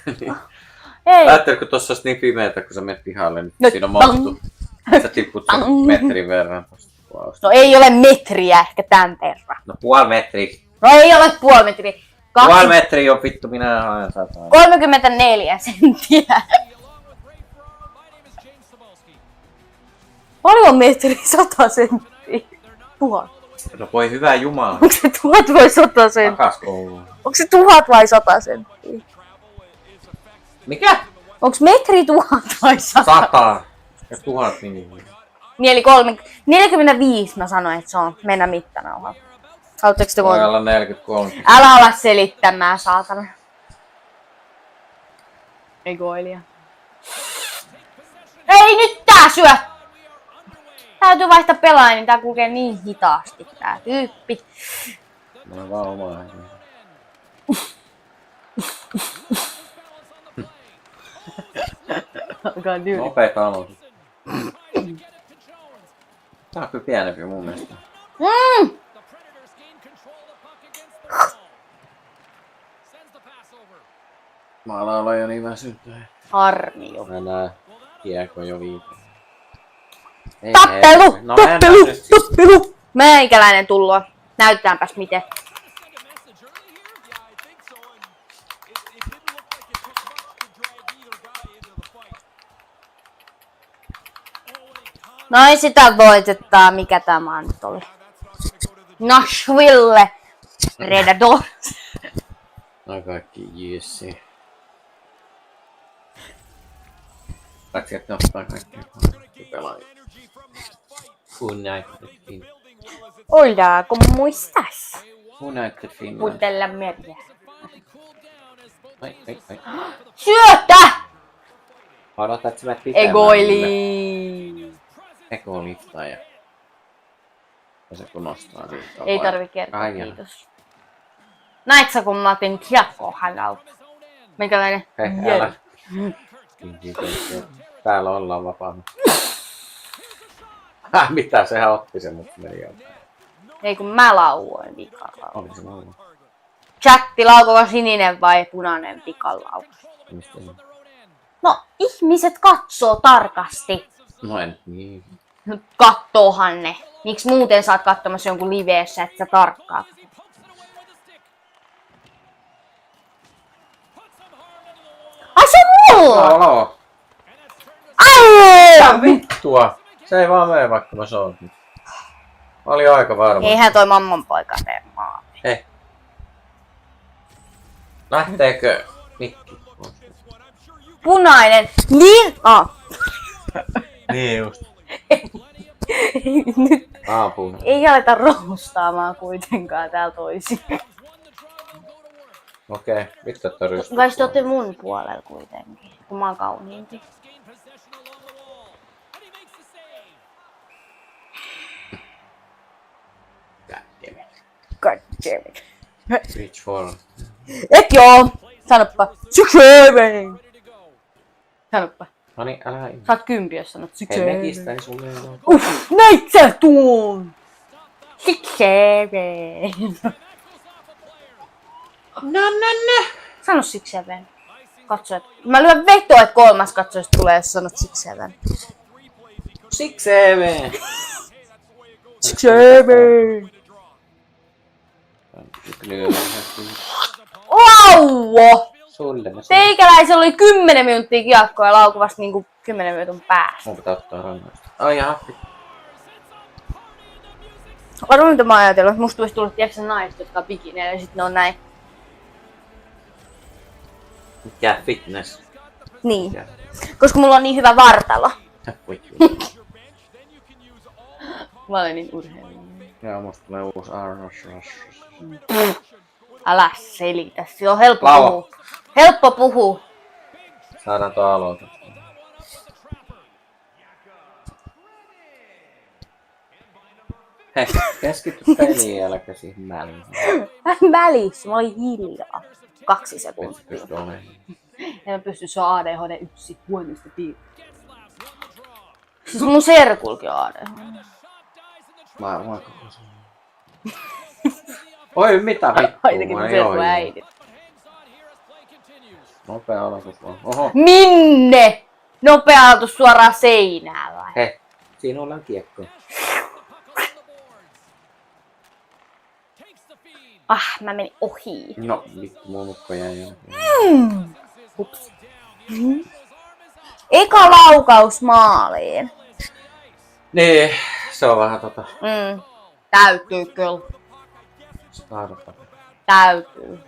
Ei. Ajatteliko tossa olisi niin pimeetä, kun sä menet pihalle, niin No, siinä on monttu. Sä tipput sen metrin verran tosta puolesta. No ei ole metriä ehkä tän verran. No puoli metriä. No ei ole puoli metriä. Puoli metriä on vittu, minä haen 100. 34 senttiä. Paljon metriä 100 senttiä? 1000. No voi hyvä jumala. Onko se 1000 vai 100 senttiä? Takas kouluun. Onko se 1000 vai 100 senttiä? Mikä? Onko metri 1000 vai 100? 100. Ja 1000 niin. Eli 45 mä sanoin, että se on mennä mittanauhalla. Haluatteko te Voi olla 43. Älä ala selittämään, saatana. Egoilija. Ei nyt tää syö! Täytyy vaihtaa pelaaja, niin tää kulkee niin hitaasti tää tyyppi. Mä oon vaan omaa. Alkaa tyyli. Nopeeta aloitus. Tää on kyllä pienempi mun mielestä. Mä alan olla jo niin väsytty. Harmi jo. Mä näen kiekon jo viiteen. Ei, Tappelu! ei. No, Tappelu! mennään nyt. Tappelu! Meikäläinen tullut. Näytetäänpäs miten. Noin sitä voitettaa, mikä tämä nyt oli. Nashville Predators. No kaikki Jesse. Paitsi että ne ottaa kaikkia pelaajia. United Finland. Ollaanko muistais? United Finland. Putella merkiä. Ai. Syötä! Odotat, että sä menet pitää. Egoili. Ekoliftaa ja se kun nostaa siitä. Ei tarvi kertoa, Ai jaa. kiitos. Näit sä, kun mä otin kiekkoa häneltä? Minkälainen? Hei, älä. Täällä ollaan vapaana. Mitä sehän otti sen, mutta meni jotain. Ei kun mä lauoin vikalauun. Oli se lauva. Chatti, lauko sininen vai punainen vikalauun? Mistä se? No, ihmiset katsoo tarkasti. No en niin. No, kattoohan ne. Miksi muuten sä oot katsomassa jonkun liveessä, et sä tarkkaa? Ai se on mulla! Alo! Ai! Vittua! Se ei vaan mene vaikka mä soitin. Mä olin aika varma. Eihän toi mamman poika tee maa. Hei. Lähteekö mikki? Punainen. Niin. Niin just. Nyt Aapuna. ei aleta roustaamaan kuitenkaan täällä toisia. Okei, vittu että rystyt. Kai te ootte mun puolella kuitenkin, kun mä oon kauniimpi. God damn it. Reach for. Et joo! Sanoppa. 6-7! Sanoppa. Noniin, älä Sä oot 10, jos sanot 6-7. Hei, netistä ei sulle ole. Näit sä tuon! 6-7! No. Sano 6-7. Katso, et... Mä lyön vetoa, että kolmas katsoista tulee, jos sanot 6-7. 6-7! 6-7! Lauo! Sulle mä sanon. Teikäläisellä oli 10 minuuttia kiekkoa ja lauku vasta niinku 10 minuutin päästä. Mun pitää ottaa rangaista. Ai jaha. Arvo mitä mä oon ajatellut, että musta voisi tulla tiiäksä naiset, jotka on bikineillä ja sit ne on näin. Mikä fitness? Niin. Mikä? Koska mulla on niin hyvä vartalo. Voi Mä olen niin urheilija. Joo, musta tulee uusi Arnold. Älä selitä, se on helppo Lauo. puhua. Helppo puhua. Saadaan tuo aloita. Hei, keskity peliin äläkä siihen mäliin. Välissä, mä olin hiljaa. 2 sekuntia. Pysty olemaan. En mä pysty, se on ADHD1. Huonoista piirteistä. Siis mun serkulkin on ADHD. Mä oon koko sun. Oi mitä vittua. Ainakin mun serkku äidit. Nopea aloitus vaan. Oho. Minne? Nopea aloitus suoraan seinään vai? Hei, siinä ollaan kiekko. Mä menin ohi. No, vittu mun ukko jäi jälkeen. Ups. Eka laukaus maaliin. Niin, se on vähän Täytyy kyllä. starta. Täytyy.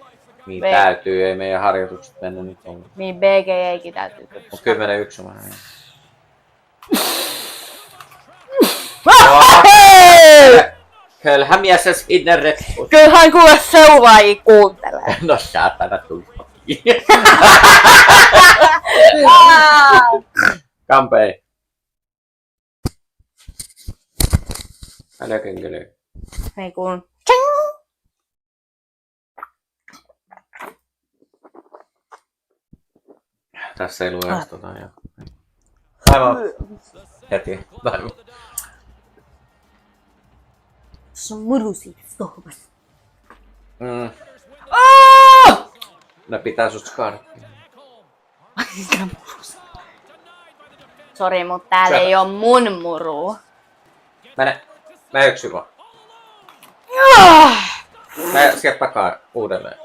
Niin Me- täytyy, ei meidän harjoitukset mennä nyt ollenkaan. Niin B.G.Jeikki täytyy kyllä. On 10-1 vähän. Hei! Kyllähän miessäs inner reppu. Kyllähän kuule seuraajia kuuntelee. No saatana tulppakin. Kampei. Älä kenkely. Ei kun. Tsching! Tässä ei lue edes ja... Aivan. Heti. Aivan. Se on murusi sohvassa. Ne pitää sut skarppia. Sori, mut täällä Syöpä. ei oo mun muru. Mene yksi vaan. Mene sieltä takaa uudelleen.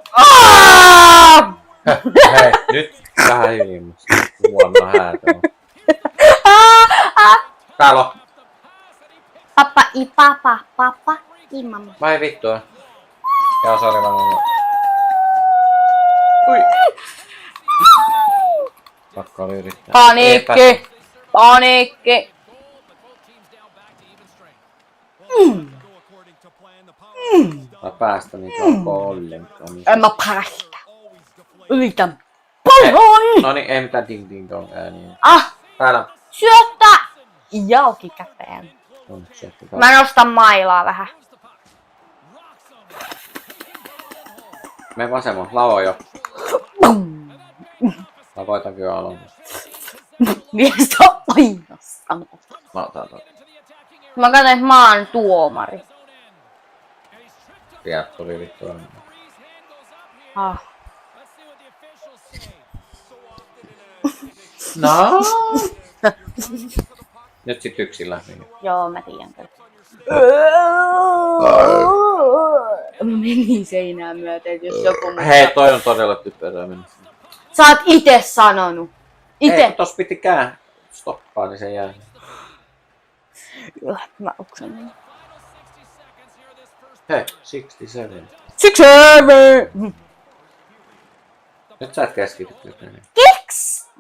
Hei, nyt vähän hiljemmassa. Huono häätö. Täällä on. Papa i papa i mamma. Vai vittua. Joo, sori mä oon. Ui. Pakko oli yrittää. Paniikki! Paniikki! Mä päästä niitä alkoi ollenkaan. En mä päästä. Yritän paljon! No niin, ei mitään ding ding dong ääniä. Ah! Täällä. Syöttä! jälkikäteen. On se, Mä nostan mailaa vähän. Me vasemman, lavo jo. Mä voitan kyllä aloittaa. Miestä on aina sanoo. Mä otan tuon. Mä katsoin, että mä oon tuomari. Sieltä tuli vittu aina. Ah. No. Nyt sit yksillä. Joo, mä tiedän kyllä. Mä menin seinään myöten, jos joku musta... Hei, toi on todella typerää mennä. Sä oot ite sanonut. Ite. Ei, kun tossa piti stoppaa, niin se jää. Mä oksan. Hei, 67. 67! Nyt sä et keskity kyllä. Kiks!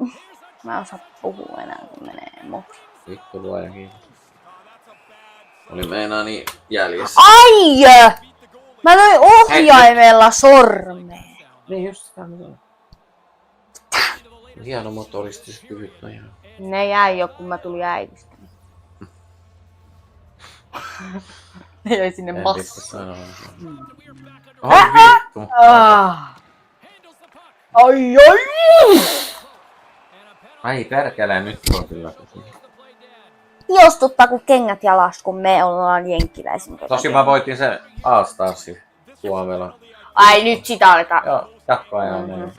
Mä en osaa puhua enää, kun menee mut. Vittu luoja, kiitos. Oli meinaa niin jäljessä. Ai! Mä löin ohjaimella sormeen. Niin just sitä mitä. Hieno motoristiset kyvyt no ihan. Ne jäi jo, kun mä tulin äidistä. Ne jäi sinne En pistä massaan. sanoa. Oh vittu. Ai ai! Ai perkele, nyt on kyllä tosi. Jostuttaa kun kengät jalas, kun me ollaan jenkkiläisin. Tosi mä voitin sen A-Starsin Suomella. Ai nyt sitä aletaan. Joo, jatkoajan.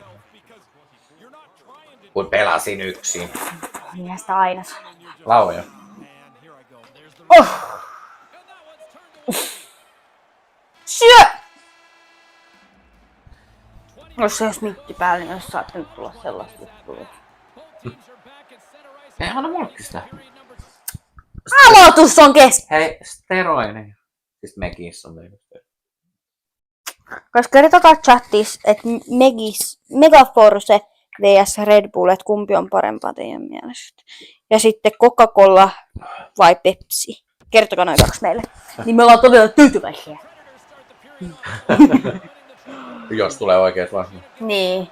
Kun pelasin yksin. Minä sitä aina sanon. Lauja. Syö! Jos se olisi mikki päällä, niin olisi saattanut tulla sellaista juttua. Ei anna mullekin sitä. Aloitus on kesken! Hei, steroinen. Siis Megissä on meillä. Koska kertokaa chattis, että Megaforce vs Red Bull, että kumpi on parempaa teidän mielestä. Ja sitten Coca-Cola vai Pepsi. Kertokaa noin kaksi meille. Niin me ollaan todella tyytyväisiä. Jos tulee oikeet vastaus. Niin.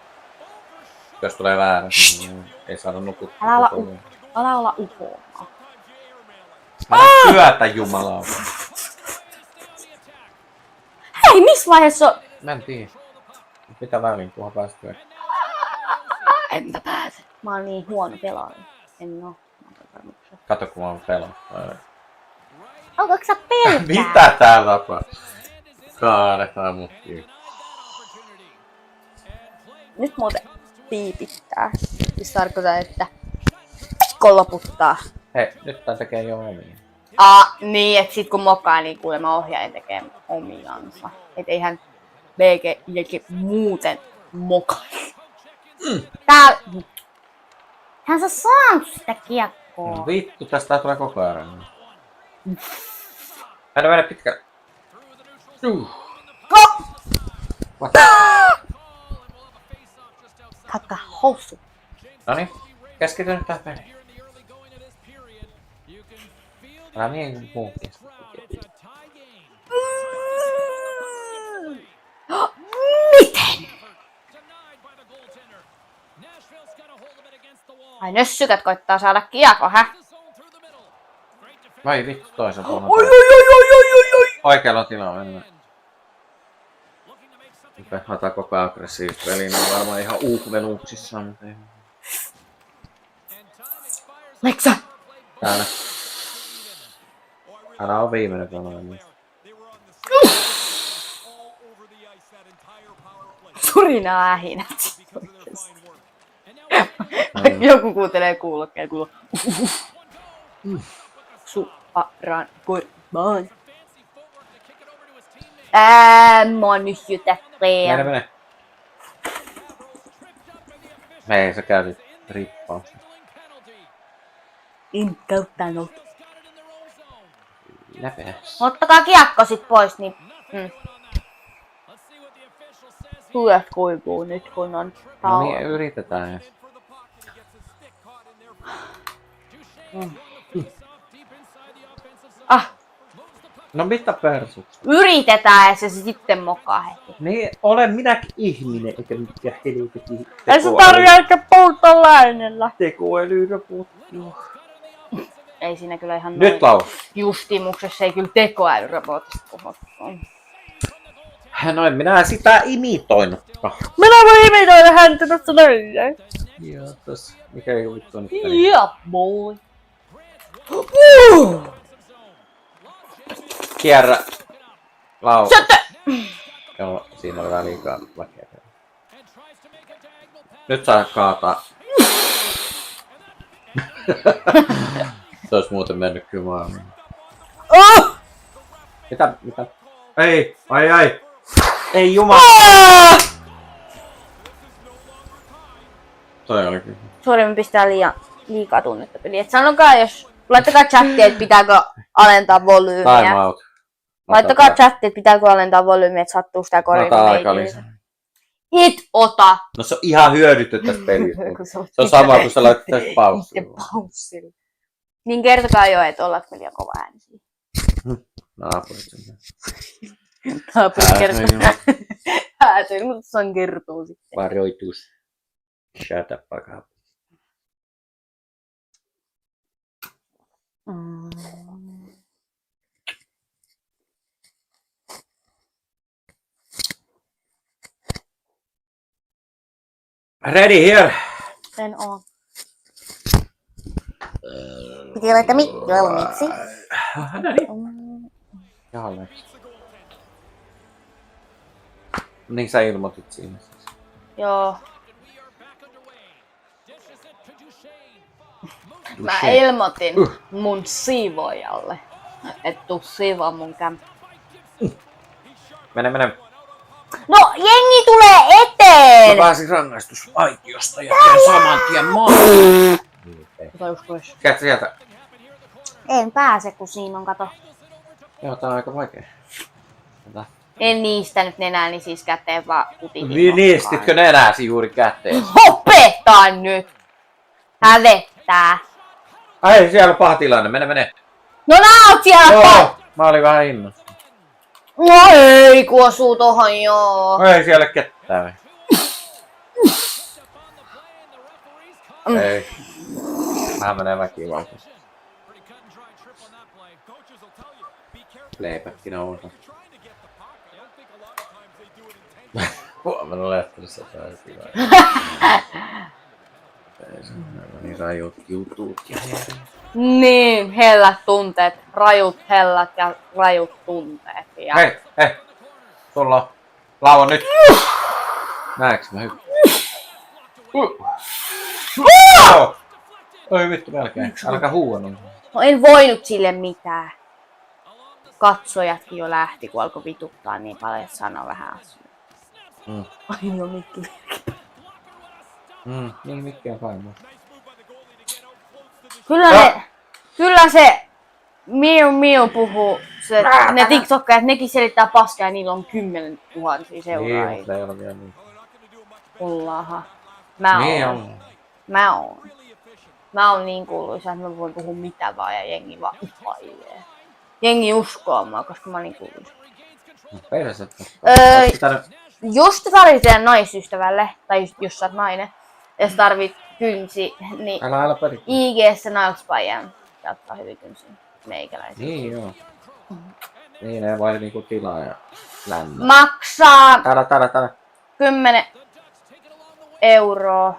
Jos tulee väärä, niin ei saada nukuttua. Älä olla upoamaan. Älä syötä jumalaa. Hei, missä vaiheessa on? Mä en tiedä. Mitä väliin, kunhan päästyä. En mä pääse. Mä oon niin huono pelaaja. En oo. Kato kun mä pelaan. Alkoiko sä pelkää? Mitä täällä tapahtuu? Kaadetaan mutkin. Nyt muuten piipittää. Siis tarkoittaa, että kolloputtaa. Hei, nyt tää tekee jo omia. Niin, että sit kun mokaa, niin kuulemma ohjaaja tekee omiansa. Et eihän B.G.Jeikki muuten mokaa. Täällä... Hän sä saanut sitä kiekkoa. No vittu, tästä tulee koko ajan. Hän mene pitkä. Hakka housu. Noniin, keskity nyt tähän peliin. Älä niin muu keskity. Miten? Ai nössykät koittaa saada kiekko, hä? Vai vittu toisen puolella. Oi. Oikealla tilalla mennään. Nyt hataa koko ajan aggressiivista peliä, ne on varmaan ihan uhveluuksissaan, mutta ei. Meksä? Täällä. Älä on viimeinen pelaaja. Surinaa ähinät. Joku kuuntelee kuulokkeen kuuluu. Suoraan korvaan. Mä oon nyt sytätteen. Mene. Hei, sä käytit rippausta. En käyttänyt. Näpeäs. Ottakaa kiekko sit pois, niin... Tulet kuivuu nyt, kun on No tauko. niin, yritetään. No mitä persuksi? Yritetään ja se sitten mokaa heti. Niin, olen minäkin ihminen, eikä mikään helvetin Ei se tarvitse ehkä polttolainella. tekoälyroputtu. ei siinä kyllä ihan Nyt Lau. justimuksessa ei kyllä tekoälyrobotista puhuttu. Noin minä sitä imitoinutkaan. Minä voin imitoida häntä tosta noin. Joo, tossa. Mikä juttu on nyt? Yeah, boy. Kierrä. Lau. Söttö! Joo, siinä oli vähän liikaa väkeä. Nyt saa kaataa. Se olisi muuten mennyt kyllä maailmaan. Oh! Mitä? Ei! Ai! Ei jumala! Toi oli kyllä. Sori, me pistää liikaa tunnetta peliä. Et sanokaa, jos... Laittakaa chattiin, että pitääkö alentaa volyymiä. Time out. Laittakaa chattiin, että pitääkö alentaa volyymiä, että sattuu sitä korviin. Et ota! No se on ihan hyödytty tästä pelistä. Se on sama, kun sä laitat tästä paussille. Niin kertokaa jo, että ollaanko liian kova äänisiä. Naapurit sen. Naapurit kertoo. Häätöin, mutta se on kertoo sitten. Varoitus. Shut up, fuck up. Ready here. En oo. Piti laittaa mikki valmiiksi. Jalle. Niin sä ilmoitit siinä siis. Joo. Mä ilmoitin mun siivoajalle, et tuu siivaa mun kämppä. Mene. No, jengi tulee eteen! Mä pääsin rangaistusaitiosta ja teen saman tien maailman. Sieltä sieltä. En pääse, kun siinä on, kato. Joo, tää on aika vaikea. En niistänyt nenääni siis käteen, vaan kutin. Niistitkö nenäsi juuri käteen? Lopeta nyt! Hävettää. Ai, siellä on paha tilanne. Mene. No nää oot siellä! Joo, mä olin vähän innossa. No ei, kun osuu tohon joo. Ei siellä ketään. Ei. Vähän menee väkivaltaisesti. Playback nousu. Huomenna lähtössä taas hyvä. Niin rajut jutut ja herrat. Niin, hellät tunteet, rajut hellat ja rajut tunteet. Ja... Hei! Sulla on lauan nyt! Näetkö mä hyppään? Oi vittu melkein. Älkää huuanut. No en voinut sille mitään. Katsojatkin jo lähti, kun alkoi vituttaa niin paljon, että sanoi vähän asioita. Ai joo, mikki. Niin mikki on fine. Kyllä se Miu puhuu, ne TikTokkaajat, nekin selittää paskaa ja niillä on 10 000 seuraajia. Niin, mutta ei ole vielä niin. Kullaha. Mä oon niin kuuluisa, että mä voin puhua mitä vaan ja jengi vaan ihailee. Jengi uskoo mua, koska mä oon niin kuuluisa. Jos te tarvitsee naisystävälle, tai jos sä oot nainen, ja sä tarvit kynsi, niin Älä IG:ssä nailspajan ja ottaa hyvin kynsiä meikäläisiä. Niin joo. Niin ne voi niinku tilaa ja lämmä. Maksaa Täällä. 10 €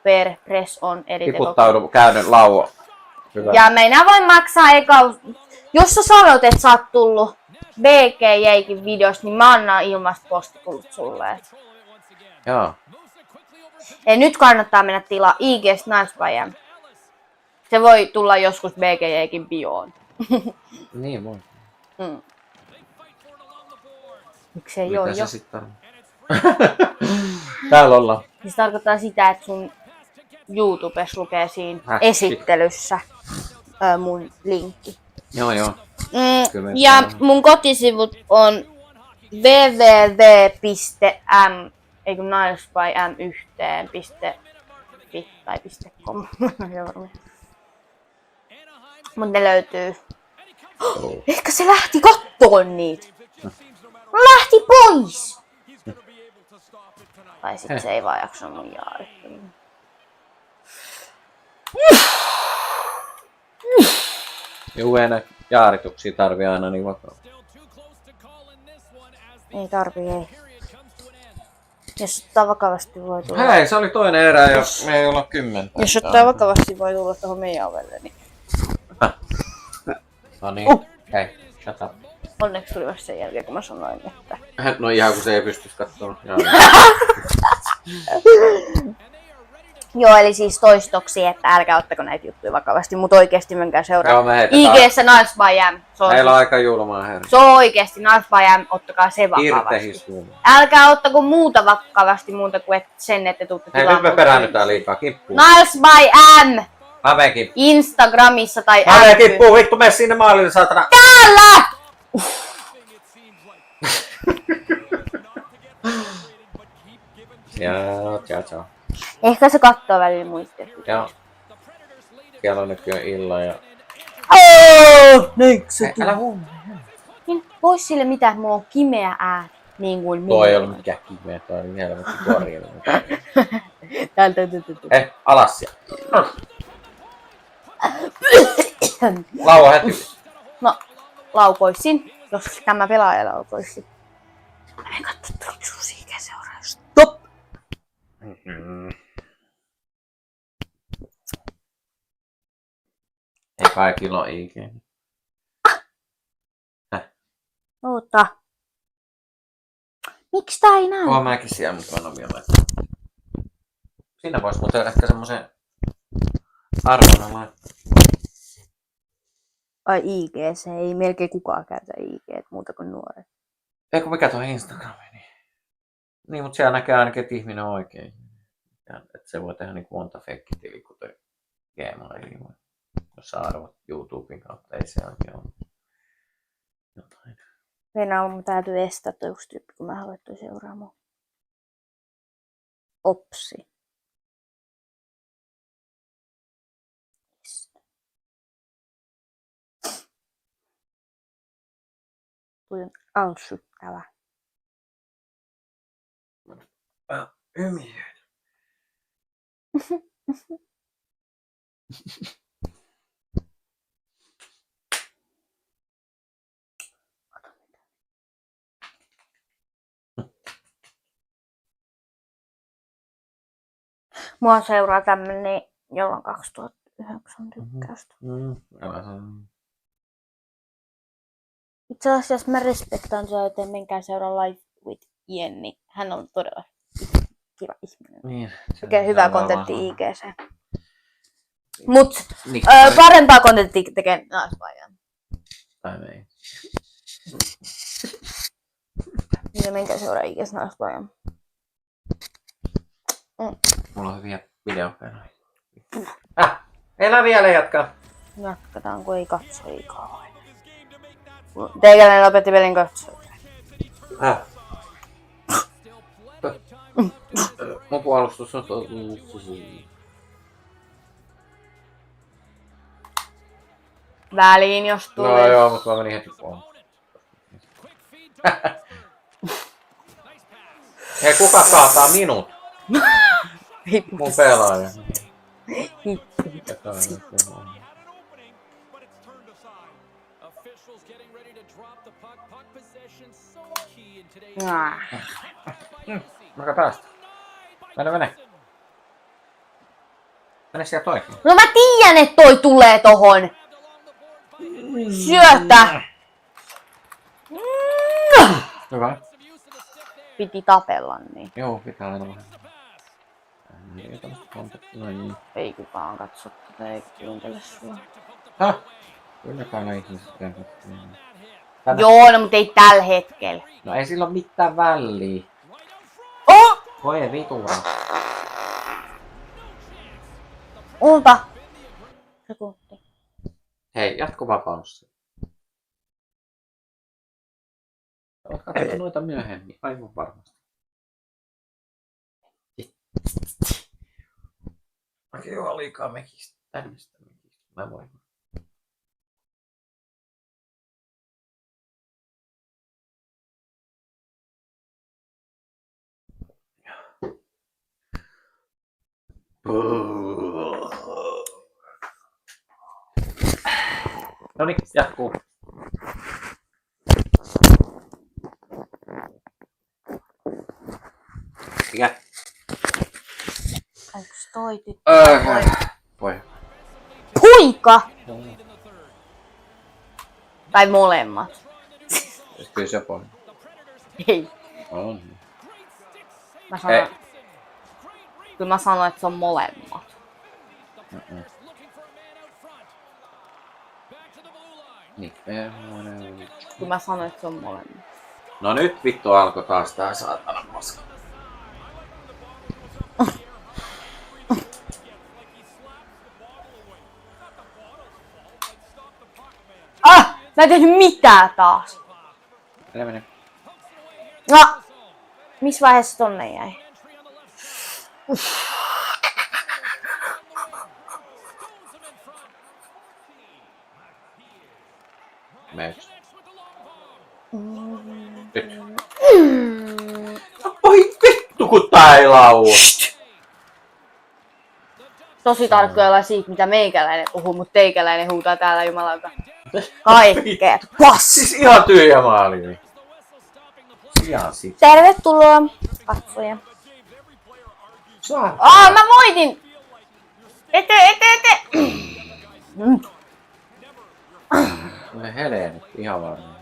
per press on eri Tiputtaudu, käydyn lauo. Hyvä. Ja mä enää voi maksaa jos sä sanot, että sä oot tullut B.G.Jeikin videosta, niin mä annan ilmasta postitulut sulle. Joo. Ja nyt kannattaa mennä tilaa IG:stä naispajan. Se voi tulla joskus B.G.Jeikin bioon. Niin voi. Miksei mitä joo se jo? sit Täällä ollaan. Se tarkoittaa sitä, että sun YouTubessa lukee siinä esittelyssä mun linkki. Joo. Ja mun kotisivut on www.nailsbym1.com. Mut ne löytyy. Ehkä se lähti kattoon niitä. No lähti pois! Tai sit se ei vaan jaksanut jäädä. Juu, ei näitä jaarituksia tarvii aina niin vakavaa. Ei tarvii, ei. Jos ottaa vakavasti voi tulla. Hei, se oli toinen erä ja me ei olla 10. Jos ottaa vakavasti voi tulla tuohon meidän ovelle, niin No niin, hei, shut up. onneksi tuli vasta sen jälkeen, kun mä sanoin, että... No ihan kun se ei pystyisi katsomaan. Joo, eli siis toistoksi, että älkää ottako näitä juttuja vakavasti, mutta oikeesti menkää seuraa. Joo, me heitetään. IG:ssä Nice by M. Meillä on aika julmaa herra. Se on oikeesti Nice by M, ottakaa se vakavasti. Irtehis. Älkää ottako muuta vakavasti muuta kuin sen, että tuutte Hei, nyt me peräännytään liikaa kimppuun. Nice by M! Mä menen kimppuun. Instagramissa tai Mä menen kimppuun, vittu mene sinne maalille, saatana. Täällä! Joo, ciao. Ehkä se kattoo välillä muistia. Joo. Siellä on nykyään illa ja... Älä huomaa. Niin pois sille mitä, mulla on kimeä ääni. Niin kuin minulla. Tuo ei ollut mikään kimeä, toi oli helvetti korjilla. Täältä. Hei, alas siellä. Lauva heti. No, laukoisin, jos tämä pelaaja laukoisi. Mä en katso tuoksi ikäseuraa. Stop! Ei kaikilla ole IG. Oota. Miksi tää ei näy? Oon mäkin siellä, mutta mä en oo vielä laittanut. Siinä vois muuten ehkä semmosen arvona laittaa. Ai IG, se ei melkein kukaan käytä IG muuta kuin nuoret. Eikö mikä tuo Instagrami? Niin, mutta siellä näkee ainakin, että ihminen on oikein. Että se voi tehdä niin monta feikkitiliä, kuten Gmailiin. Jos sä arvot YouTuben kautta, ei se oikein ole jotain. Venäjä, mun täytyy estää toi yksi tyyppi, kun mä haluan toi seuraamaan. Opsi. Toi on alsyttävä. Ymiöitä. Mua seuraa tämmönen, jolla on 2009 tykkäystä. Älä sano. Itse asiassa mä respektaan sitä, joten menkää seuraa Live with Jenni. Hän on todella kiva ihminen. Niin, Tekee hyvää kontenttia IGC. Mut Niin, parempaa kontenttia tekee naispaajan. tai ei. Niin menkää seuraa IGC naispaajan. Mulla on hyviä videoperoja. Elä vielä jatkaa. Jatketaan, kun ei katso liikaa. Teikäläinen lopetti pelin katsoa. Mun puolustus on... Väliin jos tulee. No joo, mutta mä menin heti puolustus. Hei, kuka kaataa minut? Mun pelaaja. Mä päästä. Mene. Mene sieltä oikein. No mä tiedän, että toi tulee tohon. Syötä. Hyvä. Piti tapella niin. Joo, pitää aina vähän. Ei kukaan katso tätä eikä kuuntele sua. Häh? Kyllä täällä ihmiset käyvät. Joo, no mut ei tällä hetkellä. No ei sillä oo mitään väliä. Oh! Voi vitura. Ulta. Sekunti. Hei, jatkovapaus. Oot katsottu noita myöhemmin, aivan varmasti. Okei, joo, liikaa mekistä. Tämmöistä mekistä. Mä voin. Noniin, jatkuu. Mikä? Onks toi tyttö? Voi. Poika! Tai molemmat. Kyllä se voi. Ei. On. Mä sanon, kyllä mä sanoin, että se on molemmat. Kyllä mä sanoin, että se on molemmat. No nyt vittu alkoi taas tää saatana paska. Mä en tehnyt mitään taas. Mene. No! Missä vaiheessa tonne jäi? Meeks. Oi vittu kun tää ei laua. Tosi tarkkoilla siitä, mitä meikäläinen puhuu, mutta teikäläinen huutaa täällä jumalauta. Kaikkea. Siis ihan tyhjä maali. Ihan sit. Tervetuloa, katsoja. Mä voitin! Ete! Tulee helee nyt ihan varmaan.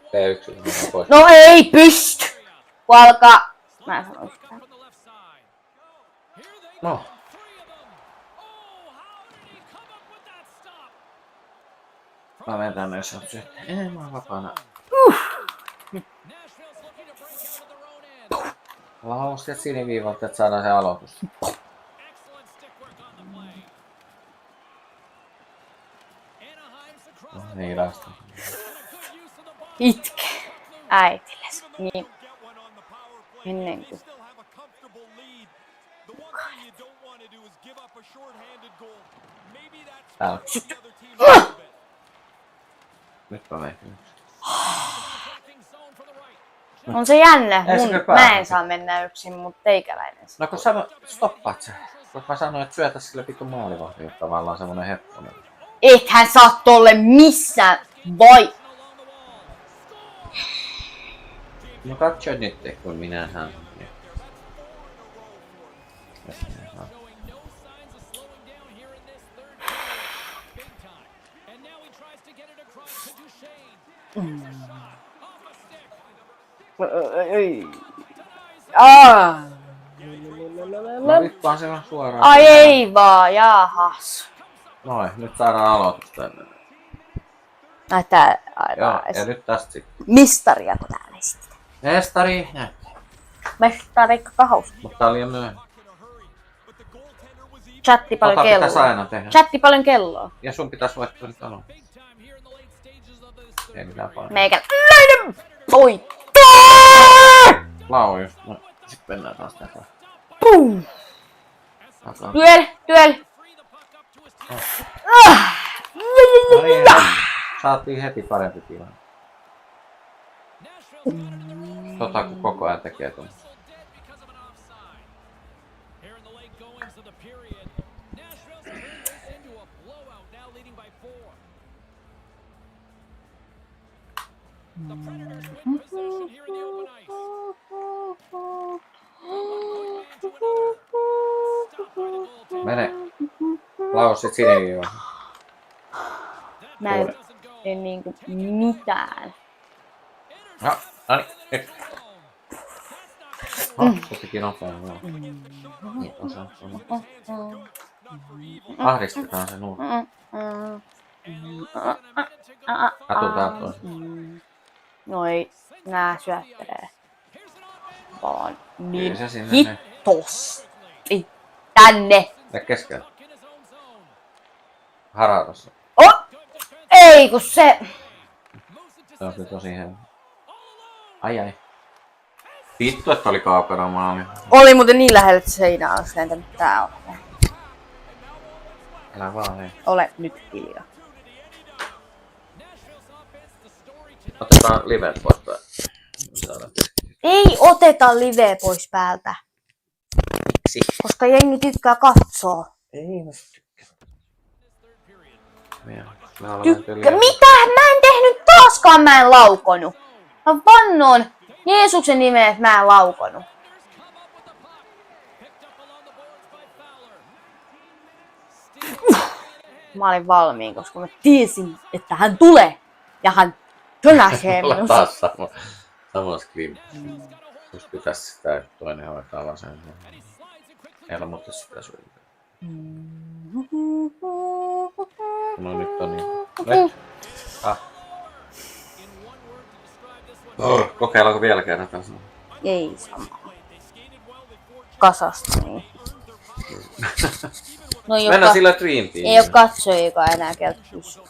P1 pois. No ei pysty! Kun alkaa... Mä en sano sitä. No. Mä menen tänne jos oot syötä. Ei mä oon vapaana. Laus ja siniviivalta, että saadaan se aloitus. No, niin lasta. Itke. Äitilles. Niin. Ennen kuin... Täällä. Nyt mä menen. On se jännä. Ei se Mä pääse. en saa mennä yksin, mutta teikäläinen saa. No kun sano, stoppaat sä. Kun mä sanoin, että syötä sille vittu maalivahti, tavallaan semmonen hepponen. Ethän saa tolle missään. Vai? No katso nyt, kun minä saan. No nyt vaan se on suoraan. Ai ei vaan, jaahas. Noin, nyt saadaan aloitus tänne. Näyttää Joo, aivan. ja nyt tästä sit. Mistaria kun täällä esitetään. Mestari näyttää. Mestari kakahous. Mutta tää oli jo myöhemmin. Chatti paljon Tota pitäis kelloa. aina tehdä. Chatti paljon kelloa. Ja sun pitäis voittaa nyt aloa. Ei mitään paljon. Meikäläinen voittaa! Lau just. No, sit mennään taas tähän. Pum! Takaa. Tyel! No niin, saatiin heti parempi tilanne. Tota kun koko ajan tekee tuon. Mene. Lau sit siniviivaan. Mä en niinku mitään. No, noniin, nyt. Se teki nopein, joo. Niin, osaa. Ahdistetaan se nuo. Katsotaan tuossa. No ei, nää syöttelee. Vaan niin Kyllä se sinne hittos. Tänne. Tää keskellä. Hararossa. Oh! Ei kun se... Se on kyllä tosi helppo. Ai. Vittu, että oli kaukana maali. Oli muuten niin lähellä, että seinää olisi lentänyt tää on. Älä vaan hei. Ole nyt hiljaa. Otetaan livet pois päin. Ei oteta liveä pois päältä. Miksi? Koska jengi tykkää katsoa. Ei mä tykkää. Mä olen Mitä? Mä en tehnyt taaskaan, mä en laukonut. Mä vannoon Jeesuksen nimeen, että mä en laukonut. Mä olin valmiin, koska mä tiesin, että hän tulee. Ja hän tönäsee Olla minut. taas sama screen. Jos pitäis sitä toinen hoitaa vasen. Helmuta sitä suunnitelmaa. No nyt on niin. Nyt. Kokeillaanko vielä kerran tässä? Ei sama. Kasasta niin. No, Mennään sillä Dream Teamilla. ei oo katsojiakaan enää käytä kysyä.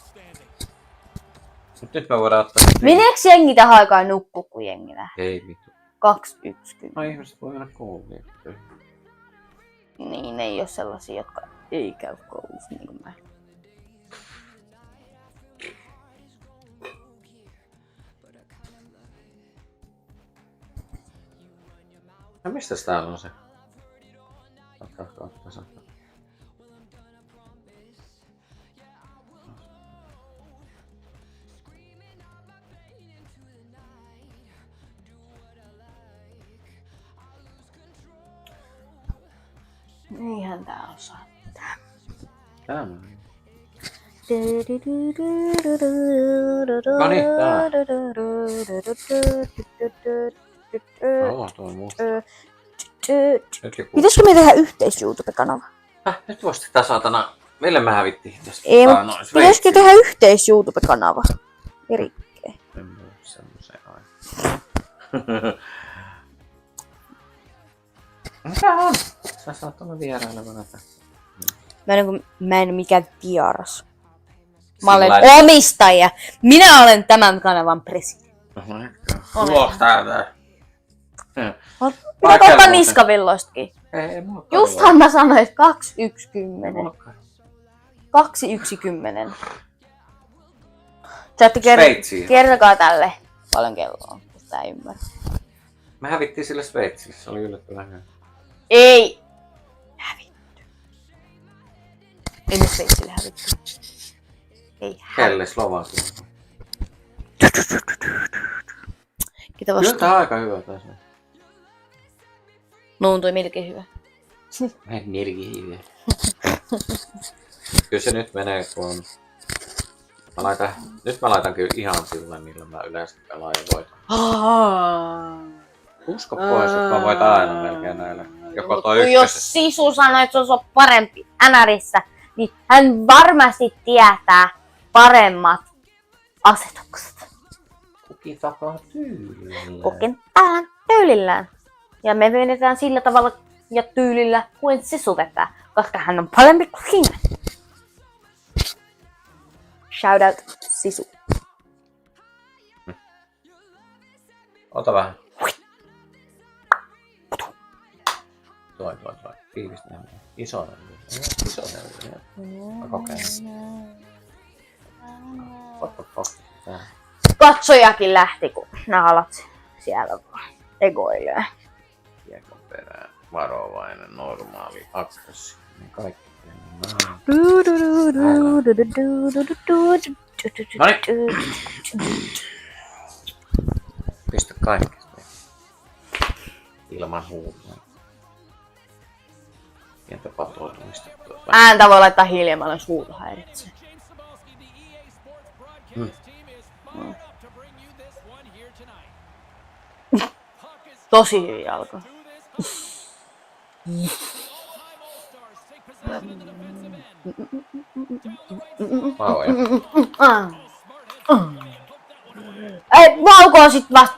Mut nyt me voidaan ottaa... Meneeks jengi tähän aikaan nukkuu, kun jengi lähtee? Ei vittu. 2-1. No ihmiset voi mennä kouluun. Niin, ne ei oo sellaisia, jotka ei käy koulussa niin kuin mä. No mistäs täällä on se? Katso. Eihän tää osaa mitään. Tää on. No niin, tää. Tuo on musta. Nyt joku. Pitäisikö me tehdä yhteis-YouTube-kanava? Nyt voisi tää saatana. Mille mä hävittiin tästä? Ei, mutta pitäisikö tehdä yhteis-YouTube-kanava? Erikkeen. En muista semmosen aina. Mitä on? Sä saat olla vierailevana tässä. Mä en ole mikään vieras. Mä olen omistaja. Minä olen tämän kanavan presidentti. Ulos täältä. Pitää ottaa niskavilloistakin. Ei mulla. Justhan mä sanoin, että 2-1-10. 2-1-10. Saatte kertokaa tälle paljon kelloa, jos tää ei ymmärrä. Me hävittiin sille Sveitsille, se oli yllättävän hyvä. Ei! Hävitty. Ei me Sveitsille hävitty. Ei hävitty. Kelle Slovakia? Ketä Kyllä vastaan? tää on aika hyvä taas. No on toi melkein hyvä. Melkein hyvä. Kyllä se nyt menee, kun on... Nyt mä laitan kyllä ihan sillä, millä mä yleensä pelaan ja voitan. Usko pois, että mä voit aina melkein näillä. Joko toi ykkösessä. Jos Sisu sanoi, että se on parempi NRissä, niin hän varmasti tietää paremmat asetukset. Kuki takaa tyylillä. Kukin tähän tyylillään. Ja me vedetään sillä tavalla ja tyylillä kuin Sisu vetää, koska hän on parempi kuin sinä. Shout out Sisu. Ota vähän. Toi. Tiivistä näin. Iso näin. Mä kokeilen. Katsojakin lähti, kun naalat siellä vaan egoilee. Kiekon perään. Varovainen, normaali, aggressiivinen. Kaikki. Pistä kaikki. Ilman huumoa. Pientä patoutumista. Ääntä voi laittaa hiljemmalle, jos huuto häiritsee. Tosi hyvin alkoi. Ei, vaukoo sit vasta.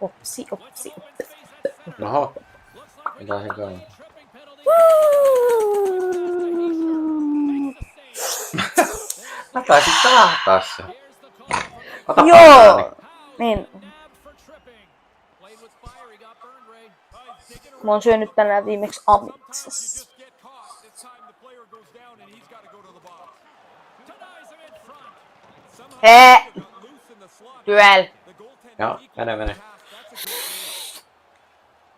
Opsi. Oho. Mitä se käy? Mä taisin tahtaa se. Ota Joo. Niin. Mä oon syönyt tänään viimeksi amiksessa. Duel. Joo, mene.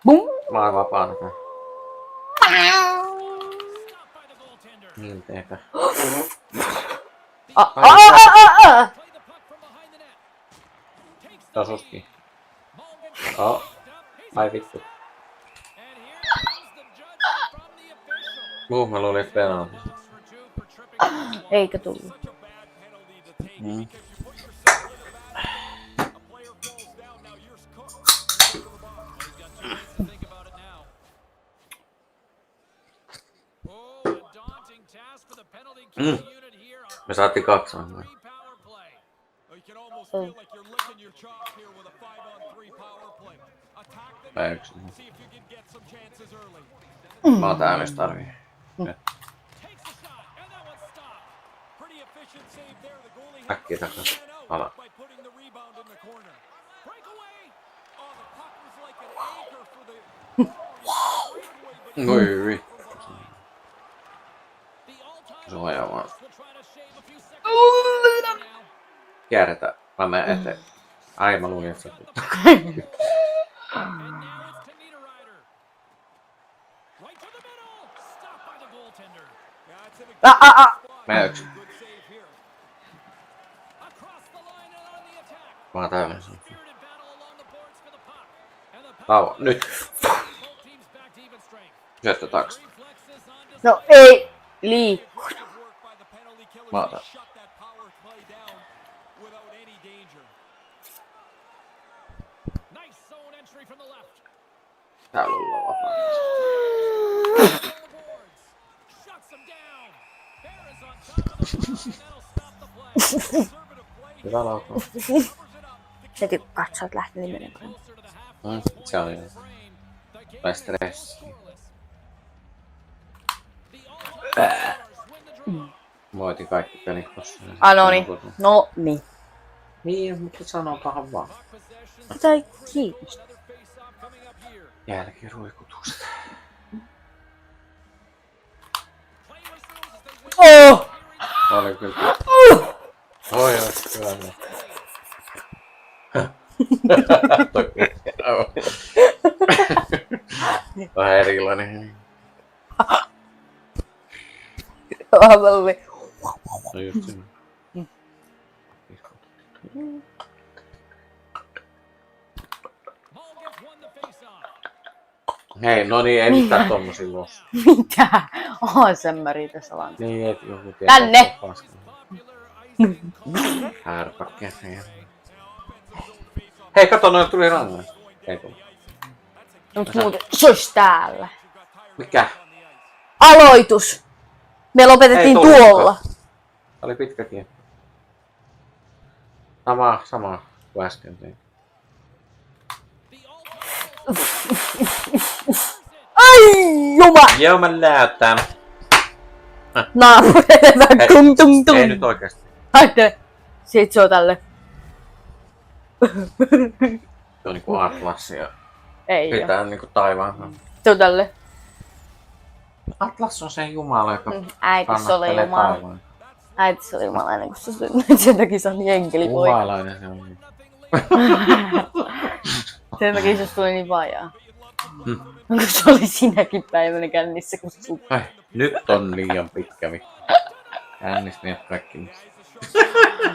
Bum. Mä oon vapaana. Milteekö? Tosuski. Ai vittu. Mä luulin, että penalti. Eikä tullut. Me saatiin 2. Vai 1. Mä oon tää myös tarvii. Äkkiä takas. Ala. Oi vittu. Se on ajaa vaan. Kierretään. Mä menen eteen. Ai mä luulin, että se Mä 1. Mä oon täynnä sen. Lauva, nyt. Syöttö taakse. No ei liikku. Mä otan. Täällä ollaan vapaa. Hyvä laukaus. Se tykkää, että sä oot lähtenyt menemään. Se oli vai stressi. Voitin kaikki pelit tossa. No niin. No niin. Niin, mutta sanopahan vaan. Sitä ei kiinnosta. Jälkiruikutusta. Oh! Oli kyllä. Oi, kyllä. Vähän erilainen. No just siinä. Hei, no niin, ei mitään tommosia lossa. Mitä? ASMR tässä vaan. Niin, et joku tiedä. Tänne! Härpäkkä. Hei, kato, noin tuli rangaista. Ei tullut. Mut muuten, se olisi täällä. Mikä? Aloitus! Me lopetettiin tuolla. Tää oli pitkä kiekko. Sama kuin äsken tein. Ai juma! Joo, mä näytän. Naapureille tum tum tum. Ei nyt oikeesti. Haide. Sit se on tälle. Se on niinku Atlas ja Ei pitää niinku taivaan. se on tälle. Atlas on se jumala, joka Äitis oli kannattelee jumala. taivaan. Äitis oli jumala ennen kuin se syntyi. Sen takia se on niin enkelipoika. Kumalainen se on. Sen takia se tuli niin vajaa. Onko se oli sinäkin päivänä kännissä kun sun? Ai, nyt on liian pitkä vittu. Kännis niin kaikki.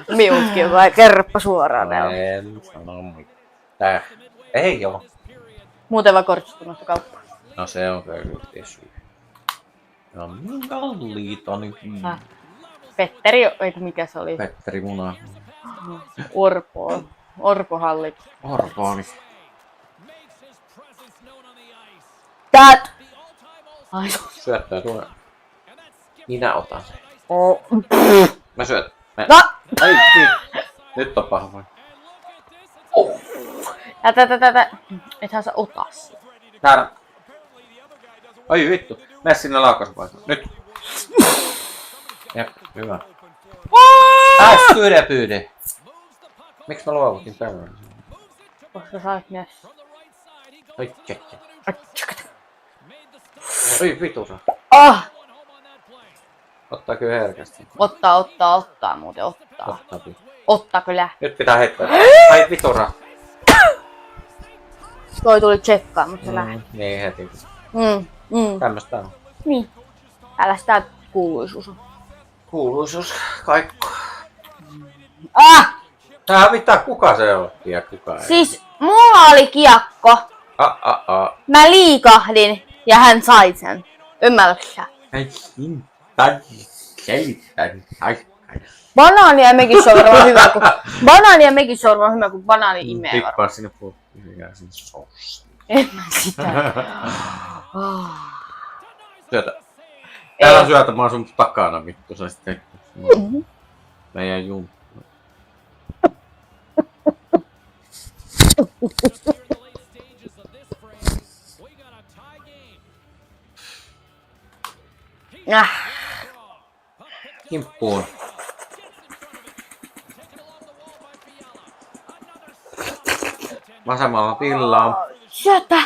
Miutkin vai kerroppa suoraan täällä. En sano mitään. Ei oo. Muuten vaan kortsutunutta kauppaa. No se on kyllä syy. Ne on niin kalliita nyt. Petteri, eiku mikä se oli? Petteri Muna. Orpo hallitus. Orpooni. Tät! Ai Syöttöä tulee. Minä otan sen. Mä syötän. No! Ai niin. Nyt on paha vai. Tätä. Ethän sä ota sitä. Täällä. Oi vittu. Mene sinne laukaisupaikalle. Nyt. Jep, hyvä. Pyydä. Miksi mä luovutin tämmönen? Koska sä oot myös. Oi tsekki. Oi vitu sä. Ottaa kyllä herkästi. Ottaa muuten ottaa. Ottaa. Ottaa kyllä. Nyt pitää heittää. Ai vitura. Toi tuli tsekkaan, mutta se lähti. Niin heti. Tämmöstä on. Niin. Älä sitä kuuluisuus on. Kuuluisuus kaikku. Ah! Tää mitään kuka se on ja kuka ei. Siis mulla oli kiekko. Mä liikahdin ja hän sai sen. Ymmärrätkö? Banaani ja megisorva on hyvä, kun banaani imee varmaan. Tippaa sinne puhuttiin sinne sossi. En mä sitä. Syötä. Älä syötä, mä oon sun takana vittu. Sä sitten meidän jumppu. Kimppuun. Vasemmalla tilaa. Syötä!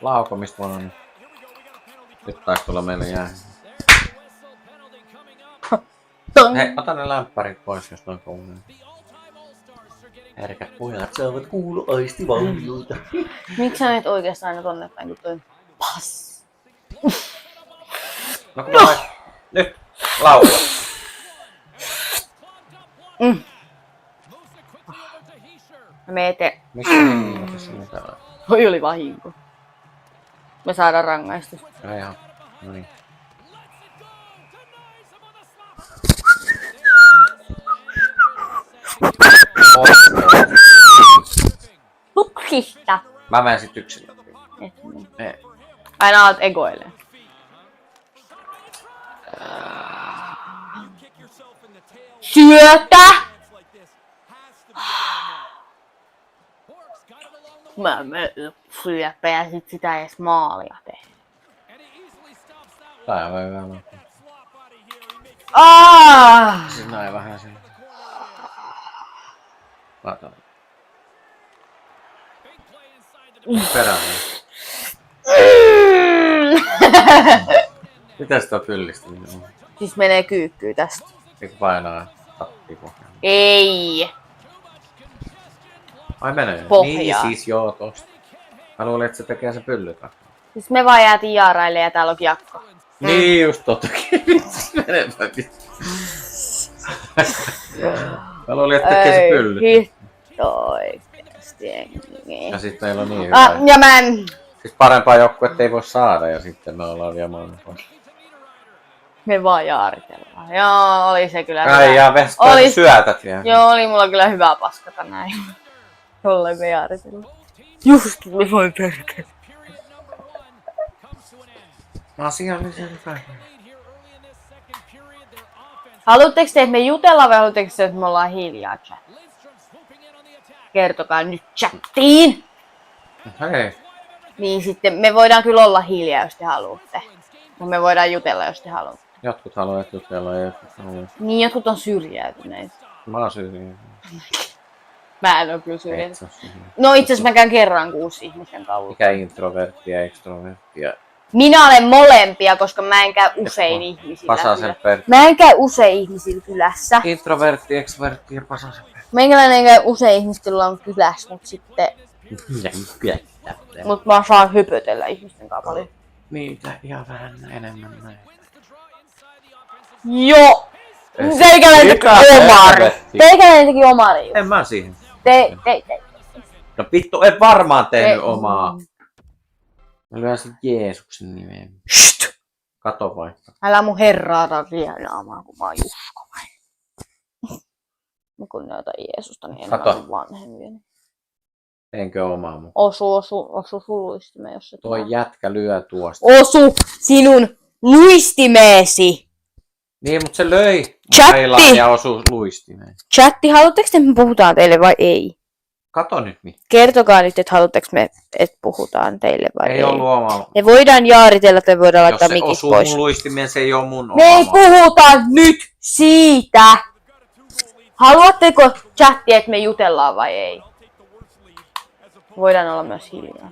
Laukomista on. Nyt taisi tulla meille jää. Hei, ota ne lämpärit pois, jos noin kuulee. Herkät pojat saavat kuuloaistivalmiuta. Miksi sä menet oikeastaan aina tonne päin, kun toi pass? No kun mä nyt laula. Me ete. Missä hengissä on täällä? Toi oli vahinko. Me saadaan rangaistus. Ihan. No niin. Tuksista. Mä menen sit yksin. Ei. Aina alat egoilee. Syötä! Mä syöpä ja sit sitä ei edes maalia tehdä. Tää voi hyvä olla. Siis näin vähän sen. Lataan. Perään. Mitäs tää pyllistiminen on? Siis menee kyykkyy tästä. Eikö painaa tappipohjaan? Ei. Ai menee. Pohjaa. Niin siis joo tosta. Mä luulin, että se tekee sen pyllytä. Siis me vaan jäätiin jaaraille ja täällä on kiekko. Niin just tottakin. Menepä vittu. Mä luulin, että tekee se pyllytä. Hitto oikeesti. Ja sit meillä on niin hyvä. Ja mä en... Siis parempaa joukkuetta ei voi saada ja sitten me ollaan vielä maailman pois. Me vaan jaaritellaan. Joo, oli se kyllä Ai hyvä. jaa, vestaan oli... syötät vielä. Joo, oli mulla kyllä hyvä paskata näin. Jollei me jaaritellaan. Just tuli voi perkele. Asiallisen hyvä. Haluatteko te, että me jutellaan vai haluatteko te, että me ollaan hiljaa chat? Kertokaa nyt chattiin! Hei. Niin sitten me voidaan kyllä olla hiljaa, jos te haluatte. Mutta me voidaan jutella, jos te haluatte. Jotkut haluavat jutella ja jotkut haluavat. Niin, jotkut on syrjäytyneet. Mä oon syrjäytynyt. Mä en oo kyllä syrjäytynyt. No itse asiassa mä käyn kerran 6 ihmisen kauan. Mikä introvertti ja ekstrovertti ja... Minä olen molempia, koska mä en käy usein ihmisillä. Pasasen Pertti. Mä en käy usein ihmisillä kylässä. Introvertti, ekstrovertti ja Pasasen Pertti. Meikäläinen käy usein ihmisillä on kylässä, mut sitten... Mut mä saan hypötellä ihmisten kanssa paljon. Niitä ihan vähän enemmän näin. Joo! Teikäläinen teki omari! Teikäläinen teki omari! En mä siihen. Te. No vittu, en varmaan tehnyt omaa. Mä lyön sen Jeesuksen nimeen. Shht! Kato vaikka. Älä mun herraata rienaamaan, kun mä oon Jusko vai. Mä kunnioitan Jeesusta, niin en Kato. ole vanhempieni. Enkö omaa mun? Osu sun luistimeen, jos se Tuo jätkä lyö tuosta. Osu sinun luistimeesi! Niin, mut se löi Chatti! mailaan ja osui luistimeen. Chatti, haluatteko te, että me puhutaan teille vai ei? Kato nyt mitä. Kertokaa nyt, että haluatteko me, että puhutaan teille vai ei. Ei ollut omaa. Me voidaan jaaritella, tai voidaan Jos laittaa se mikit osuu pois. mun luistimeen, se ei oo mun Me ei oma. puhuta nyt siitä! Haluatteko chatti, että me jutellaan vai ei? Voidaan olla myös hiljaa.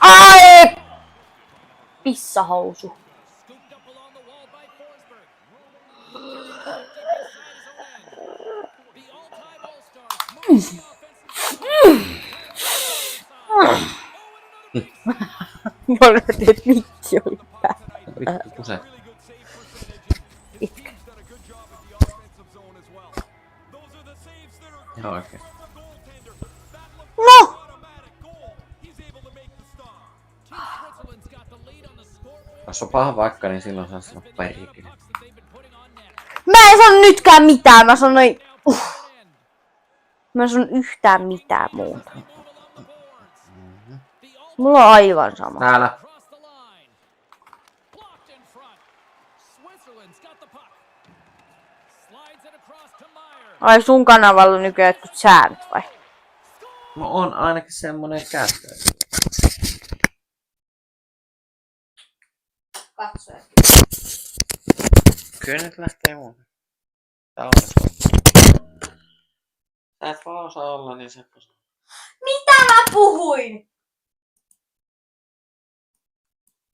Ai! Pissahousu. Mulla teet mikki oli päällä. Vittu kuse. Itkä. Ihan oikein. No! Jos on paha vaikka, niin silloin saa sanoa perikille. Mä en sano nytkään mitään, mä sanoin... Mä en sano yhtään mitään muuta. Mulla on aivan sama. Täällä. Ai sun kanavalla nykyään jotkut säännöt vai? No on ainakin semmonen käyttö. Katsoja. Kyllä nyt lähtee muuten. Tää on sä et vaan osaa olla niin sepposa. Mitä mä puhuin?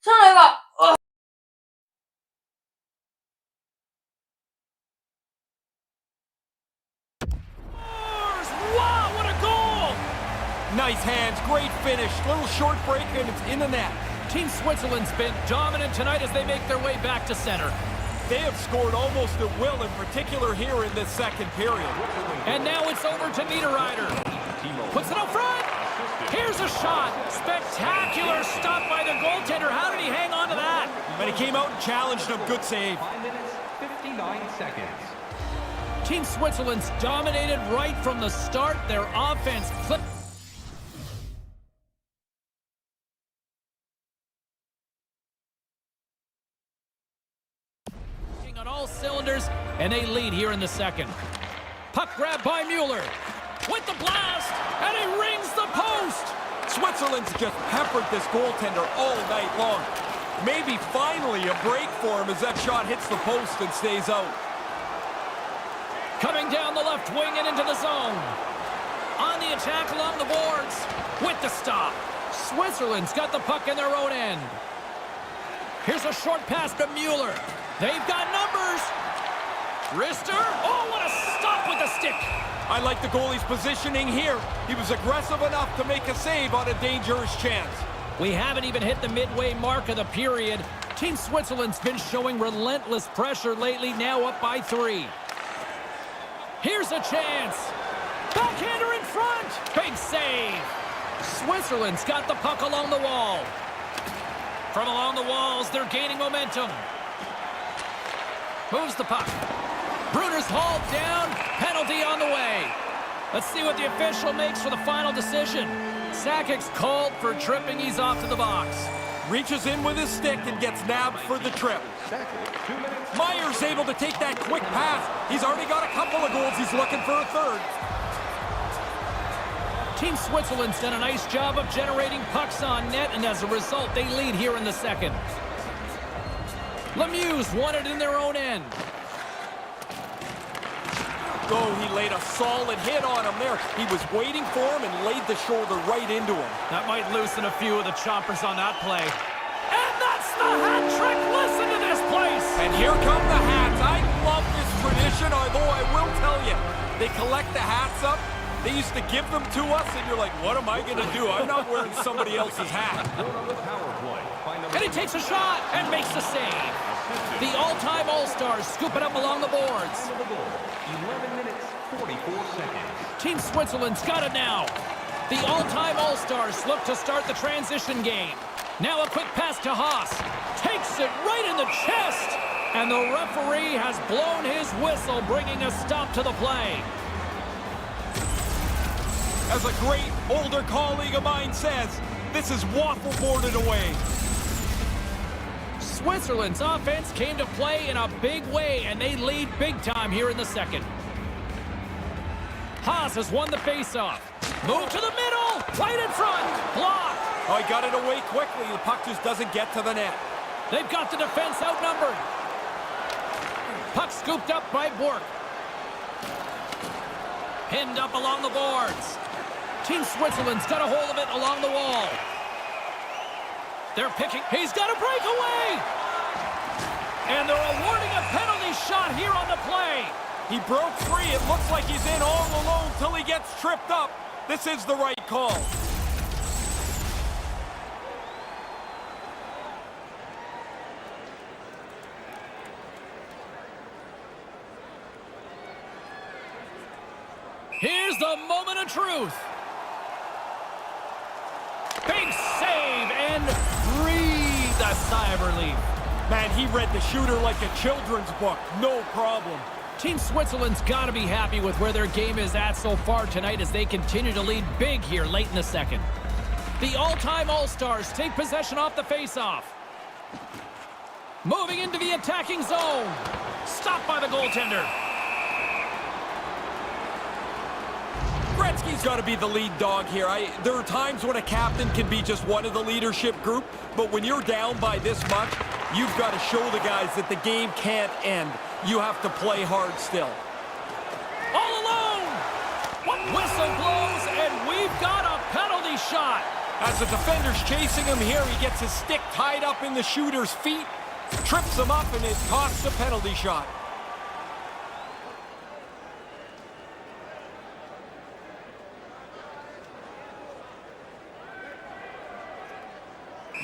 Sano vaan... Oh. Wow, what a goal! Nice hands, great finish. Little short break and it's in the net. Team Switzerland's been dominant tonight as they make their way back to center. They have scored almost at will, in particular here in this second period. And now it's over to Niederreiter. Puts it up front. Here's a shot. Spectacular stop by the goaltender. How did he hang on to that? But he came out and challenged him. Good save. 5 minutes, 59 seconds. Team Switzerland's dominated right from the start. Their offense flipped. On all cylinders, and they lead here in the second. Puck grab by Mueller. With the blast, and he rings the post. Switzerland's just peppered this goaltender all night long. Maybe finally a break for him as that shot hits the post and stays out. Coming down the left wing and into the zone. On the attack along the boards. With the stop. Switzerland's got the puck in their own end. Here's a short pass to Mueller. They've got numbers. Rister. Oh, what a stop with the stick. I like the goalie's positioning here. He was aggressive enough to make a save on a dangerous chance. We haven't even hit the midway mark of the period. Team Switzerland's been showing relentless pressure lately, now up by 3. Here's a chance. Backhander in front. Big save. Switzerland's got the puck along the wall. From along the walls, they're gaining momentum. Moves the puck. Bruner's hauled down. Penalty on the way. Let's see what the official makes for the final decision. Sakic's called for tripping. He's off to the box. Reaches in with his stick and gets nabbed for the trip. Meyer's able to take that quick pass. He's already got a couple of goals. He's looking for a third. Team Switzerland's done a nice job of generating pucks on net, and as a result, they lead here in the second. Lemieux's won it in their own end. Oh, he laid a solid hit on him there. He was waiting for him and laid the shoulder right into him. That might loosen a few of the chompers on that play. And that's the hat trick. Listen to this place. And here come the hats. I love this tradition, although I will tell you, they collect the hats up. They used to give them to us, and you're like, what am I going to do? I'm not wearing somebody else's hat. And he takes a shot and makes the save. The all-time All-Stars scoop it up along the boards. 11 minutes, 44 seconds. Team Switzerland's got it now. The all-time All-Stars look to start the transition game. Now a quick pass to Haas. Takes it right in the chest. And the referee has blown his whistle, bringing a stop to the play. As a great older colleague of mine says, this is waffle boarded away. Switzerland's offense came to play in a big way, and they lead big time here in the second. Haas has won the faceoff. Move to the middle, right in front, block. Oh, he got it away quickly. The puck just doesn't get to the net. They've got the defense outnumbered. Puck scooped up by Bork. Pinned up along the boards. Team Switzerland's got a hold of it along the wall. They're picking. He's got a breakaway! And they're awarding a penalty shot here on the play. He broke free. It looks like he's in all alone till he gets tripped up. This is the right call. Here's the moment of truth. Big save and breathe a sigh of relief. Man, he read the shooter like a children's book. No problem. Team Switzerland's got to be happy with where their game is at so far tonight as they continue to lead big here late in the second. The all-time All-Stars take possession off the face-off. Moving into the attacking zone. Stopped by the goaltender. Gretzky's got to be the lead dog here. There are times when a captain can be just one of the leadership group, but when you're down by this much, you've got to show the guys that the game can't end. You have to play hard still. All alone! Whistle blows, and we've got a penalty shot. As the defender's chasing him here, he gets his stick tied up in the shooter's feet, trips him up, and it costs a penalty shot.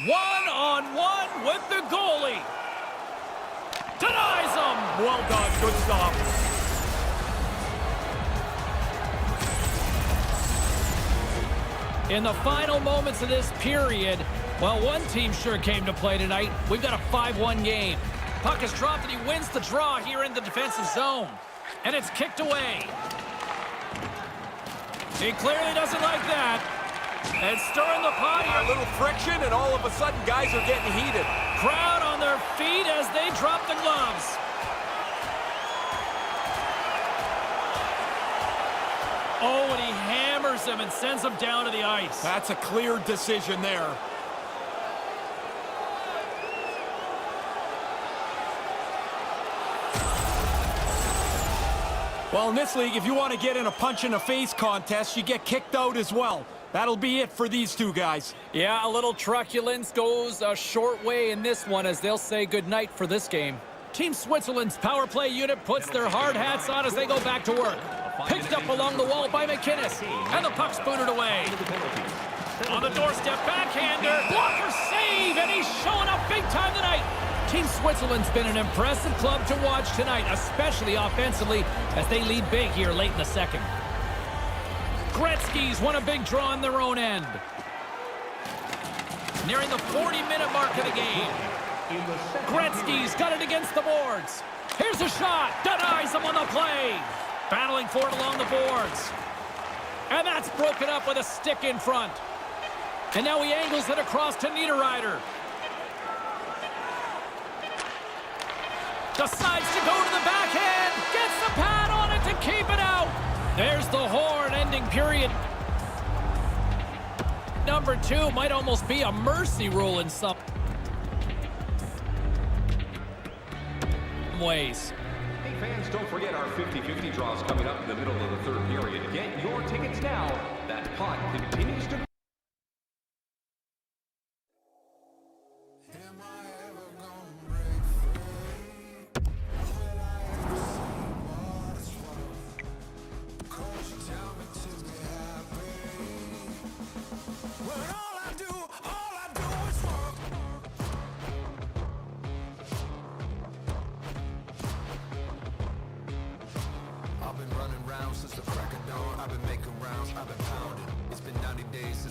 One-on-one with the goalie. Denies him. Well done. Good stop. In the final moments of this period, well, one team sure came to play tonight. We've got a 5-1 game. Puck is dropped and he wins the draw here in the defensive zone. And it's kicked away. He clearly doesn't like that. And stirring the pot here. A little friction, and all of a sudden, guys are getting heated. Crowd on their feet as they drop the gloves. Oh, and he hammers him and sends him down to the ice. That's a clear decision there. Well, in this league, if you want to get in a punch-in-the-face contest, you get kicked out as well. That'll be it for these two guys. Yeah, a little truculence goes a short way in this one as they'll say goodnight for this game. Team Switzerland's power play unit puts their hard hats on as they go back to work. Picked up along the wall by McInnes, and the puck's booted away. On the doorstep, backhander, blocker save, and he's showing up big time tonight. Team Switzerland's been an impressive club to watch tonight, especially offensively, as they lead big here late in the second. Gretzky's won a big draw on their own end. Nearing the 40-minute mark of the game. Gretzky's got it against the boards. Here's a shot. Denies him on the play. Battling for it along the boards. And that's broken up with a stick in front. And now he angles it across to Niederreiter. Decides to go to the backhand. Gets the pad on it to keep it out. There's the horn ending period. Number 2 might almost be a mercy rule in some ways. Hey fans, don't forget our 50-50 draws coming up in the middle of the third period. Get your tickets now. That pot continues to... I've been running rounds since the crack of dawn. I've been making rounds, I've been pounding. It's been 90 days since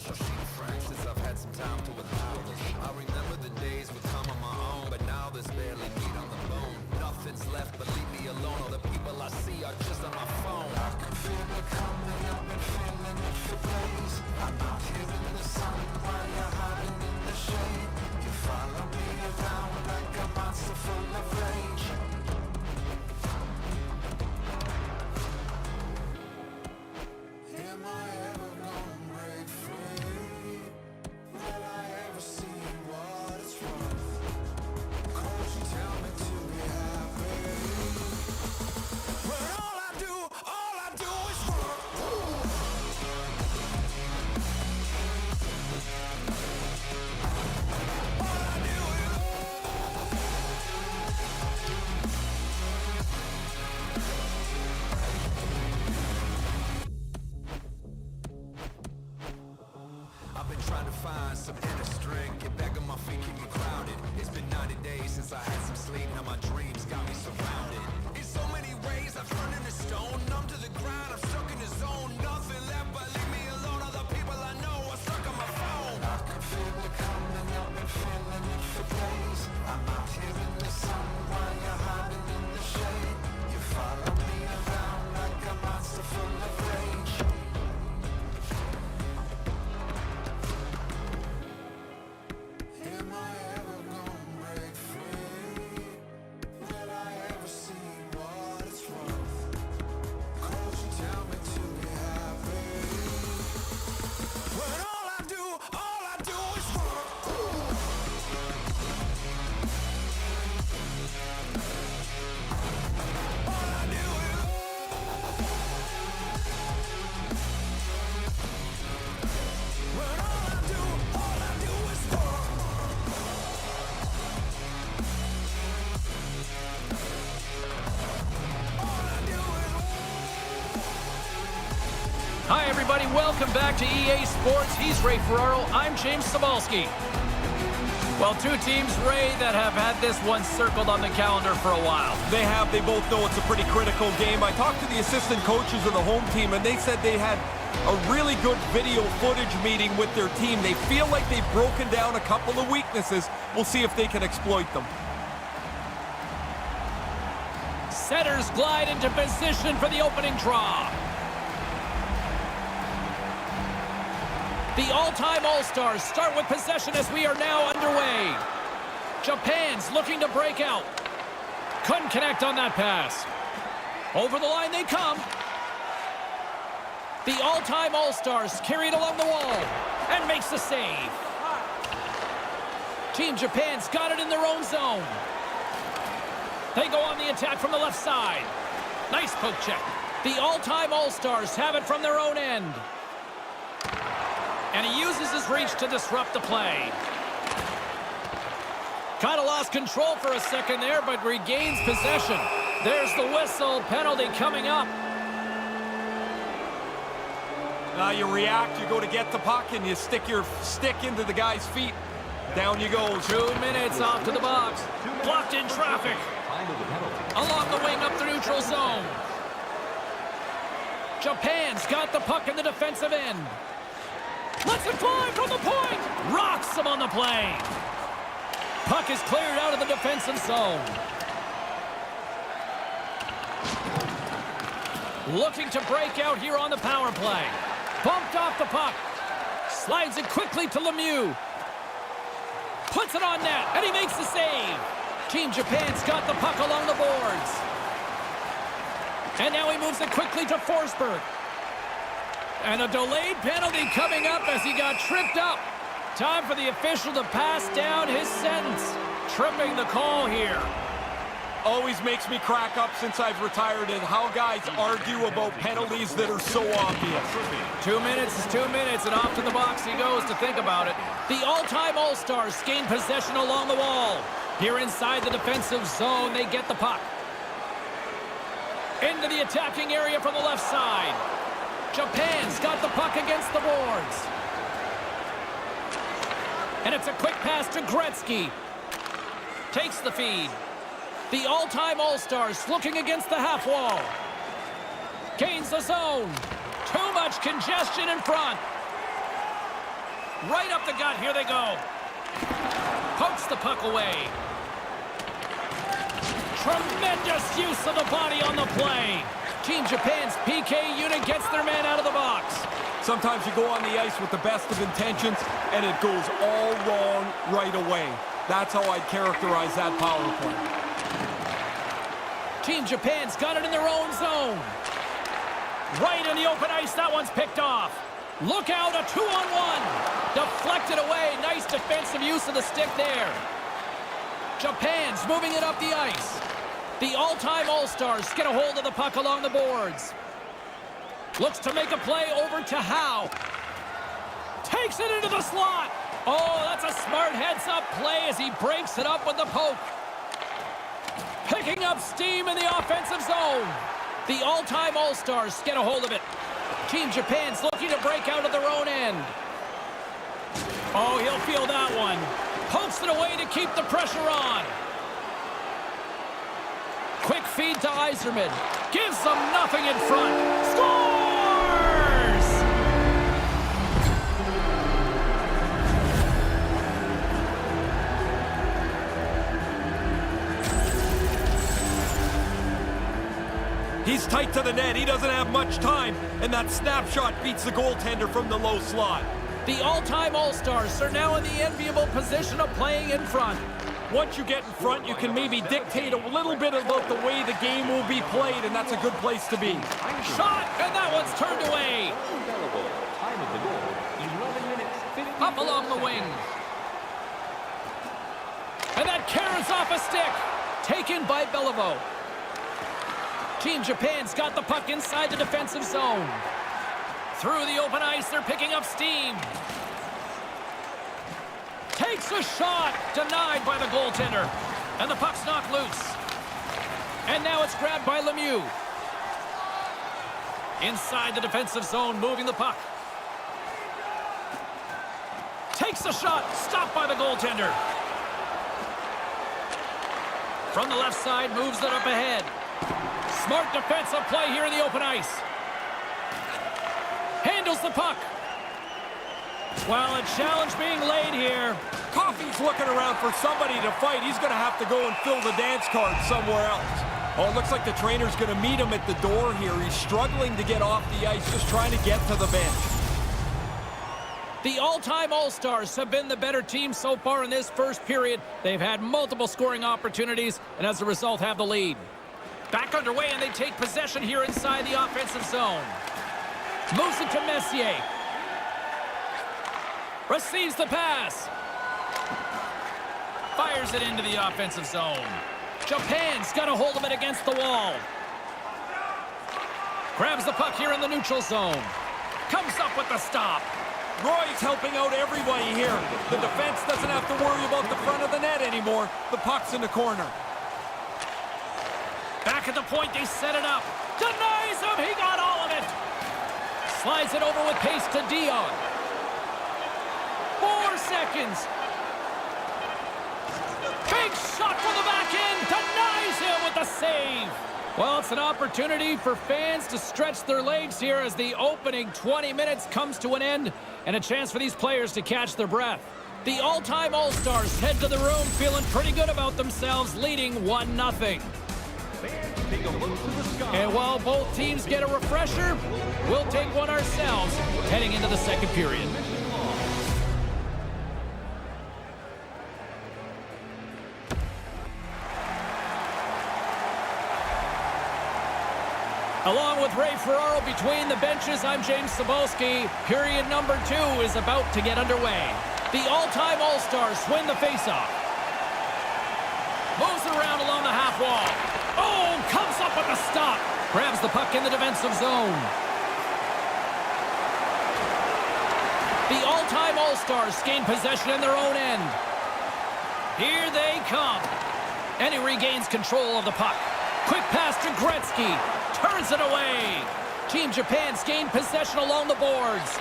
I've been trying to find some inner strength, get back on my feet, keep me grounded. It's been 90 days since I had some sleep, now my dreams got me surrounded. In so many ways I've turned into stone, numb to the ground, I'm stuck in the zone. Nothing left but leave me alone, all the people I know are stuck on my phone. I can feel it coming, I've been feeling it for days. I'm out here in the sun while you're hiding in the shade. You follow me around like a monster full of rage. Am I ever gonna break free? Will I ever see what it's worth? Cold you tell me to be happy, when all I do is work. All I do is when all I do is work. Hi, everybody. Welcome back to EA Sports. He's Ray Ferraro. I'm James Cebulski. Well, two teams, Ray, that have had this one circled on the calendar for a while. They have. They both know it's a pretty critical game. I talked to the assistant coaches of the home team, and they said they had a really good video footage meeting with their team. They feel like they've broken down a couple of weaknesses. We'll see if they can exploit them. Setters glide into position for the opening draw. The all-time All-Stars start with possession as we are now underway. Japan's looking to break out. Couldn't connect on that pass. Over the line they come. The all-time All-Stars carried along the wall and makes the save. Team Japan's got it in their own zone. They go on the attack from the left side. Nice poke check. The all-time All-Stars have it from their own end. And he uses his reach to disrupt the play. Kind of lost control for a second there, but regains possession. There's the whistle. Penalty coming up. Now you react, you go to get the puck, and you stick your stick into the guy's feet. Down you go. 2 minutes off to the box. Blocked in traffic. Along the wing up the neutral zone. Japan's got the puck in the defensive end. Lets it fly from the point. Rocks him on the play. Puck is cleared out of the defensive zone. Looking to break out here on the power play. Bumped off the puck. Slides it quickly to Lemieux. Puts it on net, and he makes the save. Team Japan's got the puck along the boards. And now he moves it quickly to Forsberg. And a delayed penalty coming up as he got tripped up. Time for the official to pass down his sentence. Tripping the call here. Always makes me crack up since I've retired, and how guys argue about penalties that are so obvious. 2 minutes is 2 minutes, and off to the box he goes to think about it. The all-time All-Stars gain possession along the wall. Here inside the defensive zone, they get the puck. Into the attacking area from the left side. Japan's got the puck against the boards. And it's a quick pass to Gretzky. Takes the feed. The all-time All-Stars looking against the half wall. Gains the zone. Too much congestion in front. Right up the gut, here they go. Pokes the puck away. Tremendous use of the body on the play. Team Japan's PK unit gets their man out of the box. Sometimes you go on the ice with the best of intentions, and it goes all wrong right away. That's how I'd characterize that power play. Team Japan's got it in their own zone. Right in the open ice, that one's picked off. Look out, a 2-on-1. Deflected away, nice defensive use of the stick there. Japan's moving it up the ice. The all-time All-Stars get a hold of the puck along the boards. Looks to make a play over to Howe. Takes it into the slot. Oh, that's a smart heads-up play as he breaks it up with the poke. Picking up steam in the offensive zone. The all-time All-Stars get a hold of it. Team Japan's looking to break out of their own end. Oh, he'll feel that one. Pokes it away to keep the pressure on. Quick feed to Yzerman. Gives them nothing in front. Scores! He's tight to the net. He doesn't have much time. And that snapshot beats the goaltender from the low slot. The all-time All-Stars are now in the enviable position of playing in front. Once you get in front, you can maybe dictate a little bit about the way the game will be played, and that's a good place to be. Shot, and that one's turned away. Time of the goal, 11 minutes, 50 Up along the wing. And that carries off a stick. Taken by Beliveau. Team Japan's got the puck inside the defensive zone. Through the open ice, they're picking up steam. Takes a shot, denied by the goaltender. And the puck's knocked loose. And now it's grabbed by Lemieux. Inside the defensive zone, moving the puck. Takes a shot, stopped by the goaltender. From the left side, moves it up ahead. Smart defensive play here in the open ice. Handles the puck. Well, a challenge being laid here. Coffey's looking around for somebody to fight. He's going to have to go and fill the dance card somewhere else. Oh, it looks like the trainer's going to meet him at the door here. He's struggling to get off the ice, just trying to get to the bench. The all-time All-Stars have been the better team so far in this first period. They've had multiple scoring opportunities, and as a result have the lead. Back underway, and they take possession here inside the offensive zone. Moves it to Messier. Receives the pass. Fires it into the offensive zone. Japan's got a hold of it against the wall. Grabs the puck here in the neutral zone. Comes up with the stop. Roy's helping out everybody here. The defense doesn't have to worry about the front of the net anymore. The puck's in the corner. Back at the point, they set it up. Denies him, he got all of it. Slides it over with pace to Dion. 4 seconds. Big shot from the back end, denies him with the save. Well, it's an opportunity for fans to stretch their legs here as the opening 20 minutes comes to an end, and a chance for these players to catch their breath. The all-time All-Stars head to the room feeling pretty good about themselves, leading 1-0. Take a look to the sky. And while both teams get a refresher, we'll take one ourselves heading into the second period. Along with Ray Ferraro between the benches, I'm James Cebulski. Period number 2 is about to get underway. The all-time All-Stars win the faceoff. Moves it around along the half wall. Oh, comes up with a stop. Grabs the puck in the defensive zone. The all-time All-Stars gain possession in their own end. Here they come. And he regains control of the puck. Quick pass to Gretzky. Turns it away. Team Japan's gained possession along the boards.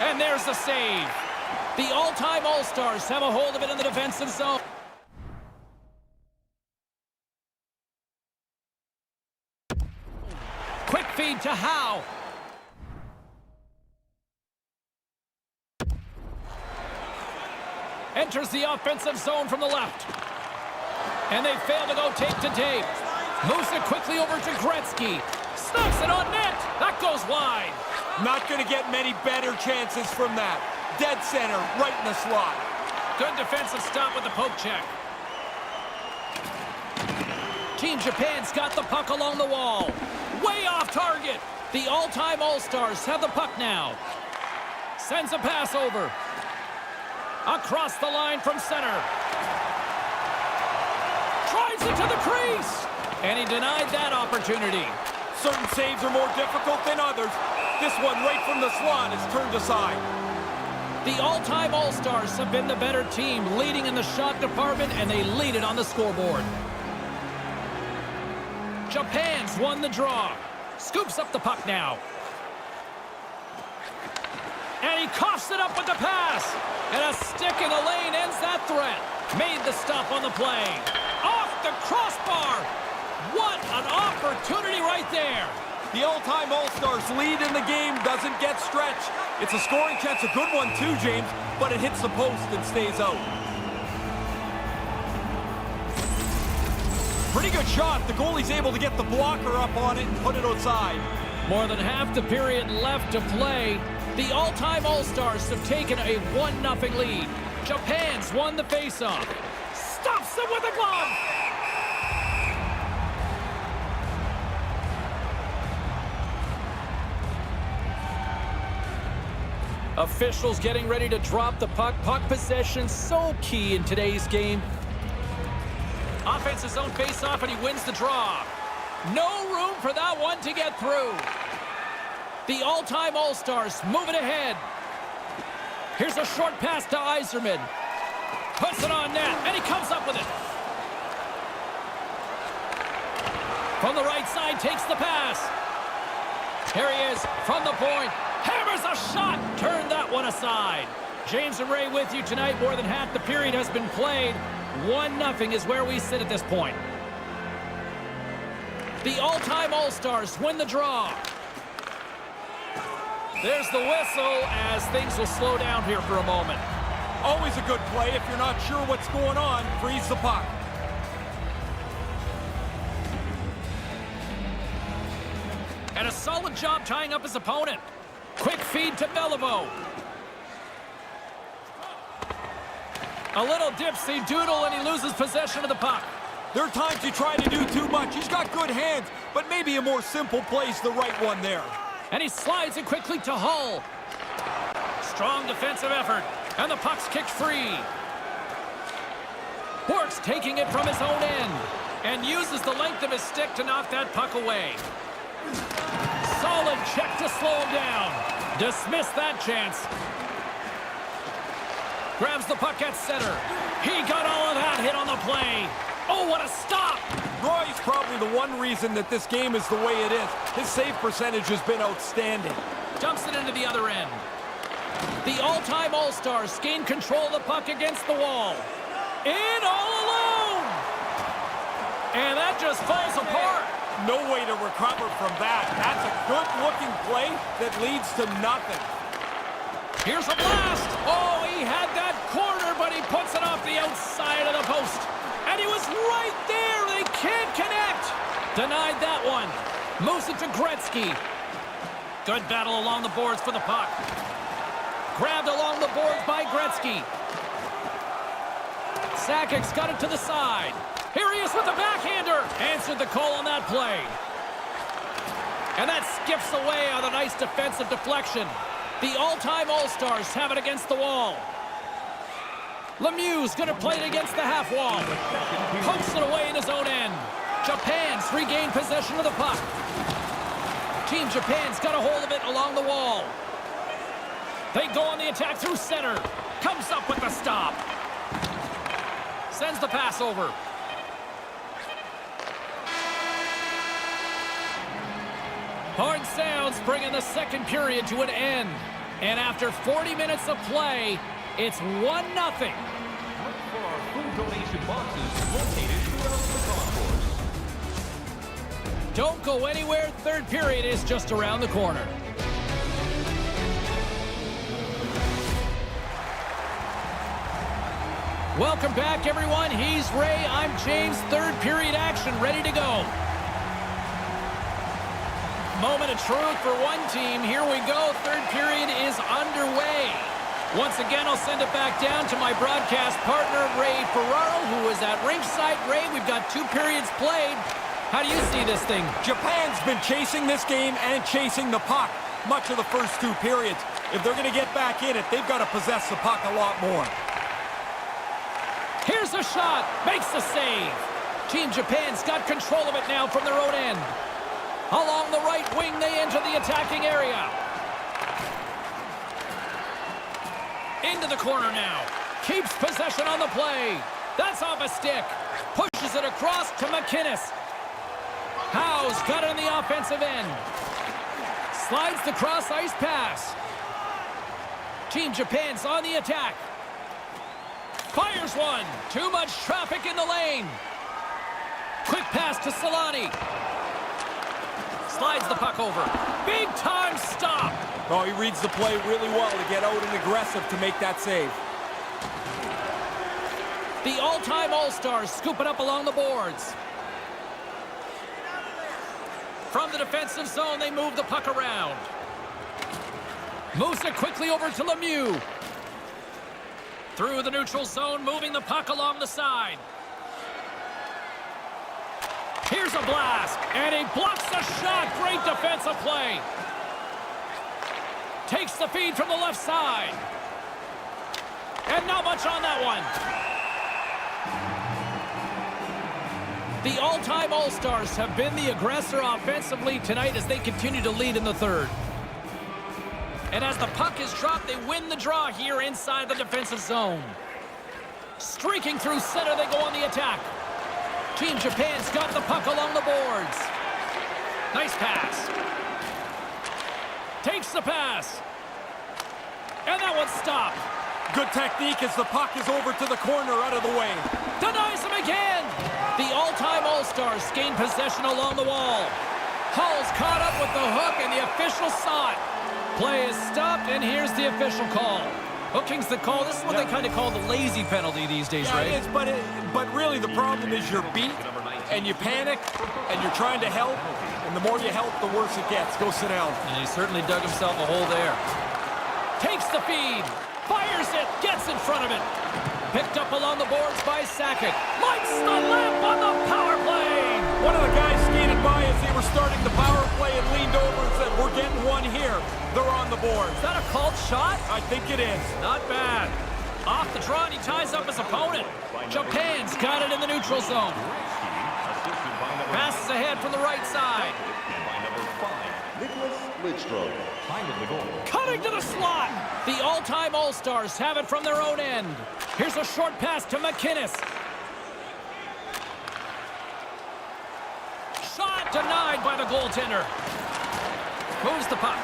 And there's the save. The all-time All-Stars have a hold of it in the defensive zone. Quick feed to Howe. Enters the offensive zone from the left. And they fail to go tape to tape. Moves it quickly over to Gretzky. Snaps it on net. That goes wide. Not going to get many better chances from that. Dead center, right in the slot. Good defensive stop with the poke check. Team Japan's got the puck along the wall. Way off target. The all-time All-Stars have the puck now. Sends a pass over. Across the line from center. Drives it to the crease. And he denied that opportunity. Certain saves are more difficult than others. This one right from the slot is turned aside. The all-time All-Stars have been the better team, leading in the shot department, and they lead it on the scoreboard. Japan's won the draw. Scoops up the puck now. And he coughs it up with the pass. And a stick in the lane ends that threat. Made the stop on the play. Off the crossbar. What an opportunity right there. The all-time All-Stars lead in the game doesn't get stretched. It's a scoring chance, a good one too, James, but it hits the post and stays out. Pretty good shot. The goalie's able to get the blocker up on it and put it outside. More than half the period left to play. The all-time All-Stars have taken a 1-0 lead. Japan's won the face-off. Stops him with a glove. Officials getting ready to drop the puck. Puck possession so key in today's game. Offense's own face-off, and he wins the draw. No room for that one to get through. The all-time All-Stars moving ahead. Here's a short pass to Yzerman. Puts it on net, and he comes up with it. From the right side, takes the pass. Here he is from the point. Hammers a shot. Turn that one aside. James and Ray with you tonight. More than half the period has been played. 1-0 is where we sit at this point. The all-time All-Stars win the draw. There's the whistle as things will slow down here for a moment. Always a good play. If you're not sure what's going on, freeze the puck. And a solid job tying up his opponent. Quick feed to Beliveau. A little dipsy doodle and he loses possession of the puck. There are times you try to do too much. He's got good hands, but maybe a more simple play's the right one there. And he slides it quickly to Hull. Strong defensive effort. And the puck's kicked free. Bork's taking it from his own end. And uses the length of his stick to knock that puck away. Solid check to slow him down. Dismiss that chance. Grabs the puck at center. He got all of that hit on the play. Oh, what a stop! Roy's probably the one reason that this game is the way it is. His save percentage has been outstanding. Dumps it into the other end. The all-time All-Stars gain control of the puck against the wall. In all alone! And that just falls apart. No way to recover from that. That's a good-looking play that leads to nothing. Here's a blast. Oh, he had that corner, but he puts it off the outside of the post. And he was right there. They can't connect. Denied that one. Moves it to Gretzky. Good battle along the boards for the puck. Grabbed along the boards by Gretzky. Sakic's got it to the side. Here he is with the backhander. Answered the call on that play. And that skips away on a nice defensive deflection. The all-time All-Stars have it against the wall. Lemieux's going to play it against the half wall. Pokes it away in his own end. Japan's regained possession of the puck. Team Japan's got a hold of it along the wall. They go on the attack through center. Comes up with the stop. Sends the pass over. Horn sounds, bringing the second period to an end. And after 40 minutes of play, it's 1-0. Look for our food donation boxes located throughout the concourse. Don't go anywhere. Third period is just around the corner. Welcome back, everyone. He's Ray. I'm James. Third period action ready to go. Moment of truth for one team. Here we go. Third period is underway. Once again, I'll send it back down to my broadcast partner, Ray Ferraro, who is at ringside. Ray, we've got 2 periods played. How do you see this thing? Japan's been chasing this game and chasing the puck much of the first 2 periods. If they're going to get back in it, they've got to possess the puck a lot more. Here's a shot. Makes the save. Team Japan's got control of it now from their own end. Along the right wing, they enter the attacking area. Into the corner now. Keeps possession on the play. That's off a stick. Pushes it across to McInnes. Howe's got it on the offensive end. Slides the cross-ice pass. Team Japan's on the attack. Fires one. Too much traffic in the lane. Quick pass to Solani. Slides the puck over. Big time stop. Oh, he reads the play really well to get out and aggressive to make that save. The all-time All-Stars scoop it up along the boards. From the defensive zone, they move the puck around. Moves it quickly over to Lemieux. Through the neutral zone, moving the puck along the side. Here's a blast, and he blocks the shot. Great defensive play. Takes the feed from the left side. And not much on that one. The all-time All-Stars have been the aggressor offensively tonight as they continue to lead in the third. And as the puck is dropped, they win the draw here inside the defensive zone. Streaking through center, they go on the attack. Team Japan's got the puck along the boards. Nice pass. Takes the pass. And that one's stopped. Good technique as the puck is over to the corner out of the way. Denies him again. The all-time All-Stars gain possession along the wall. Hall's caught up with the hook, and the official saw it. Play is stopped, and here's the official call. Hooking's the call. This is what they kind of call the lazy penalty these days, right? Yeah, it is, but really the problem is you're beat, and you panic, and you're trying to help, and the more you help, the worse it gets. Go sit down. And he certainly dug himself a hole there. Takes the feed. Fires it. Gets in front of it. Picked up along the boards by Sakic. Lights the lamp on the power play. One of the guys skated by as they were starting the power play and leaned over and said, "We're getting one here." They're on the board. Is that a called shot? I think it is. Not bad. Off the draw, and he ties up his opponent. Japan's got it in the neutral zone. Passes ahead from the right side. Cutting to the slot. The all-time All-Stars have it from their own end. Here's a short pass to McInnes. Shot denied by the goaltender. Moves the puck.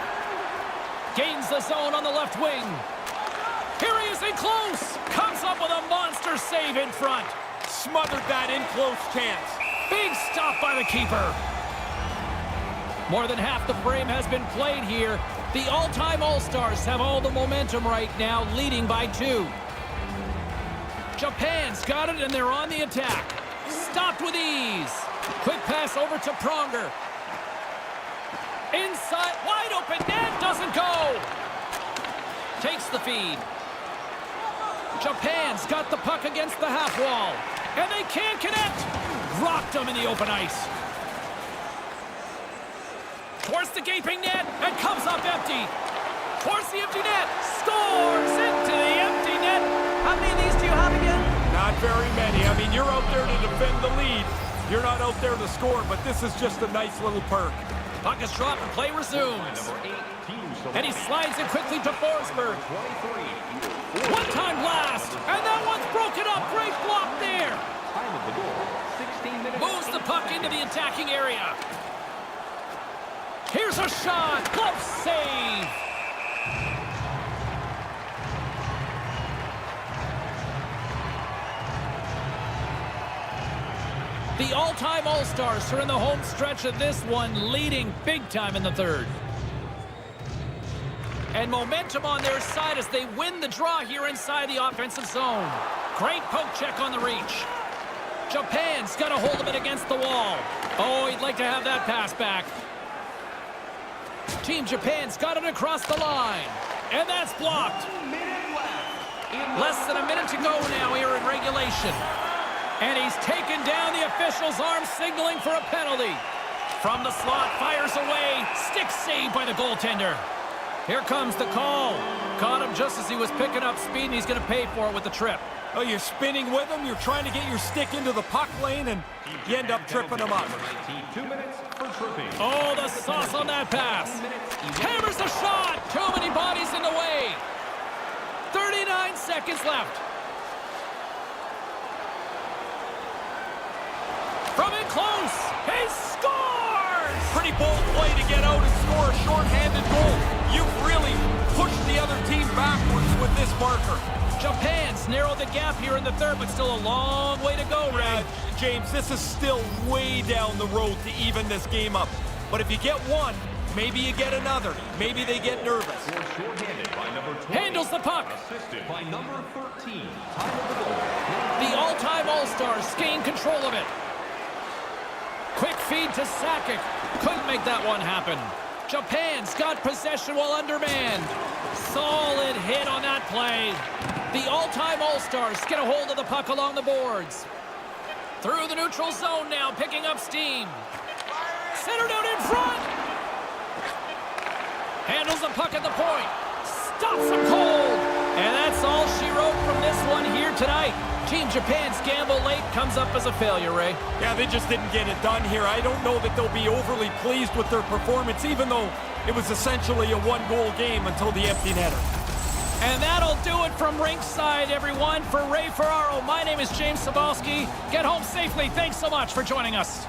Gains the zone on the left wing. Here he is in close. Comes up with a monster save in front. Smothered that in close chance. Big stop by the keeper. More than half the frame has been played here. The all-time All-Stars have all the momentum right now, leading by 2. Japan's got it, and they're on the attack. Stopped with ease. Quick pass over to Pronger. Inside, wide open net, doesn't go. Takes the feed. Japan's got the puck against the half wall, and they can't connect. Rocked them in the open ice. Towards the gaping net, and comes up empty. Towards the empty net, scores into the empty net. How many of these do you have again? Not very many. I mean, you're out there to defend the lead. You're not out there to score, but this is just a nice little perk. Puck is dropped and play resumes. And he slides it quickly to Forsberg. One-time blast, and that one's broken up. Great block there. Moves the puck into the attacking area. Here's a shot. Glove save. The all-time All-Stars are in the home stretch of this one, leading big time in the third. And momentum on their side as they win the draw here inside the offensive zone. Great poke check on the reach. Japan's got a hold of it against the wall. Oh, he'd like to have that pass back. Team Japan's got it across the line. And that's blocked. Less than a minute to go now here in regulation. And he's taken down the official's arm, signaling for a penalty. From the slot, fires away. Stick saved by the goaltender. Here comes the call. Caught him just as he was picking up speed, and he's going to pay for it with the trip. Oh, you're spinning with him. You're trying to get your stick into the puck lane, and you end up tripping him up. 2 minutes for tripping. Oh, the sauce on that pass. Hammers the shot. Too many bodies in the way. 39 seconds left. From in close. He scores! Pretty bold play to get out and score a short-handed goal. You've really push the other team backwards with this marker. Japan's narrowed the gap here in the third, but still a long way to go, Ray. James, this is still way down the road to even this game up. But if you get one, maybe you get another. Maybe they get nervous. Shorthanded by number 20. Handles the puck. Assisted by number 13. Time of the goal. The all-time All-Stars gain control of it. Quick feed to Sakic. Couldn't make that one happen. Japan's got possession while undermanned. Solid hit on that play. The all-time All-Stars get a hold of the puck along the boards. Through the neutral zone now, picking up steam. Centered out in front. Handles the puck at the point. Stops him cold. And that's all she wrote from this one here tonight. Team Japan's gamble late comes up as a failure, Ray. Yeah, they just didn't get it done here. I don't know that they'll be overly pleased with their performance, even though it was essentially a one-goal game until the empty netter. And that'll do it from ringside, everyone. For Ray Ferraro, my name is James Cybulski. Get home safely. Thanks so much for joining us.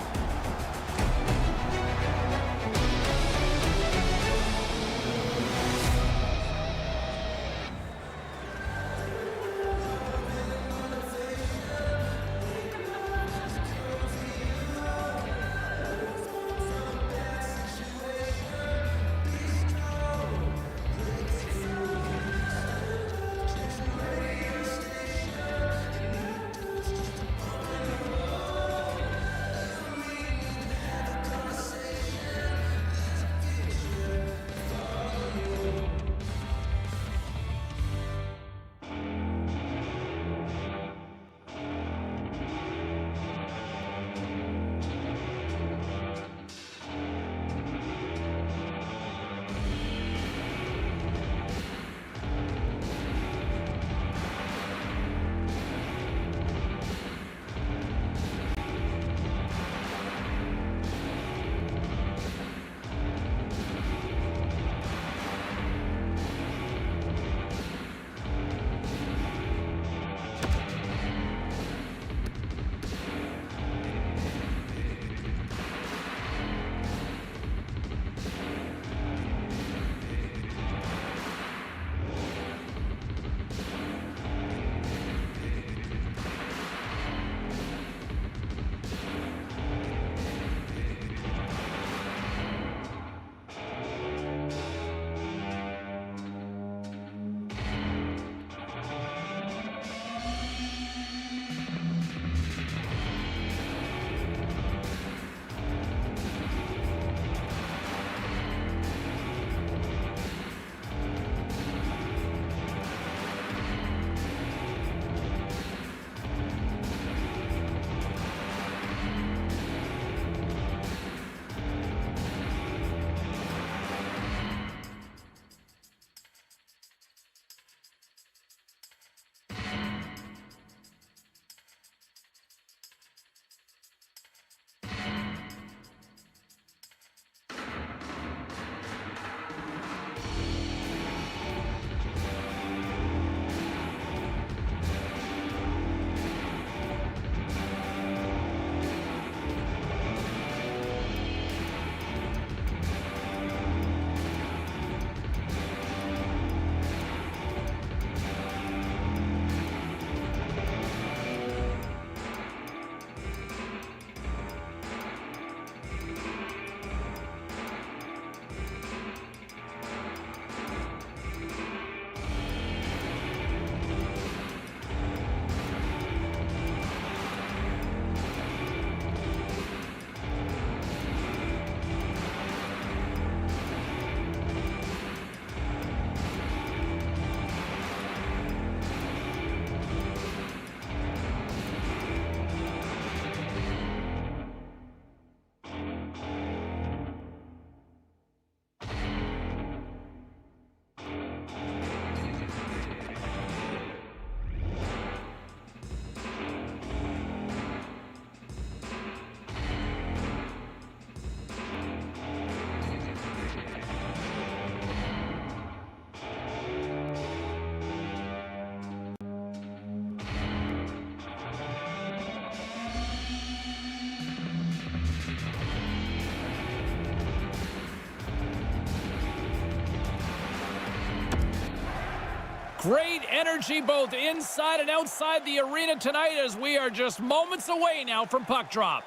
Great energy both inside and outside the arena tonight as we are just moments away now from puck drop.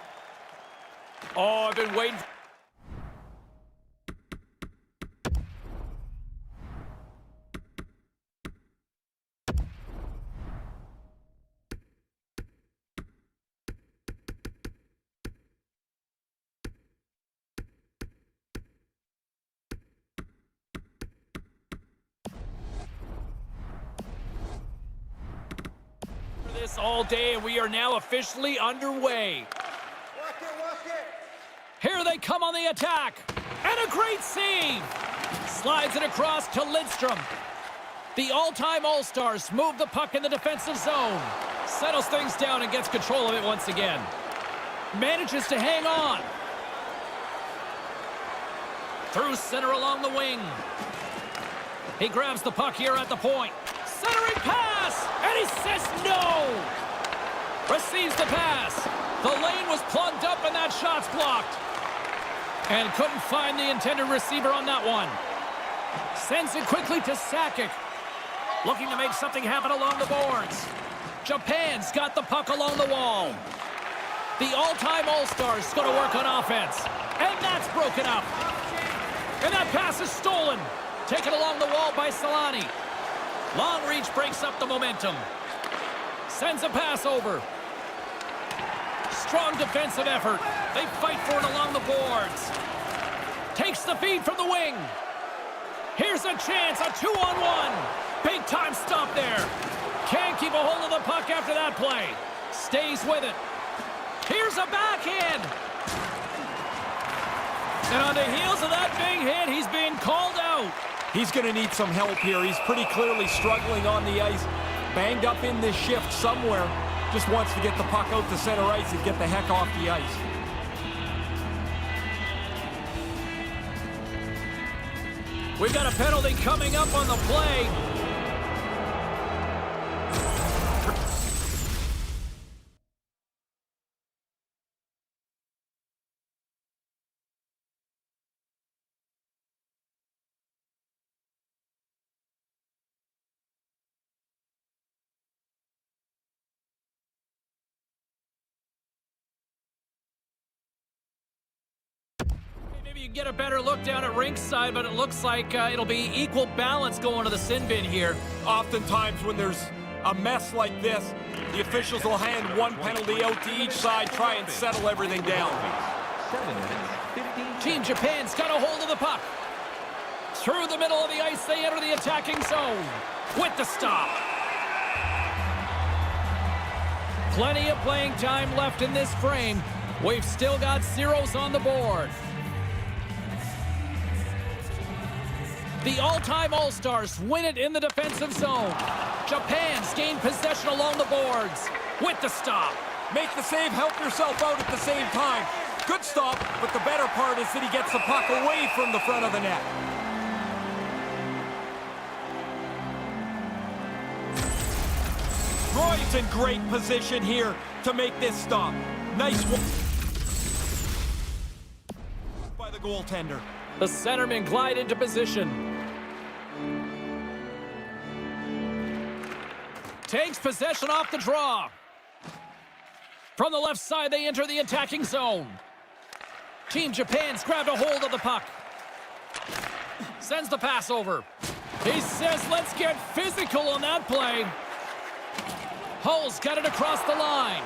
Oh, I've been waiting. This all day, and we are now officially underway. Here they come on the attack, and a great save. Slides it across to Lidstrom. The all-time All-Stars move the puck in the defensive zone. Settles things down and gets control of it once again. Manages to hang on. Through center along the wing. He grabs the puck here at the point. Centering pass, and he says no. Receives the pass. The lane was plugged up and that shot's blocked. And couldn't find the intended receiver on that one. Sends it quickly to Sakic. Looking to make something happen along the boards. Japan's got the puck along the wall. The all-time All-Stars going to work on offense. And that's broken up. And that pass is stolen. Taken along the wall by Solani. Long reach breaks up the momentum. Sends a pass over. Strong defensive effort. They fight for it along the boards. Takes the feed from the wing. Here's a chance, a 2-on-1. Big time stop there. Can't keep a hold of the puck after that play. Stays with it. Here's a backhand. And on the heels of that big hit, he's being called out. He's going to need some help here. He's pretty clearly struggling on the ice. Banged up in this shift somewhere. Just wants to get the puck out to center ice and get the heck off the ice. We've got a penalty coming up on the play. Maybe you get a better look down at rinkside, but it looks like it'll be equal balance going to the sin bin here. Oftentimes when there's a mess like this, the officials will hand one penalty out to each side, try and settle everything down. Team Japan's got a hold of the puck. Through the middle of the ice, they enter the attacking zone with the stop. Plenty of playing time left in this frame. We've still got zeros on the board. The all-time All-Stars win it in the defensive zone. Japan's gained possession along the boards with the stop. Make the save, help yourself out at the same time. Good stop, but the better part is that he gets the puck away from the front of the net. Roy's in great position here to make this stop. Nice one by the goaltender. The centermen glide into position. Takes possession off the draw. From the left side, they enter the attacking zone. Team Japan's grabbed a hold of the puck. Sends the pass over. He says, let's get physical on that play. Hull's got it across the line.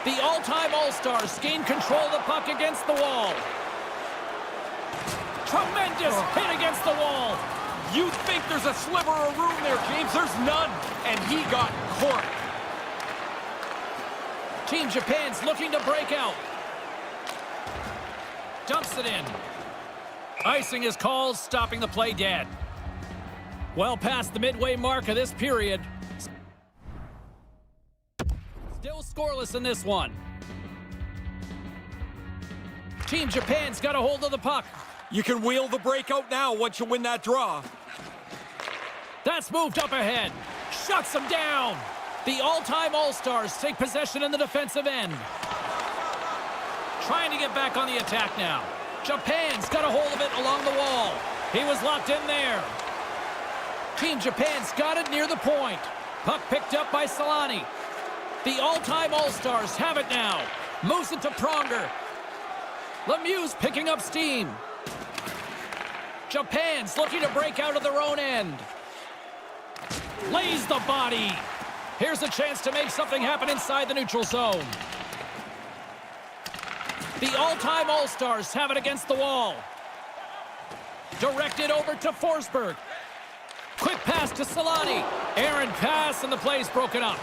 The all-time All-Stars gain control of the puck against the wall. Tremendous hit against the wall. You think there's a sliver of room there, James. There's none, and he got corked. Team Japan's looking to break out. Dumps it in. Icing is called, stopping the play dead. Well past the midway mark of this period. Still scoreless in this one. Team Japan's got a hold of the puck. You can wheel the breakout now once you win that draw. That's moved up ahead. Shuts him down. The all-time All-Stars take possession in the defensive end. Trying to get back on the attack now. Japan's got a hold of it along the wall. He was locked in there. Team Japan's got it near the point. Puck picked up by Solani. The all-time All-Stars have it now. Moves it to Pronger. Lemieux's picking up steam. Japan's looking to break out of their own end. Lays the body. Here's a chance to make something happen inside the neutral zone. The all-time All-Stars have it against the wall. Directed over to Forsberg. Quick pass to Solani. Errant pass and the play's broken up.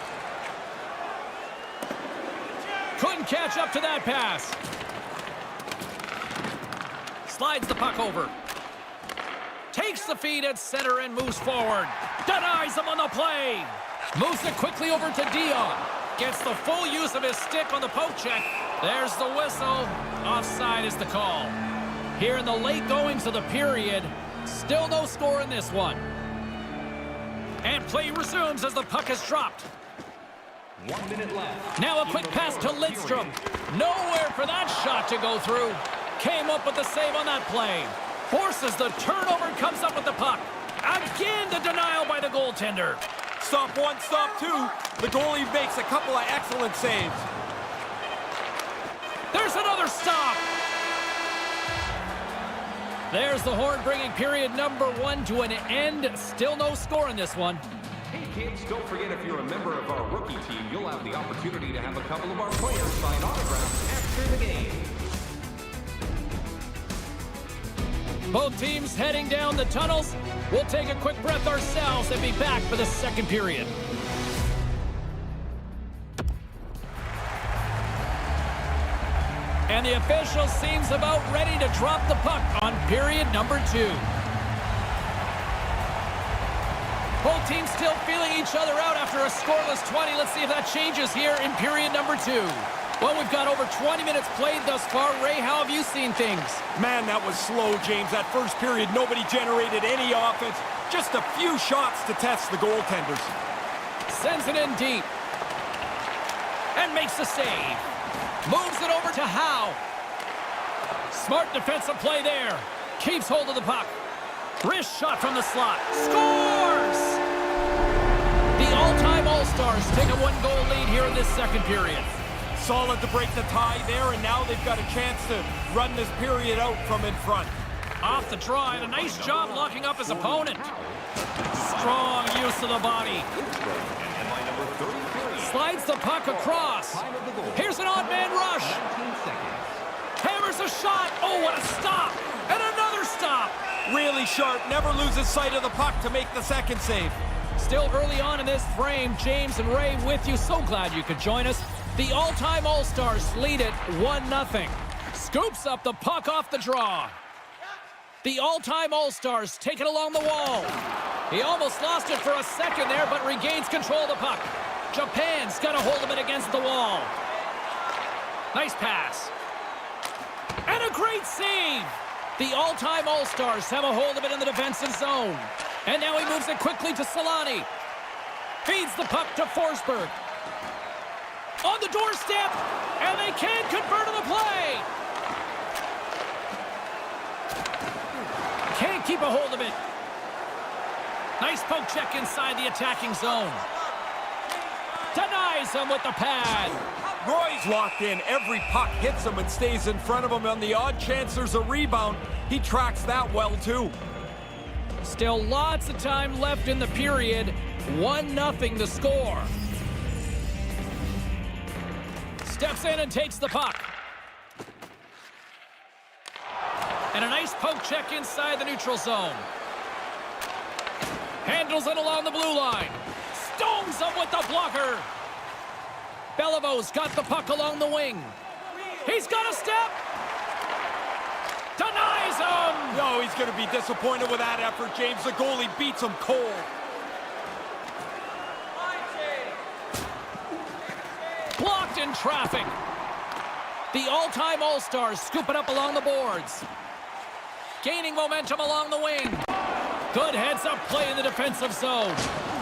Couldn't catch up to that pass. Slides the puck over. Takes the feed at center and moves forward. Denies him on the play. Moves it quickly over to Dion. Gets the full use of his stick on the poke check. There's the whistle. Offside is the call. Here in the late goings of the period, still no score in this one. And play resumes as the puck is dropped. 1 minute left. Now a quick pass to Lidstrom. Nowhere for that shot to go through. Came up with the save on that play. Forces the turnover and comes up with the puck. Again, the denial by the goaltender. Stop one, stop two. The goalie makes a couple of excellent saves. There's another stop. There's the horn bringing period number 1 to an end. Still no score in this one. Hey kids, don't forget if you're a member of our rookie team, you'll have the opportunity to have a couple of our players sign autographs after the game. Both teams heading down the tunnels. We'll take a quick breath ourselves and be back for the second period. And the official seems about ready to drop the puck on period number 2. Both teams still feeling each other out after a scoreless 20. Let's see if that changes here in period number 2. Well, we've got over 20 minutes played thus far. Ray, how have you seen things? Man, that was slow, James. That first period, nobody generated any offense. Just a few shots to test the goaltenders. Sends it in deep. And makes the save. Moves it over to Howe. Smart defensive play there. Keeps hold of the puck. Wrist shot from the slot. Scores! The all-time All-Stars take a 1-goal lead here in this second period. Solid to break the tie there, and now they've got a chance to run this period out from in front. Off the draw, and a nice job locking up his opponent. Strong use of the body. And by number 33. Slides the puck across. Here's an odd man rush. 19 seconds. Hammers a shot. Oh, what a stop. And another stop. Really sharp, never loses sight of the puck to make the second save. Still early on in this frame, James and Ray with you. So glad you could join us. The all-time All-Stars lead it 1-0. Scoops up the puck off the draw. The all-time All-Stars take it along the wall. He almost lost it for a second there, but regains control of the puck. Japan's got a hold of it against the wall. Nice pass. And a great save. The all-time All-Stars have a hold of it in the defensive zone. And now he moves it quickly to Solani. Feeds the puck to Forsberg. On the doorstep, and they can't convert on the play. Can't keep a hold of it. Nice poke check inside the attacking zone. Denies him with the pad. Roy's locked in. Every puck hits him and stays in front of him. On the odd chance there's a rebound, he tracks that well too. Still lots of time left in the period. 1-0 the score. Steps in and takes the puck. And a nice poke check inside the neutral zone. Handles it along the blue line. Stones him with the blocker. Belivo's got the puck along the wing. He's got a step. Denies him. No, he's going to be disappointed with that effort, James. The goalie beats him cold. Blocked in traffic. The all-time All-Stars scoop it up along the boards. Gaining momentum along the wing. Good heads-up play in the defensive zone.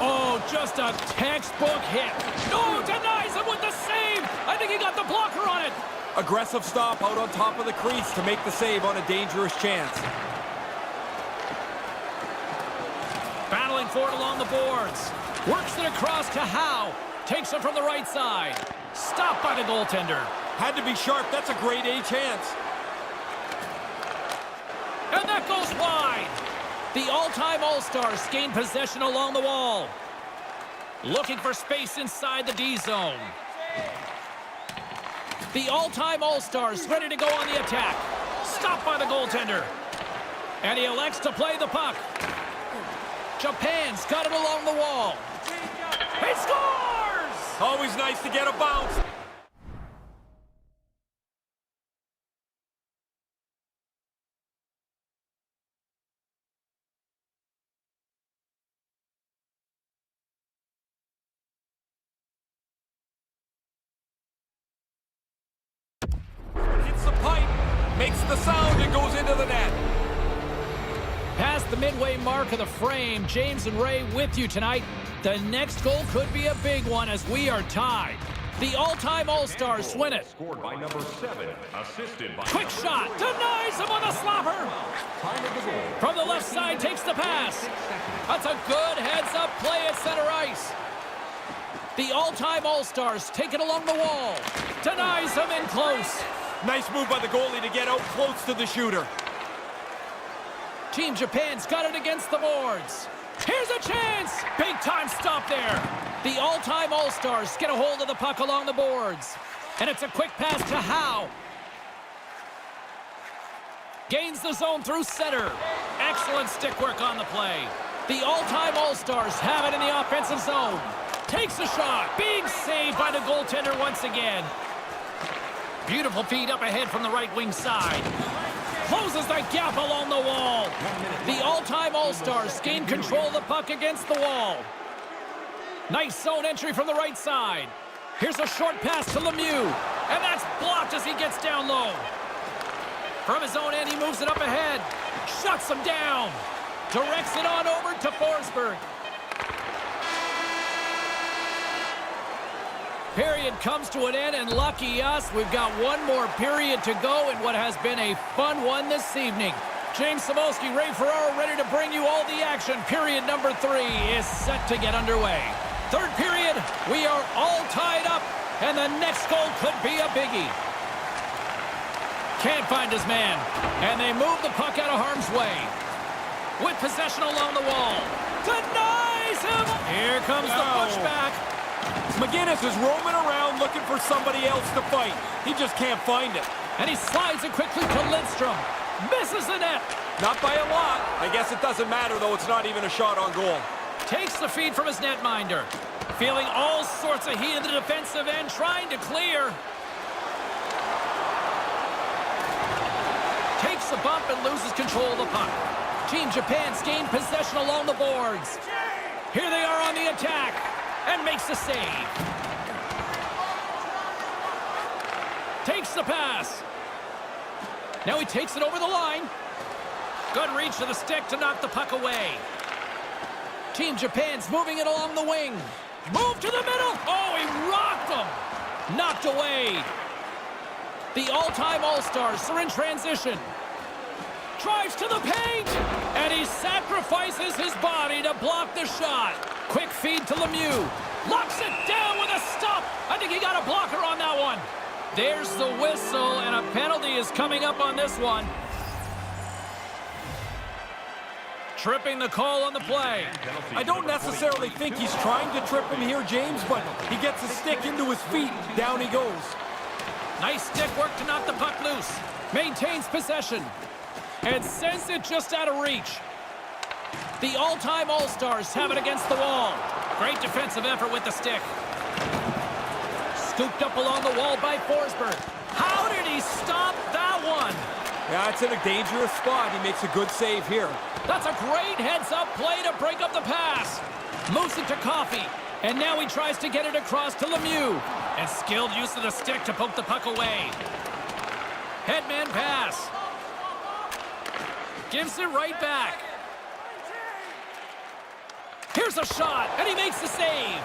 Oh, just a textbook hit. Oh, denies him with the save. I think he got the blocker on it. Aggressive stop out on top of the crease to make the save on a dangerous chance. Battling for it along the boards. Works it across to Howe. Takes it from the right side. Stopped by the goaltender. Had to be sharp. That's a grade A chance. And that goes wide. The all-time All-Stars gain possession along the wall. Looking for space inside the D zone. The all-time All-Stars ready to go on the attack. Stopped by the goaltender. And he elects to play the puck. Japan's got it along the wall. He scores! Always nice to get a bounce. Hits the pipe, makes the sound, and goes into the net. Past the midway mark of the frame, James and Ray with you tonight. The next goal could be a big one as we are tied. The all-time All-Stars win it. Scored by number 7, assisted by... Quick shot, denies him with a slapper. Time of the goal. From the left side, takes the pass. That's a good heads-up play at center ice. The all-time All-Stars take it along the wall. Denies him in close. Nice move by the goalie to get out close to the shooter. Team Japan's got it against the boards. Here's a chance! Big time stop there. The all-time All-Stars get a hold of the puck along the boards. And it's a quick pass to Howe. Gains the zone through center. Excellent stick work on the play. The all-time All-Stars have it in the offensive zone. Takes a shot. Big save by the goaltender once again. Beautiful feed up ahead from the right wing side. Closes the gap along the wall. The all-time All-Stars gain control of the puck against the wall. Nice zone entry from the right side. Here's a short pass to Lemieux. And that's blocked as he gets down low. From his own end, he moves it up ahead. Shuts him down. Directs it on over to Forsberg. Period comes to an end, and lucky us, we've got one more period to go in what has been a fun one this evening. James Cybulski, Ray Ferraro ready to bring you all the action. Period number 3 is set to get underway. Third period, we are all tied up, and the next goal could be a biggie. Can't find his man, and they move the puck out of harm's way. With possession along the wall. Denies him! Here comes the pushback. McGinnis is roaming around looking for somebody else to fight. He just can't find it. And he slides it quickly to Lidstrom. Misses the net. Not by a lot. I guess it doesn't matter, though. It's not even a shot on goal. Takes the feed from his netminder. Feeling all sorts of heat in the defensive end, trying to clear. Takes the bump and loses control of the puck. Team Japan's gained possession along the boards. Here they are on the attack. And makes the save. Takes the pass. Now he takes it over the line. Good reach to the stick to knock the puck away. Team Japan's moving it along the wing. Move to the middle. Oh, he rocked him. Knocked away. The all-time All-Stars are in transition. Drives to the paint. And he sacrifices his body to block the shot. Quick feed to Lemieux. Locks it down with a stop. I think he got a blocker on that one. There's the whistle, and a penalty is coming up on this one. Tripping the call on the play. I don't necessarily think he's trying to trip him here, James, but he gets a stick into his feet. Down he goes. Nice stick work to knock the puck loose. Maintains possession. And sends it just out of reach. The all-time All-Stars have it against the wall. Great defensive effort with the stick. Scooped up along the wall by Forsberg. How did he stop that one? Yeah, it's in a dangerous spot. He makes a good save here. That's a great heads-up play to break up the pass. Moves it to Coffey. And now he tries to get it across to Lemieux. And skilled use of the stick to poke the puck away. Headman pass. Gives it right back. Here's a shot, and he makes the save.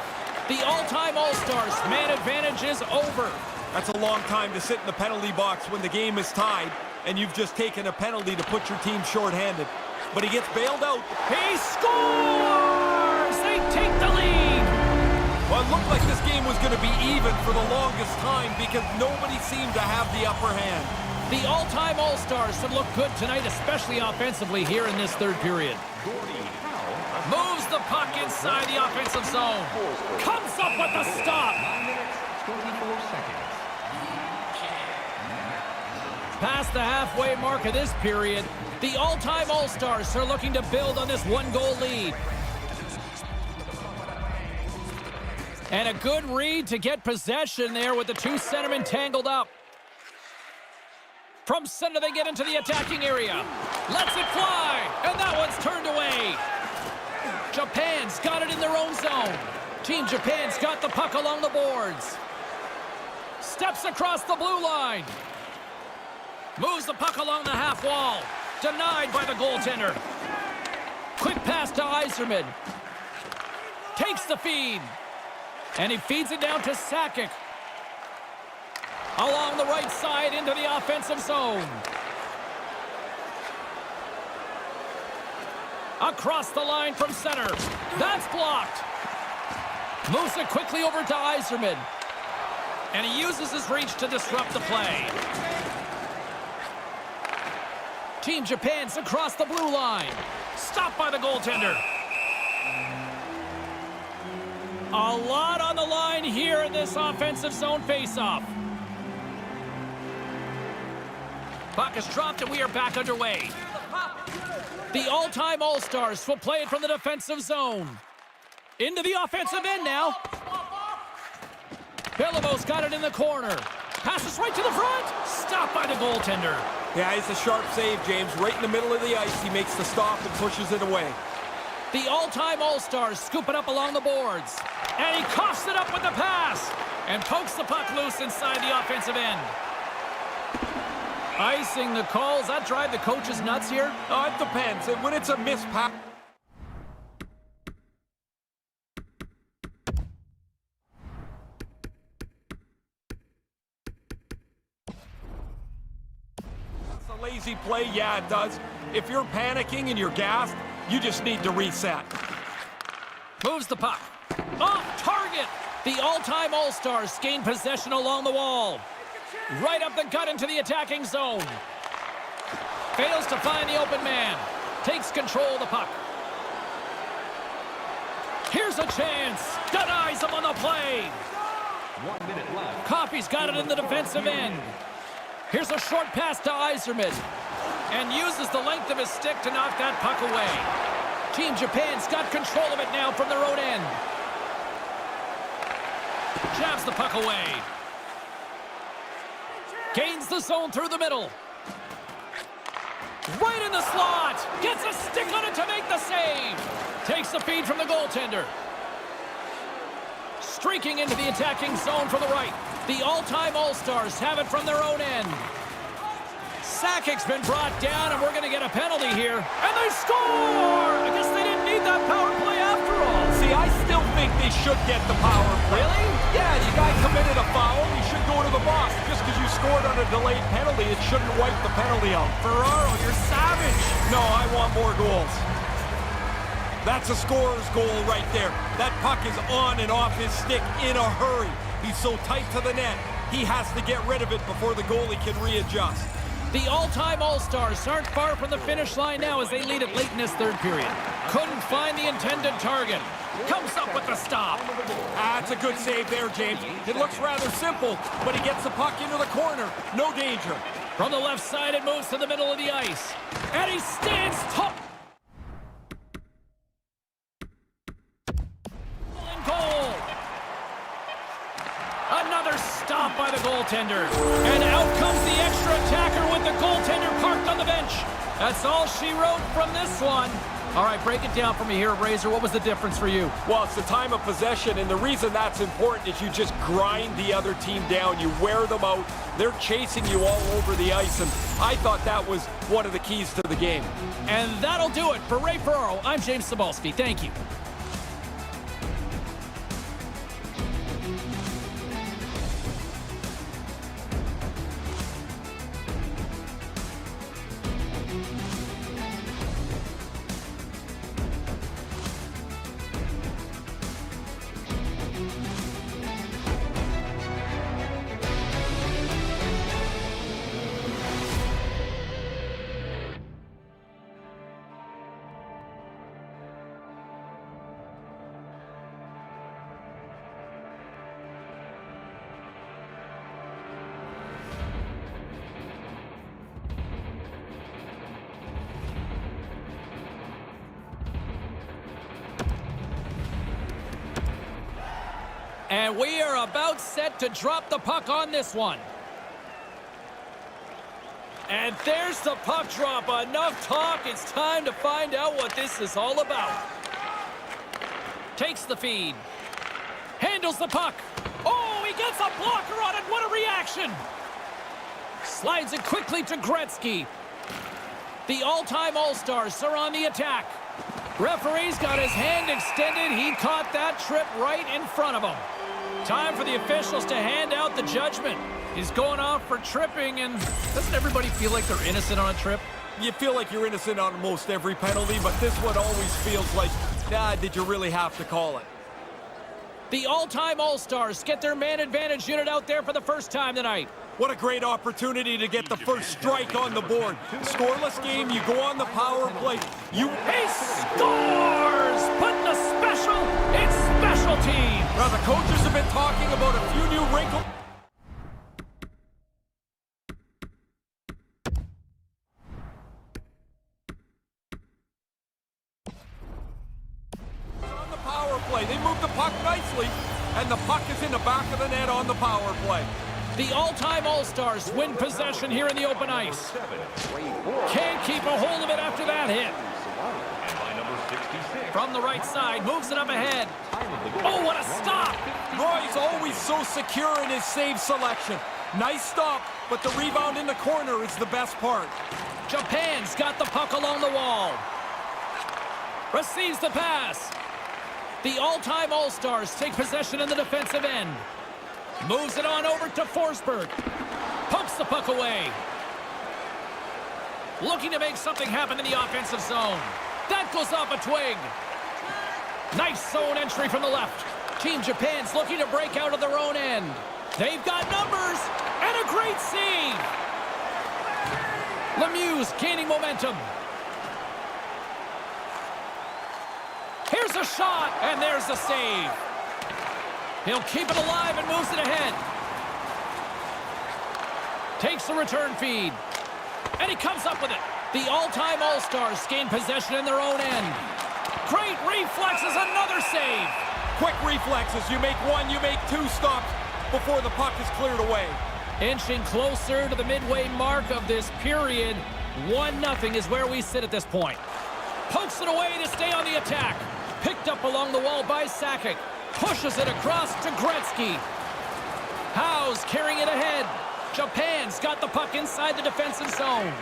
The all-time All-Stars man advantage is over. That's a long time to sit in the penalty box when the game is tied, and you've just taken a penalty to put your team shorthanded. But he gets bailed out. He scores! going to be even for the longest time because nobody seemed to have the upper hand. The all-time All-Stars have looked good tonight, especially offensively here in this third period. Moves the puck inside the offensive zone. Comes up with the stop. 9 minutes, 24 seconds. Past the halfway mark of this period, the all-time All-Stars are looking to build on this one-goal lead. And a good read to get possession there with the two centermen tangled up. From center, they get into the attacking area. Lets it fly, and that one's turned away. Japan's got it in their own zone. Team Japan's got the puck along the boards. Steps across the blue line. Moves the puck along the half wall. Denied by the goaltender. Quick pass to Yzerman. Takes the feed. And he feeds it down to Sakic. Along the right side into the offensive zone. Across the line from center. That's blocked. Moves it quickly over to Yzerman. And he uses his reach to disrupt the play. Team Japan's across the blue line. Stopped by the goaltender. A lot on the line here in this offensive zone faceoff. Puck is dropped and we are back underway. The all-time All-Stars will play it from the defensive zone. Into the offensive end now. Bilbo's got it in the corner. Passes right to the front. Stopped by the goaltender. Yeah, it's a sharp save, James. Right in the middle of the ice, he makes the stop and pushes it away. The all-time All-Stars scoop it up along the boards. And he coughs it up with the pass. And pokes the puck loose inside the offensive end. Icing the calls. That drive the coaches nuts here? Oh, it depends. When it's a missed pass. It's a lazy play. Yeah, it does. If you're panicking and you're gassed, you just need to reset. Moves the puck. Off target. The all-time All-Stars gain possession along the wall. Right up the gut into the attacking zone. Fails to find the open man. Takes control of the puck. Here's a chance. Denies him on the play. 1 minute left. Coffey's got it in the defensive end. Here's a short pass to Yzerman. And uses the length of his stick to knock that puck away. Team Japan's got control of it now from their own end. Jabs the puck away. Gains the zone through the middle. Right in the slot. Gets a stick on it to make the save. Takes the feed from the goaltender. Streaking into the attacking zone from the right. The all-time All-Stars have it from their own end. Sakic's been brought down, and we're going to get a penalty here. And they score! I guess they didn't need that power play after all. See, I still think they should get the power play. Really? Yeah, the guy committed a foul. He should go to the box. Just because you scored on a delayed penalty, it shouldn't wipe the penalty out. Ferraro, you're savage. No, I want more goals. That's a scorer's goal right there. That puck is on and off his stick in a hurry. He's so tight to the net, he has to get rid of it before the goalie can readjust. The all-time All-Stars aren't far from the finish line now as they lead it late in this third period. Couldn't find the intended target. Comes up with the stop. That's a good save there, James. It looks rather simple, but he gets the puck into the corner. No danger. From the left side, it moves to the middle of the ice. And he stands tall. And goal. Another stop by the goaltender. And out comes the extra attacker with the goaltender parked on the bench. That's all she wrote from this one. All right, break it down for me here, Razor. What was the difference for you? Well, it's the time of possession, and the reason that's important is you just grind the other team down. You wear them out. They're chasing you all over the ice, and I thought that was one of the keys to the game. And that'll do it. For Ray Ferraro, I'm James Cybulski. Thank you. And we are about set to drop the puck on this one. And there's the puck drop. Enough talk. It's time to find out what this is all about. Takes the feed. Handles the puck. Oh, he gets a blocker on it. What a reaction. Slides it quickly to Gretzky. The all-time All-Stars are on the attack. Referee's got his hand extended. He caught that trip right in front of him. Time for the officials to hand out the judgment. He's going off for tripping, and doesn't everybody feel like they're innocent on a trip? You feel like you're innocent on most every penalty, but this one always feels like, did you really have to call it? The all-time All-Stars get their man advantage unit out there for the first time tonight. What a great opportunity to get the first strike on the board. Scoreless game, you go on the power play. He scores! Putting a special in special teams. Now the coaches have been talking about a few new wrinkles. On the power play, they move the puck nicely, and the puck is in the back of the net on the power play. The all-time All-Stars win possession here in the open ice. Can't keep a hold of it after that hit. From the right side, moves it up ahead. Oh, what a stop! Roy's always so secure in his save selection. Nice stop, but the rebound in the corner is the best part. Japan's got the puck along the wall. Receives the pass. The all-time All-Stars take possession in the defensive end. Moves it on over to Forsberg. Pumps the puck away. Looking to make something happen in the offensive zone. That goes off a twig. Nice zone entry from the left. Team Japan's looking to break out of their own end. They've got numbers and a great save. Lemieux's gaining momentum. Here's a shot, and there's the save. He'll keep it alive and moves it ahead. Takes the return feed. And he comes up with it. The all-time All-Stars gain possession in their own end. Great reflexes, another save. Quick reflexes. You make one, you make two stops before the puck is cleared away. Inching closer to the midway mark of this period. 1-0 is where we sit at this point. Pokes it away to stay on the attack. Picked up along the wall by Sakic. Pushes it across to Gretzky. Howe's carrying it ahead. Japan's got the puck inside the defensive zone.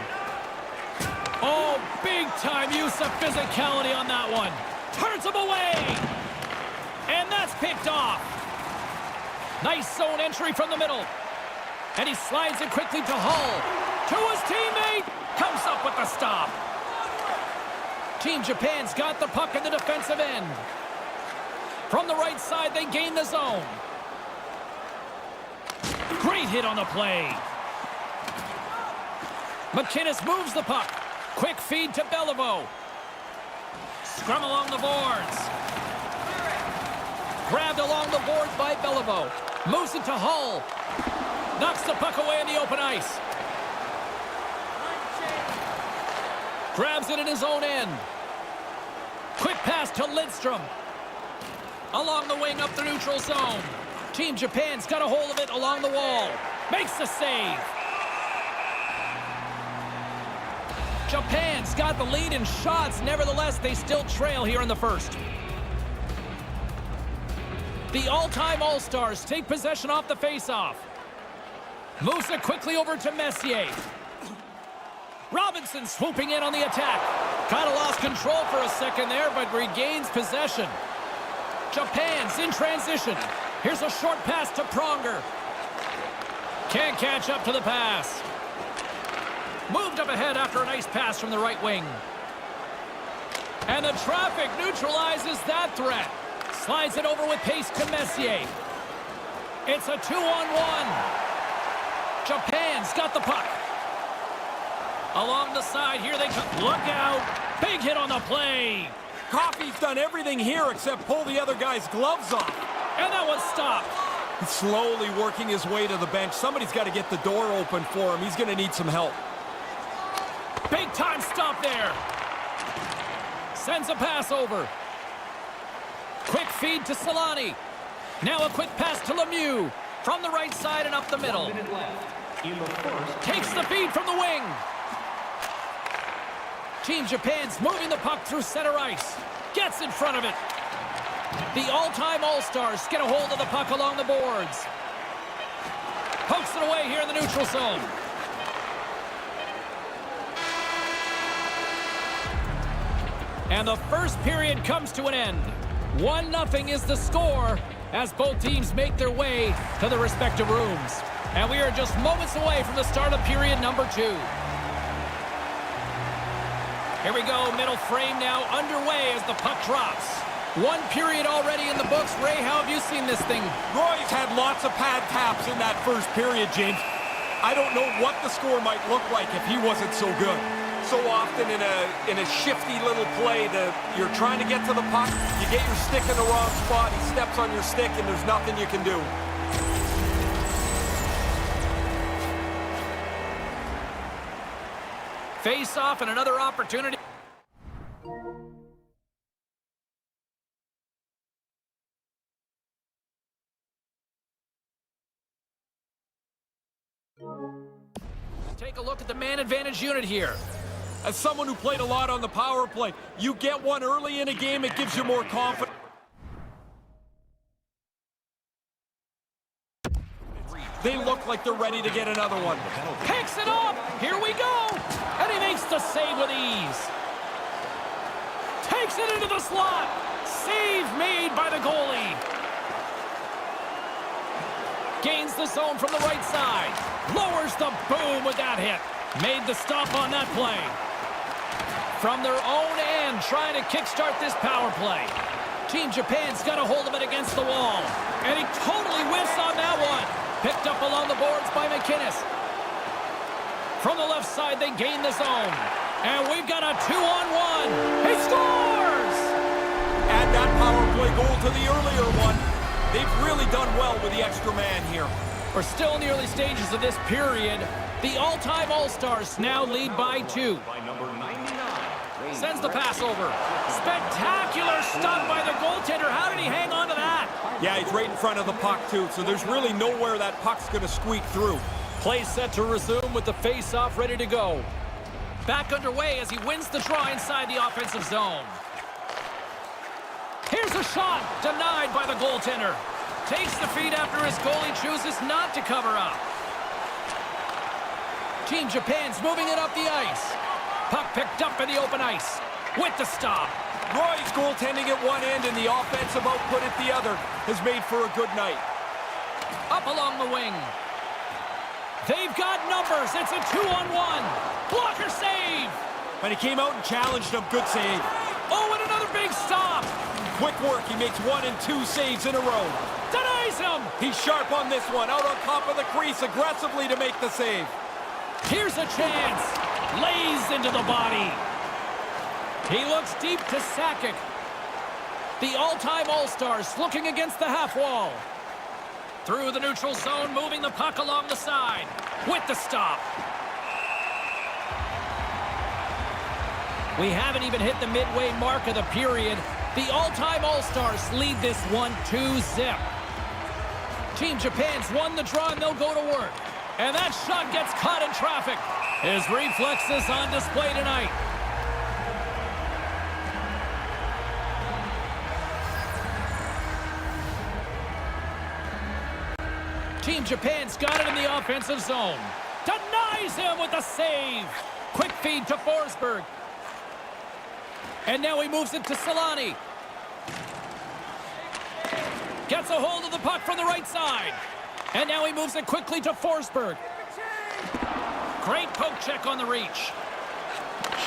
Oh, big-time use of physicality on that one. Turns him away. And that's picked off. Nice zone entry from the middle. And he slides it quickly to Hull. To his teammate. Comes up with the stop. Team Japan's got the puck in the defensive end. From the right side, they gain the zone. Great hit on the play. McInnes moves the puck. Quick feed to Beliveau. Scrum along the boards. Grabbed along the boards by Beliveau. Moves it to Hull. Knocks the puck away in the open ice. Grabs it in his own end. Quick pass to Lidstrom. Along the wing up the neutral zone. Team Japan's got a hold of it along the wall. Makes the save. Japan's got the lead in shots. Nevertheless, they still trail here in the first. The all-time All-Stars take possession off the face-off. Moves it quickly over to Messier. Robinson swooping in on the attack. Kind of lost control for a second there, but regains possession. Japan's in transition. Here's a short pass to Pronger. Can't catch up to the pass. Moved up ahead after a nice pass from the right wing. And the traffic neutralizes that threat. Slides it over with pace to Messier. It's a 2-on-1. Japan's got the puck. Along the side, here they come. Look out. Big hit on the play. Coffey's done everything here except pull the other guy's gloves off. And that was stopped. He's slowly working his way to the bench. Somebody's got to get the door open for him. He's going to need some help. Big time stop there. Sends a pass over. Quick feed to Solani. Now a quick pass to Lemieux. From the right side and up the middle. 1 minute left in the first. Takes the feed from the wing. Team Japan's moving the puck through center ice. Gets in front of it. The all-time All-Stars get a hold of the puck along the boards. Pokes it away here in the neutral zone. And the first period comes to an end. 1-0 is the score as both teams make their way to their respective rooms. And we are just moments away from the start of period number 2. Here we go, middle frame now underway as the puck drops. 1 period already in the books. Ray, how have you seen this thing? Roy's had lots of pad taps in that first period, James. I don't know what the score might look like if he wasn't so good. So often in a shifty little play, you're trying to get to the puck, you get your stick in the wrong spot, he steps on your stick, and there's nothing you can do. Face off and another opportunity. Take a look at the man advantage unit here. As someone who played a lot on the power play, you get one early in a game, it gives you more confidence. They look like they're ready to get another one. Picks it up. Here we go. And he makes the save with ease. Takes it into the slot. Save made by the goalie. Gains the zone from the right side. Lowers the boom with that hit. Made the stop on that play. From their own end, trying to kickstart this power play. Team Japan's got a hold of it against the wall. And he totally whiffs on that one. Picked up along the boards by McInnes. From the left side, they gain the zone. And we've got a 2-on-1. He scores! Add that power play goal to the earlier one. They've really done well with the extra man here. We're still in the early stages of this period. The all-time All-Stars now lead by 2. By number 99. Sends the pass over. Spectacular stop by the goaltender. How did he hang on to that? Yeah, he's right in front of the puck, too, so there's really nowhere that puck's going to squeak through. Play set to resume with the face-off ready to go. Back underway as he wins the draw inside the offensive zone. Here's a shot, denied by the goaltender. Takes the feed after his goalie chooses not to cover up. Team Japan's moving it up the ice. Puck picked up in the open ice with the stop. Roy's goaltending at one end and the offensive output at the other has made for a good night. Up along the wing. They've got numbers. It's a 2-on-1. Blocker save. When he came out and challenged him, good save. Oh, and another big stop. Quick work. He makes 1 and 2 saves in a row. Denies him. He's sharp on this one. Out on top of the crease aggressively to make the save. Here's a chance. Lays into the body. He looks deep to Sakic. The all-time All-Stars looking against the half wall. Through the neutral zone, moving the puck along the side. With the stop. We haven't even hit the midway mark of the period. The all-time All-Stars lead this 1-2 zip. Team Japan's won the draw and they'll go to work. And that shot gets caught in traffic. His reflexes on display tonight. Team Japan's got it in the offensive zone. Denies him with a save. Quick feed to Forsberg. And now he moves it to Solani. Gets a hold of the puck from the right side. And now he moves it quickly to Forsberg. Great poke check on the reach.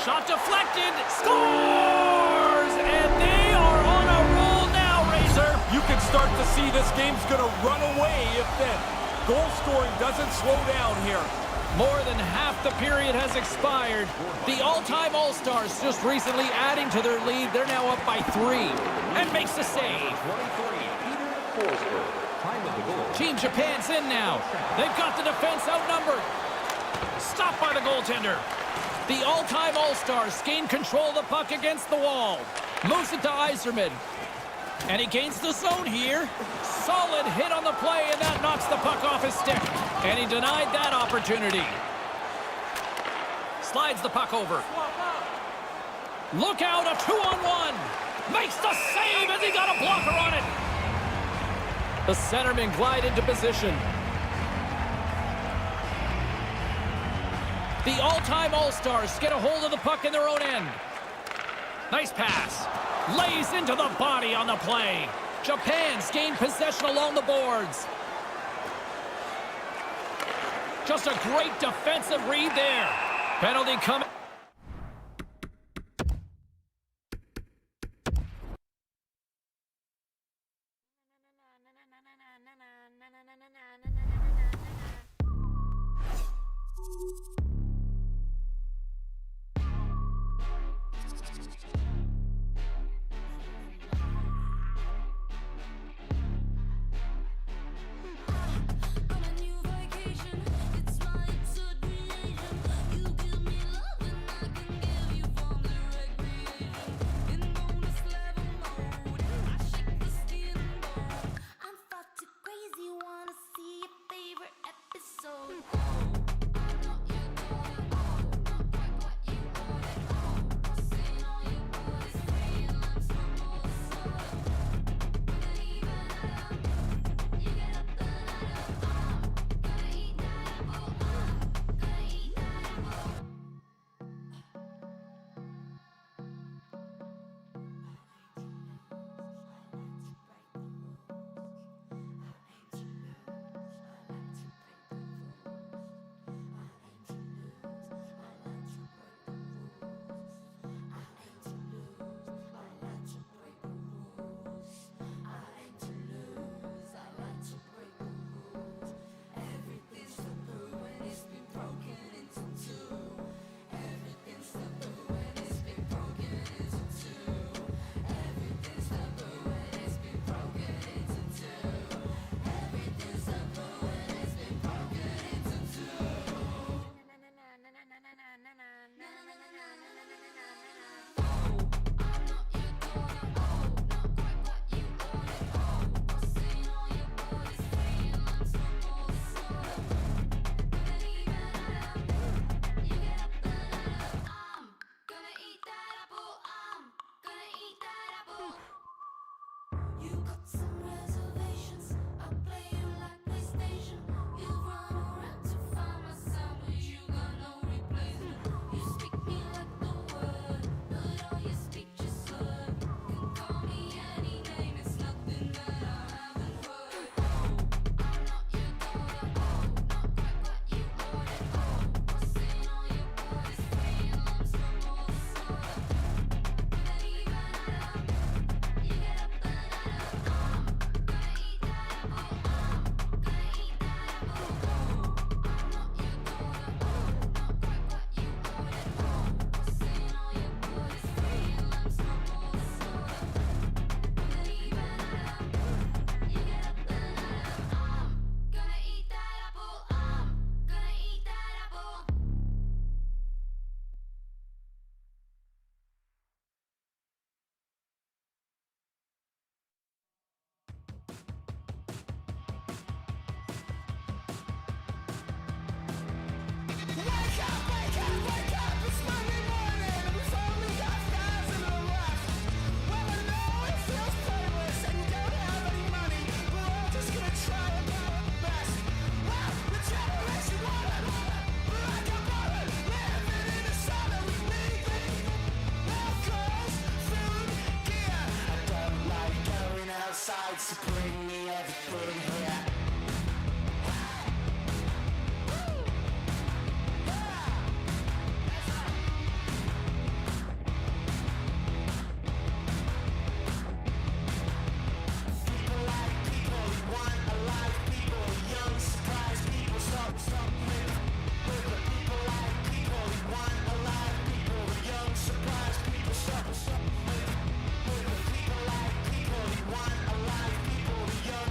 Shot deflected. Scores! And they are on a roll now, Razor. You can start to see this game's going to run away if the goal scoring doesn't slow down here. More than half the period has expired. The all-time All-Stars just recently adding to their lead. They're now up by 3 and makes the save. 23, Forsberg. Time of the goal. Team Japan's in now. They've got the defense outnumbered. Stopped by the goaltender. The all-time All-Stars gain control of the puck against the wall. Moves it to Yzerman. And he gains the zone here. Solid hit on the play, and that knocks the puck off his stick. And he denied that opportunity. Slides the puck over. Look out, a 2-on-1. Makes the save as he got a blocker on it. The centermen glide into position. The all-time All-Stars get a hold of the puck in their own end. Nice pass. Lays into the body on the play. Japan's gained possession along the boards. Just a great defensive read there. Penalty coming.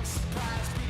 Surprise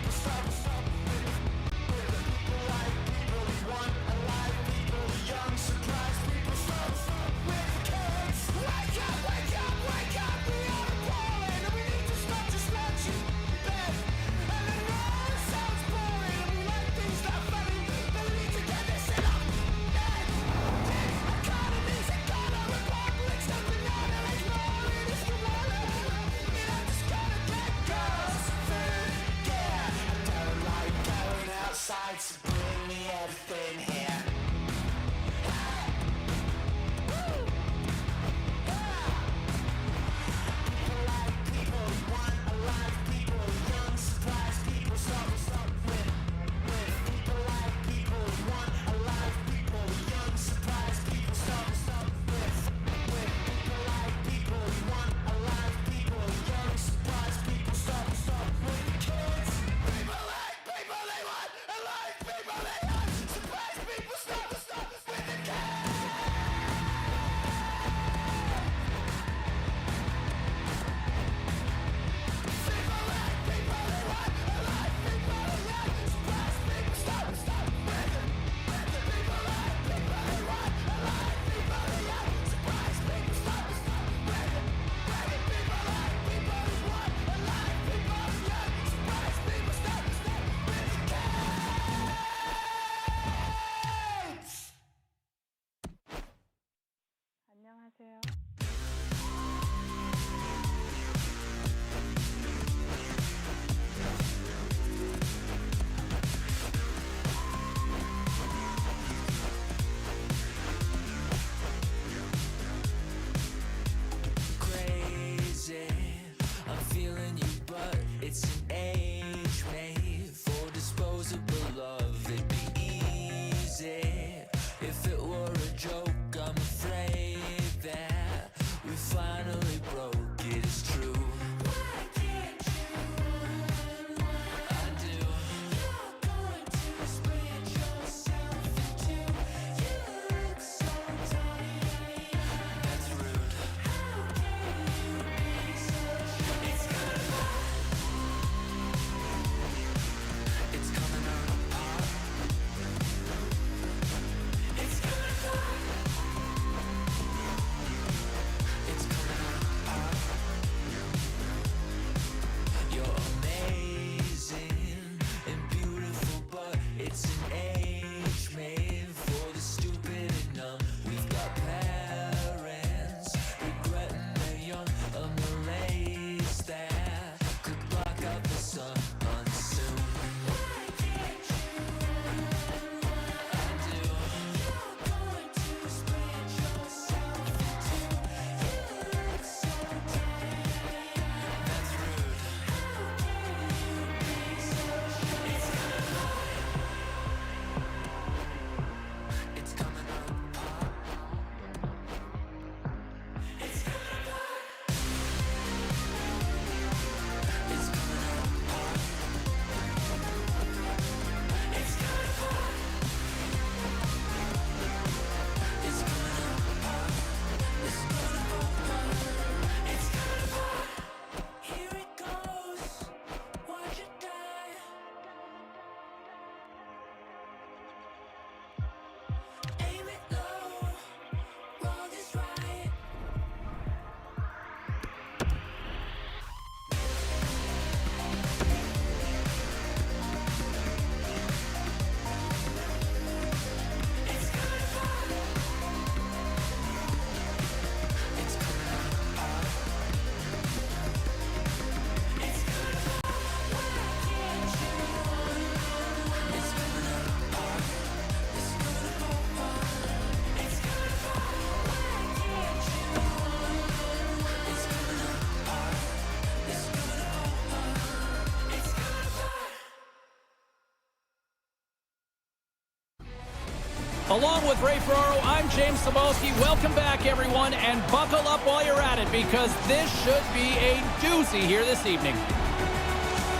Along with Ray Ferraro, I'm James Cebulski. Welcome back, everyone, and buckle up while you're at it because this should be a doozy here this evening.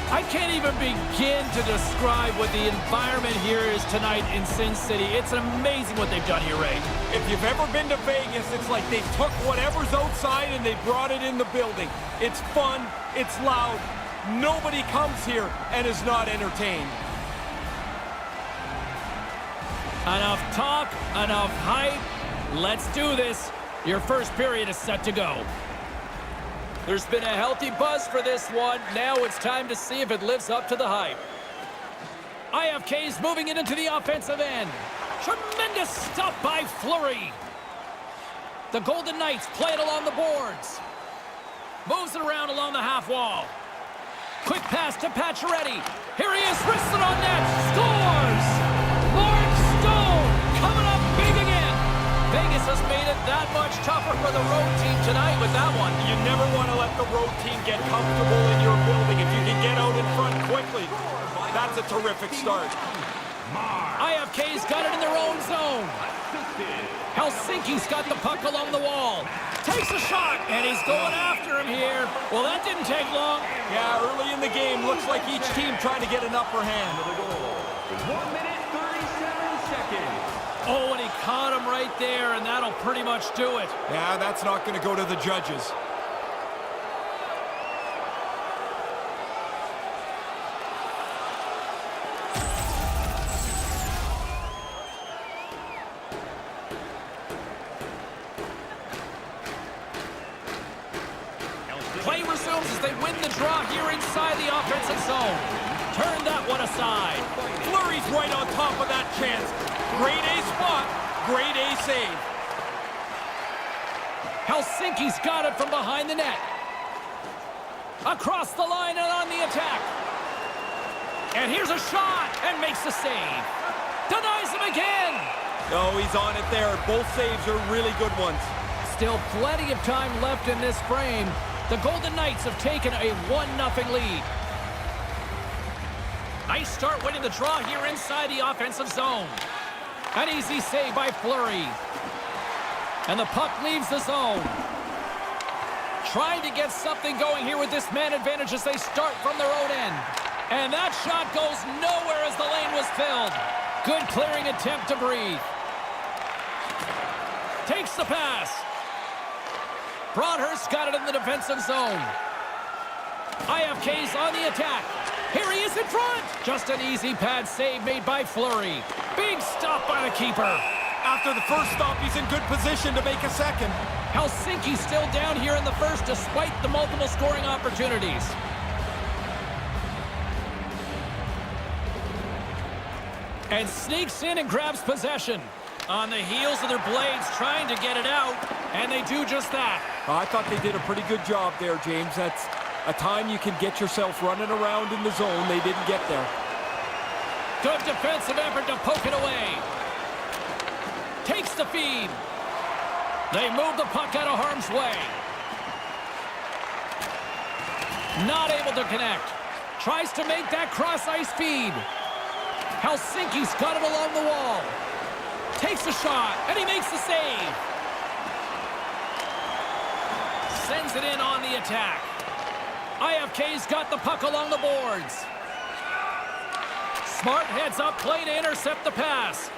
I can't even begin to describe what the environment here is tonight in Sin City. It's amazing what they've done here, Ray. If you've ever been to Vegas, it's like they took whatever's outside and they brought it in the building. It's fun, it's loud. Nobody comes here and is not entertained. Enough talk, enough hype. Let's do this. Your first period is set to go. There's been a healthy buzz for this one. Now it's time to see if it lives up to the hype. IFK's moving it into the offensive end. Tremendous stuff by Fleury. The Golden Knights play it along the boards. Moves it around along the half wall. Quick pass to Pacioretty. Here he is, wrists it on net. Scores! Mark Stone coming up big again. Vegas has made it that much tougher for the road team tonight with that one. You never want to let the road team get comfortable in your building. If you can get out in front quickly, that's a terrific start. IFK's got it in their own zone. Helsinki's got the puck along the wall. Takes a shot, and he's going after him here. Well, that didn't take long. Yeah, early in the game, looks like each team trying to get an upper hand. 1 minute, 37 seconds. Oh, and he caught him right there, and that'll pretty much do it. Yeah, that's not going to go to the judges. Play resumes as they win the draw here inside the offensive zone. Turn that one aside. Fleury's right on top of that chance. Great A spot, great A save. Helsinki's got it from behind the net. Across the line and on the attack. And here's a shot and makes the save. Denies him again. No, he's on it there. Both saves are really good ones. Still plenty of time left in this frame. The Golden Knights have taken a 1-0 lead. Nice start winning the draw here inside the offensive zone. An easy save by Fleury. And the puck leaves the zone. Trying to get something going here with this man advantage as they start from their own end. And that shot goes nowhere as the lane was filled. Good clearing attempt to breathe. Takes the pass. Broadhurst got it in the defensive zone. IFK's on the attack. Here he is in front. Just an easy pad save made by Fleury. Big stop by the keeper. After the first stop, he's in good position to make a second. Helsinki still down here in the first despite the multiple scoring opportunities. And sneaks in and grabs possession. On the heels of their blades trying to get it out, and they do just that. I thought they did a pretty good job there, James. That's a time you can get yourself running around in the zone. They didn't get there. Good defensive effort to poke it away. Takes the feed. They move the puck out of harm's way. Not able to connect. Tries to make that cross-ice feed. Helsinki's got it along the wall. Takes a shot, and he makes the save. Sends it in on the attack. IFK's got the puck along the boards. Smart heads up play to intercept the pass.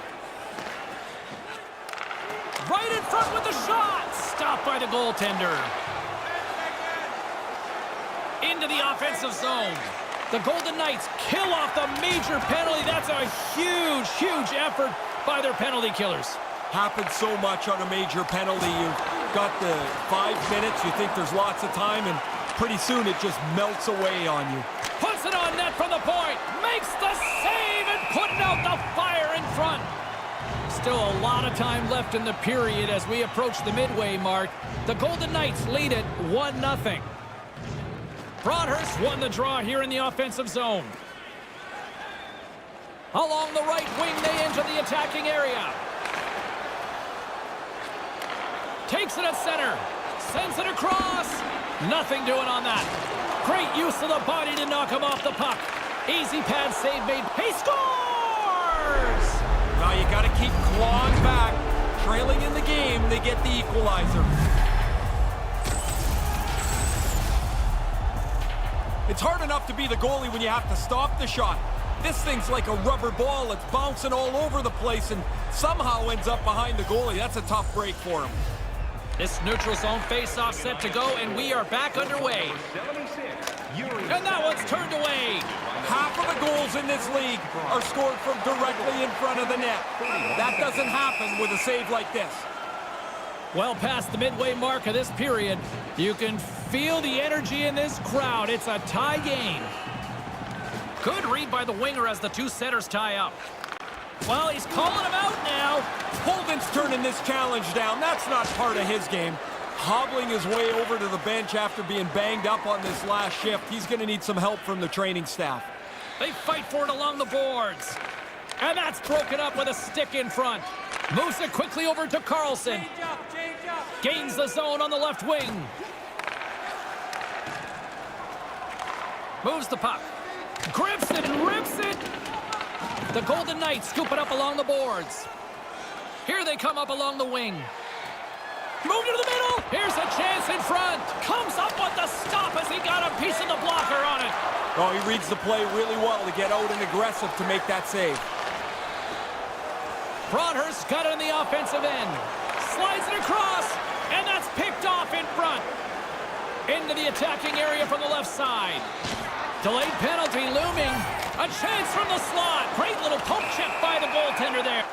Right in front with the shot. Stopped by the goaltender. Into the offensive zone. The Golden Knights kill off the major penalty. That's a huge, huge effort by their penalty killers. Happens so much on a major penalty. You've got the 5 minutes. You think there's lots of time, and pretty soon it just melts away on you. Puts it on net from the point. Makes the save and putting out the fire in front. Still a lot of time left in the period as we approach the midway mark. The Golden Knights lead it 1-0. Broadhurst won the draw here in the offensive zone. Along the right wing, they enter the attacking area. Takes it at center. Sends it across. Nothing doing on that. Great use of the body to knock him off the puck. Easy pad save made. He scores! Now you got to keep clawing back. Trailing in the game, they get the equalizer. It's hard enough to be the goalie when you have to stop the shot. This thing's like a rubber ball. It's bouncing all over the place and somehow ends up behind the goalie. That's a tough break for him. This neutral zone face-off set to go, and we are back underway. And that one's turned away. Half of the goals in this league are scored from directly in front of the net. That doesn't happen with a save like this. Well past the midway mark of this period, you can feel the energy in this crowd. It's a tie game. Good read by the winger as the two centers tie up. Well, he's calling him out now. Holden's turning this challenge down. That's not part of his game. Hobbling his way over to the bench after being banged up on this last shift. He's going to need some help from the training staff. They fight for it along the boards. And that's broken up with a stick in front. Moves it quickly over to Carlson. Gains the zone on the left wing. Moves the puck. Grips it and rips it. The Golden Knights scoop it up along the boards. Here they come up along the wing. Move to the middle. Here's a chance in front. Comes up with the stop as he got a piece of the blocker on it. Oh, he reads the play really well to get out and aggressive to make that save. Broadhurst got it on the offensive end. Slides it across, and that's picked off in front. Into the attacking area from the left side. Delayed penalty looming. A chance from the slot. Great little poke check by the goaltender there.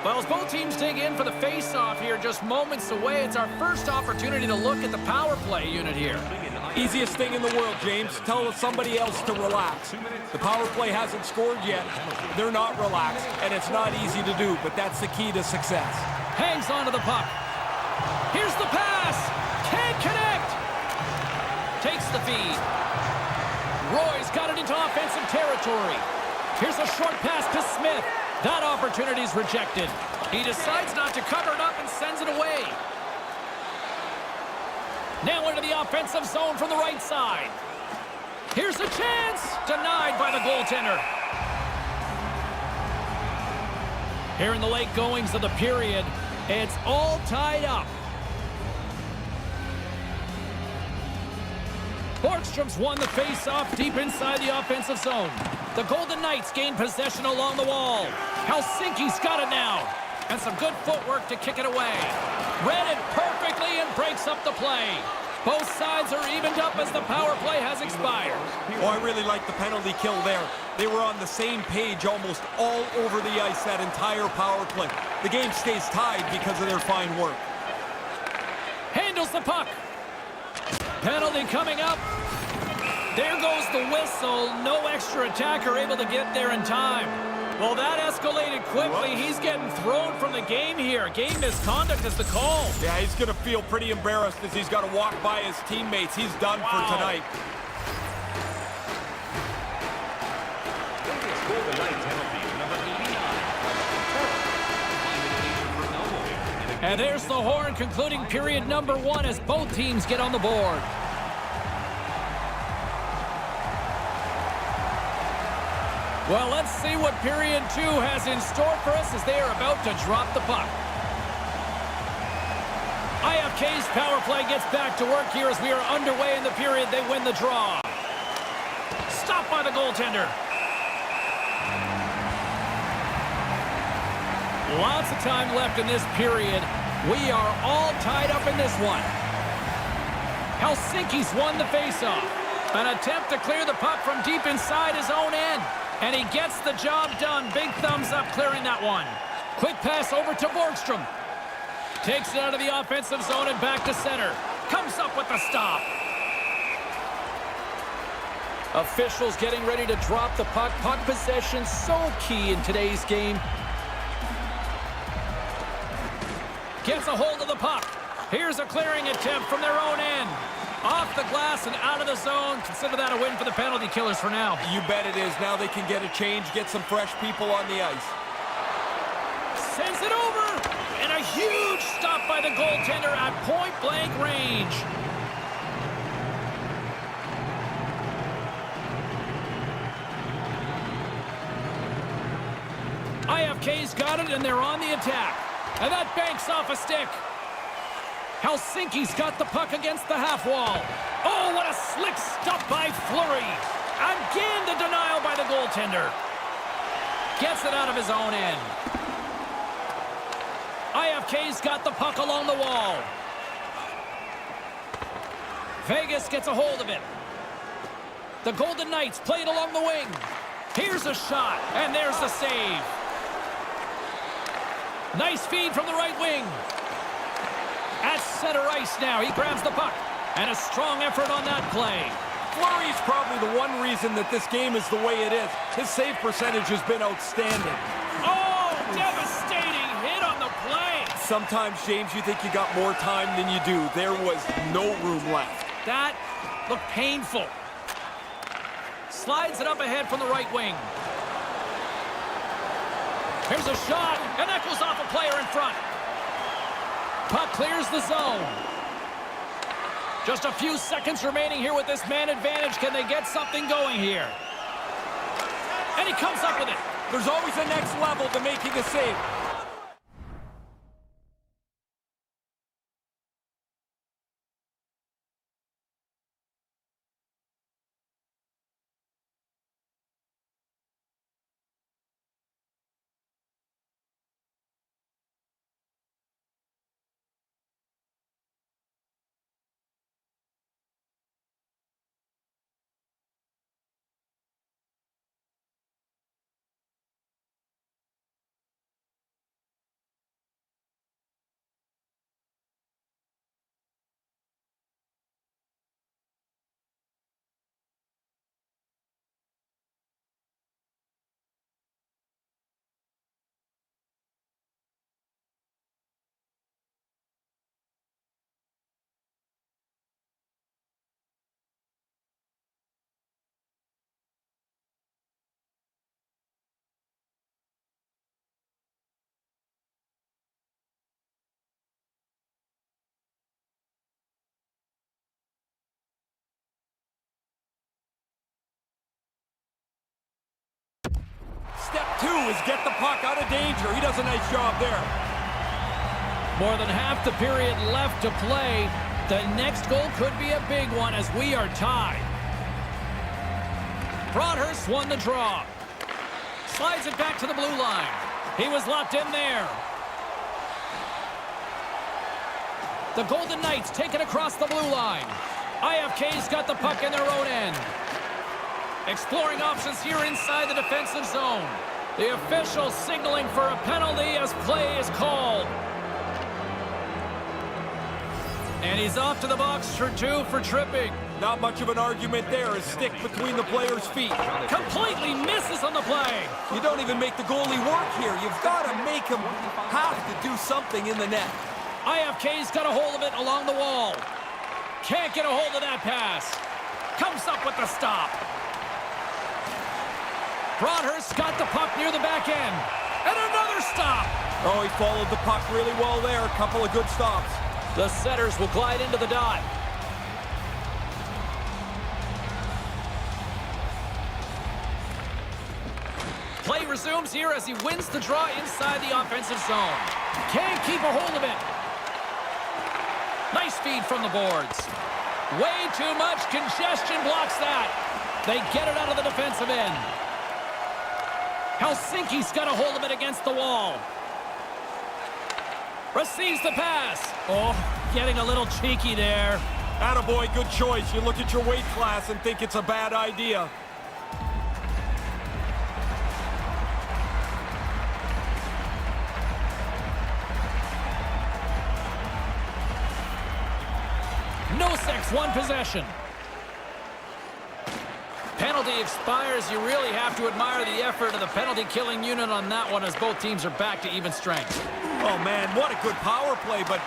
Well, as both teams dig in for the face-off here, just moments away, it's our first opportunity to look at the power play unit here. Easiest thing in the world, James. Tell somebody else to relax. The power play hasn't scored yet. They're not relaxed, and it's not easy to do, but that's the key to success. Hangs onto the puck. Here's the pass. Can't connect. Takes the feed. Roy's got it into offensive territory. Here's a short pass to Smith. That opportunity's rejected. He decides not to cover it up and sends it away. Now into the offensive zone from the right side. Here's a chance. Denied by the goaltender. Here in the late goings of the period, it's all tied up. Borgstrom's won the face-off deep inside the offensive zone. The Golden Knights gain possession along the wall. Helsinki's got it now. And some good footwork to kick it away. Read it perfectly and breaks up the play. Both sides are evened up as the power play has expired. Oh, I really like the penalty kill there. They were on the same page almost all over the ice that entire power play. The game stays tied because of their fine work. Handles the puck. Penalty coming up. There goes the whistle. No extra attacker able to get there in time. Well, that escalated quickly. He's getting thrown from the game here. Game misconduct is the call. Yeah, he's going to feel pretty embarrassed as he's got to walk by his teammates. He's done for tonight. Golden Knights penalty, number 89. And there's the horn concluding period number 1 as both teams get on the board. Well, let's see what period 2 has in store for us as they are about to drop the puck. IFK's power play gets back to work here as we are underway in the period. They win the draw. Stopped by the goaltender. Lots of time left in this period. We are all tied up in this one. Helsinki's won the faceoff. An attempt to clear the puck from deep inside his own end. And he gets the job done. Big thumbs up clearing that one. Quick pass over to Borgstrom. Takes it out of the offensive zone and back to center. Comes up with the stop. Officials getting ready to drop the puck. Puck possession so key in today's game. Gets a hold of the puck. Here's a clearing attempt from their own end. Off the glass and out of the zone. Consider that a win for the penalty killers for now. You bet it is. Now they can get a change, get some fresh people on the ice. Sends it over. And a huge stop by the goaltender at point-blank range. IFK's got it, and they're on the attack. And that banks off a stick. Helsinki's got the puck against the half wall. Oh, what a slick stop by Fleury. Again, the denial by the goaltender. Gets it out of his own end. IFK's got the puck along the wall. Vegas gets a hold of it. The Golden Knights play it along the wing. Here's a shot, and there's the save. Nice feed from the right wing. At center ice now, he grabs the puck. And a strong effort on that play. Fleury's probably the one reason that this game is the way it is. His save percentage has been outstanding. Oh, devastating hit on the play. Sometimes, James, you think you got more time than you do. There was no room left. That looked painful. Slides it up ahead from the right wing. Here's a shot, and that goes off a player in front. Puck clears the zone. Just a few seconds remaining here with this man advantage. Can they get something going here? And he comes up with it. There's always a next level to making a save. Step two is get the puck out of danger. He does a nice job there. More than half the period left to play. The next goal could be a big one as we are tied. Broadhurst won the draw. Slides it back to the blue line. He was locked in there. The Golden Knights take it across the blue line. IFK's got the puck in their own end. Exploring options here inside the defensive zone. The official signaling for a penalty as play is called. And he's off to the box for two for tripping. Not much of an argument there. A stick between the player's feet. Completely misses on the play. You don't even make the goalie work here. You've got to make him have to do something in the net. IFK's got a hold of it along the wall. Can't get a hold of that pass. Comes up with the stop. Broadhurst got the puck near the back end. And another stop. Oh, he followed the puck really well there. A couple of good stops. The setters will glide into the dot. Play resumes here as he wins the draw inside the offensive zone. Can't keep a hold of it. Nice feed from the boards. Way too much congestion blocks that. They get it out of the defensive end. Helsinki's got a hold of it against the wall. Receives the pass. Oh, getting a little cheeky there. Attaboy, good choice. You look at your weight class and think it's a bad idea. Nosek's won possession. Penalty expires. You really have to admire the effort of the penalty-killing unit on that one as both teams are back to even strength. Oh, man, what a good power play, but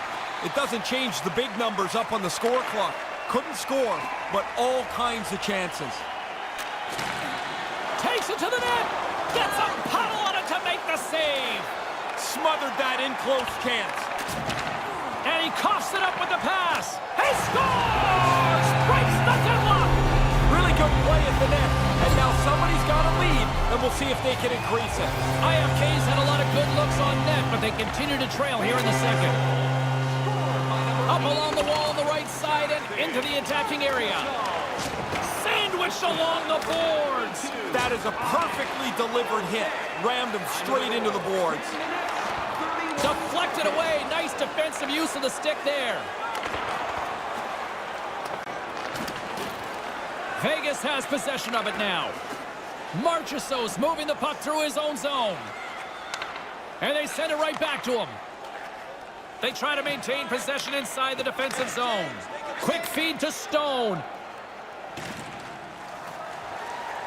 it doesn't change the big numbers up on the score clock. Couldn't score, but all kinds of chances. Takes it to the net. Gets a puddle on it to make the save. Smothered that in close chance. And he coughs it up with the pass. He scores! Breaks the deadlock. Really good play at the net. And now somebody's got a lead, and we'll see if they can increase it. IFK's had a lot of good looks on net, but they continue to trail here in the second. Up along the wall on the right side and into the attacking area. Sandwiched along the boards. That is a perfectly delivered hit. Rammed him straight into the boards. Deflected away. Nice defensive use of the stick there. Vegas has possession of it now. Marchessault's moving the puck through his own zone. And they send it right back to him. They try to maintain possession inside the defensive zone. Quick feed to Stone.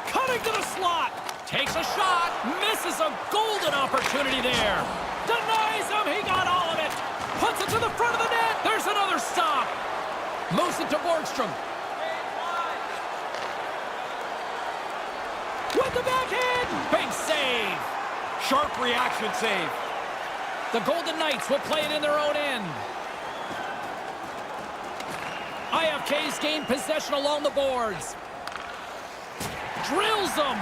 Cutting to the slot. Takes a shot. Misses a golden opportunity there. Denies him. He got all of it. Puts it to the front of the net. There's another stop. Moves it to Borgstrom. With the backhand. Big save. Sharp reaction save. The Golden Knights will play it in their own end. IFK's gained possession along the boards. Drills them.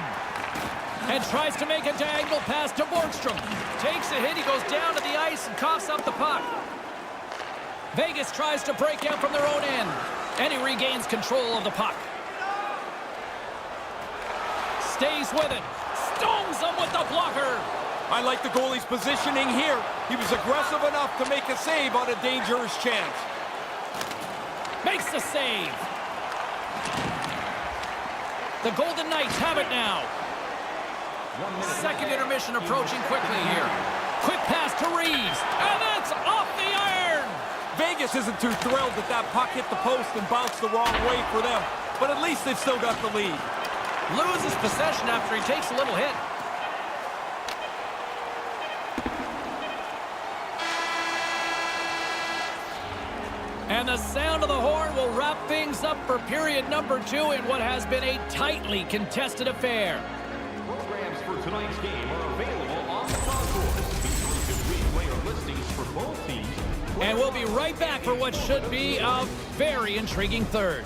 And tries to make a diagonal pass to Borgstrom. Takes a hit. He goes down to the ice and coughs up the puck. Vegas tries to break out from their own end. And he regains control of the puck. Stays with it. Stones him with the blocker. I like the goalie's positioning here. He was aggressive enough to make a save on a dangerous chance. Makes the save. The Golden Knights have it now. Second intermission approaching quickly here. Quick pass to Reeves. And that's off the iron. Vegas isn't too thrilled that that puck hit the post and bounced the wrong way for them. But at least they've still got the lead. Loses possession after he takes a little hit. And the sound of the horn will wrap things up for period number 2 in what has been a tightly contested affair. Programs for tonight's game are available on the concourse, featuring complete player listings for both teams. And we'll be right back for what should be a very intriguing third.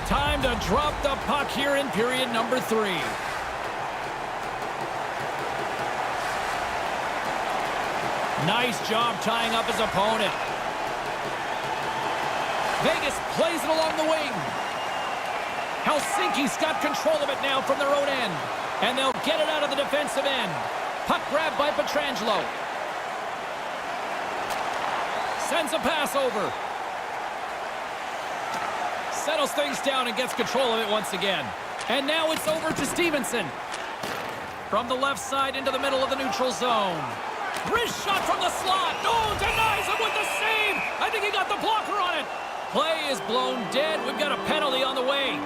Time to drop the puck here in period number 3. Nice job tying up his opponent. Vegas plays it along the wing. Helsinki's got control of it now from their own end. And they'll get it out of the defensive end. Puck grabbed by Pietrangelo. Sends a pass over. Settles things down and gets control of it once again. And now it's over to Stevenson. From the left side into the middle of the neutral zone. Wrist shot from the slot. Oh, denies him with the save. I think he got the blocker on it. Play is blown dead. We've got a penalty on the way.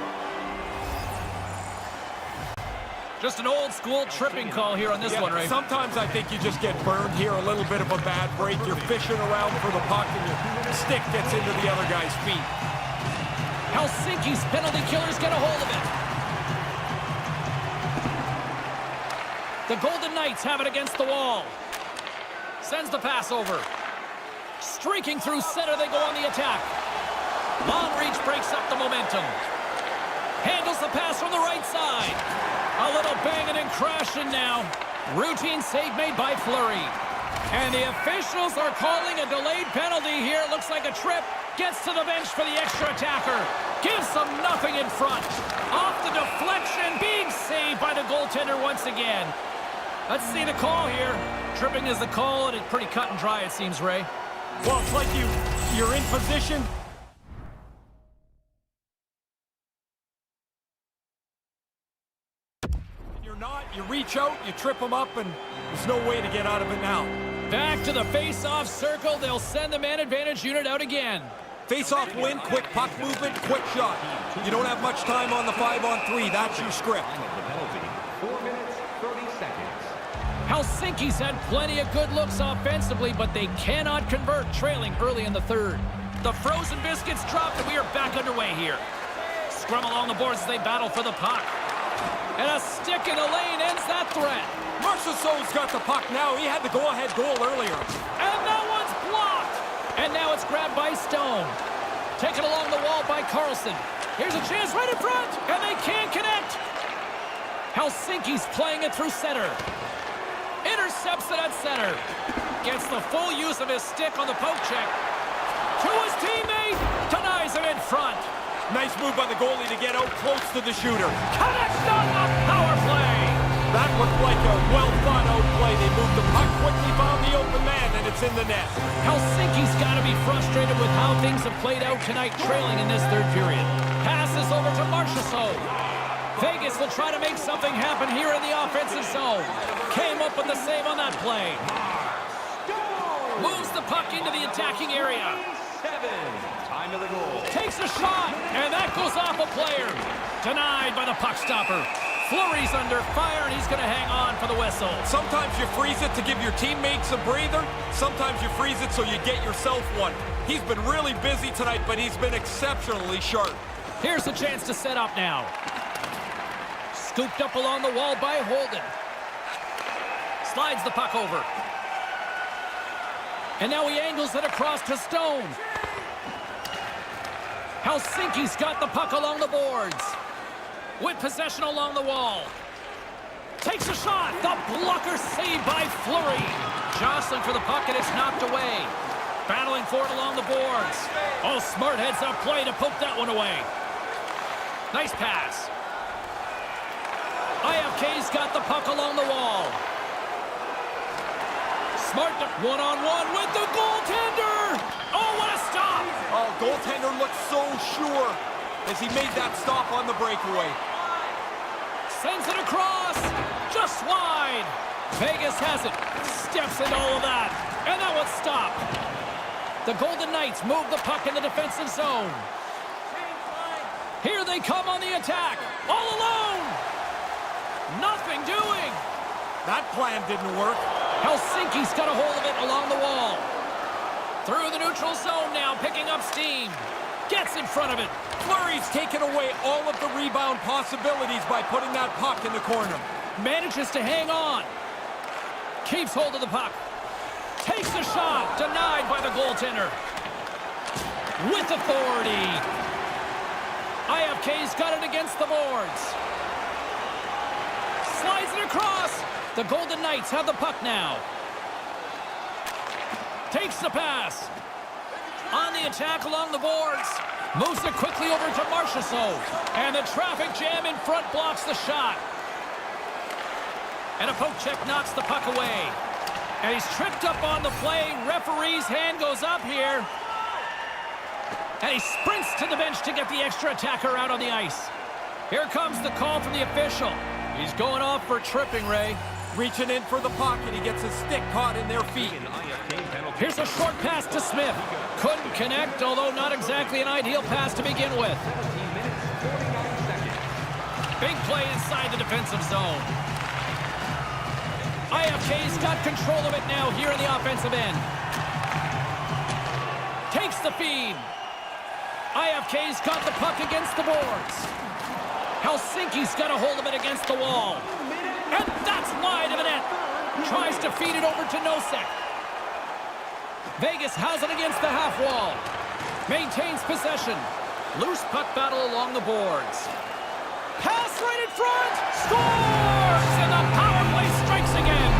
Just an old school tripping call here on this one, right? Sometimes I think you just get burned here. A little bit of a bad break. You're fishing around for the puck and your stick gets into the other guy's feet. Helsinki's penalty killers get a hold of it. The Golden Knights have it against the wall. Sends the pass over. Streaking through center, they go on the attack. Long reach breaks up the momentum. Handles the pass from the right side. A little banging and crashing now. Routine save made by Fleury. And the officials are calling a delayed penalty here. Looks like a trip. Gets to the bench for the extra attacker. Gives them nothing in front. Off the deflection. Being saved by the goaltender once again. Let's see the call here. Tripping is the call, and it's pretty cut and dry, it seems, Ray. Well, it's like you're in position. You're not. You reach out, you trip them up, and there's no way to get out of it now. Back to the face-off circle. They'll send the man advantage unit out again. Face-off win, quick puck movement, quick shot. You don't have much time on the 5-on-3. That's your script. The penalty, 4 minutes, 30 seconds. Helsinki's had plenty of good looks offensively, but they cannot convert, trailing early in the third. The frozen biscuits dropped, and we are back underway here. Scrum along the boards as they battle for the puck. And a stick in the lane ends that threat. Marchessault's got the puck now. He had the go-ahead goal earlier. And that one's blocked. And now it's grabbed by Stone. Taken along the wall by Carlson. Here's a chance right in front, and they can't connect. Helsinki's playing it through center. Intercepts it at center. Gets the full use of his stick on the poke check. To his teammate. Denies him in front. Nice move by the goalie to get out close to the shooter. Connects on the power play. That looked like a well-thought-out play. They moved the puck, quickly found the open man, and it's in the net. Helsinki's got to be frustrated with how things have played out tonight, trailing in this third period. Passes over to Marchessault. Vegas will try to make something happen here in the offensive zone. Came up with the save on that play. Moves the puck into the attacking area. Time of the goal. Takes a shot, and that goes off a player. Denied by the puck stopper. Fleury's under fire, and he's going to hang on for the whistle. Sometimes you freeze it to give your teammates a breather. Sometimes you freeze it so you get yourself one. He's been really busy tonight, but he's been exceptionally sharp. Here's a chance to set up now. Scooped up along the wall by Holden. Slides the puck over. And now he angles it across to Stone. Helsinki's got the puck along the boards. With possession along the wall. Takes a shot. The blocker saved by Fleury. Jostling for the puck, and it's knocked away. Battling for it along the boards. Oh, smart heads-up play to poke that one away. Nice pass. IFK's got the puck along the wall. Smart one-on-one with the goaltender. Oh, what a stop. Oh, goaltender looked so sure as he made that stop on the breakaway. Sends it across. Just wide. Vegas has it. Steps into all of that. And that one's stopped. The Golden Knights move the puck in the defensive zone. Here they come on the attack. All alone. Nothing doing. That plan didn't work. Helsinki's got a hold of it along the wall. Through the neutral zone now, picking up steam. Gets in front of it. Fleury's taken away all of the rebound possibilities by putting that puck in the corner. Manages to hang on. Keeps hold of the puck. Takes a shot. Denied by the goaltender. With authority. IFK's got it against the boards. Slides it across. The Golden Knights have the puck now. Takes the pass. On the attack along the boards. Moves it quickly over to Marchessault. And the traffic jam in front blocks the shot. And a poke check knocks the puck away. And he's tripped up on the play. Referee's hand goes up here. And he sprints to the bench to get the extra attacker out on the ice. Here comes the call from the official. He's going off for tripping, Ray. Reaching in for the puck, and he gets his stick caught in their feet. Here's a short pass to Smith. Couldn't connect, although not exactly an ideal pass to begin with. Big play inside the defensive zone. IFK's got control of it now here in the offensive end. Takes the feed. IFK's got the puck against the boards. Helsinki's got a hold of it against the wall. And that's wide of the net. Tries to feed it over to Nosek. Vegas has it against the half wall. Maintains possession. Loose puck battle along the boards. Pass right in front. Scores! And the power play strikes again.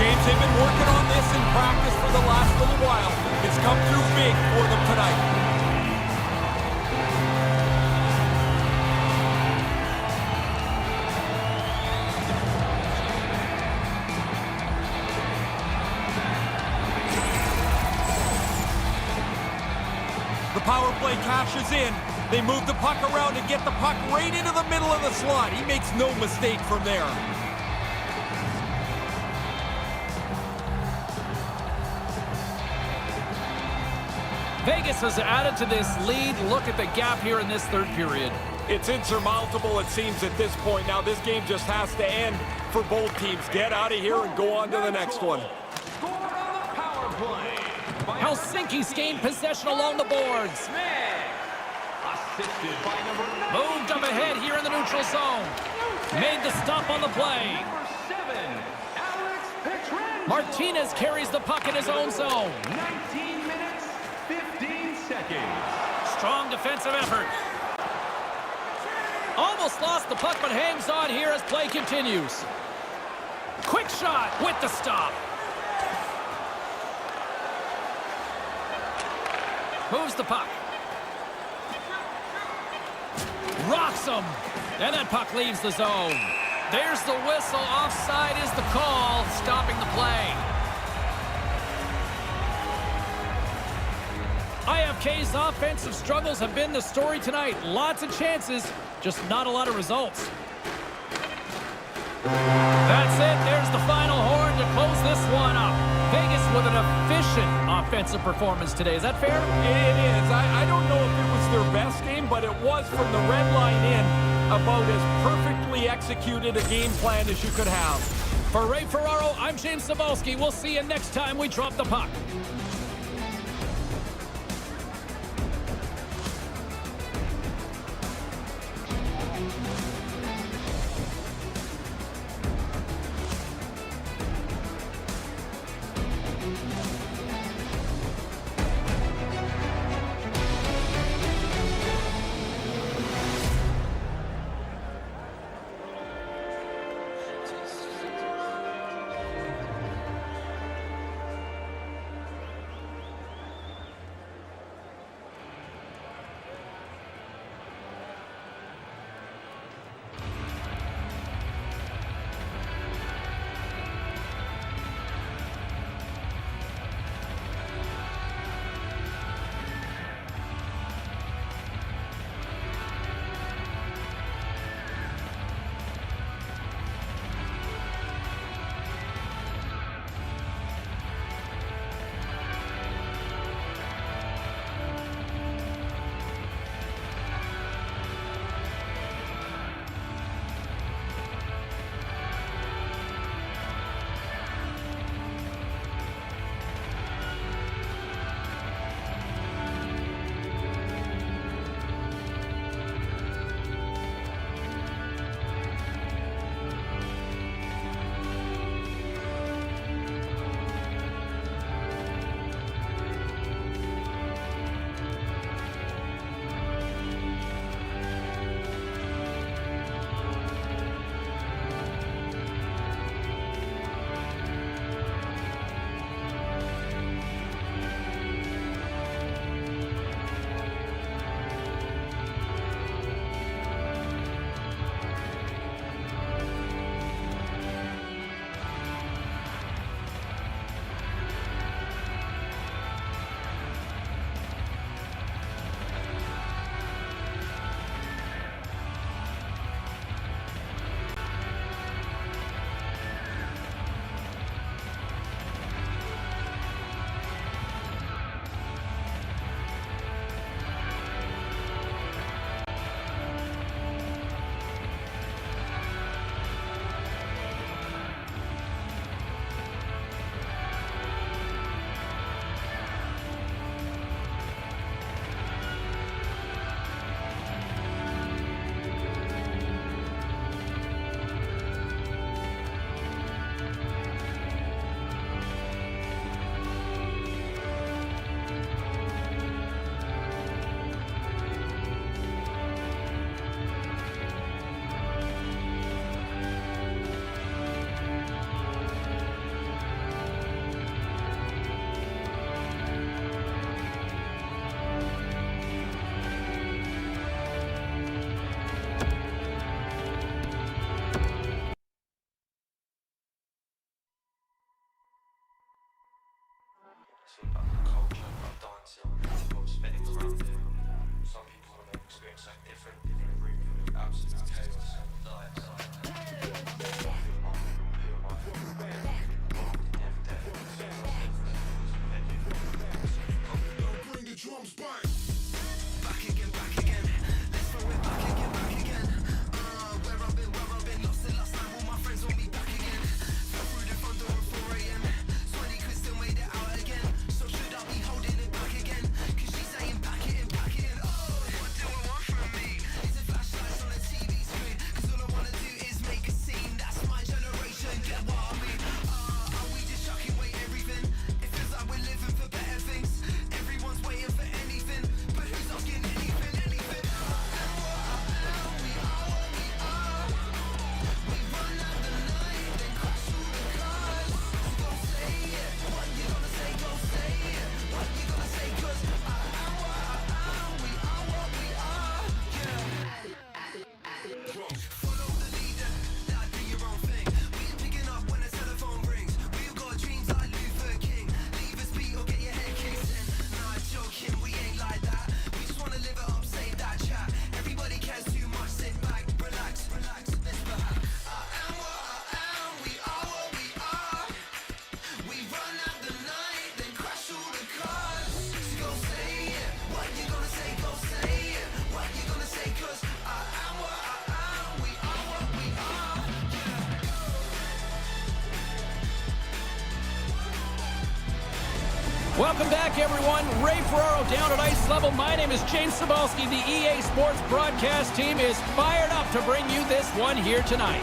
James, they've been working on this in practice for the last little while. It's come through big for them tonight. The power play cashes in. They move the puck around and get the puck right into the middle of the slot. He makes no mistake from there. Vegas has added to this lead. Look at the gap here in this third period. It's insurmountable, it seems, at this point. Now this game just has to end for both teams. Get out of here and go on to the next one. Scored on the power play. By Helsinki's gained possession along the boards. assisted by number 9. Moved up ahead here in the neutral zone. Made the stop on the play. Number 7, Alex Pietrangelo. Martinez carries the puck in his own zone. 19 minutes, 15 seconds. Strong defensive effort. Almost lost the puck, but hangs on here as play continues. Quick shot with the stop. Moves the puck. Rocks him. And that puck leaves the zone. There's the whistle. Offside is the call, stopping the play. IFK's offensive struggles have been the story tonight. Lots of chances, just not a lot of results. That's it. There's the final horn to close this one up. Vegas with an efficient offensive performance today. Is that fair? It is. I don't know if it was their best game, but it was from the red line in about as perfectly executed a game plan as you could have. For Ray Ferraro, I'm James Cybulski. We'll see you next time we drop the puck. Welcome back, everyone. Ray Ferraro down at ice level. My name is James Cebulski. The EA Sports broadcast team is fired up to bring you this one here tonight.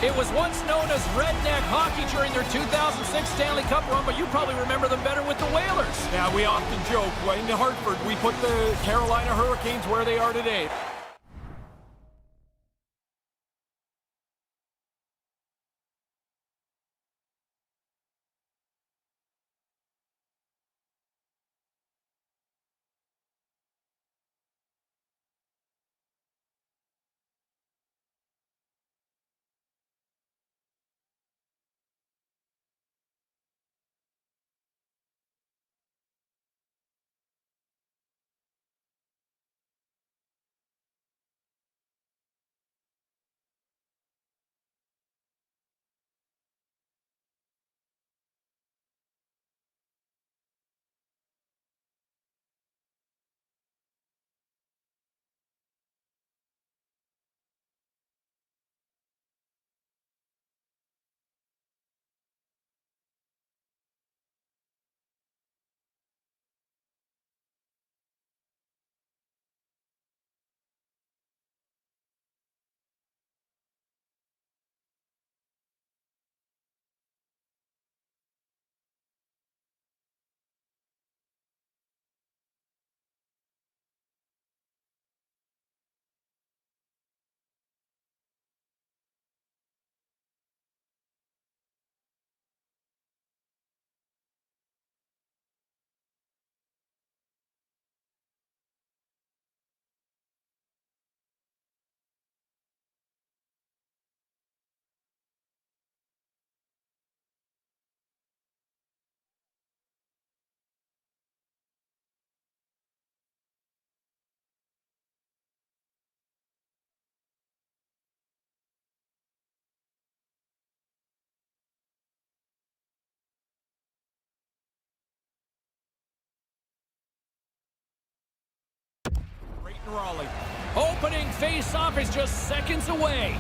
It was once known as Redneck Hockey during their 2006 Stanley Cup run, but you probably remember them better with the Whalers. Yeah, we often joke. In Hartford, we put the Carolina Hurricanes where they are today. Right in Raleigh. Opening face-off is just seconds away.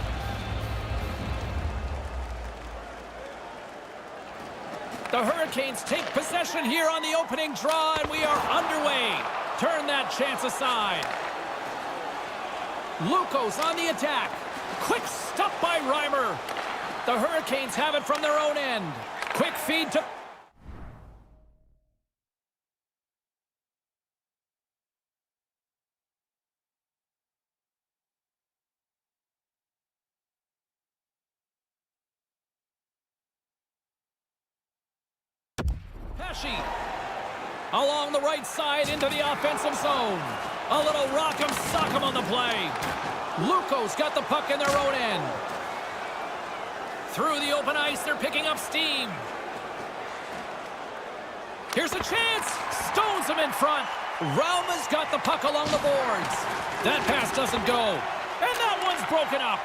The Hurricanes take possession here on the opening draw, and we are underway. Turn that chance aside. Luko's on the attack. Quick stop by Reimer. The Hurricanes have it from their own end. Quick feed to... Pesci. Along the right side into the offensive zone. A little rock'em sock'em on the play. Luko's got the puck in their own end. Through the open ice, they're picking up steam. Here's a chance. Stones him in front. Rauma's got the puck along the boards. That pass doesn't go. And that one's broken up.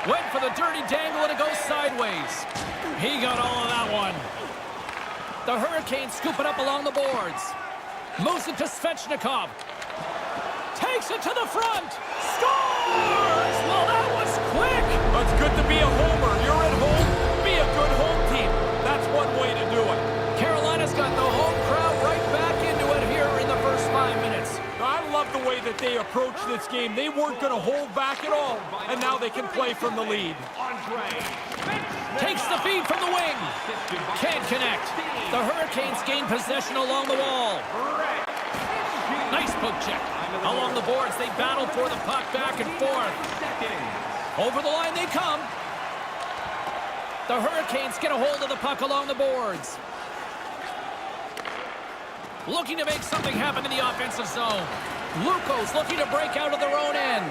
Went for the dirty dangle and it goes sideways. He got all of that one. The Hurricanes scoop it up along the boards. Moves it to Svechnikov. Takes it to the front. Scores! Well, that was quick. It's good to be a homer. You're at home. Be a good home team. That's one way to do it. Carolina's got the home crowd right back into it here in the first 5 minutes. I love the way that they approached this game. They weren't going to hold back at all, and now they can play from the lead. Takes the feed from the wing. Can't connect. The Hurricanes gain possession along the wall. Nice poke check. Along the boards, they battle for the puck back and forth. Over the line they come. The Hurricanes get a hold of the puck along the boards. Looking to make something happen in the offensive zone. Luko's looking to break out of their own end.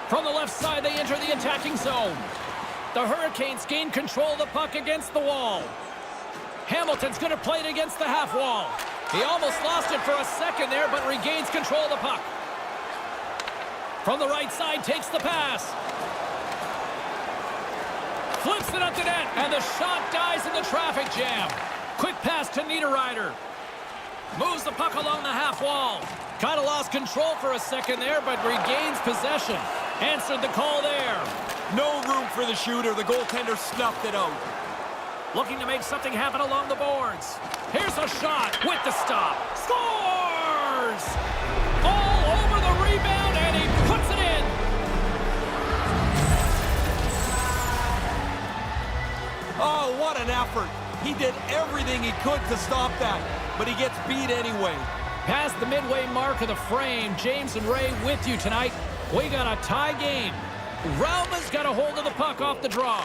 From the left side, they enter the attacking zone. The Hurricanes gain control of the puck against the wall. Hamilton's going to play it against the half wall. He almost lost it for a second there, but regains control of the puck. From the right side, takes the pass. Flips it up to net, and the shot dies in the traffic jam. Quick pass to Niederreiter. Moves the puck along the half wall. Kind of lost control for a second there, but regains possession. Answered the call there. No room for the shooter. The goaltender snuffed it out. Looking to make something happen along the boards. Here's a shot with the stop. Scores! All over the rebound, and he puts it in. Oh, what an effort. He did everything he could to stop that, but he gets beat anyway. Past the midway mark of the frame, James and Ray with you tonight. We got a tie game. Rauma's got a hold of the puck off the draw.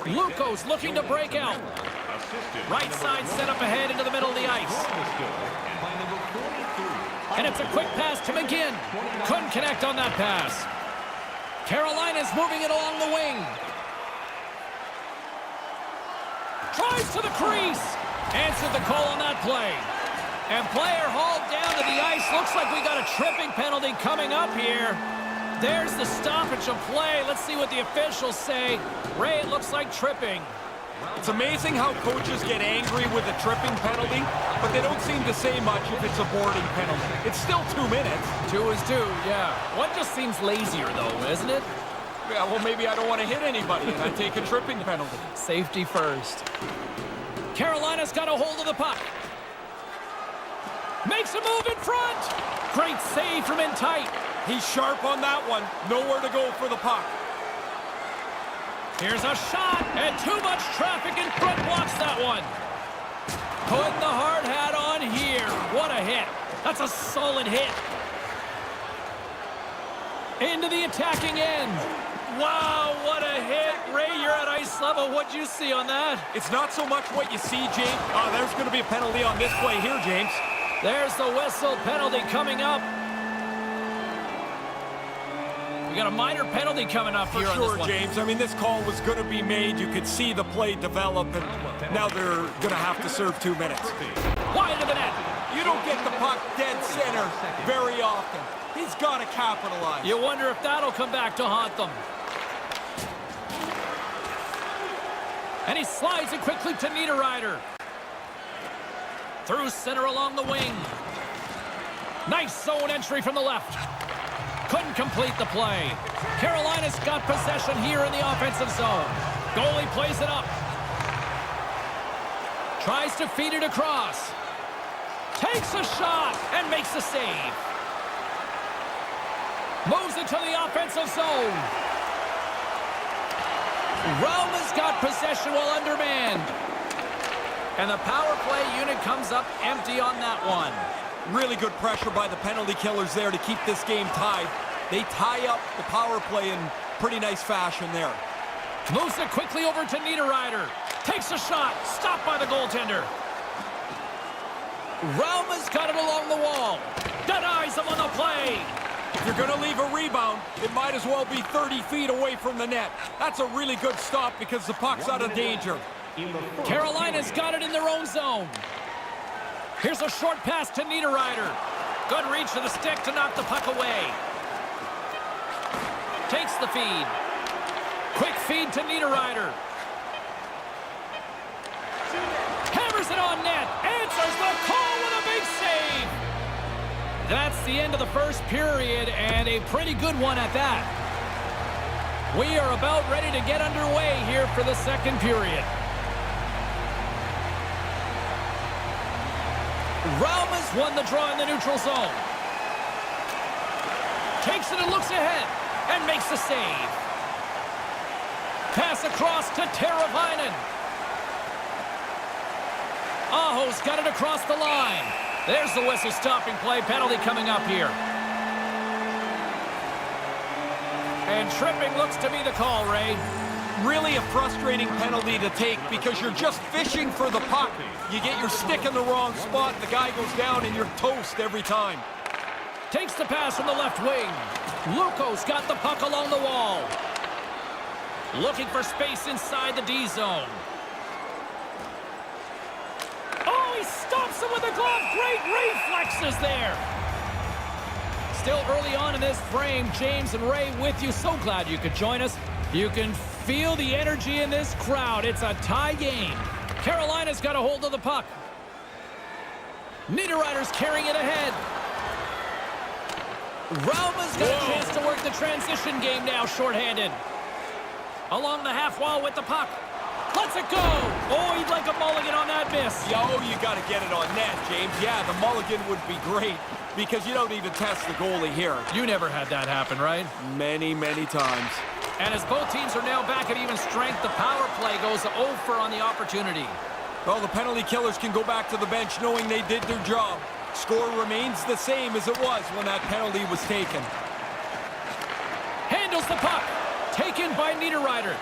Luko's looking to break out. Right side set up ahead into the middle of the ice. And it's a quick pass to McGinn. Couldn't connect on that pass. Carolina's moving it along the wing. Drives to the crease. Answered the call on that play. And player hauled down to the ice. Looks like we got a tripping penalty coming up here. There's the stoppage of play. Let's see what the officials say. Ray, it looks like tripping. It's amazing how coaches get angry with a tripping penalty, but they don't seem to say much if it's a boarding penalty. It's still 2 minutes. 2 is 2, yeah. One just seems lazier, though, isn't it? Yeah, well, maybe I don't want to hit anybody, and I take a tripping penalty. Safety first. Carolina's got a hold of the puck. Makes a move in front. Great save from in tight. He's sharp on that one. Nowhere to go for the puck. Here's a shot, and too much traffic in front blocks that one. Putting the hard hat on here. What a hit. That's a solid hit. Into the attacking end. Wow, what a hit. Ray, you're at ice level. What'd you see on that? It's not so much what you see, James. There's going to be a penalty on this play here, James. There's the whistle. Penalty coming up. We got a minor penalty coming up For here sure, on this one. James. I mean, this call was going to be made. You could see the play develop, and now they're going to have to serve 2 minutes. Wide of the net. You don't get the puck dead center very often. He's got to capitalize. You wonder if that'll come back to haunt them. And he slides it quickly to Niederreiter. Through center along the wing. Nice zone entry from the left. Couldn't complete the play. Carolina's got possession here in the offensive zone. Goalie plays it up. Tries to feed it across. Takes a shot and makes the save. Moves it to the offensive zone. Rauma's got possession while undermanned. And the power play unit comes up empty on that one. Really good pressure by the penalty killers there to keep this game tied. They tie up the power play in pretty nice fashion there. Moves it quickly over to Niederreiter. Takes a shot. Stopped by the goaltender. Rauma's got it along the wall. Denies him on the play. If you're going to leave a rebound, it might as well be 30 feet away from the net. That's a really good stop because the puck's out of danger. Carolina's got it in their own zone. Here's a short pass to Niederreiter. Good reach to the stick to knock the puck away. Takes the feed. Quick feed to Niederreiter. Hammers it on net. Answers the call with a big save. That's the end of the first period, and a pretty good one at that. We are about ready to get underway here for the second period. Rauma's won the draw in the neutral zone. Takes it and looks ahead and makes the save. Pass across to Teravainen. Aho's got it across the line. There's the whistle stopping play. Penalty coming up here. And tripping looks to be the call, Ray. Really a frustrating penalty to take because you're just fishing for the puck. You get your stick in the wrong spot, the guy goes down, and you're toast every time. Takes the pass from the left wing. Luko's got the puck along the wall. Looking for space inside the D zone. Oh, he stops him with a glove. Great reflexes there. Still early on in this frame, James and Ray with you. So glad you could join us. You can feel the energy in this crowd. It's a tie game. Carolina's got a hold of the puck. Niederreiter's carrying it ahead. Rauma's got a chance to work the transition game now, shorthanded. Along the half wall with the puck. Lets it go. Oh, he'd like a mulligan on that miss. Yo, you got to get it on net, James. Yeah, the mulligan would be great because you don't even test the goalie here. You never had that happen, right? Many, many times. And as both teams are now back at even strength, the power play goes over on the opportunity. Well, the penalty killers can go back to the bench knowing they did their job. Score remains the same as it was when that penalty was taken. Handles the puck. Taken by Niederreiter.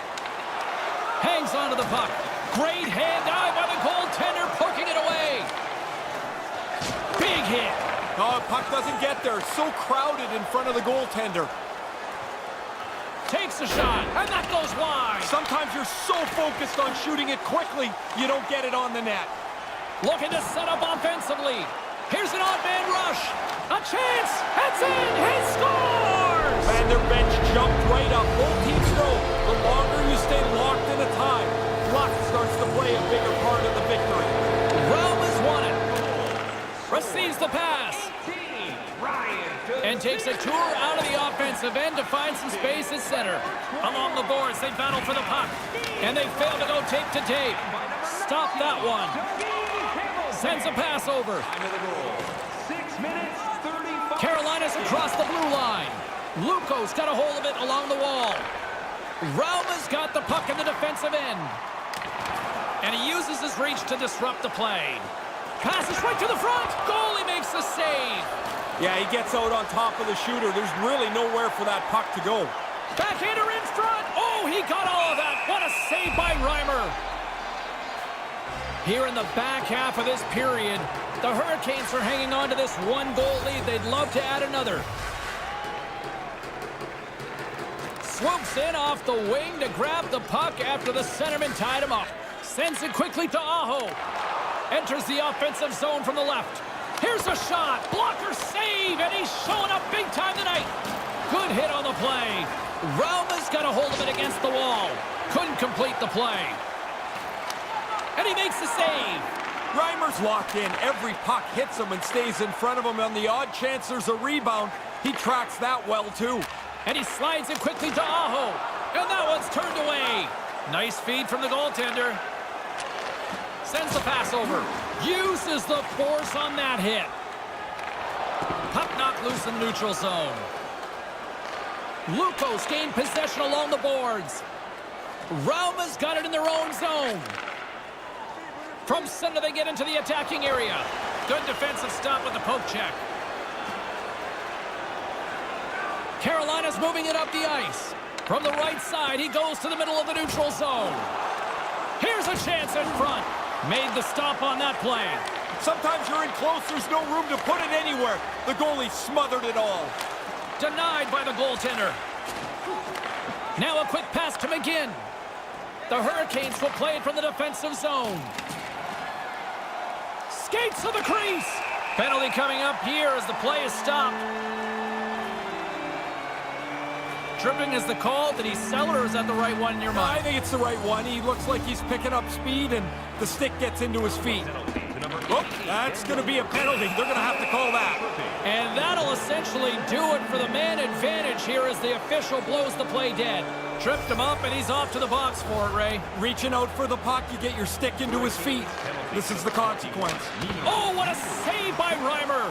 Hangs onto the puck. Great hand eye by the goaltender, poking it away. Big hit. Oh, puck doesn't get there. It's so crowded in front of the goaltender. Takes a shot, and that goes wide. Sometimes you're so focused on shooting it quickly, you don't get it on the net. Looking to set up offensively. Here's an odd man rush. A chance. It's in. He scores. And their bench jumped right up. Both teams know the longer you stay locked in a tie, luck starts to play a bigger part of the victory. Rome has won it. Receives the pass. And takes a tour out of the offensive end to find some space at center. Along the boards, they battle for the puck. And they fail to go tape to tape. Stop that one. Sends a pass over. Carolina's across the blue line. Luko's got a hold of it along the wall. Rauma's got the puck in the defensive end. And he uses his reach to disrupt the play. Passes right to the front. Goalie makes the save. Yeah, he gets out on top of the shooter. There's really nowhere for that puck to go. Backhander in front. Oh, he got all of that. What a save by Reimer. Here in the back half of this period, the Hurricanes are hanging on to this one-goal lead. They'd love to add another. Swoops in off the wing to grab the puck after the centerman tied him up. Sends it quickly to Aho. Enters the offensive zone from the left. Here's a shot. Blocker save, and he's showing up big time tonight. Good hit on the play. Rauma's got a hold of it against the wall. Couldn't complete the play. And he makes the save. Reimer's locked in. Every puck hits him and stays in front of him. On the odd chance there's a rebound, he tracks that well, too. And he slides it quickly to Aho. And that one's turned away. Nice feed from the goaltender. Sends the pass over. Uses the force on that hit. Puck knocked loose in the neutral zone. Luko's gained possession along the boards. Rauma's got it in their own zone. From center, they get into the attacking area. Good defensive stop with the poke check. Carolina's moving it up the ice. From the right side, he goes to the middle of the neutral zone. Here's a chance in front. Made the stop on that play. Sometimes you're in close, there's no room to put it anywhere. The goalie smothered it all. Denied by the goaltender. Now a quick pass to McGinn. The Hurricanes will play it from the defensive zone. Skates to the crease. Penalty coming up here as the play is stopped. Tripping is the call. Did he sell or is that the right one in your mind? I think it's the right one. He looks like he's picking up speed and the stick gets into his feet. Oh, that's going to be a penalty. They're going to have to call that. And that'll essentially do it for the man advantage here as the official blows the play dead. Tripped him up and he's off to the box for it, Ray. Reaching out for the puck, you get your stick into his feet. This is the consequence. Oh, what a save by Reimer.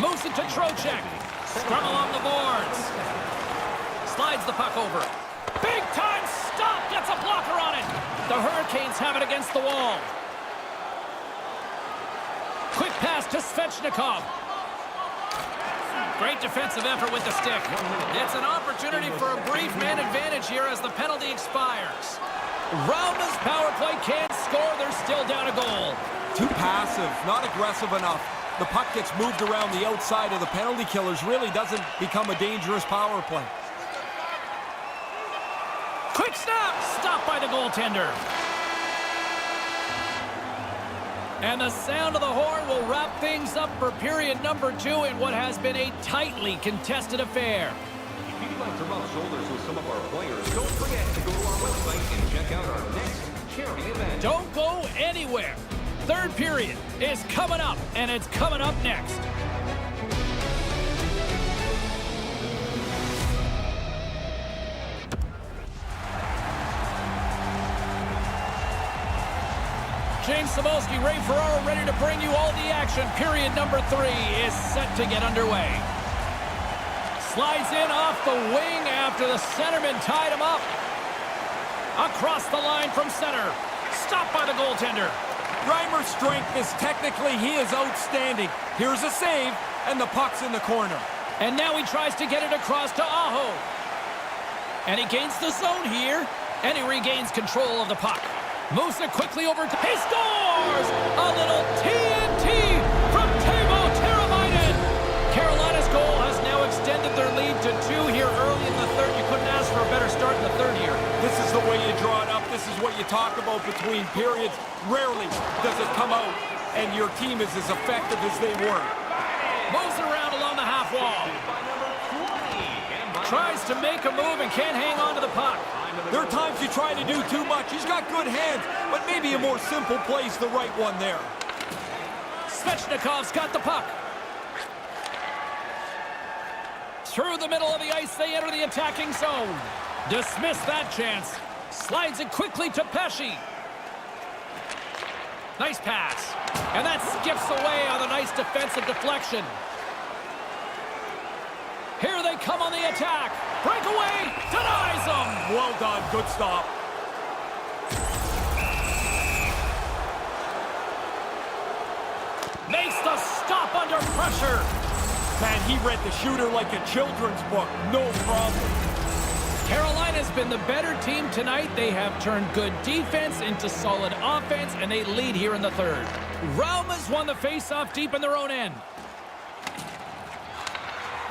Moves it to Trocheck. Scrum along the boards. Slides the puck over. Big time stop. Gets a blocker on it. The Hurricanes have it against the wall. Quick pass to Svechnikov. Great defensive effort with the stick. It's an opportunity for a brief man advantage here as the penalty expires. Rauma's power play can't score. They're still down a goal. Too passive, not aggressive enough. The puck gets moved around the outside of the penalty killers. Really doesn't become a dangerous power play. Quick snap! Stopped by the goaltender. And the sound of the horn will wrap things up for period number 2 in what has been a tightly contested affair. If you'd like to rub shoulders with some of our players, don't forget to go to our website and check out our next charity event. Don't go anywhere. Third period is coming up, and it's coming up next. James Cebulski, Ray Ferraro ready to bring you all the action. Period number 3 is set to get underway. Slides in off the wing after the centerman tied him up. Across the line from center. Stopped by the goaltender. Reimer's strength is technically, he is outstanding. Here's a save, and the puck's in the corner. And now he tries to get it across to Aho. And he gains the zone here, and he regains control of the puck. Moves it quickly over to... He scores! A little TNT from Teuvo Teravainen. Carolina's goal has now extended their lead to 2 here early in the third. You couldn't ask for a better start in the third here. This is the way you draw it up. This is what you talk about between periods. Rarely does it come out, and your team is as effective as they were. Moves it around along the half wall. Tries to make a move and can't hang on to the puck. There are times you try to do too much. He's got good hands, but maybe a more simple play's the right one there. Svechnikov's got the puck. Through the middle of the ice, they enter the attacking zone. Dismiss that chance. Slides it quickly to Pesce. Nice pass. And that skips away on a nice defensive deflection. Here they come on the attack. Breakaway. Denies them. Well done. Good stop. Makes the stop under pressure. Man, he read the shooter like a children's book. No problem. Carolina's been the better team tonight. They have turned good defense into solid offense, and they lead here in the third. Rauma's won the faceoff deep in their own end.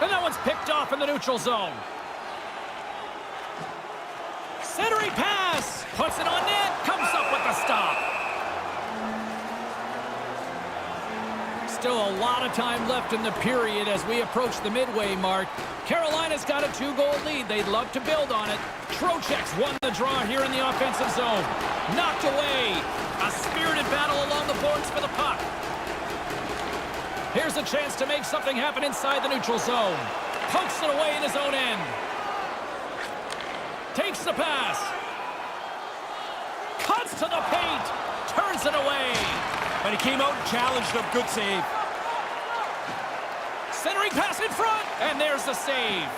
And that one's picked off in the neutral zone. Centering pass. Puts it on net. Comes up with the stop. Still a lot of time left in the period as we approach the midway mark. Carolina's got a 2-goal lead. They'd love to build on it. Trocheck's won the draw here in the offensive zone. Knocked away. A spirited battle along the boards for the puck. Here's a chance to make something happen inside the neutral zone. Pokes it away in his own end. Takes the pass. Cuts to the paint. Turns it away. But he came out and challenged him. Good save. Centering pass in front. And there's the save.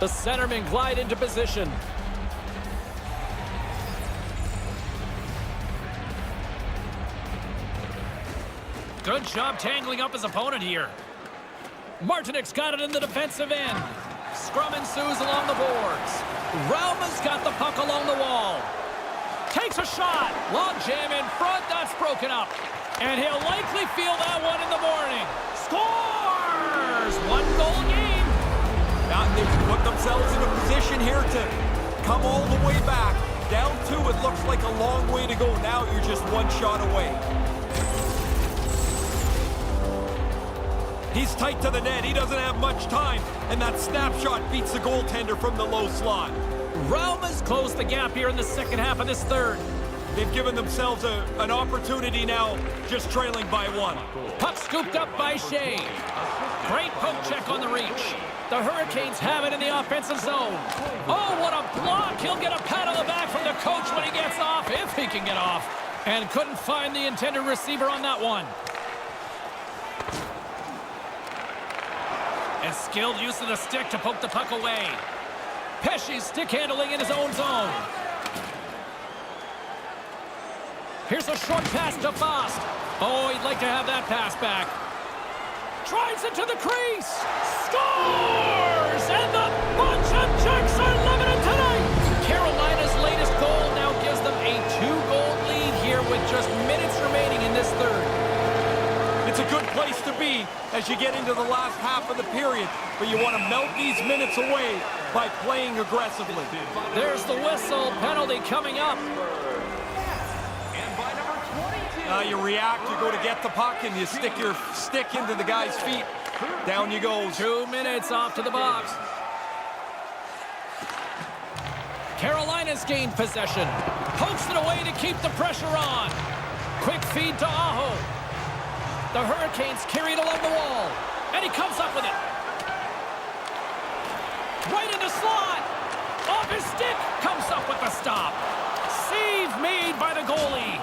The centermen glide into position. Good job tangling up his opponent here. Martinik's got it in the defensive end. Scrum ensues along the boards. Rauma's got the puck along the wall. Takes a shot. Long jam in front. That's broken up. And he'll likely feel that one in the morning. Scores! 1-goal game. Now they've put themselves in a position here to come all the way back. Down 2, it looks like a long way to go. Now you're just 1 shot away. He's tight to the net. He doesn't have much time. And that snapshot beats the goaltender from the low slot. Rauma's closed the gap here in the second half of this third. They've given themselves an opportunity now, just trailing by 1. Puck scooped up by Shea. Great poke check on the reach. The Hurricanes have it in the offensive zone. Oh, what a block. He'll get a pat on the back from the coach when he gets off, if he can get off. And couldn't find the intended receiver on that one. And skilled use of the stick to poke the puck away. Pesce's stick handling in his own zone. Here's a short pass to Fost. Oh, he'd like to have that pass back. Drives it to the crease. Scores! And the bunch of Jacks are limited tonight. Carolina's latest goal now gives them a 2-goal lead here with just minutes remaining in this third. It's a good place to be as you get into the last half of the period, but you want to melt these minutes away by playing aggressively. There's the whistle. Penalty coming up. You react, you go to get the puck, and you stick your stick into the guy's feet. Down you go. 2 minutes off to the box. Carolina's gained possession. Pokes it away to keep the pressure on. Quick feed to Aho. The Hurricanes carry it along the wall. And he comes up with it. Right in the slot. Off his stick. Comes up with the stop. Save made by the goalie.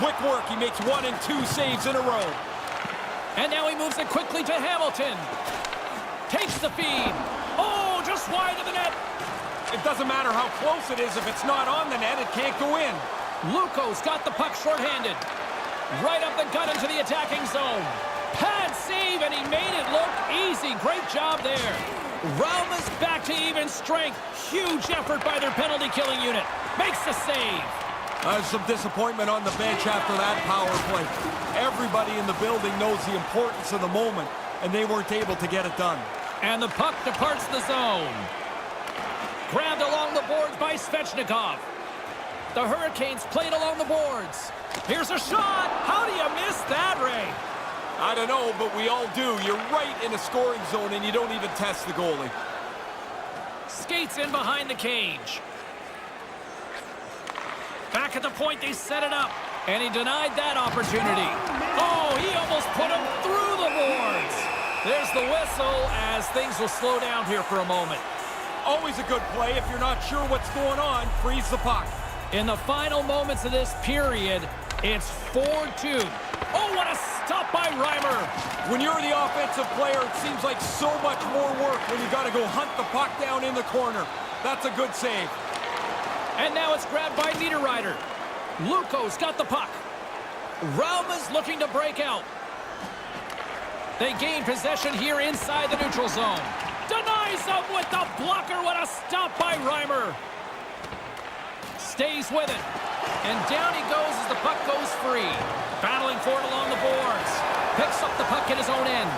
Quick work. He makes 1 and 2 saves in a row. And now he moves it quickly to Hamilton. Takes the feed. Oh, just wide of the net. It doesn't matter how close it is. If it's not on the net, it can't go in. Luko's got the puck shorthanded. Right up the gut into the attacking zone. Pad save, and he made it look easy. Great job there. Rauma's back to even strength. Huge effort by their penalty-killing unit. Makes the save. There's some disappointment on the bench after that power play. Everybody in the building knows the importance of the moment, and they weren't able to get it done. And the puck departs the zone. Grabbed along the boards by Svechnikov. The Hurricanes played along the boards. Here's a shot. How do you miss that, Ray? I don't know, but we all do. You're right in a scoring zone, and you don't even test the goalie. Skates in behind the cage. Back at the point, they set it up. And he denied that opportunity. Oh, he almost put him through the boards. There's the whistle as things will slow down here for a moment. Always a good play. If you're not sure what's going on, freeze the puck. In the final moments of this period, it's 4-2. Oh, what a stop by Reimer. When you're the offensive player, it seems like so much more work when you got to go hunt the puck down in the corner. That's a good save. And now it's grabbed by Niederreiter. Luko's got the puck. Rauma's looking to break out. They gain possession here inside the neutral zone. Denies him with the blocker. What a stop by Reimer. Stays with it. And down he goes as the puck goes free. Battling for it along the boards. Picks up the puck at his own end.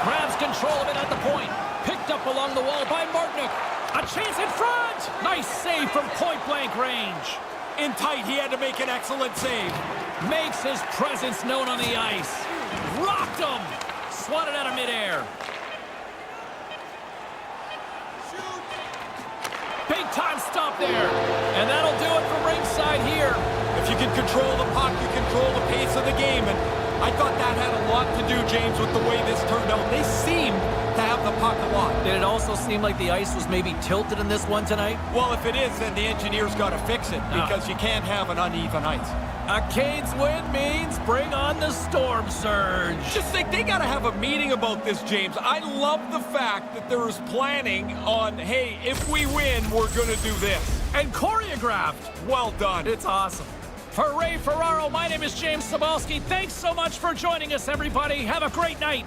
Grabs control of it at the point. Picked up along the wall by Martinook. A chance in front. Nice save from point-blank range. In tight, he had to make an excellent save. Makes his presence known on the ice. Rocked him. Swatted out of midair. Big-time stop there. And that'll do it for ringside here. If you can control the puck, you control the pace of the game. And I thought that had a lot to do, James, with the way this turned out. They seemed to have the puck a lot. Did it also seem like the ice was maybe tilted in this one tonight? Well, if it is, then the engineers got to fix it because you can't have an uneven ice. A Canes win means bring on the storm surge. Just think, they got to have a meeting about this, James. I love the fact that there is planning on, hey, if we win, we're going to do this. And choreographed. Well done. It's awesome. For Ray Ferraro, my name is James Cybulski. Thanks so much for joining us, everybody. Have a great night.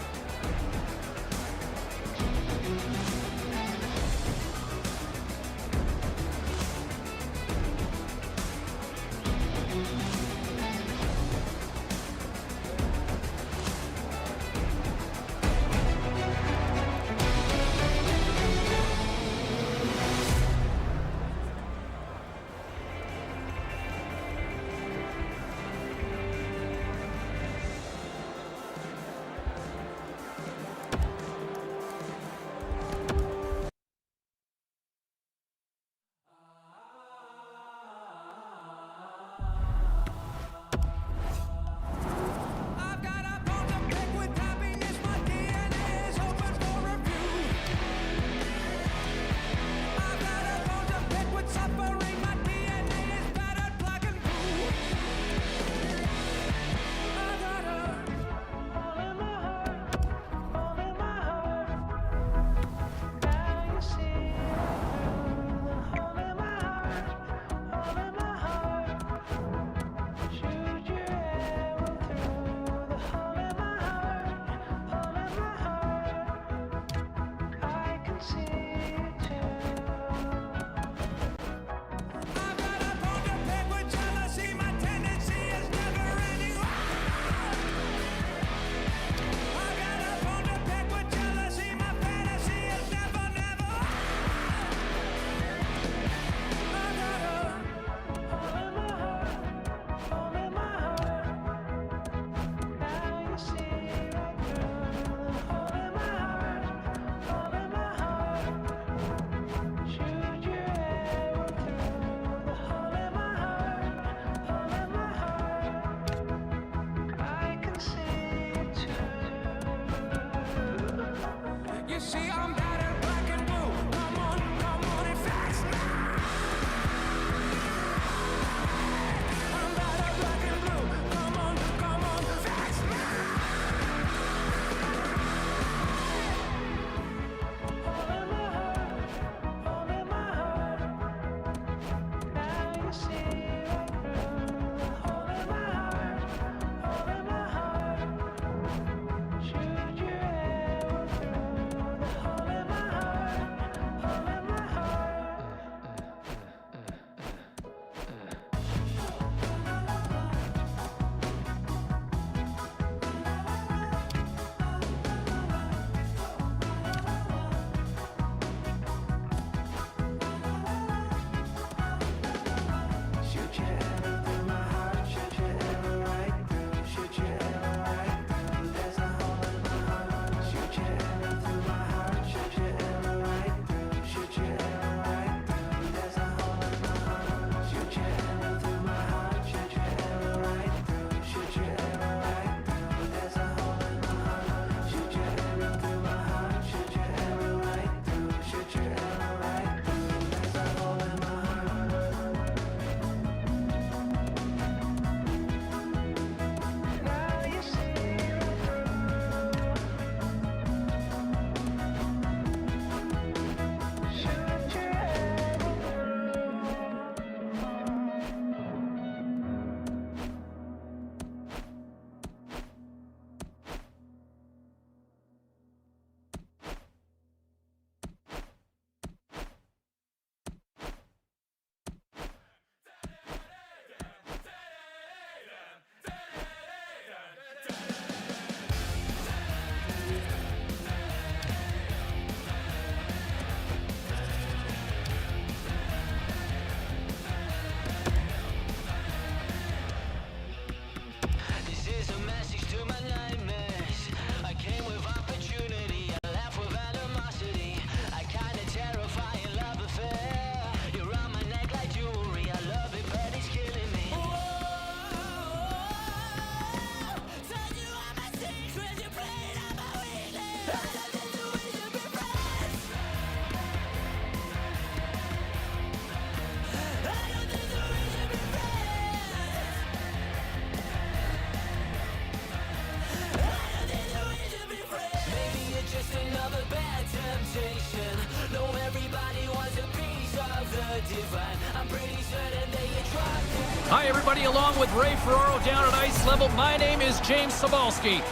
Hi, everybody, along with Ray Ferraro down at ice level. My name is James Cybulski.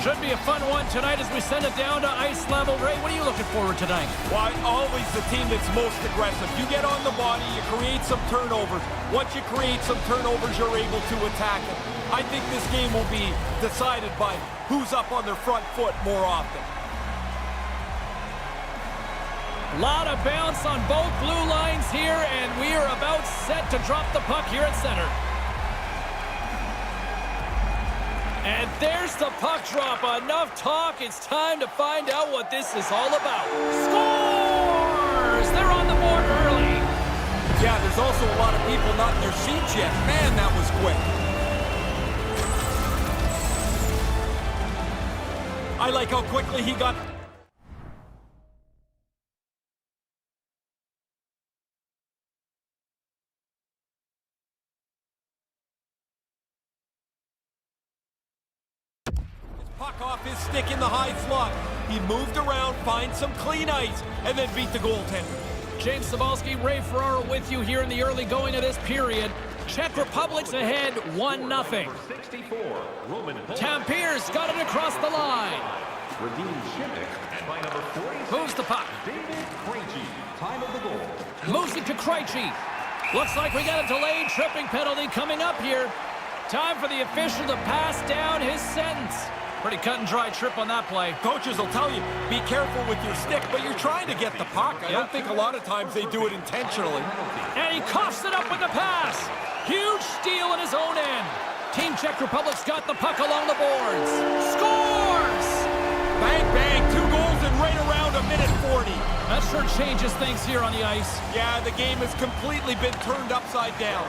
Should be a fun one tonight as we send it down to ice level. Ray, what are you looking forward to tonight? Well, always the team that's most aggressive. You get on the body, you create some turnovers. Once you create some turnovers, you're able to attack it. I think this game will be decided by who's up on their front foot more often. Lot of bounce on both blue lines here, and we are about set to drop the puck here at center. And there's the puck drop. Enough talk. It's time to find out what this is all about. Scores! They're on the board early. Yeah, there's also a lot of people not in their seats yet. Man, that was quick. I like how quickly he got... puck off his stick in the high slot. He moved around, find some clean ice, and then beat the goaltender. James Cybulski, Ray Ferraro with you here in the early going of this period. Czech Republic's ahead 1-0. Tampier's got it across the line. Moves the puck. Moves it to Krejci. Looks like we got a delayed tripping penalty coming up here. Time for the official to pass down his sentence. Pretty cut and dry trip on that play. Coaches will tell you, be careful with your stick, but you're trying to get the puck. I don't think a lot of times they do it intentionally. And he coughs it up with the pass. Huge steal in his own end. Team Czech Republic's got the puck along the boards. Scores! Bang, bang, 2 goals in right around a minute 40. That sure changes things here on the ice. Yeah, the game has completely been turned upside down.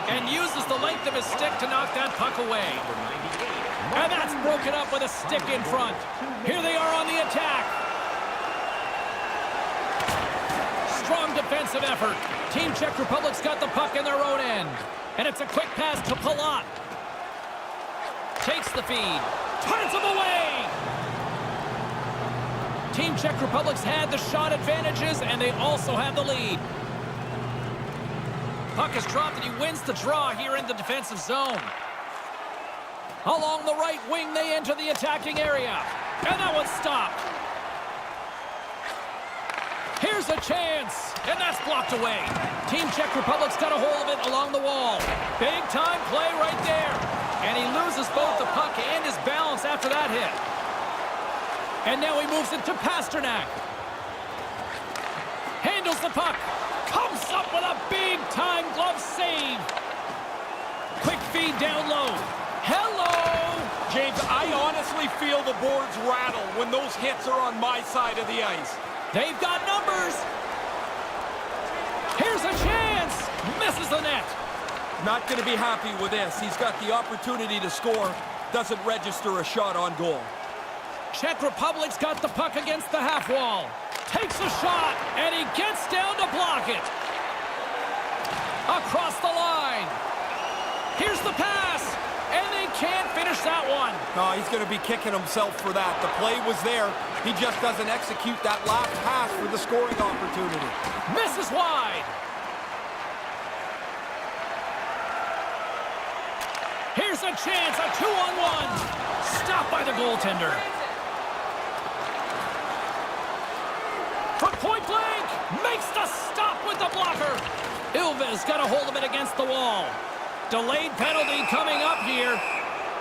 And uses the length of his stick to knock that puck away. And that's broken up with a stick in front. Here they are on the attack. Strong defensive effort. Team Czech Republic's got the puck in their own end. And it's a quick pass to Palat. Takes the feed. Turns him away. Team Czech Republic's had the shot advantages, and they also have the lead. Puck is dropped, and he wins the draw here in the defensive zone. Along the right wing, they enter the attacking area. And that one's stopped. Here's a chance, and that's blocked away. Team Czech Republic's got a hold of it along the wall. Big time play right there. And he loses both the puck and his balance after that hit. And now he moves it to Pasternak. Handles the puck. Comes up with a big-time glove save. Quick feed down low. Hello! James, I honestly feel the boards rattle when those hits are on my side of the ice. They've got numbers. Here's a chance. Misses the net. Not going to be happy with this. He's got the opportunity to score. Doesn't register a shot on goal. Czech Republic's got the puck against the half wall. Takes a shot, and he gets down to block it. Across the line. Here's the pass, and they can't finish that one. No, he's going to be kicking himself for that. The play was there. He just doesn't execute that last pass for the scoring opportunity. Misses wide. Here's a chance, a 2-on-1. Stopped by the goaltender. From point blank, makes the stop with the blocker. Ilves got a hold of it against the wall. Delayed penalty coming up here.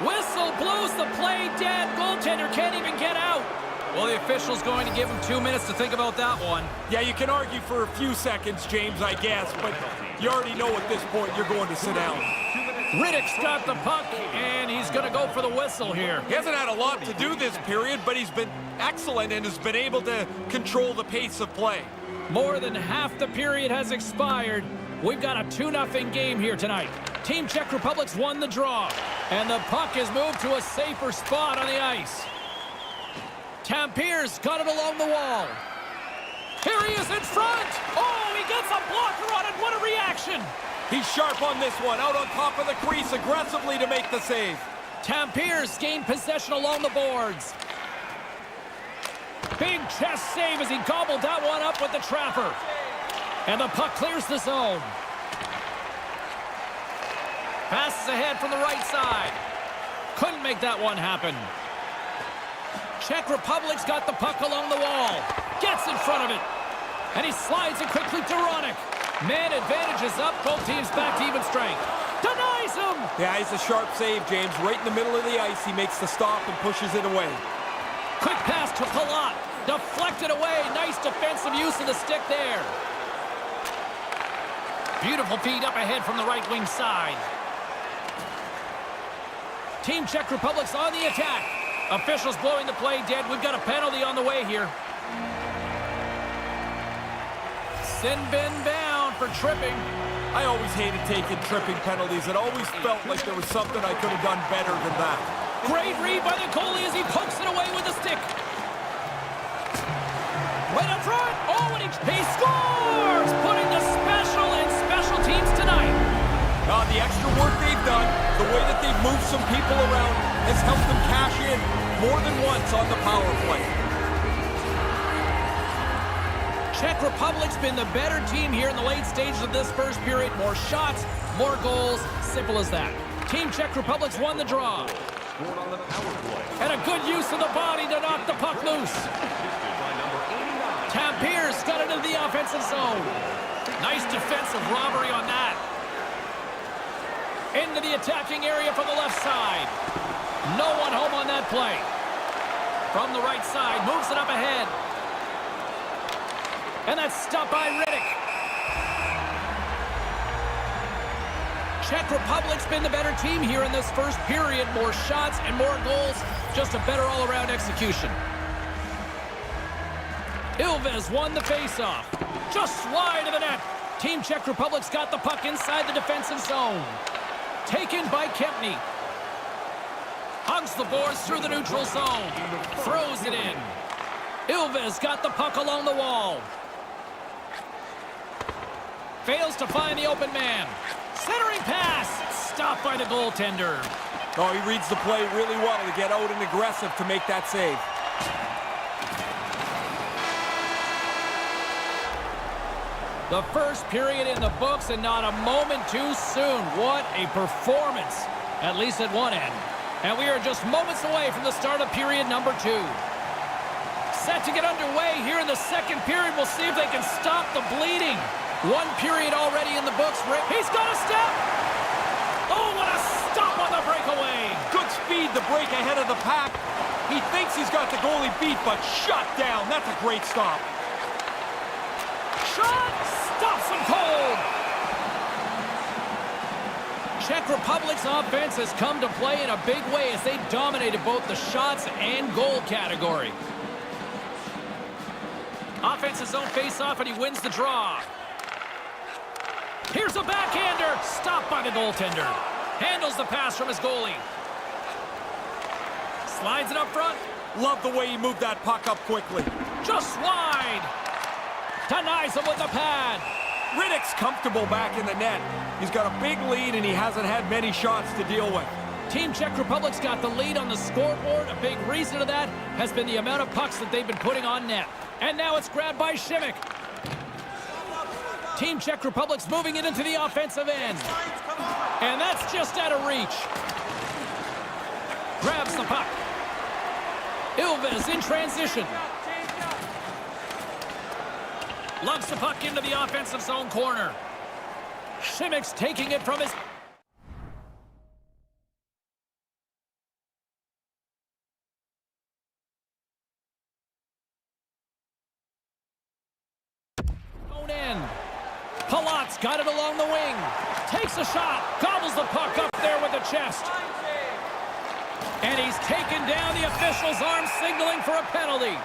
Whistle blows the play dead. Goaltender can't even get out. Well, the official's going to give him 2 minutes to think about that one. Yeah, you can argue for a few seconds, James, I guess, but you already know at this point you're going to sit down. Riddick's got the puck, and he's going to go for the whistle here. He hasn't had a lot to do this period, but he's been excellent and has been able to control the pace of play. More than half the period has expired. We've got a 2-0 game here tonight. Team Czech Republic's won the draw, and the puck is moved to a safer spot on the ice. Tampier's got it along the wall. Here he is in front. Oh, he gets a blocker on it. What a reaction. He's sharp on this one, out on top of the crease aggressively to make the save. Tampier's gained possession along the boards. Big chest save as he gobbled that one up with the trapper. And the puck clears the zone. Passes ahead from the right side. Couldn't make that one happen. Czech Republic's got the puck along the wall. Gets in front of it. And he slides it quickly to Ronick. Man advantage is up. Both teams back to even strength. Denies him! Yeah, he's a sharp save, James. Right in the middle of the ice, he makes the stop and pushes it away. Quick pass to Palat. Deflected away. Nice defensive use of the stick there. Beautiful feed up ahead from the right wing side. Team Czech Republic's on the attack. Officials blowing the play dead. We've got a penalty on the way here. Sin bin down for tripping. I always hated taking tripping penalties. It always felt like there was something I could have done better than that. Great read by the goalie as he pokes it away with the stick. Right up front. Oh, and he scores! Putting the special in special teams tonight. The extra work they've done, the way that they've moved some people around, has helped them cash in more than once on the power play. Czech Republic's been the better team here in the late stages of this first period. More shots, more goals. Simple as that. Team Czech Republic's won the draw. Scored on the power play. And a good use of the body to knock the puck loose. By number 89. Tampier's got it into the offensive zone. Nice defensive robbery on that. Into the attacking area from the left side. No one home on that play. From the right side, moves it up ahead. And that's stopped by Riddick. Czech Republic's been the better team here in this first period. More shots and more goals. Just a better all-around execution. Ilves won the faceoff. Just wide of the net. Team Czech Republic's got the puck inside the defensive zone. Taken by Kempny. Hugs the boards through the neutral zone. Throws it in. Ilves got the puck along the wall. Fails to find the open man. Centering pass. Stopped by the goaltender. Oh, he reads the play really well to get out and aggressive to make that save. The first period in the books and not a moment too soon. What a performance, at least at one end. And we are just moments away from the start of period number 2. Set to get underway here in the second period. We'll see if they can stop the bleeding. One period already in the books. He's got a step. Oh, what a stop on the breakaway. Good speed to break ahead of the pack. He thinks he's got the goalie beat, but shut down. That's a great stop. Shot! Stops him cold! Czech Republic's offense has come to play in a big way as they dominated both the shots and goal category. Offensive zone face-off, and he wins the draw. Here's a backhander! Stopped by the goaltender. Handles the pass from his goalie. Slides it up front. Love the way he moved that puck up quickly. Just wide. Denies him with the pad. Riddick's comfortable back in the net. He's got a big lead, and he hasn't had many shots to deal with. Team Czech Republic's got the lead on the scoreboard. A big reason of that has been the amount of pucks that they've been putting on net. And now it's grabbed by Šimik. Team Czech Republic's moving it into the offensive end. And that's just out of reach. Grabs the puck. Ilves in transition. Lugs the puck into the offensive zone corner. Šimik's taking it from his... own end. Palat's got it along the wing. Takes a shot. Gobbles the puck up there with the chest. And he's taken down. The official's arm signaling for a penalty.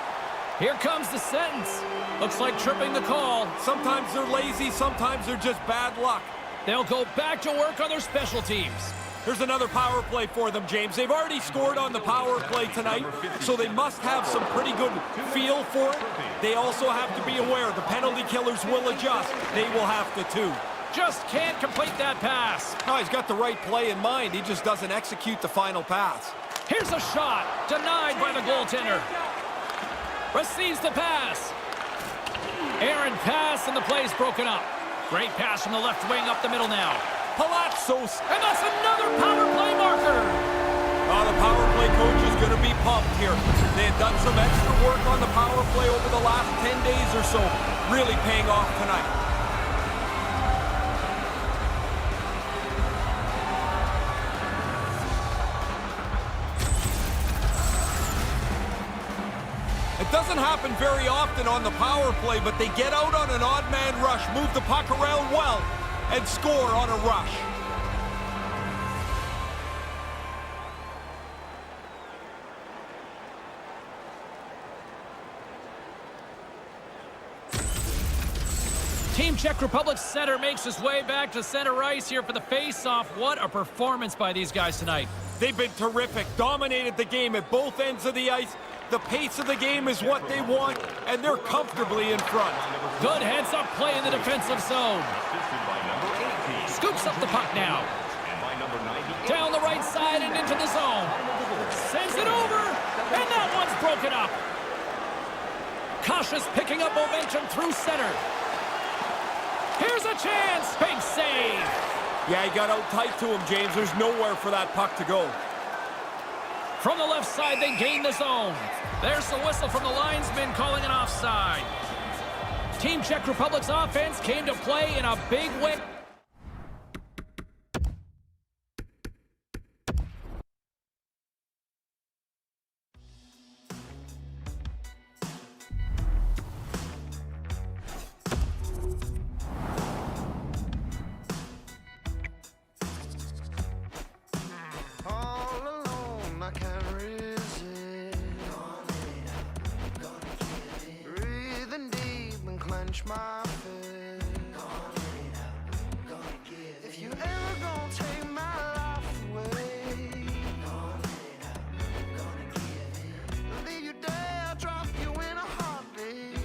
Here comes the sentence. Looks like tripping the call. Sometimes they're lazy, sometimes they're just bad luck. They'll go back to work on their special teams. There's another power play for them, James. They've already scored on the power play tonight, so they must have some pretty good feel for it. They also have to be aware the penalty killers will adjust. They will have to too. Just can't complete that pass. No, he's got the right play in mind. He just doesn't execute the final pass. Here's a shot. Denied by the goaltender. Receives the pass. Errant pass, and the play's broken up. Great pass from the left wing up the middle now. Palazzos. And that's another power play marker. Oh, the power play coach is going to be pumped here. They had done some extra work on the power play over the last 10 days or so. Really paying off tonight. It doesn't happen very often on the power play, but they get out on an odd man rush, move the puck around well, and score on a rush. Team Czech Republic's center makes his way back to center ice here for the face-off. What a performance by these guys tonight. They've been terrific, dominated the game at both ends of the ice. The pace of the game is what they want, and they're comfortably in front. Good heads-up play in the defensive zone. Scoops up the puck now. Down the right side and into the zone. Sends it over, and that one's broken up. Kasha's picking up momentum through center. Here's a chance. Big save. Yeah, he got out tight to him, James. There's nowhere for that puck to go. From the left side, they gain the zone. There's the whistle from the linesman calling an offside. Team Czech Republic's offense came to play in a big way. All alone, I can't resist. Breathing deep and clench my fist. If you ever gonna take my life away, leave you there, drop you in a heartbeat.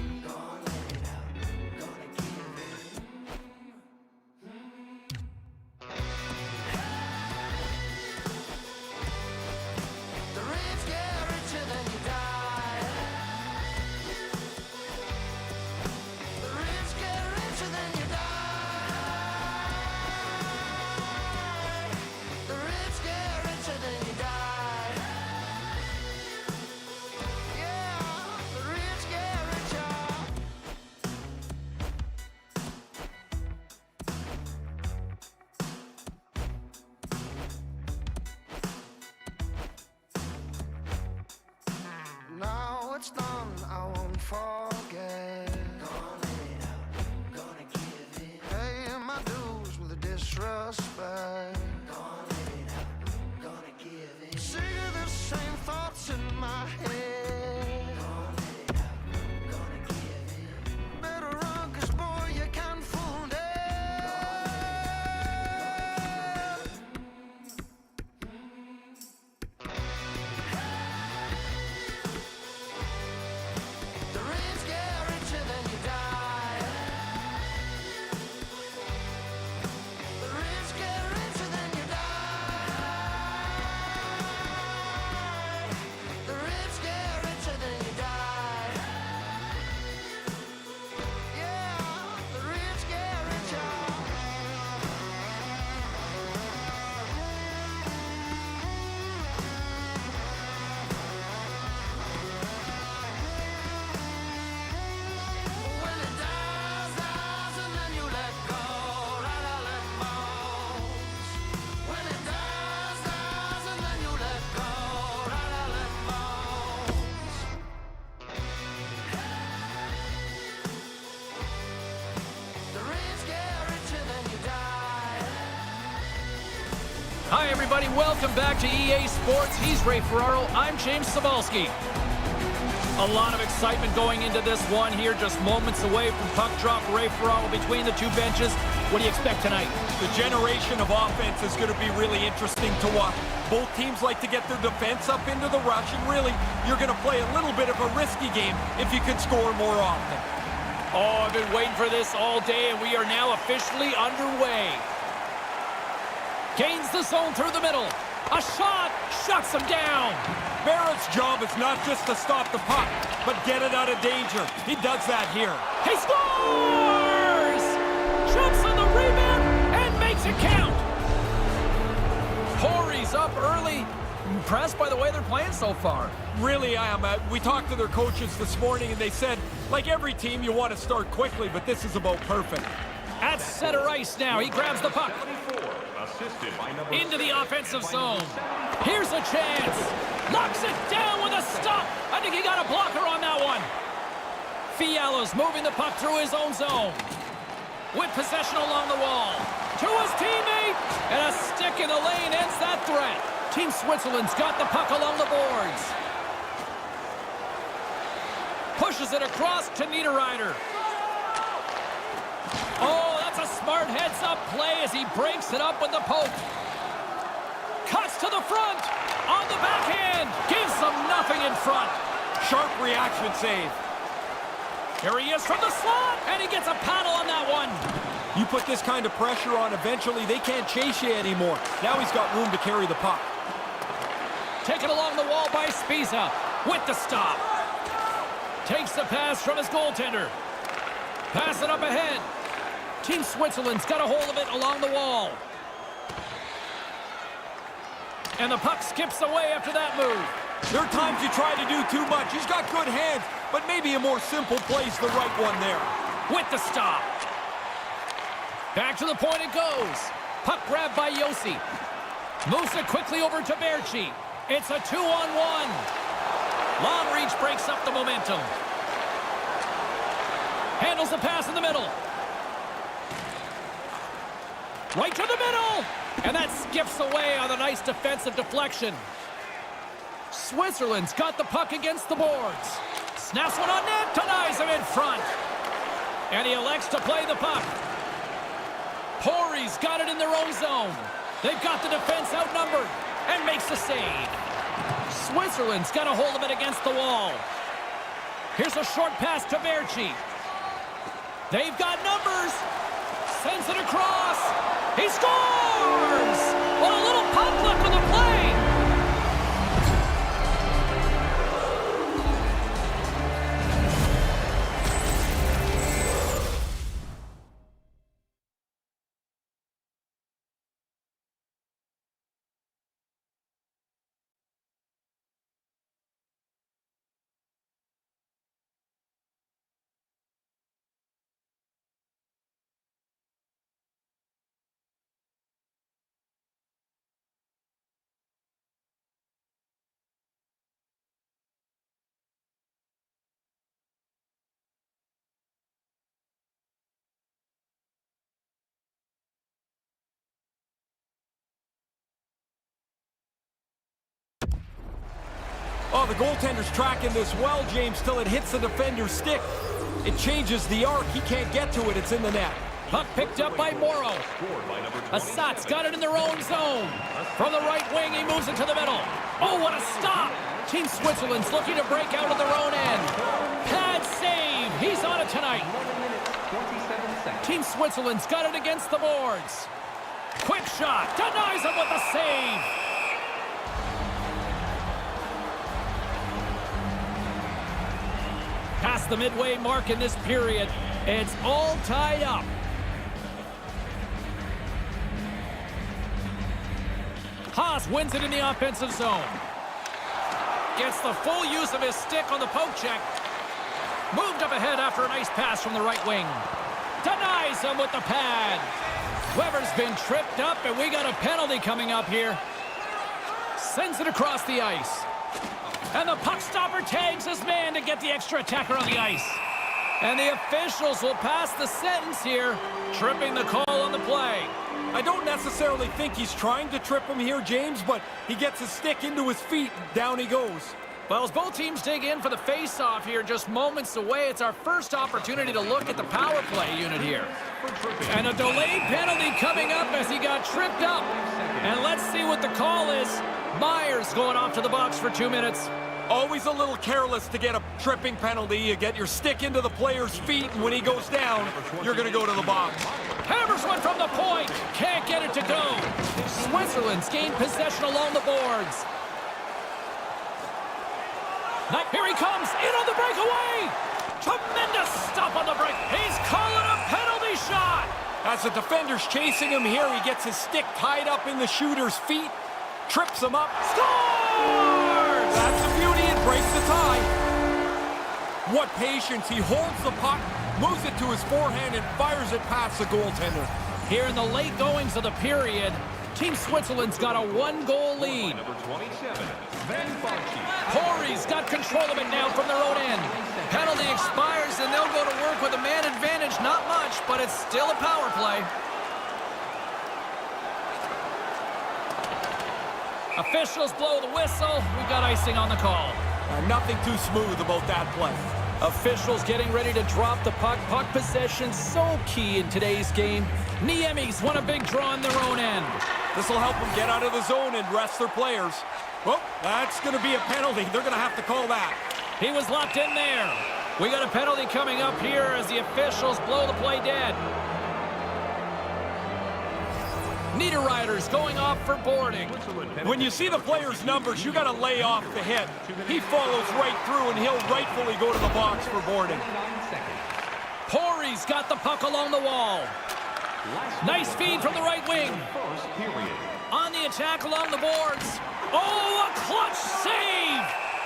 The rich get richer than you die. The rich get richer than you die. The rich get richer than you die. Yeah, the rich get richer. Now it's done, I won't forget. Paying my dues with a disrespect. Sick of the same thoughts in my head. Better run, 'cause boy, you can't fool dead. The rich get richer than you die. The rich get richer than you die. The rich get richer than you die. Yeah, the rich get richer. When it dies, and then you let go, right, I let bones. When it dies, and then you let go, right, I let bones. The rich get richer than you die. Hi, everybody. Welcome back to EA Sports. He's Ray Ferraro. I'm James Cebulski. A lot of excitement going into this one here, just moments away from puck drop. Ray Ferraro between the two benches. What do you expect tonight? The generation of offense is going to be really interesting to watch. Both teams like to get their defense up into the rush, and really, you're going to play a little bit of a risky game if you can score more often. Oh, I've been waiting for this all day, and we are now officially underway. Gains the zone through the middle. A shot shuts him down. Barrett's job is not just to stop the puck, but get it out of danger. He does that here. He scores! Jumps on the rebound and makes it count. Corey's up early. Impressed by the way they're playing so far. Really, I am. We talked to their coaches this morning, and they said, like every team, you want to start quickly, but this is about perfect. At center ice now. He grabs the puck. 24, assisted by number Into the 6, offensive by zone. number 7. Here's a chance. Locks it down with a stop. I think he got a blocker on that one. Fiala's moving the puck through his own zone. With possession along the wall. To his teammate. And a stick in the lane ends that threat. Team Switzerland's got the puck along the boards. Pushes it across to Niederreiter. Oh, that's a smart heads-up play as he breaks it up with the poke. Cuts to the front. On the backhand. Gives them nothing in front. Sharp reaction save. Here he is from the slot. And he gets a paddle on that one. You put this kind of pressure on, eventually they can't chase you anymore. Now he's got room to carry the puck. Taken along the wall by Spiza with the stop. Takes the pass from his goaltender. Pass it up ahead. Team Switzerland's got a hold of it along the wall. And the puck skips away after that move. There are times you try to do too much. He's got good hands, but maybe a more simple play's the right one there. With the stop. Back to the point it goes. Puck grabbed by Yossi. Moves it quickly over to Berchi. It's a 2-on-1. Long reach breaks up the momentum. Handles the pass in the middle. Right to the middle. And that skips away on a nice defensive deflection. Switzerland's got the puck against the boards. Snaps one on net. Denies him in front. And he elects to play the puck. Corey's got it in their own zone. They've got the defense outnumbered. And makes the save. Switzerland's got a hold of it against the wall. Here's a short pass to Berchi. They've got numbers. Sends it across. He scores! Well, a little pump left with the play. Oh, the goaltender's tracking this well, James, till it hits the defender's stick. It changes the arc. He can't get to it. It's in the net. Puck picked up by Morrow. Assat's got it in their own zone. From the right wing, he moves it to the middle. Oh, what a stop! Team Switzerland's looking to break out of their own end. Pad save. He's on it tonight. 27 seconds. Team Switzerland's got it against the boards. Quick shot. Denies him with the save. Past the midway mark in this period. It's all tied up. Haas wins it in the offensive zone. Gets the full use of his stick on the poke check. Moved up ahead after a nice pass from the right wing. Denies him with the pad. Weber's been tripped up, and we got a penalty coming up here. Sends it across the ice. And the puck stopper tags his man to get the extra attacker on the ice. And the officials will pass the sentence here, tripping the call on the play. I don't necessarily think he's trying to trip him here, James, but he gets his stick into his feet, and down he goes. Well, as both teams dig in for the face-off here, just moments away, it's our first opportunity to look at the power play unit here. And a delayed penalty coming up as he got tripped up. And let's see what the call is. Myers going off to the box for 2 minutes. Always a little careless to get a tripping penalty. You get your stick into the player's feet, and when he goes down, you're going to go to the box. Hammers one from the point. Can't get it to go. Switzerland's gained possession along the boards. Here he comes, in on the breakaway! Tremendous stop on the break. He's calling a penalty shot! As the defender's chasing him here, he gets his stick tied up in the shooter's feet, trips him up. Scores! That's the beauty, it breaks the tie. What patience, he holds the puck, moves it to his forehand, and fires it past the goaltender. Here in the late goings of the period, Team Switzerland's got a 1-goal lead. Number 27, Van Fauci. Corey's got control of it now from their own end. Penalty expires, and they'll go to work with a man advantage. Not much, but it's still a power play. Officials blow the whistle. We've got icing on the call. Nothing too smooth about that play. Officials getting ready to drop the puck. Puck possession so key in today's game. Niemi's won a big draw on their own end. This will help them get out of the zone and rest their players. Well, that's going to be a penalty. They're going to have to call that. He was locked in there. We got a penalty coming up here as the officials blow the play dead. Niederreiter's going off for boarding. When you see the player's numbers, you got to lay off the hit. He follows right through, and he'll rightfully go to the box for boarding. Corey's got the puck along the wall. Nice feed from the right wing. On the attack along the boards. Oh, a clutch save!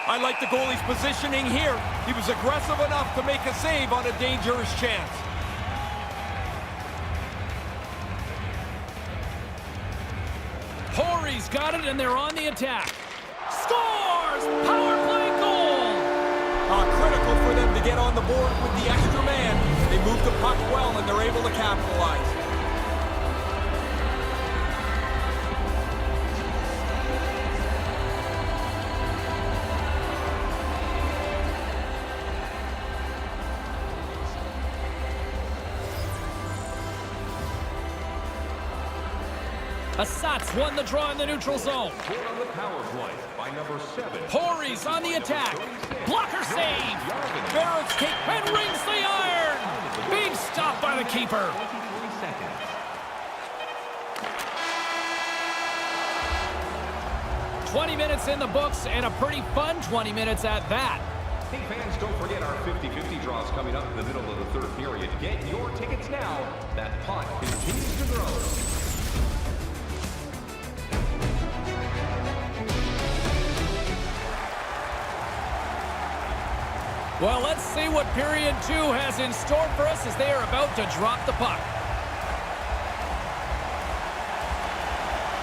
I like the goalie's positioning here. He was aggressive enough to make a save on a dangerous chance. Corey's got it, and they're on the attack. Scores! Power play goal! Critical for them to get on the board with the extra man. They move the puck well, and they're able to capitalize. Assats won the draw in the neutral zone. Scored on the power play by number 7. Corey's on the attack. Blocker save. Barrett's kick And rings the iron. Big stop by the keeper. 23 seconds. "20 minutes in the books, and a pretty fun 20 minutes at that. Hey fans, don't forget our 50-50 draws coming up in the middle of the third period. Get your tickets now. That pot continues to grow. Well, let's see what period 2 has in store for us as they are about to drop the puck.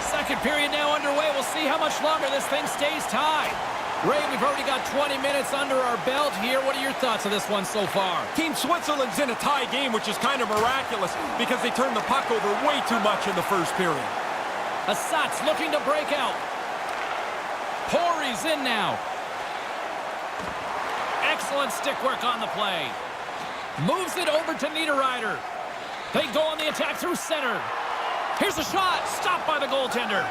Second period now underway. We'll see how much longer this thing stays tied. Ray, we've already got 20 minutes under our belt here. What are your thoughts of this one so far? Team Switzerland's in a tie game, which is kind of miraculous because they turned the puck over way too much in the first period. Assats looking to break out. Corey's in now. Excellent stick work on the play. Moves it over to Niederreiter. They go on the attack through center. Here's a shot. Stopped by the goaltender.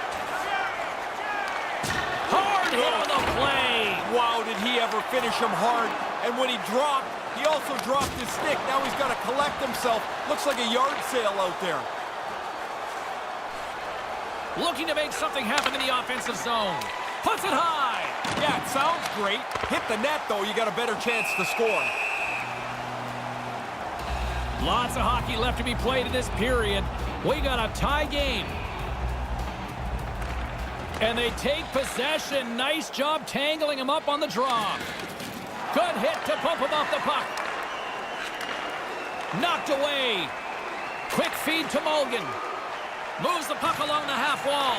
Hard hit on the play. Wow, did he ever finish him hard. And when he dropped, he also dropped his stick. Now he's got to collect himself. Looks like a yard sale out there. Looking to make something happen in the offensive zone. Puts it high. Yeah, it sounds great. Hit the net, though. You got a better chance to score. Lots of hockey left to be played in this period. We got a tie game. And they take possession. Nice job tangling him up on the draw. Good hit to bump him off the puck. Knocked away. Quick feed to Mulligan. Moves the puck along the half wall.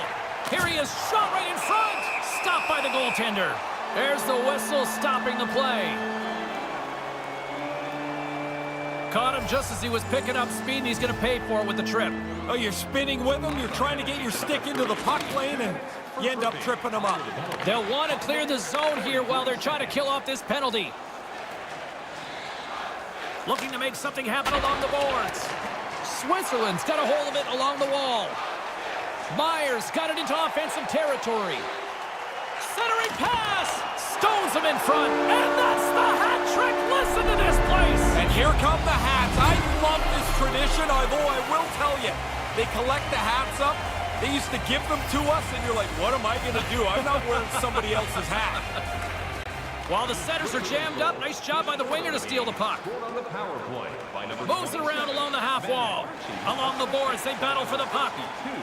Here he is, shot right in front. Stopped by the goaltender. There's the whistle stopping the play. Caught him just as he was picking up speed, and he's going to pay for it with the trip. Oh, you're spinning with him, you're trying to get your stick into the puck lane, and you end up tripping him up. They'll want to clear the zone here while they're trying to kill off this penalty. Looking to make something happen along the boards. Switzerland's got a hold of it along the wall. Myers got it into offensive territory. Centering pass! Stones him in front, and that's the hat trick! Listen to this place! And here come the hats. I love this tradition, although I will tell you, they collect the hats up. They used to give them to us, and you're like, what am I going to do? I'm not wearing somebody else's hat. While the centers are jammed up, nice job by the winger to steal the puck. On the power play by number Moves it around along the half wall. Along the boards, they battle for the puck.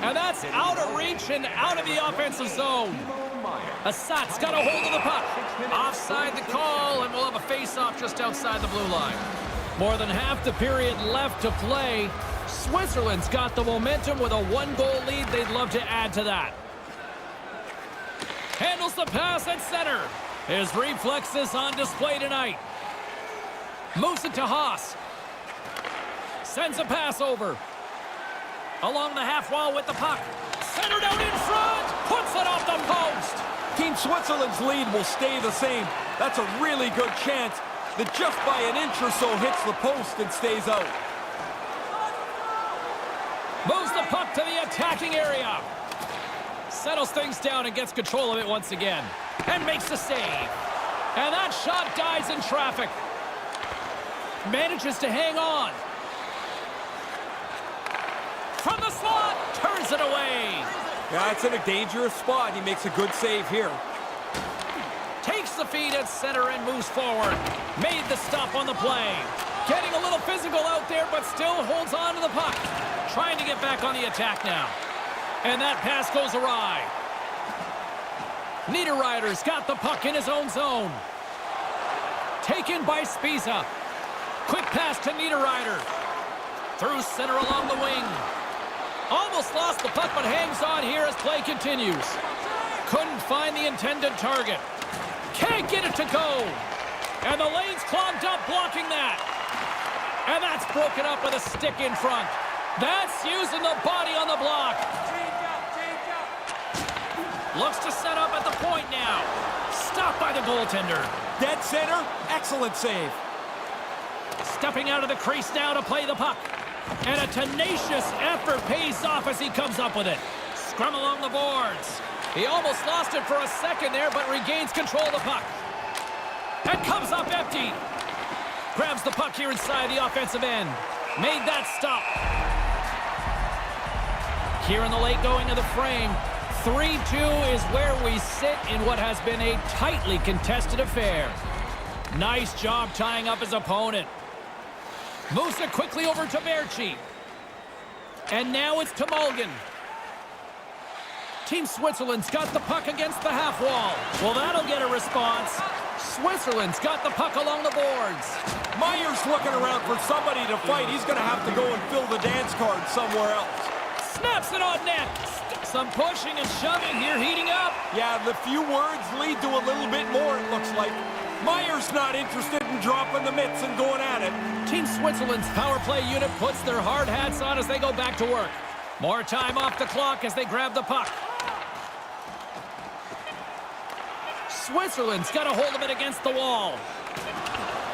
And that's out of reach and out of the offensive zone. Assat's got a hold of the puck. Offside the call, and we'll have a face-off just outside the blue line. More than half the period left to play. Switzerland's got the momentum with a one-goal lead. They'd love to add to that. Handles the pass at center. His reflexes on display tonight. Moves it to Haas. Sends a pass over. Along the half wall with the puck. Centered out in front. Puts it off the post. Team Switzerland's lead will stay the same. That's a really good chance that just by an inch or so hits the post and stays out. Moves the puck to the attacking area. Settles things down and gets control of it once again. And makes the save. And that shot dies in traffic. Manages to hang on. From the slot, turns it away. Yeah, it's in a dangerous spot. He makes a good save here. Takes the feed at center and moves forward. Made the stop on the play. Getting a little physical out there, but still holds on to the puck. Trying to get back on the attack now. And that pass goes awry. Niederreiter's got the puck in his own zone. Taken by Spiza. Quick pass to Niederreiter. Through center along the wing. Almost lost the puck, but hangs on here as play continues. Couldn't find the intended target. Can't get it to go. And the lane's clogged up, blocking that. And that's broken up with a stick in front. That's using the body on the block. Looks to set up at the point now. Stopped by the goaltender. Dead center, excellent save. Stepping out of the crease now to play the puck. And a tenacious effort pays off as he comes up with it. Scrum along the boards. He almost lost it for a second there, but regains control of the puck. And comes up empty. Grabs the puck here inside the offensive end. Made that stop. Here in the late going of the frame, 3-2 is where we sit in what has been a tightly contested affair. Nice job tying up his opponent. Moves it quickly over to B.G.Jeikki. And now it's to Mulligan. Team Switzerland's got the puck against the half wall. Well, that'll get a response. Switzerland's got the puck along the boards. Myers looking around for somebody to fight. He's going to have to go and fill the dance card somewhere else. Snaps it on net. Some pushing and shoving here, heating up. Yeah, the few words lead to a little bit more, it looks like. Myers not interested in dropping the mitts and going at it. Team Switzerland's power play unit puts their hard hats on as they go back to work. More time off the clock as they grab the puck. Switzerland's got a hold of it against the wall.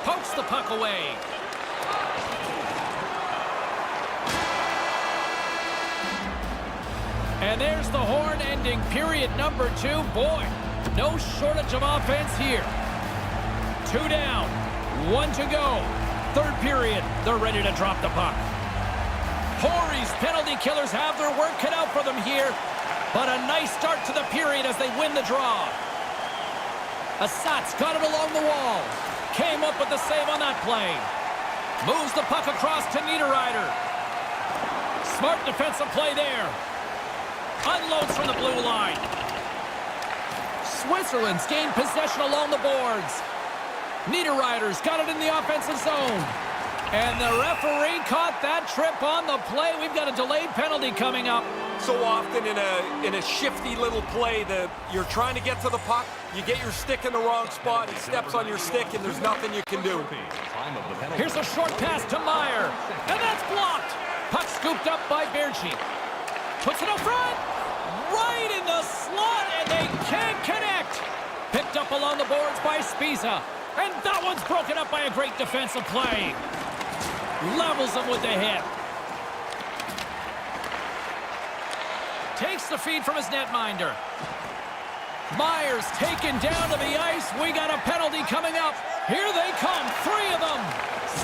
Pokes the puck away. And there's the horn ending period number 2. Boy, no shortage of offense here. 2 down, 1 to go. Third period, they're ready to drop the puck. Horry's penalty killers have their work cut out for them here, but a nice start to the period as they win the draw. Assat's got it along the wall. Came up with the save on that play. Moves the puck across to Niederreiter. Smart defensive play there. Unloads from the blue line. Switzerland's gained possession along the boards. Niederreiter's got it in the offensive zone. And the referee caught that trip on the play. We've got a delayed penalty coming up. So often in a shifty little play that you're trying to get to the puck, you get your stick in the wrong spot, he steps on your stick, and there's nothing you can do. Here's a short pass to Meyer, and that's blocked. Puck scooped up by B.G.Jeikki. Puts it up front, right in the slot, and they can't connect. Picked up along the boards by Spiza, and that one's broken up by a great defensive play. Levels them with the hit. Takes the feed from his netminder. Myers taken down to the ice. We got a penalty coming up. Here they come, 3 of them.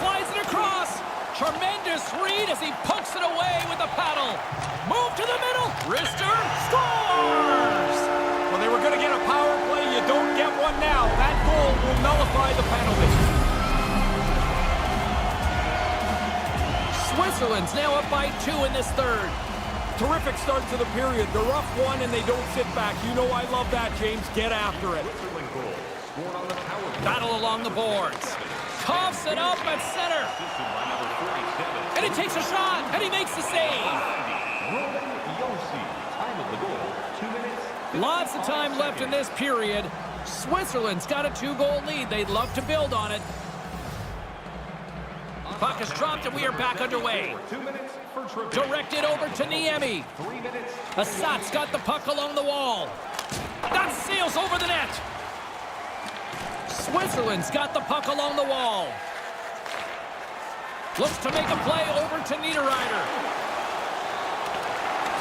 Slides it across. Tremendous read as he pokes it away with the paddle. Move to the middle. Wrister scores! Well, they were going to get a power play. You don't get one now. That goal will nullify the penalty. Switzerland's now up by 2 in this third. Terrific start to the period. They're up 1 and they don't sit back. You know I love that, James. Get after it. Battle along the boards. Coughs it up at center. And he takes a shot, and he makes the save. Lots of time left in this period. Switzerland's got a 2-goal lead. They'd love to build on it. Puck is dropped, and we are back underway. Directed over to Niemi. Assat's got the puck along the wall. That sails over the net. Switzerland's got the puck along the wall. Looks to make a play over to Niederreiter.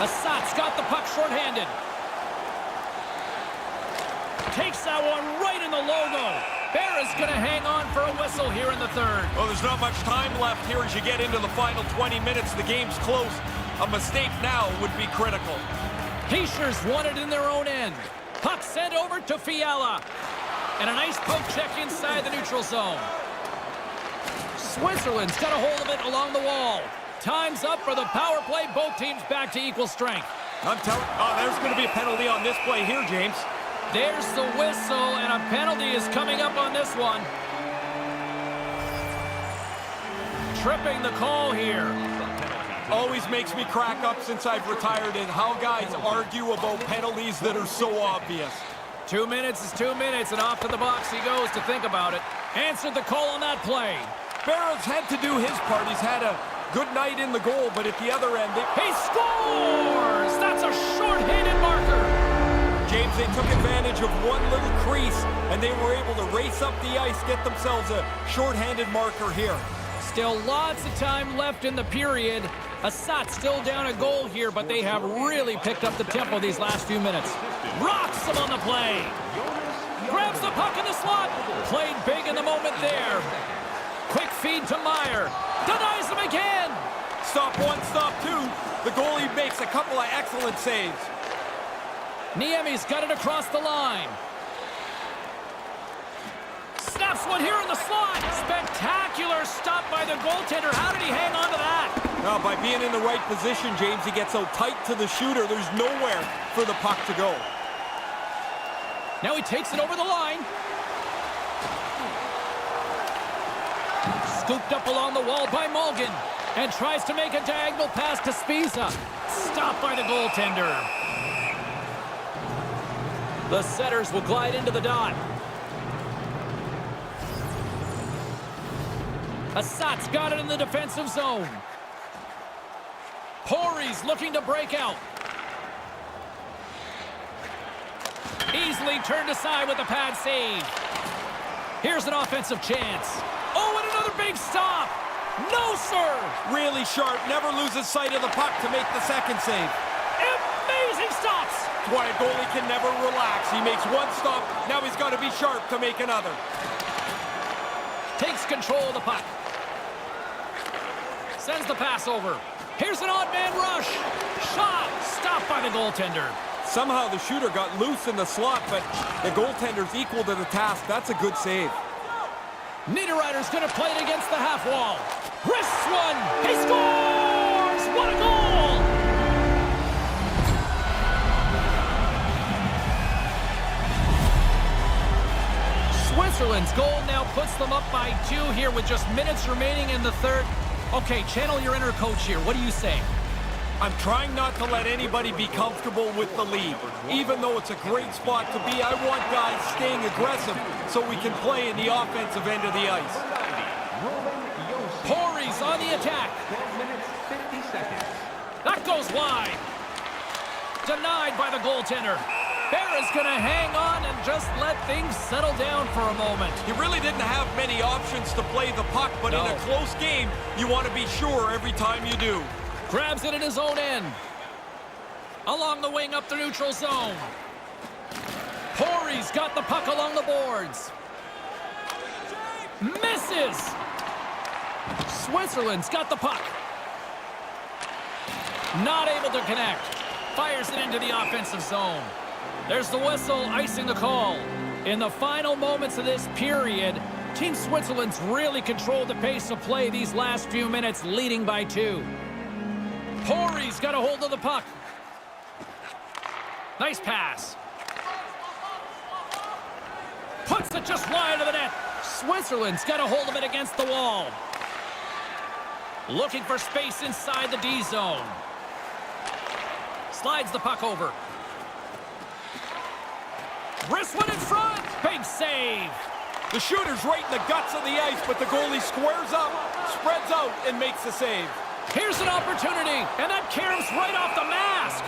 Assat's got the puck shorthanded. Takes that one right in the logo. Berra's going to hang on for a whistle here in the third. Well, there's not much time left here as you get into the final 20 minutes. The game's close. A mistake now would be critical. Pacers won it in their own end. Puck sent over to Fiala. And a nice poke check inside the neutral zone. Switzerland's got a hold of it along the wall. Time's up for the power play. Both teams back to equal strength. I'm telling you, there's going to be a penalty on this play here, James. There's the whistle, and a penalty is coming up on this one. Tripping the call here. Always makes me crack up since I've retired and how guys argue about penalties that are so obvious. 2 minutes is 2 minutes, and off to the box he goes to think about it. Answered the call on that play. Berra's had to do his part. He's had a good night in the goal, but at the other end, he scores! That's a short-handed marker. James, they took advantage of one little crease, and they were able to race up the ice, get themselves a short-handed marker here. Still lots of time left in the period. Assat's still down a goal here, but they have really picked up the tempo these last few minutes. Rocks him on the play. Grabs the puck in the slot. Played big in the moment there. Quick feed to Meyer. Denies him again. Stop 1, stop 2. The goalie makes a couple of excellent saves. Niemi's got it across the line. Snaps one here in the slot. Spectacular stop by the goaltender. How did he hang on to that? Well, by being in the right position, James, he gets so tight to the shooter, there's nowhere for the puck to go. Now he takes it over the line. Scooped up along the wall by Mulligan. And tries to make a diagonal pass to Spiza. Stopped by the goaltender. The setters will glide into the dot. Assat's got it in the defensive zone. Pori's looking to break out. Easily turned aside with a pad save. Here's an offensive chance. Oh, and another big stop. No, sir. Really sharp. Never loses sight of the puck to make the second save. Amazing stops. That's why a goalie can never relax. He makes one stop. Now he's got to be sharp to make another. Takes control of the puck. Sends the pass over. Here's an odd man rush. Shot. Stopped by the goaltender. Somehow the shooter got loose in the slot, but the goaltender's equal to the task. That's a good save. Niederreiter's going to play it against the half wall. Wrists one. He scores! What a goal! Switzerland's goal now puts them up by 2 here with just minutes remaining in the third. Okay, channel your inner coach here. What do you say? I'm trying not to let anybody be comfortable with the lead. Even though it's a great spot to be, I want guys staying aggressive so we can play in the offensive end of the ice. Pori's on the attack. 12 minutes, 50 seconds. That goes wide. Denied by the goaltender. Bear is going to hang on and just let things settle down for a moment. He really didn't have many options to play the puck, but in a close game, you want to be sure every time you do. Grabs it at his own end. Along the wing up the neutral zone. Pori's got the puck along the boards. Misses. Switzerland's got the puck. Not able to connect. Fires it into the offensive zone. There's the whistle, icing the call. In the final moments of this period, Team Switzerland's really controlled the pace of play these last few minutes, leading by 2. Pori's got a hold of the puck. Nice pass. Puts it just wide of the net. Switzerland's got a hold of it against the wall. Looking for space inside the D zone. Slides the puck over. Wrist one in front. Big save. The shooter's right in the guts of the ice, but the goalie squares up, spreads out, and makes the save. Here's an opportunity, and that caroms right off the mask.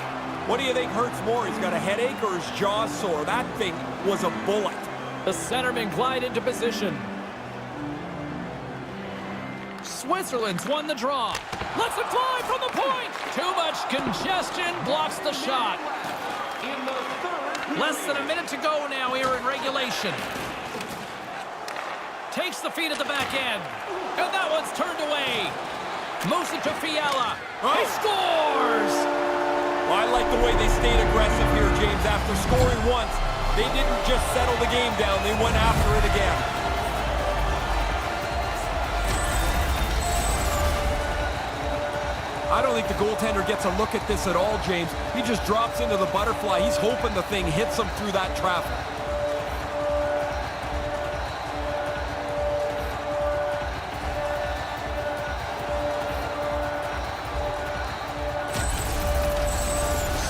What do you think hurts more? He's got a headache or his jaw sore? That thing was a bullet. The centerman glide into position. Switzerland's won the draw. Lets it fly from the point. Too much congestion blocks the shot. In the third. Less than a minute to go now here in regulation. Takes the feed at the back end. And that one's turned away. Moves it to Fiala. He scores! Well, I like the way they stayed aggressive here, James. After scoring once, they didn't just settle the game down. They went after it again. I don't think the goaltender gets a look at this at all, James. He just drops into the butterfly. He's hoping the thing hits him through that traffic.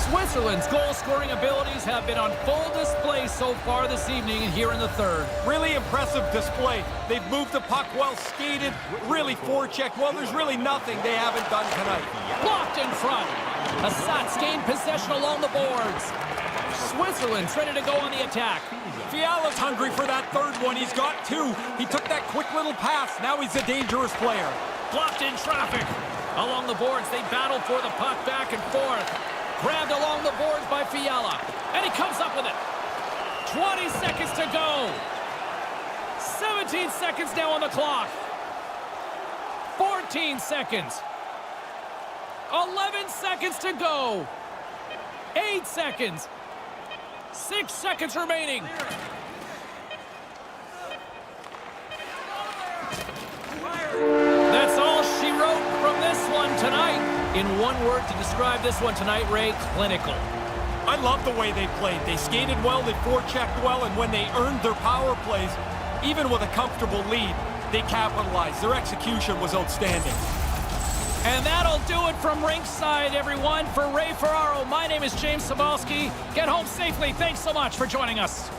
Switzerland's goal-scoring abilities have been on full display so far this evening and here in the third. Really impressive display. They've moved the puck well, skated, really forechecked. Well, there's really nothing they haven't done tonight. Blocked in front. Assat's gained possession along the boards. Switzerland's ready to go on the attack. Fiala's hungry for that third one. He's got 2. He took that quick little pass. Now he's a dangerous player. Blocked in traffic. Along the boards, they battle for the puck back and forth. Grabbed along the boards by Fiala. And he comes up with it. 20 seconds to go. 17 seconds now on the clock. 14 seconds. 11 seconds to go. 8 seconds. 6 seconds remaining. That's all she wrote from this one tonight. In one word to describe this one tonight, Ray, clinical. I love the way they played. They skated well, they forechecked well, and when they earned their power plays, even with a comfortable lead, they capitalized. Their execution was outstanding. And that'll do it from ringside, everyone. For Ray Ferraro, my name is James Cybulski. Get home safely. Thanks so much for joining us.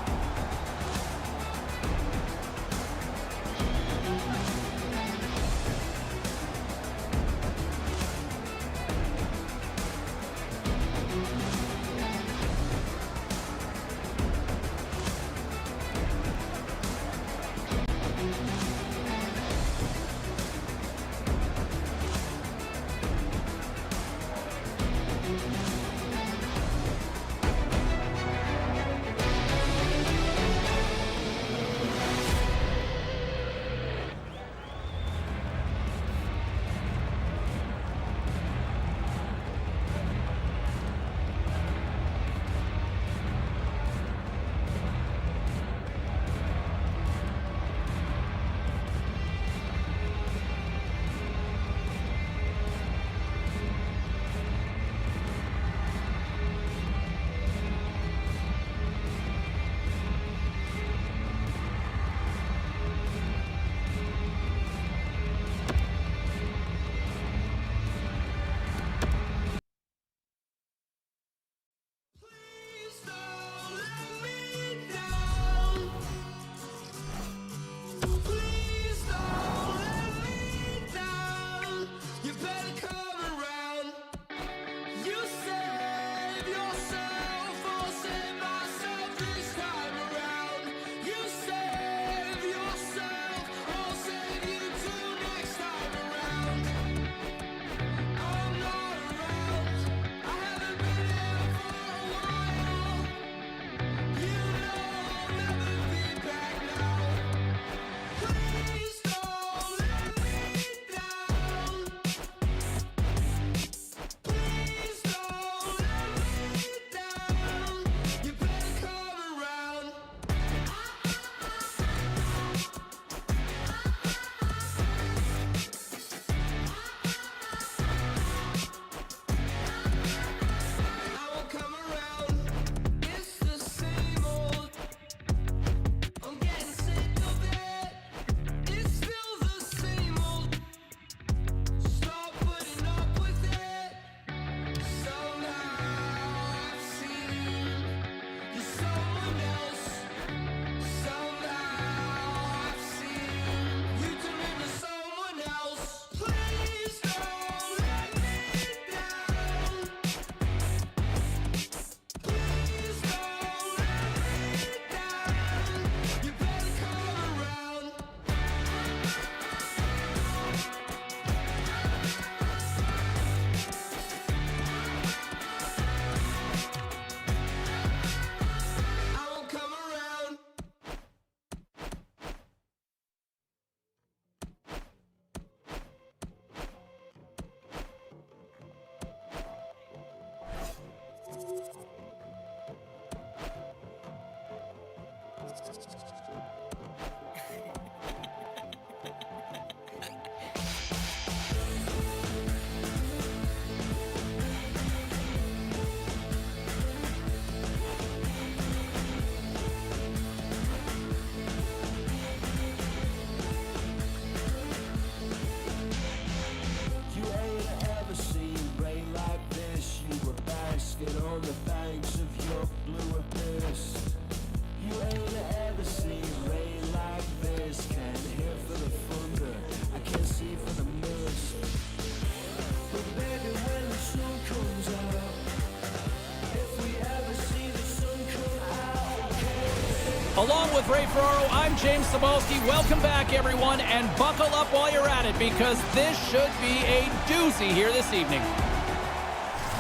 Along with Ray Ferraro, I'm James Cebulski. Welcome back, everyone, and buckle up while you're at it because this should be a doozy here this evening.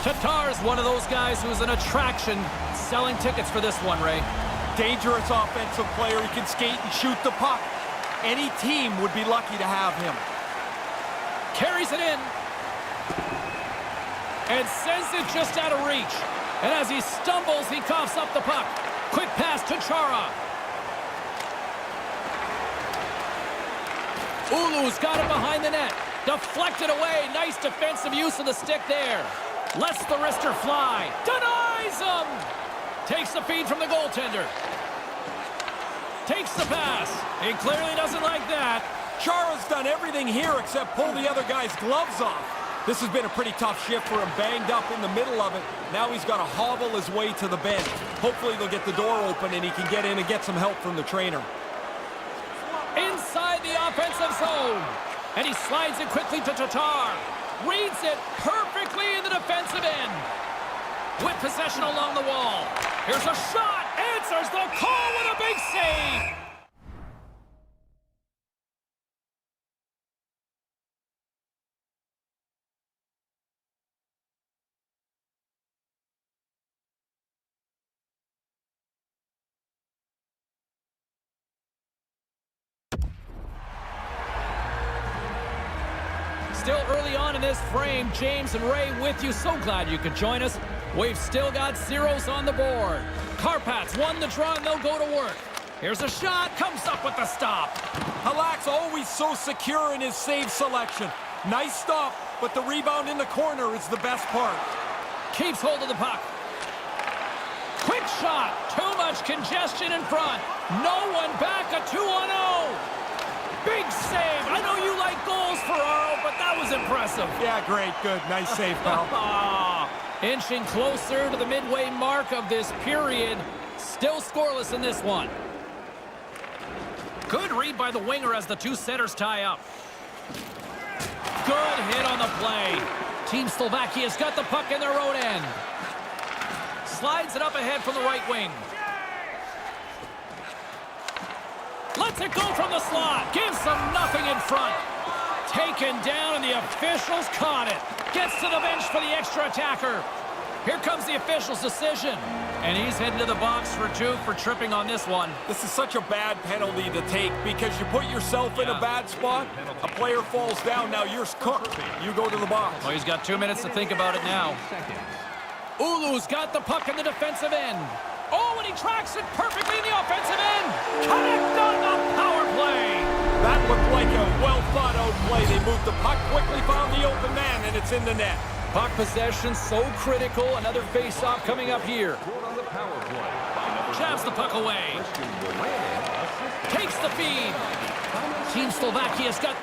Tatar's one of those guys who's an attraction, selling tickets for this one, Ray. Dangerous offensive player. He can skate and shoot the puck. Any team would be lucky to have him. Carries it in. And sends it just out of reach. And as he stumbles, he coughs up the puck. Quick pass to Chara. Ulu's got it behind the net. Deflected away. Nice defensive use of the stick there. Lets the wrister fly. Denies him. Takes the feed from the goaltender. Takes the pass. He clearly doesn't like that. Chara's done everything here except pull the other guy's gloves off. This has been a pretty tough shift for him, banged up in the middle of it. Now he's got to hobble his way to the bench. Hopefully they'll get the door open and he can get in and get some help from the trainer. Inside the offensive zone. And he slides it quickly to Tatar. Reads it perfectly in the defensive end. With possession along the wall. Here's a shot. Answers the call with a big save. Still early on in this frame, James and Ray with you. So glad you could join us. We've still got zeros on the board. Carpats won the draw and they'll go to work. Here's a shot, comes up with the stop. Halak's always so secure in his save selection. Nice stop, but the rebound in the corner is the best part. Keeps hold of the puck. Quick shot, too much congestion in front. No one back, a 2-on-0. Big save. I know you like goals, Ferraro, but that was impressive. Yeah, great, good. Nice save, pal. Inching closer to the midway mark of this period. Still scoreless in this one. Good read by the winger as the two centers tie up. Good hit on the play. Team Slovakia's got the puck in their own end. Slides it up ahead from the right wing. Lets it go from the slot. Gives them nothing in front. Taken down, and the officials caught it. Gets to the bench for the extra attacker. Here comes the official's decision. And he's heading to the box for 2 for tripping on this one. This is such a bad penalty to take because you put yourself in a bad spot. A player falls down. Now you're cooked. You go to the box. Well, he's got 2 minutes to think about it now. Ulu's got the puck in the defensive end. Oh, and he tracks it perfectly in the offensive end. Connect on the power play. That looked like a well-thought-out play. They moved the puck, quickly found the open man, and it's in the net. Puck possession so critical. Another face-off coming up here. Jabs the puck away. Takes the feed. Team Slovakia's got...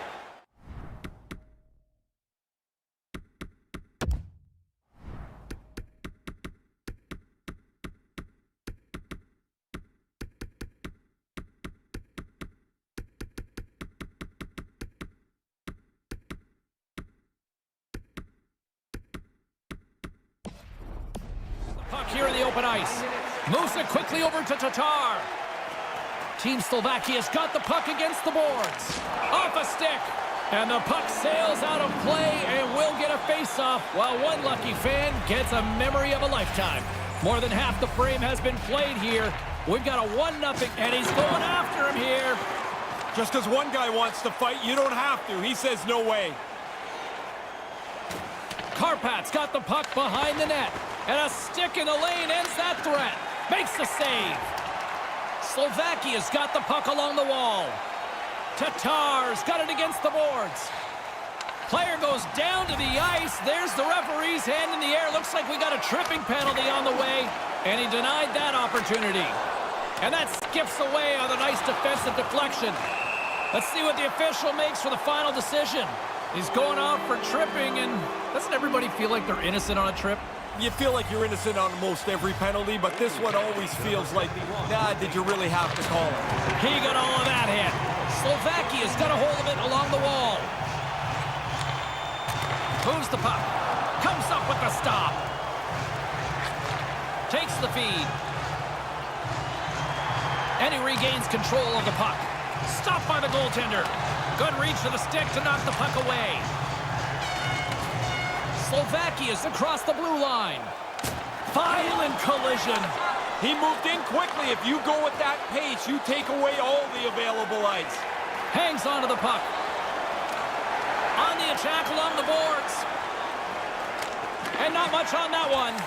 Puck here in the open ice. Moves it quickly over to Tatar. Team Slovakia's got the puck against the boards. Off a stick. And the puck sails out of play and will get a face-off while one lucky fan gets a memory of a lifetime. More than half the frame has been played here. We've got a 1-0 and he's going after him here. Just because one guy wants to fight, you don't have to. He says no way. Carpat's got the puck behind the net. And a stick in the lane ends that threat. Makes the save. Slovakia's got the puck along the wall. Tatar's got it against the boards. Player goes down to the ice. There's the referee's hand in the air. Looks like we got a tripping penalty on the way. And he denied that opportunity. And that skips away on a nice defensive deflection. Let's see what the official makes for the final decision. He's going out for tripping, and doesn't everybody feel like they're innocent on a trip? You feel like you're innocent on most every penalty, but this one always feels like, nah, did you really have to call it? He got all of that hit. Slovakia's got a hold of it along the wall. Moves the puck. Comes up with the stop. Takes the feed. And he regains control of the puck. Stopped by the goaltender. Good reach to the stick to knock the puck away. Slovakia's across the blue line. Violent collision. He moved in quickly. If you go at that pace, you take away all the available ice. Hangs onto the puck. On the attack along the boards. And not much on that one.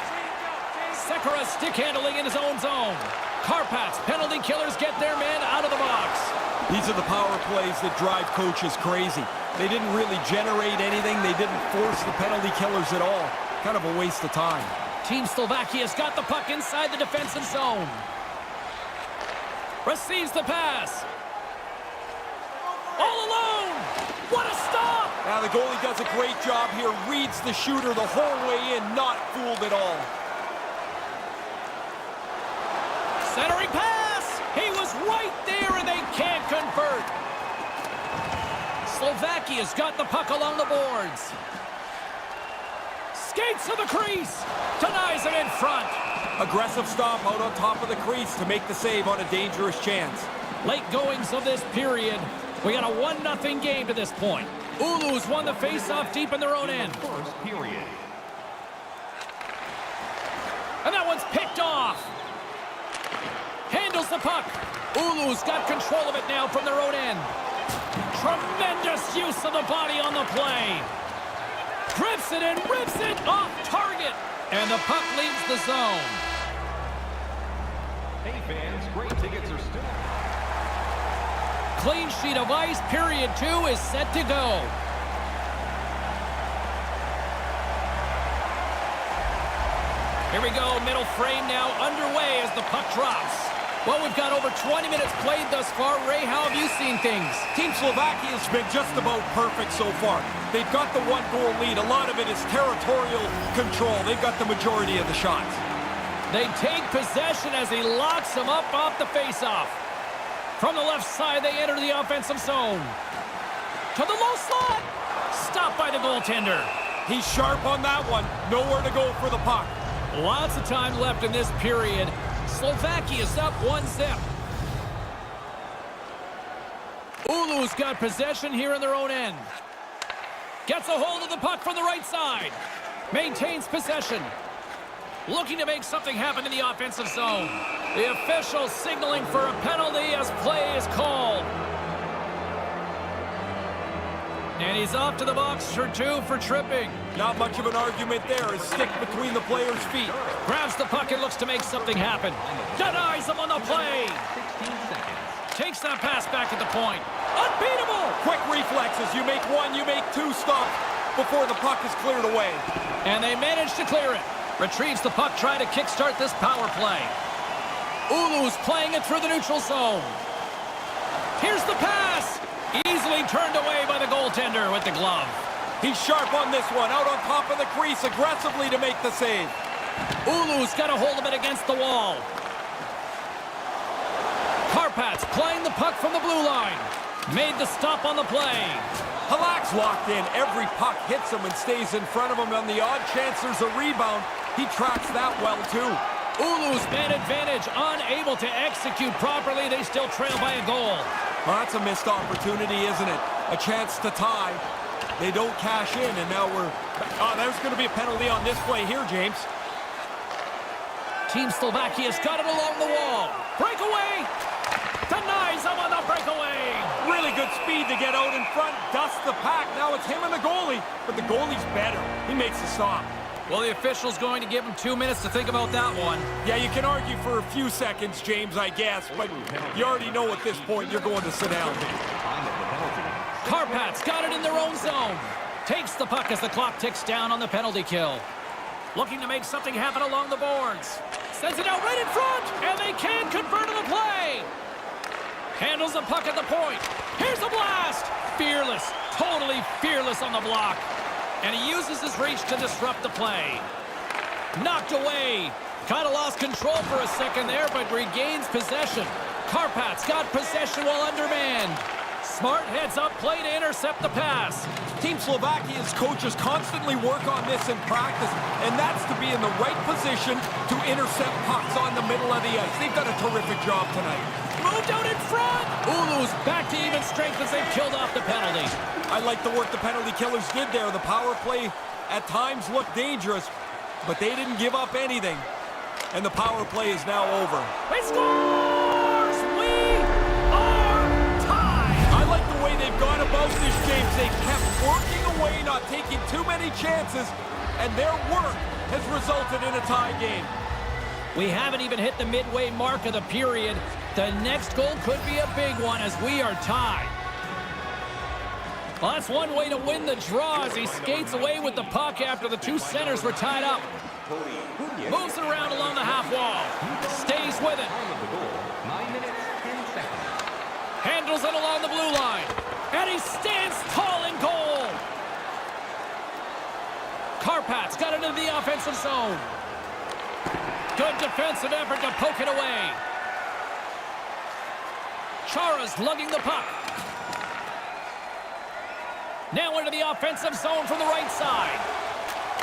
Sekera stick handling in his own zone. Karpats, penalty killers, get their man out of the box. These are the power plays that drive coaches crazy. They didn't really generate anything. They didn't force the penalty killers at all. Kind of a waste of time. Team Slovakia's got the puck inside the defensive zone. Receives the pass. All alone. What a stop! Now the goalie does a great job here. Reads the shooter the whole way in. Not fooled at all. Centering pass! He was right there and they can't convert. Slovakia's got the puck along the boards. Skates to the crease. Denies it in front. Aggressive stop out on top of the crease to make the save on a dangerous chance. Late goings of this period. We got a 1-0 game to this point. Oulu's won the face-off deep in their own end. First period. And that one's picked off. Handles the puck. Oulu's got control of it now from their own end. Tremendous use of the body on the play. Grips it and rips it off target. And the puck leaves the zone. Hey fans, great tickets are still... Clean sheet of ice, period 2 is set to go. Here we go, middle frame now underway as the puck drops. Well, we've got over 20 minutes played thus far. Ray, how have you seen things? Team Slovakia's been just about perfect so far. They've got the 1-goal lead. A lot of it is territorial control. They've got the majority of the shots. They take possession as he locks them up off the faceoff. From the left side, they enter the offensive zone. To the low slot. Stopped by the goaltender. He's sharp on that one. Nowhere to go for the puck. Lots of time left in this period. Slovakia's up 1-0. Oulu's got possession here in their own end. Gets a hold of the puck from the right side. Maintains possession. Looking to make something happen in the offensive zone. The official signaling for a penalty as play is called. And he's off to the box for 2 for tripping. Not much of an argument there. A stick between the player's feet. Grabs the puck and looks to make something happen. Denies him on the play. 16 seconds. Takes that pass back at the point. Unbeatable! Quick reflexes. You make 1, you make 2 stops before the puck is cleared away. And they manage to clear it. Retrieves the puck, trying to kickstart this power play. Oulu's playing it through the neutral zone. Here's the pass. Easily turned away by the goaltender with the glove. He's sharp on this one. Out on top of the crease aggressively to make the save. Oulu's got a hold of it against the wall. Karpats playing the puck from the blue line. Made the stop on the play. Halak's locked in. Every puck hits him and stays in front of him. On the odd chance there's a rebound, he tracks that well too. Oulu's man advantage, unable to execute properly. They still trail by a goal. Well, that's a missed opportunity, isn't it? A chance to tie. They don't cash in, and now we're... Oh, there's going to be a penalty on this play here, James. Team Slovakia's got it along the wall. Breakaway! Denies him on the breakaway! Really good speed to get out in front, dust the pack. Now it's him and the goalie, but the goalie's better. He makes the stop. Well, the official's going to give him 2 minutes to think about that one. Yeah, you can argue for a few seconds, James, I guess, but you already know at this point you're going to sit down. Karpats got it in their own zone. Takes the puck as the clock ticks down on the penalty kill. Looking to make something happen along the boards. Sends it out right in front, and they can't convert on the play. Handles the puck at the point. Here's the blast. Fearless, totally fearless on the block. And he uses his reach to disrupt the play. Knocked away. Kind of lost control for a second there, but regains possession. Karpats got possession while undermanned. Smart heads up play to intercept the pass. Team Slovakia's coaches constantly work on this in practice, and that's to be in the right position to intercept pucks on the middle of the ice. They've done a terrific job tonight. moved out in front. Ulu's back to even strength as they've killed off the penalty. I like the work the penalty killers did there. The power play at times looked dangerous, but they didn't give up anything. And the power play is now over. They scores! We are tied! I like the way they've gone about this, James. They've kept working away, not taking too many chances, and their work has resulted in a tie game. We haven't even hit the midway mark of the period. The next goal could be a big one as we are tied. Well, that's one way to win the draw as he skates away with the puck after the two centers were tied up. Moves it around along the half wall. Stays with it. 9 minutes, 10 seconds. Handles it along the blue line. And he stands tall in goal. Karpat's got it into the offensive zone. Good defensive effort to poke it away. Chara's lugging the puck. Now into the offensive zone from the right side.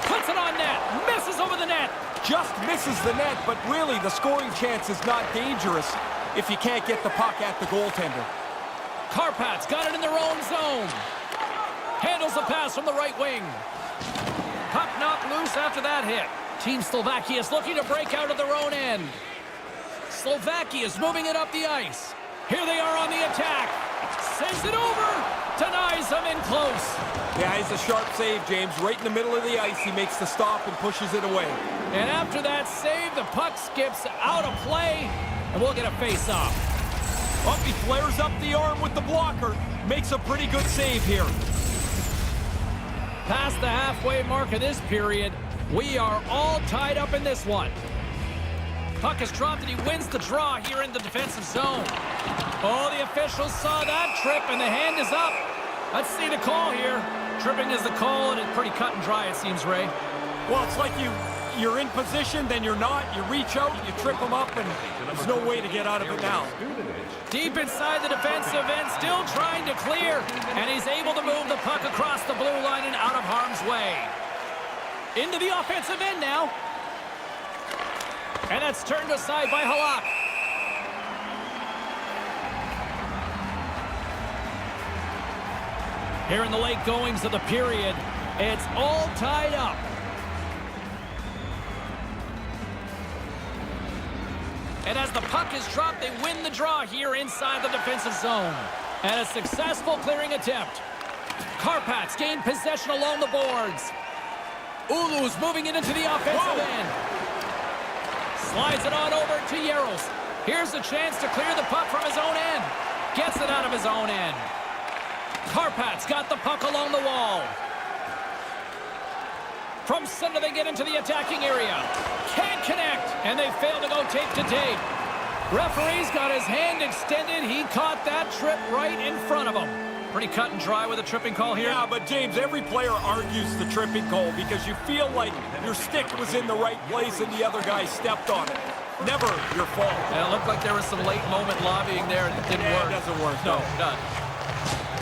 Puts it on net. Misses over the net. Just misses the net, but really the scoring chance is not dangerous if you can't get the puck at the goaltender. Karpat's got it in their own zone. Handles the pass from the right wing. Puck knocked loose after that hit. Team Slovakia is looking to break out of their own end. Slovakia is moving it up the ice. Here they are on the attack. Sends it over. Denies them in close. Yeah, it's a sharp save, James. Right in the middle of the ice, he makes the stop and pushes it away. And after that save, the puck skips out of play, and we'll get a face-off. Up, he flares up the arm with the blocker. Makes a pretty good save here. Past the halfway mark of this period, we are all tied up in this one. Puck is dropped and he wins the draw here in the defensive zone. Oh, the officials saw that trip and the hand is up. Let's see the call here. Tripping is the call and it's pretty cut and dry, it seems, Ray. Well, it's like you're in position, then you're not. You reach out, you trip them up, and there's no way to get out of it now. Deep inside the defensive end, still trying to clear. And he's able to move the puck across the blue line and out of harm's way. Into the offensive end now. And that's turned aside by Halak. Here in the late goings of the period, it's all tied up. And as the puck is dropped, they win the draw here inside the defensive zone. And a successful clearing attempt. Karpats gain possession along the boards. Ulu's moving it into the offensive end. Slides it on over to Yaros. Here's a chance to clear the puck from his own end. Gets it out of his own end. Karpat's got the puck along the wall. From center, they get into the attacking area. Can't connect, and they fail to go tape to tape. Referee's got his hand extended. He caught that trip right in front of him. Pretty cut and dry with a tripping call here. Yeah, but James, every player argues the tripping call because you feel like your stick was in the right place and the other guy stepped on it. Never your fault. And it looked like there was some late moment lobbying there, and it didn't work. It doesn't work. No, none.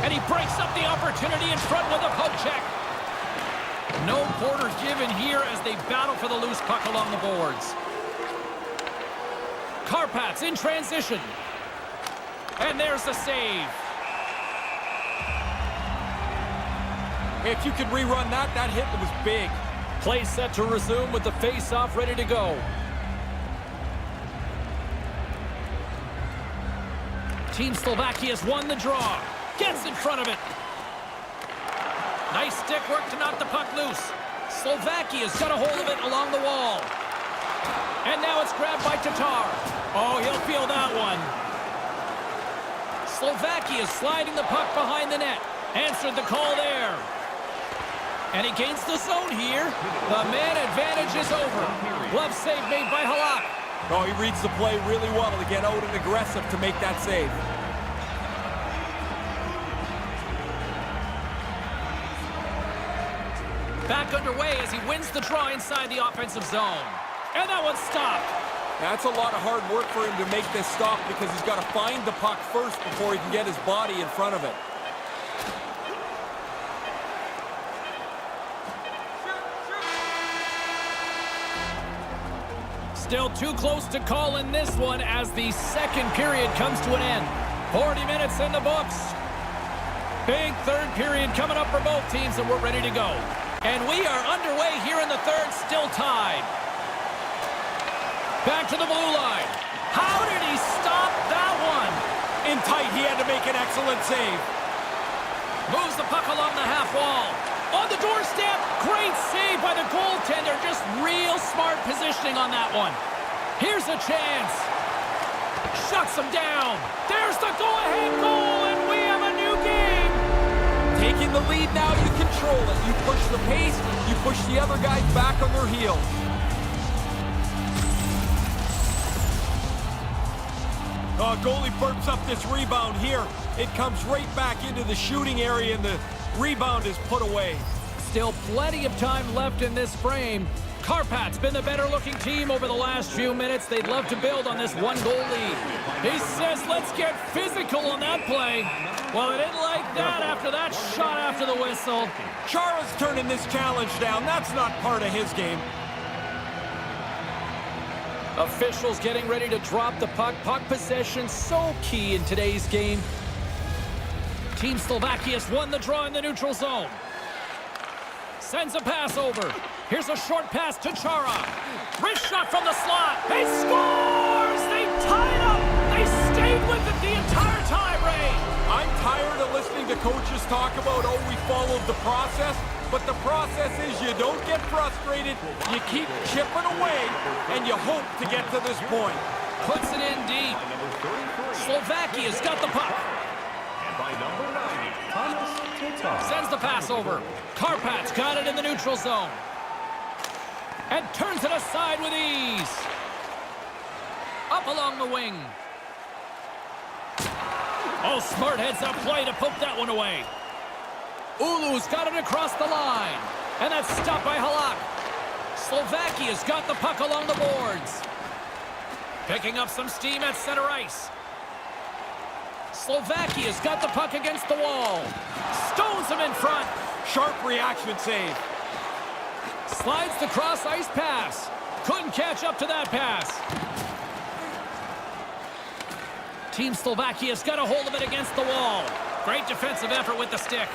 And he breaks up the opportunity in front with a poke check. No quarter given here as they battle for the loose puck along the boards. Karpats in transition. And there's the save. If you could rerun that hit was big. Play set to resume with the face-off ready to go. Team Slovakia's won the draw. Gets in front of it. Nice stick work to knock the puck loose. Slovakia's got a hold of it along the wall. And now it's grabbed by Tatar. Oh, he'll feel that one. Slovakia sliding the puck behind the net. Answered the call there. And he gains the zone here. The man advantage is over. Glove save made by Halak. Oh, he reads the play really well to get out and aggressive to make that save. Back underway as he wins the draw inside the offensive zone. And that one's stopped. That's a lot of hard work for him to make this stop because he's got to find the puck first before he can get his body in front of it. Still too close to call in this one as the second period comes to an end. 40 minutes in the books. Big third period coming up for both teams, and we're ready to go. And we are underway here in the third, still tied. Back to the blue line. How did he stop that one? In tight, he had to make an excellent save. Moves the puck along the half wall. On the doorstep, great save by the goaltender. Just real smart positioning on that one. Here's a chance. Shuts him down. There's the go-ahead goal, and we have a new game. Taking the lead now, you control it. You push the pace, you push the other guys back on their heels. Goalie burps up this rebound here. It comes right back into the shooting area, and the rebound is put away. Still plenty of time left in this frame. Carpat's been the better-looking team over the last few minutes. They'd love to build on this one-goal lead. He says, let's get physical on that play. Well, they didn't like that after that shot after the whistle. Chara's turning this challenge down. That's not part of his game. Officials getting ready to drop the puck. Puck possession so key in today's game. Team Slovakia's won the draw in the neutral zone. Sends a pass over. Here's a short pass to Chara. Wrist shot from the slot. He scores! They tied up. They stayed with it the entire time, Ray. I'm tired of listening to coaches talk about, oh, we followed the process. But the process is you don't get frustrated, you keep chipping away, and you hope to get to this point. Puts it in deep. Slovakia's got the puck. And by number 90, Thomas Tatar. Sends the pass over. Carpat's got it in the neutral zone. And turns it aside with ease. Up along the wing. Oh, smart heads-up play to poke that one away. Ulu's got it across the line. And that's stopped by Halak. Slovakia's got the puck along the boards. Picking up some steam at center ice. Slovakia's got the puck against the wall. Stones him in front. Sharp reaction save. Slides the cross-ice pass. Couldn't catch up to that pass. Team Slovakia's got a hold of it against the wall. Great defensive effort with the stick.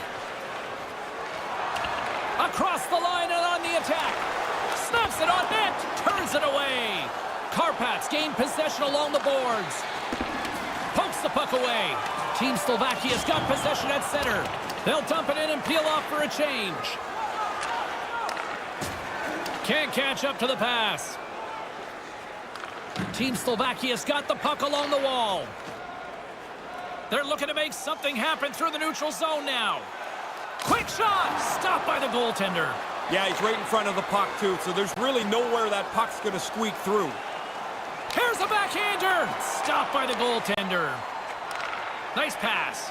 Across the line and on the attack. Snaps it on net. Turns it away. Carpats gain possession along the boards. Pokes the puck away. Team Slovakia's got possession at center. They'll dump it in and peel off for a change. Can't catch up to the pass. Team Slovakia's got the puck along the wall. They're looking to make something happen through the neutral zone now. Quick shot! Stopped by the goaltender. Yeah, he's right in front of the puck, too, so there's really nowhere that puck's going to squeak through. Here's a backhander! Stopped by the goaltender. Nice pass.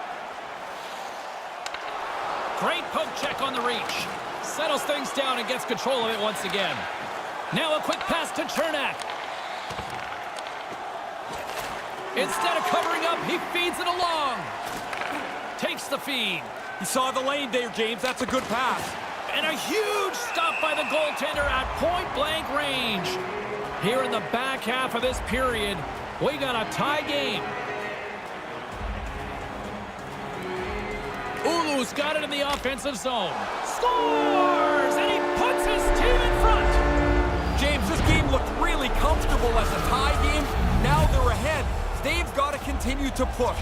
Great poke check on the reach. Settles things down and gets control of it once again. Now a quick pass to Chernak. Instead of covering up, he feeds it along. Takes the feed. He saw the lane there, James. That's a good pass. And a huge stop by the goaltender at point-blank range. Here in the back half of this period, we got a tie game. Ulu's got it in the offensive zone. Scores! And he puts his team in front. James, this game looked really comfortable as a tie game. Now they're ahead. They've got to continue to push.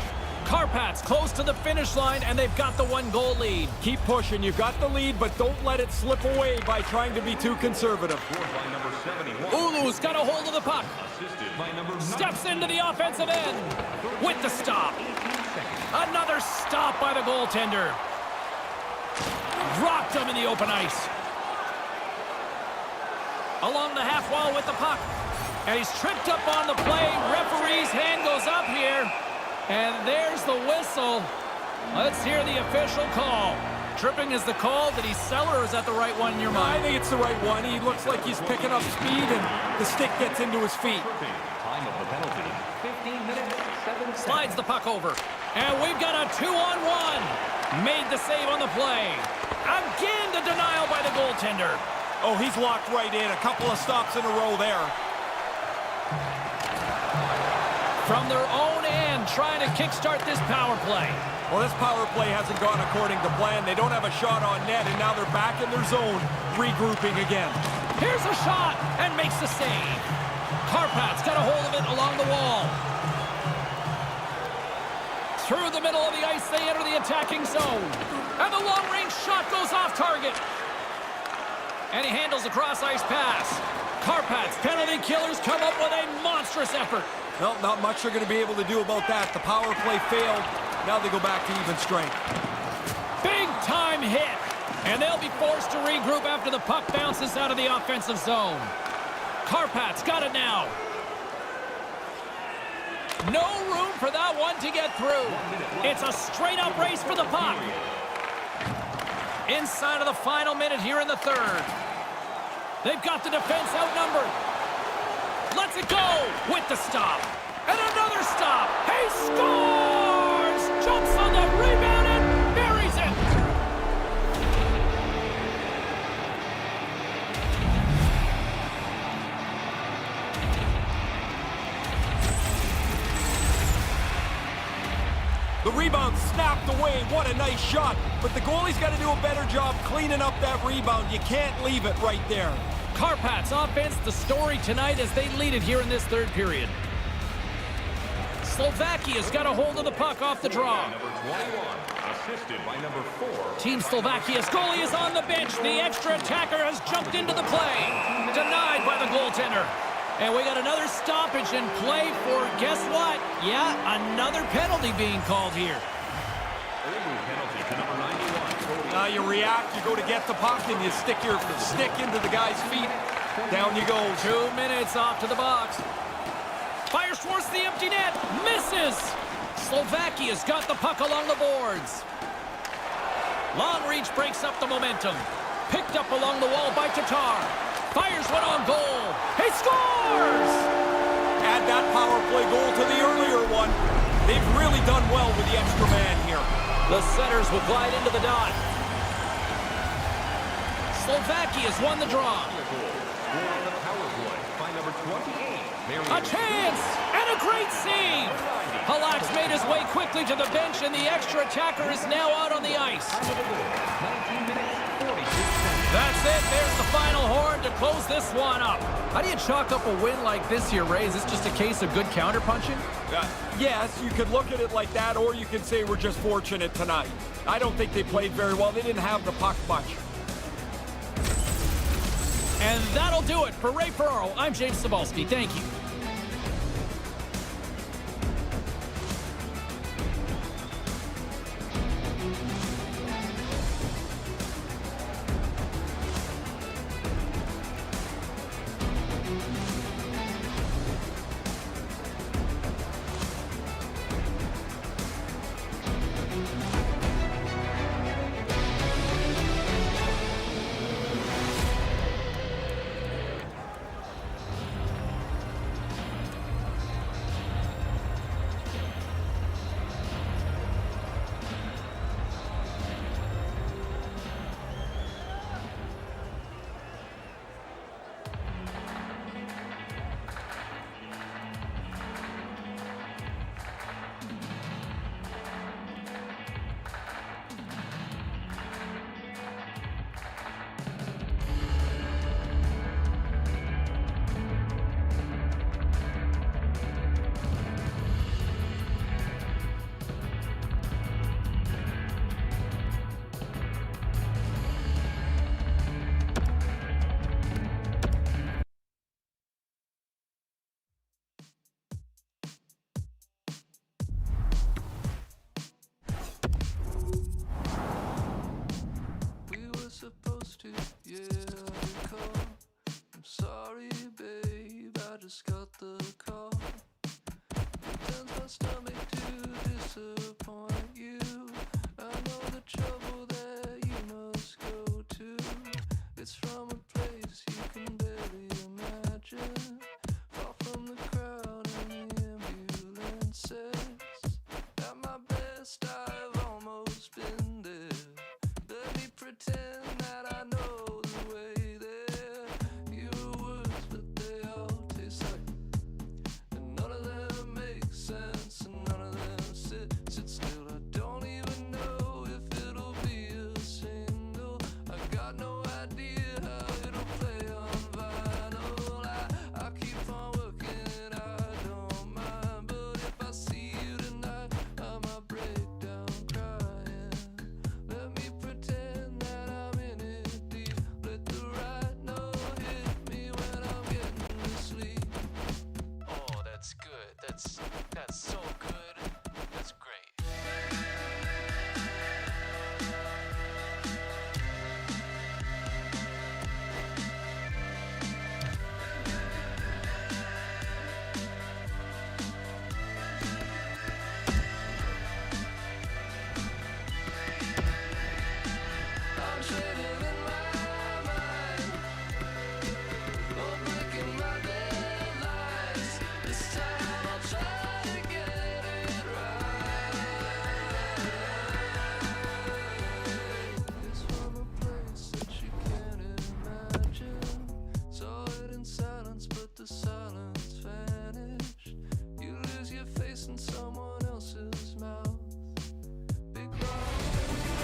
Carpats close to the finish line, and they've got the one-goal lead. Keep pushing. You've got the lead, but don't let it slip away by trying to be too conservative. By number 71. Ulu's got a hold of the puck. Assisted by number Steps into the offensive end with the stop. Another stop by the goaltender. Rocked him in the open ice. Along the half wall with the puck. And he's tripped up on the play. Referee's hand goes up here. And there's the whistle. Let's hear the official call. Tripping is the call. Did he sell, or is that the right one in your mind? I think it's the right one. He looks like he's picking up speed, and the stick gets into his feet. Time of the penalty, 15 minutes, 7 seconds. Slides the puck over. And we've got a 2-on-1. Made the save on the play. Again, the denial by the goaltender. Oh, he's locked right in. A couple of stops in a row there. From their own end, trying to kickstart this power play. Well, this power play hasn't gone according to plan. They don't have a shot on net, and now they're back in their zone, regrouping again. Here's a shot, and makes the save. Karpat's got a hold of it along the wall. Through the middle of the ice, they enter the attacking zone. And the long-range shot goes off target. And he handles a cross-ice pass. Karpat's penalty killers come up with a monstrous effort. Well, not much they're going to be able to do about that. The power play failed. Now they go back to even strength. Big-time hit. And they'll be forced to regroup after the puck bounces out of the offensive zone. Karpat's got it now. No room for that one to get through. It's a straight-up race for the puck. Inside of the final minute here in the third. They've got the defense outnumbered. Lets it go with the stop. And another stop. He scores! Jumps on the rebound and buries it. The rebound snapped away. What a nice shot. But the goalie's got to do a better job cleaning up that rebound. You can't leave it right there. Karpat's offense, the story tonight as they lead it here in this third period. Slovakia's got a hold of the puck off the draw. Number 21, assisted by number 4. Team Slovakia's goalie is on the bench. The extra attacker has jumped into the play. Denied by the goaltender. And we got another stoppage in play for, guess what? Yeah, another penalty being called here. Penalty to number 91. Now you react, you go to get the puck, and you stick your stick into the guy's feet. Down you go. 2 minutes off to the box. Fires towards the empty net. Misses. Slovakia's got the puck along the boards. Long reach breaks up the momentum. Picked up along the wall by Tatar. Fires one on goal. He scores! Add that power play goal to the earlier one. They've really done well with the extra man here. The Setters will glide into the dot. Slovakia's won the draw. Score on the power play by number 28. A chance! And a great save! Halak's made his way quickly to the bench, and the extra attacker is now out on the ice. 19 minutes, 46 seconds. That's it. There's the final horn to close this one up. How do you chalk up a win like this here, Ray? Is this just a case of good counterpunching? Yes, you could look at it like that, or you can say we're just fortunate tonight. I don't think they played very well. They didn't have the puck much. And that'll do it for Ray Ferraro. I'm James Cebulski. Thank you. Supposed to, yeah, I recall. I'm sorry, babe, I just got the call. It turns my stomach to disappoint you. I know the trouble that you must go to. It's from a place you can barely imagine. Far from the crowd and the ambulances. At my best, I've almost been there. Let me pretend that I know the way there. Your words, but they all taste like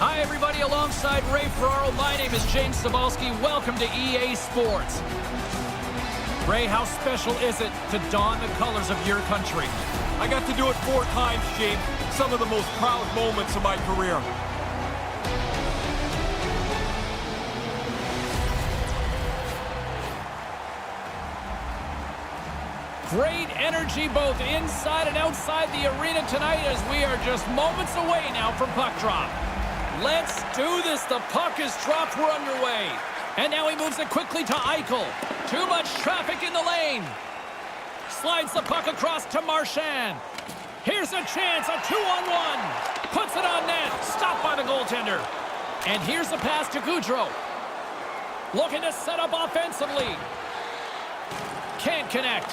Hi, everybody. Alongside Ray Ferraro, my name is James Cebulski. Welcome to EA Sports. Ray, how special is it to don the colors of your country? I got to do it 4 times, James. Some of the most proud moments of my career. Great energy both inside and outside the arena tonight as we are just moments away now from puck drop. Let's do this. The puck is dropped. We're underway. And now he moves it quickly to Eichel. Too much traffic in the lane. Slides the puck across to Marchand. Here's a chance, a 2-on-1. Puts it on net. Stopped by the goaltender. And here's the pass to Gaudreau. Looking to set up offensively. Can't connect.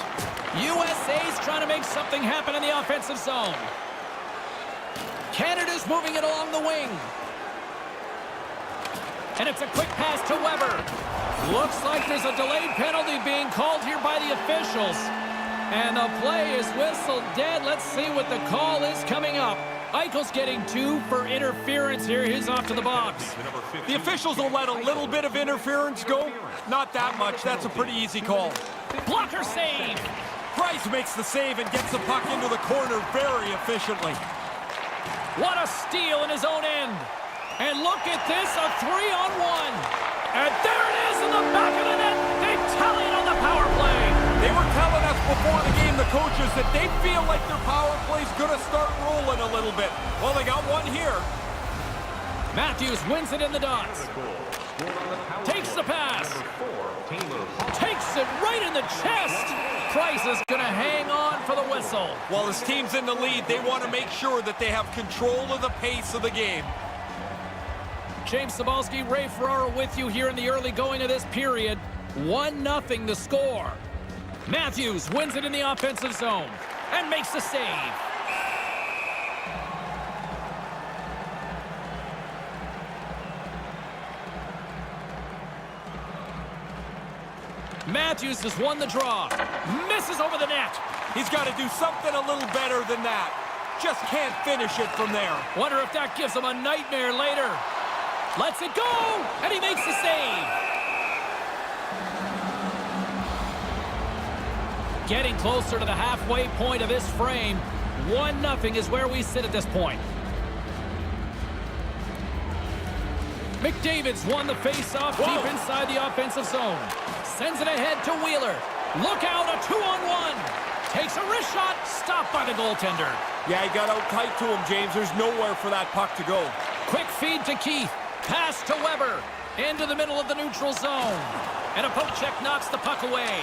USA's trying to make something happen in the offensive zone. Canada's moving it along the wing. And it's a quick pass to Weber. Looks like there's a delayed penalty being called here by the officials. And the play is whistled dead. Let's see what the call is coming up. Eichel's getting 2 for interference here. He's off to the box. The officials will let a little bit of interference go. Not that much. That's a pretty easy call. Blocker save. Price makes the save and gets the puck into the corner very efficiently. What a steal in his own end. And look at this, a 3-on-1. And there it is in the back of the net. They tally it on the power play. They were telling us before the game, the coaches, that they feel like their power play's going to start rolling a little bit. Well, they got one here. Matthews wins it in the dots. Takes the pass. Takes it right in the chest. Price is going to hang on for the whistle. While his team's in the lead, they want to make sure that they have control of the pace of the game. James Cebulski, Ray Ferraro with you here in the early going of this period. 1-0 the score. Matthews wins it in the offensive zone and makes the save. Matthews has won the draw. Misses over the net. He's got to do something a little better than that. Just can't finish it from there. Wonder if that gives him a nightmare later. Lets it go, and he makes the save. Getting closer to the halfway point of this frame. 1-0 is where we sit at this point. McDavid's won the face-off deep inside the offensive zone. Sends it ahead to Wheeler. Look out, a 2-on-1. Takes a wrist shot, stopped by the goaltender. Yeah, he got out tight to him, James. There's nowhere for that puck to go. Quick feed to Keith. Pass to Weber. Into the middle of the neutral zone. And a poke check knocks the puck away.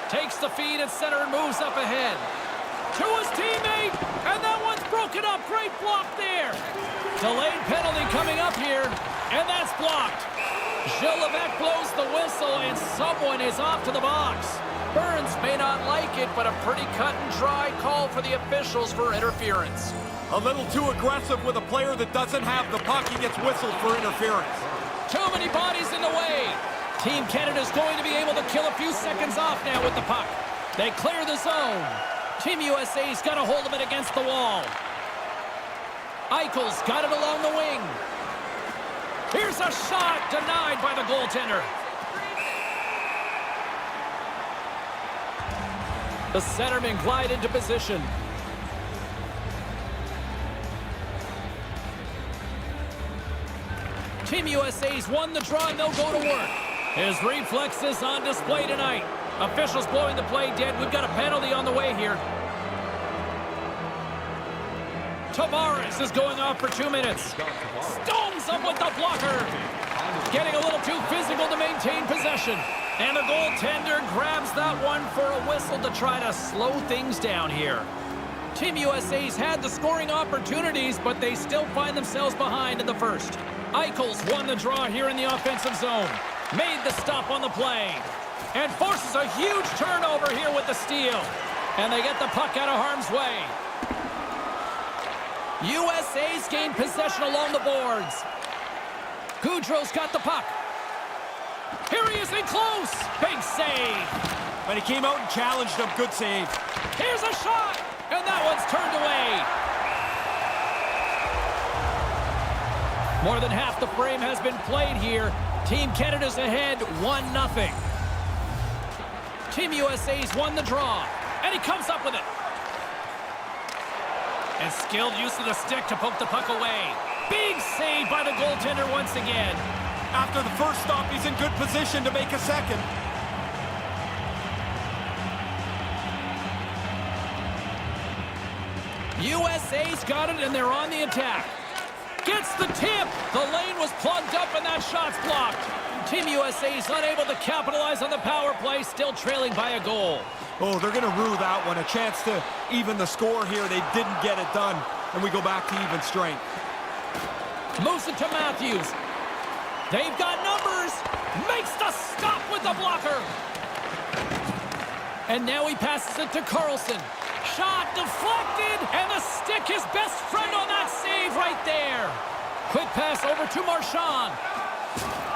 Takes the feed at center and moves up ahead. To his teammate. And that one's broken up. Great block there. Delayed penalty coming up here. And that's blocked. Gilles Levesque blows the whistle, and someone is off to the box. Burns may not like it, but a pretty cut-and-dry call for the officials for interference. A little too aggressive with a player that doesn't have the puck. He gets whistled for interference. Too many bodies in the way. Team Canada's going to be able to kill a few seconds off now with the puck. They clear the zone. Team USA's got a hold of it against the wall. Eichel's got it along the wing. Here's a shot denied by the goaltender. The centerman glide into position. Team USA's won the draw and they'll go to work. His reflexes on display tonight. Officials blowing the play dead. We've got a penalty on the way here. Tavares is going off for 2 minutes. Stones him with the blocker. Getting a little too physical to maintain possession. And the goaltender grabs that one for a whistle to try to slow things down here. Team USA's had the scoring opportunities, but they still find themselves behind in the first. Eichel's won the draw here in the offensive zone. Made the stop on the play. And forces a huge turnover here with the steal. And they get the puck out of harm's way. USA's gained possession along the boards. Gaudreau's got the puck. Here he is in close. Big save. But he came out and challenged him. Good save. Here's a shot. And that one's turned away. More than half the frame has been played here. Team Canada's ahead 1-0. Team USA's won the draw. And he comes up with it. And skilled use of the stick to poke the puck away. Big save by the goaltender once again. After the first stop, he's in good position to make a second. USA's got it, and they're on the attack. Gets the tip. The lane was plugged up, and that shot's blocked. Team USA's unable to capitalize on the power play, still trailing by a goal. Oh, they're going to rue that one. A chance to even the score here. They didn't get it done, and we go back to even strength. Moves it to Matthews. They've got numbers. Makes the stop with the blocker. And now he passes it to Carlson. Shot deflected, and the stick his best friend on that save right there. Quick pass over to Marchand.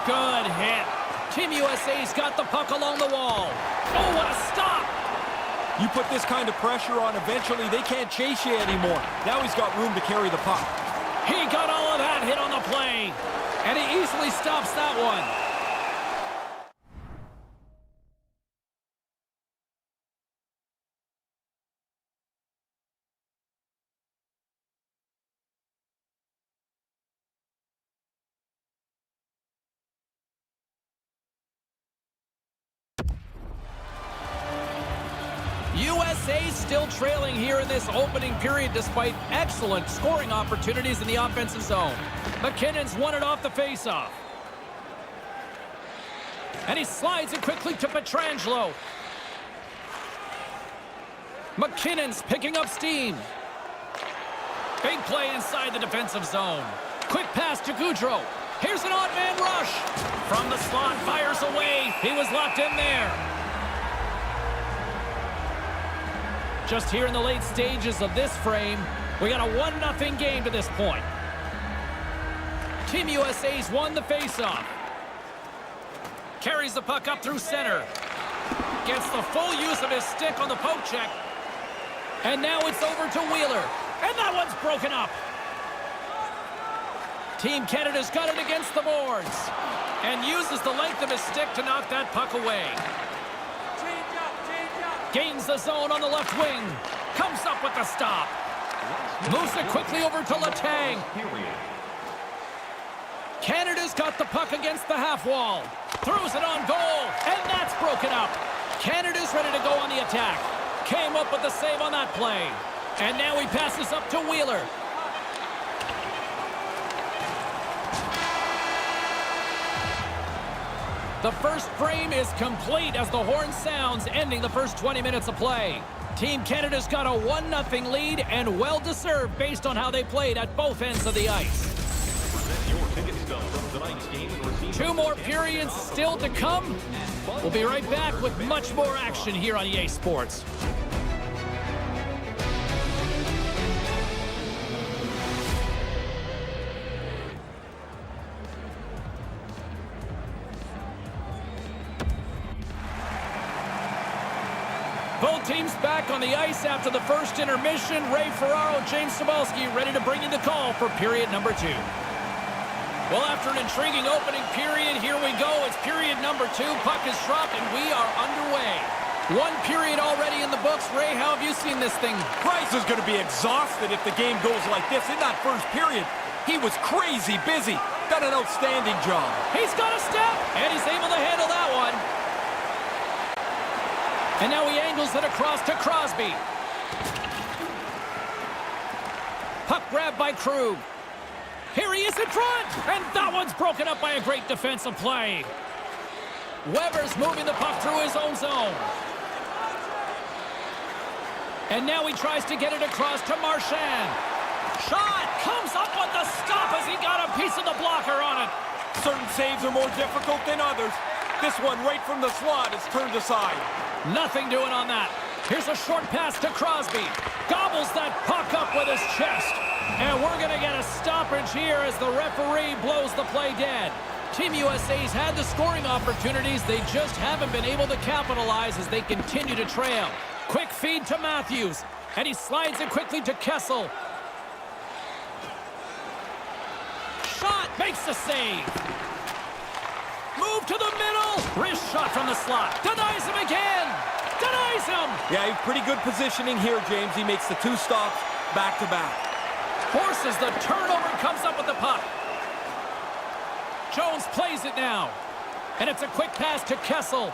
Good hit. Team USA's got the puck along the wall. Oh, what a stop. You put this kind of pressure on, eventually they can't chase you anymore. Now he's got room to carry the puck. He got all of that hit on the play, and he easily stops that one. USA's still trailing here in this opening period despite excellent scoring opportunities in the offensive zone. McKinnon's won it off the faceoff. And he slides it quickly to Pietrangelo. McKinnon's picking up steam. Big play inside the defensive zone. Quick pass to Goudreau. Here's an odd man rush. From the slot, fires away. He was locked in there. Just here in the late stages of this frame, we got a 1-0 game to this point. Team USA's won the faceoff. Carries the puck up through center. Gets the full use of his stick on the poke check. And now it's over to Wheeler. And that one's broken up. Team Canada's got it against the boards. And uses the length of his stick to knock that puck away. Gains the zone on the left wing. Comes up with the stop. Moves it quickly over to Letang. Canada's got the puck against the half wall. Throws it on goal. And that's broken up. Canada's ready to go on the attack. Came up with the save on that play. And now he passes up to Wheeler. The first frame is complete as the horn sounds, ending the first 20 minutes of play. Team Canada's got a 1-0 lead and well-deserved based on how they played at both ends of the ice. Two more periods still to come. We'll be right back with much more action here on EA Sports. Both teams back on the ice after the first intermission. Ray Ferraro, James Cybulski ready to bring you the call for period number 2. Well, after an intriguing opening period, here we go. It's period number 2. Puck is dropped, and we are underway. One period already in the books. Ray, how have you seen this thing? Price is going to be exhausted if the game goes like this. In that first period, he was crazy busy. Done an outstanding job. He's got a step, and he's able to handle that one. And now he angles it across to Crosby. Puck grabbed by Krug. Here he is in front, and that one's broken up by a great defensive play. Weber's moving the puck through his own zone. And now he tries to get it across to Marchand. Shot comes up with the stop as he got a piece of the blocker on it. Certain saves are more difficult than others. This one right from the slot is turned aside. Nothing doing on that. Here's a short pass to Crosby. Gobbles that puck up with his chest. And we're going to get a stoppage here as the referee blows the play dead. Team USA's had the scoring opportunities. They just haven't been able to capitalize as they continue to trail. Quick feed to Matthews. And he slides it quickly to Kessel. Shot! shot, makes the save. Move to the middle, wrist shot from the slot, denies him again, denies him. Yeah, pretty good positioning here, James. He makes the 2 stops back-to-back. Forces the turnover and comes up with the puck. Jones plays it now. And it's a quick pass to Kessel.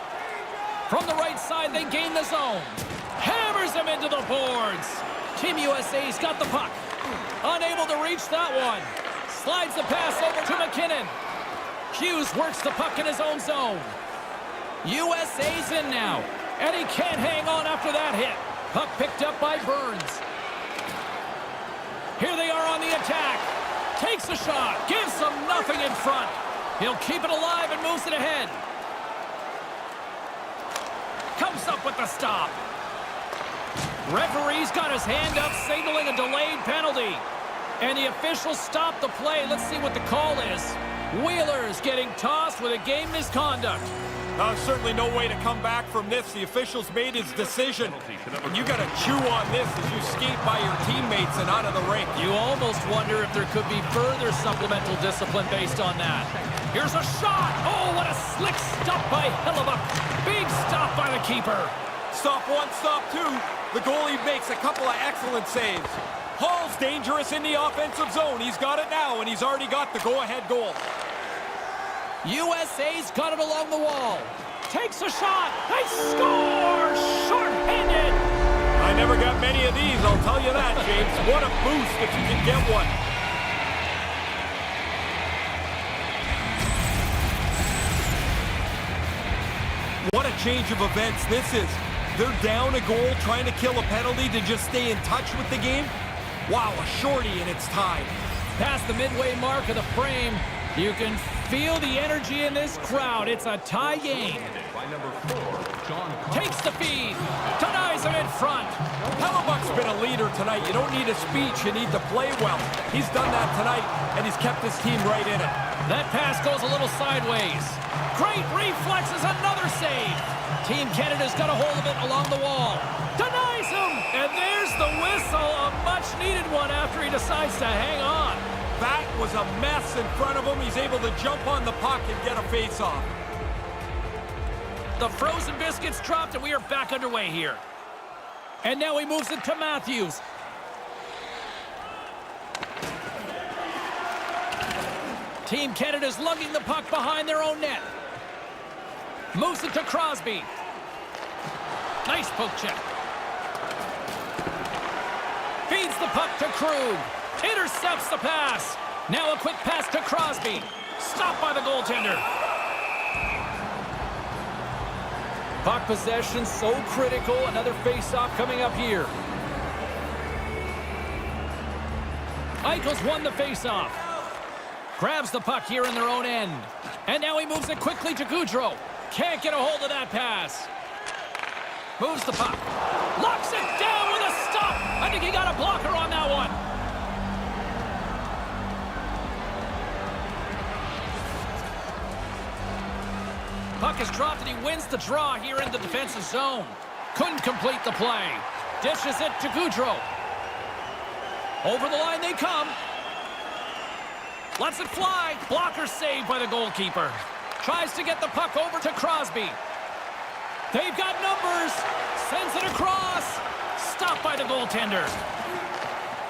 From the right side, they gain the zone. Hammers him into the boards. Team USA's got the puck. Unable to reach that one. Slides the pass over to McKinnon. Hughes works the puck in his own zone. USA's in now. And he can't hang on after that hit. Puck picked up by Burns. Here they are on the attack. Takes a shot. Gives them nothing in front. He'll keep it alive and moves it ahead. Comes up with the stop. Referee's got his hand up, signaling a delayed penalty. And the officials stop the play. Let's see what the call is. Wheeler's getting tossed with a game misconduct. Certainly no way to come back from this. The officials made his decision. And you got to chew on this as you skate by your teammates and out of the rink. You almost wonder if there could be further supplemental discipline based on that. Here's a shot. Oh, what a slick stop by Hellebuck. Big stop by the keeper. Stop 1, stop 2. The goalie makes a couple of excellent saves. Hall's dangerous in the offensive zone. He's got it now, and he's already got the go-ahead goal. USA's got it along the wall. Takes a shot. They score! Short-handed. I never got many of these, I'll tell you that, James. What a boost if you can get one. What a change of events this is. They're down a goal, trying to kill a penalty to just stay in touch with the game. Wow, a shorty, and it's tied. Past the midway mark of the frame, you can feel the energy in this crowd. It's a tie game. Takes the feed. Denies him in front. Hellebuck's been a leader tonight. You don't need a speech. You need to play well. He's done that tonight, and he's kept his team right in it. That pass goes a little sideways. Great reflexes, another save. Team Canada's got a hold of it along the wall. Denies him! And there's the whistle, a much-needed one after he decides to hang on. That was a mess in front of him. He's able to jump on the puck and get a face-off. The frozen biscuits dropped, and we are back underway here. And now he moves it to Matthews. Team Canada's lugging the puck behind their own net. Moves it to Crosby. Nice poke check. Feeds the puck to Krug. Intercepts the pass. Now a quick pass to Crosby. Stopped by the goaltender. Puck possession so critical. Another face-off coming up here. Eichel's won the face-off. Grabs the puck here in their own end. And now he moves it quickly to Gaudreau. Can't get a hold of that pass. Moves the puck. Locks it down with a stop. I think he got a blocker on that one. Puck is dropped and he wins the draw here in the defensive zone. Couldn't complete the play. Dishes it to Gaudreau. Over the line they come. Lets it fly. Blocker saved by the goalkeeper. Tries to get the puck over to Crosby. They've got numbers. Sends it across. Stopped by the goaltender.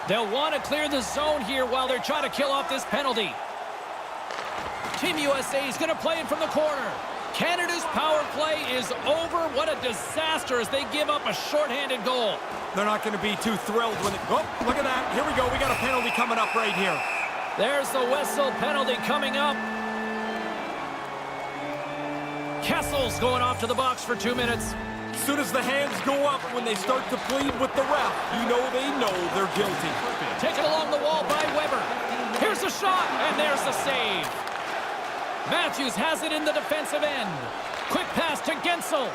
They'll want to clear the zone here while they're trying to kill off this penalty. Team USA is going to play it from the corner. Canada's power play is over. What a disaster as they give up a shorthanded goal. They're not going to be too thrilled when it... Oh, look at that. Here we go. We got a penalty coming up right here. There's the whistle. Penalty coming up. Kessel's going off to the box for 2 minutes. As soon as the hands go up when they start to plead with the ref, you know they're guilty. Taken along the wall by Weber. Here's the shot, and there's the save. Matthews has it in the defensive end. Quick pass to Gensel.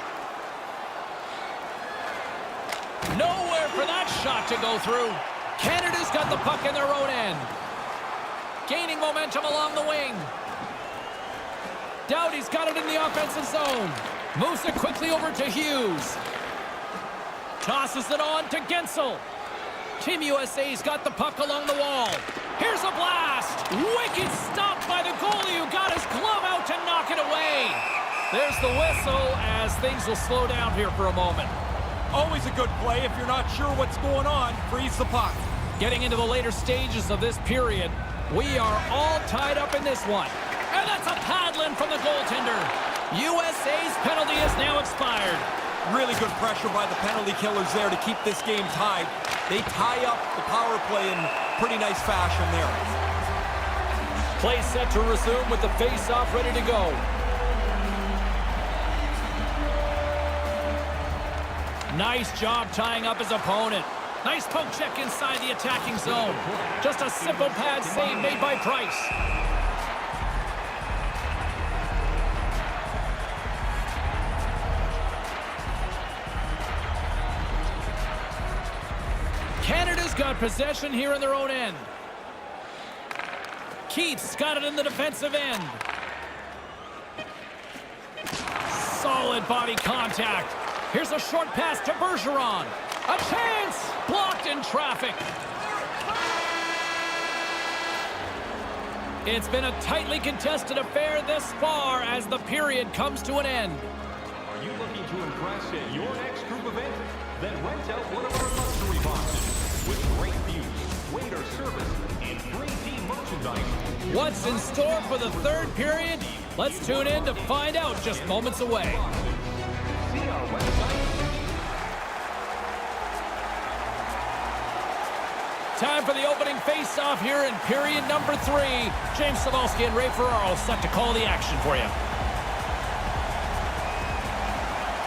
Nowhere for that shot to go through. Canada's got the puck in their own end. Gaining momentum along the wing. Doughty's got it in the offensive zone. Moves it quickly over to Hughes. Tosses it on to Gensel. Team USA's got the puck along the wall. Here's a blast. Wicked stop There's the whistle as things will slow down here for a moment. Always a good play. If you're not sure what's going on, freeze the puck. Getting into the later stages of this period, we are all tied up in this one. And that's a paddling from the goaltender. USA's penalty is now expired. Really good pressure by the penalty killers there to keep this game tied. They tie up the power play in pretty nice fashion there. Play set to resume with the face-off ready to go. Nice job tying up his opponent. Nice poke check inside the attacking zone. Just a simple pad save made by Price. Canada's got possession here in their own end. Keith's got it in the defensive end. Solid body contact. Here's a short pass to Bergeron. A chance! Blocked in traffic. It's been a tightly contested affair this far as the period comes to an end. Are you looking to impress at your next group event? Then rent out one of our luxury boxes with great views, waiter service, and free team merchandise. What's in store for the third period? Let's tune in to find out just moments away. See our website. Time for the opening face-off here in period number 3. James Cybulski and Ray Ferraro set to call the action for you.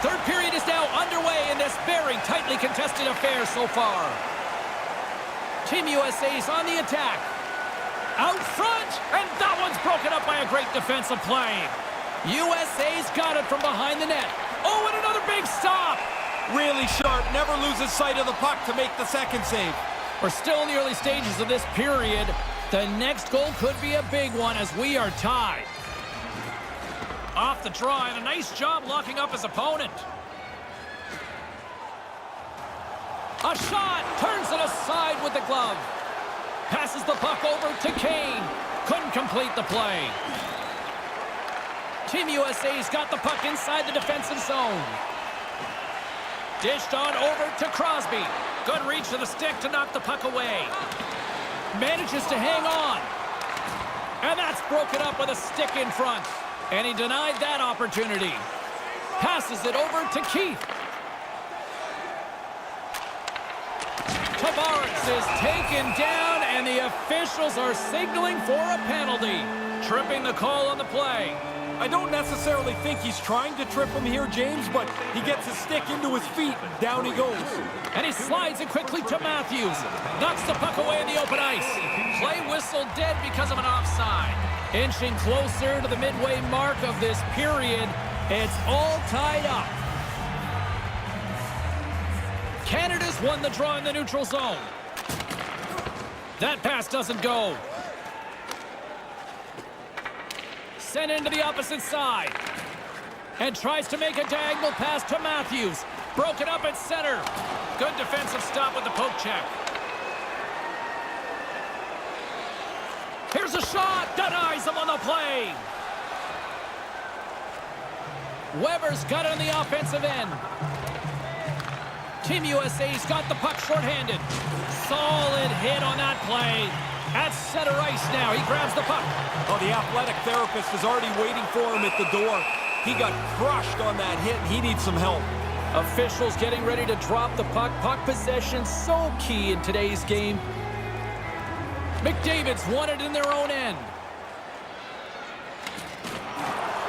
Third period is now underway in this very tightly contested affair so far. Team USA's on the attack. Out front, and that one's broken up by a great defensive play. USA's got it from behind the net. Oh, and another big stop. Really sharp, never loses sight of the puck to make the second save. We're still in the early stages of this period. The next goal could be a big one as we are tied. Off the draw, and a nice job locking up his opponent. A shot, turns it aside with the glove. Passes the puck over to Kane. Couldn't complete the play. Team USA's got the puck inside the defensive zone. Dished on over to Crosby. Good reach to the stick to knock the puck away. Manages to hang on. And that's broken up with a stick in front. And he denied that opportunity. Passes it over to Keith. Tavares is taken down, and the officials are signaling for a penalty. Tripping the call on the play. I don't necessarily think he's trying to trip him here, James, but he gets his stick into his feet, and down he goes. And he slides it quickly to Matthews. Knocks the puck away in the open ice. Play whistle dead because of an offside. Inching closer to the midway mark of this period. It's all tied up. Canada's won the draw in the neutral zone. That pass doesn't go. Sent into the opposite side. And tries to make a diagonal pass to Matthews. Broken up at center. Good defensive stop with the poke check. Here's a shot. Denies him on the play. Weber's got it on the offensive end. Team USA's got the puck shorthanded. Solid hit on that play. At center ice now. He grabs the puck. Oh, the athletic therapist is already waiting for him at the door. He got crushed on that hit, and he needs some help. Officials getting ready to drop the puck. Puck possession so key in today's game. McDavid's won it in their own end.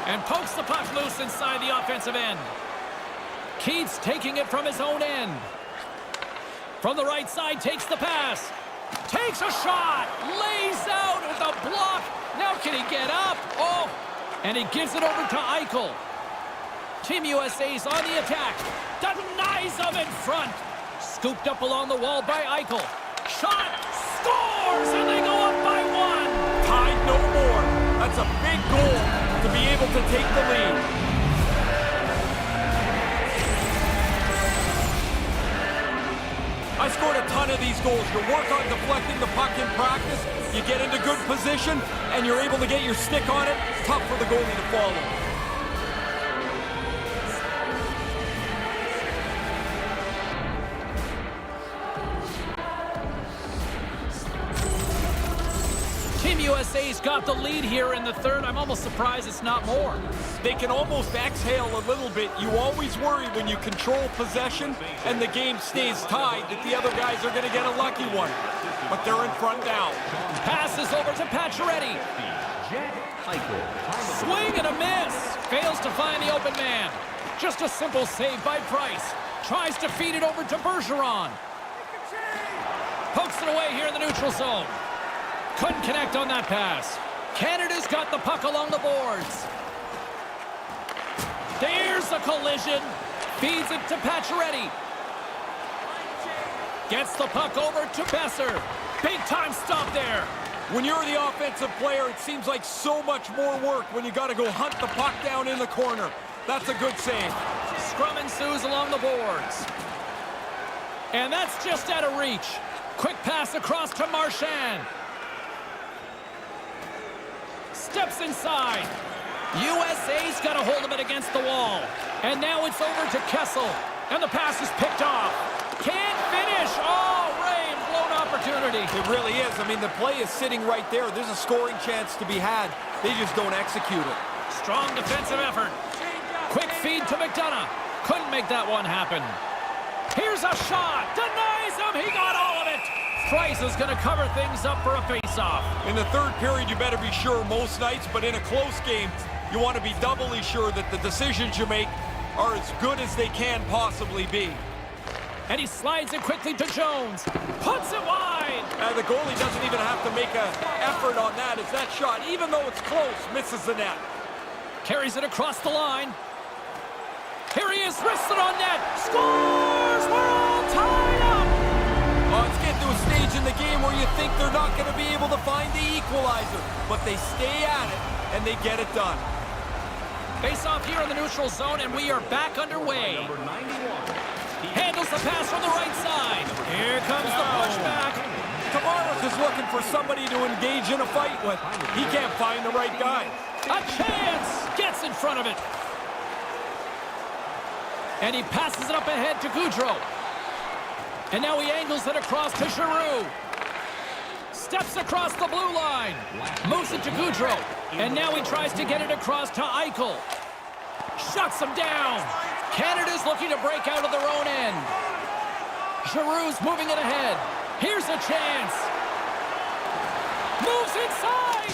And pokes the puck loose inside the offensive end. Keith's taking it from his own end. From the right side, takes the pass. Takes a shot. Lays out with a block. Now can he get up? Oh, and he gives it over to Eichel. Team USA's on the attack. Denies him in front. Scooped up along the wall by Eichel. Shot. Scores, and they go up by 1. Tied no more. That's a big goal to be able to take the lead. I scored a ton of these goals. You work on deflecting the puck in practice, you get into good position, and you're able to get your stick on it. It's tough for the goalie to follow. Team USA's got the lead here in the third. I'm almost surprised it's not more. They can almost exhale a little bit. You always worry when you control possession and the game stays tied that the other guys are going to get a lucky one. But they're in front now. Passes over to Pacioretty. Swing and a miss. Fails to find the open man. Just a simple save by Price. Tries to feed it over to Bergeron. Pokes it away here in the neutral zone. Couldn't connect on that pass. Canada's got the puck along the boards. There's a collision. Feeds it to Pacioretty. Gets the puck over to Besser. Big time stop there. When you're the offensive player, it seems like so much more work when you got to go hunt the puck down in the corner. That's a good save. Scrum ensues along the boards. And that's just out of reach. Quick pass across to Marchand. Steps inside. USA's got a hold of it against the wall. And now it's over to Kessel. And the pass is picked off. Can't finish. Oh, Ray, blown opportunity. It really is. I mean, the play is sitting right there. There's a scoring chance to be had. They just don't execute it. Strong defensive effort. Quick feed to McDonough. Couldn't make that one happen. Here's a shot. Denies him. He got all of it. Price is going to cover things up for a face-off. In the third period, you better be sure most nights, but in a close game, you want to be doubly sure that the decisions you make are as good as they can possibly be. And he slides it quickly to Jones. Puts it wide. The goalie doesn't even have to make an effort on that as that shot, even though it's close, misses the net. Carries it across the line. Here he is, wristed on net. Scores! We're all tied up! Oh, it's getting to a stage in the game where you think they're not going to be able to find the equalizer. But they stay at it, and they get it done. Face off here in the neutral zone, and we are back underway. Handles the pass from the right side. Here comes the pushback. Tavares is looking for somebody to engage in a fight with. He can't find the right guy. A chance! Gets in front of it. And he passes it up ahead to Gaudreau. And now he angles it across to Giroux. Steps across the blue line. Moves it to Gaudreau. And now he tries to get it across to Eichel. Shuts him down. Canada's looking to break out of their own end. Giroux's moving it ahead. Here's a chance. Moves inside.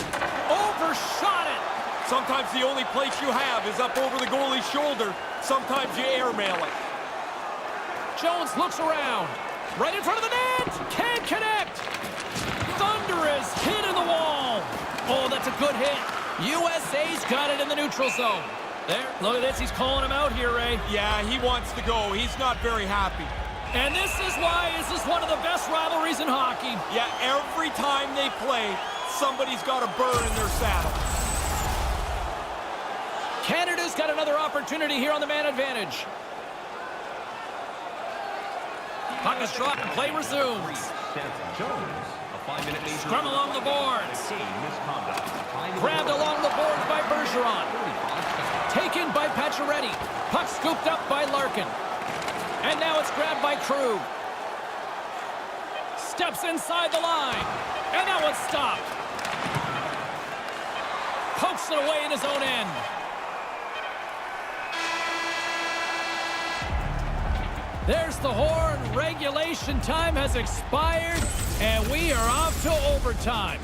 Overshot it. Sometimes the only place you have is up over the goalie's shoulder. Sometimes you airmail it. Jones looks around. Right in front of the net. Can't connect. Thunderous hit in the wall. Oh, that's a good hit. USA's got it in the neutral zone. There, look at this. He's calling him out here, Ray. Yeah, he wants to go. He's not very happy. And this is why this is one of the best rivalries in hockey. Yeah, every time they play, somebody's got a burr in their saddle. Canada's got another opportunity here on the man advantage. Puck is dropped and play resumes. Scrum along the boards. Grabbed along the boards by Bergeron. Taken by Pacioretty. Puck scooped up by Larkin. And now it's grabbed by Krug. Steps inside the line. And that one's stopped. Pokes it away in his own end. There's the horn. Regulation time has expired, and we are off to overtime.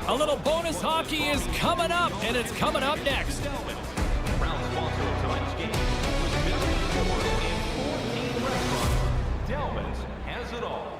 A little bonus hockey is coming up, and it's coming up next. Proud sponsor of tonight's game was Mary Ford and 14 restaurants. Delvin's has it all.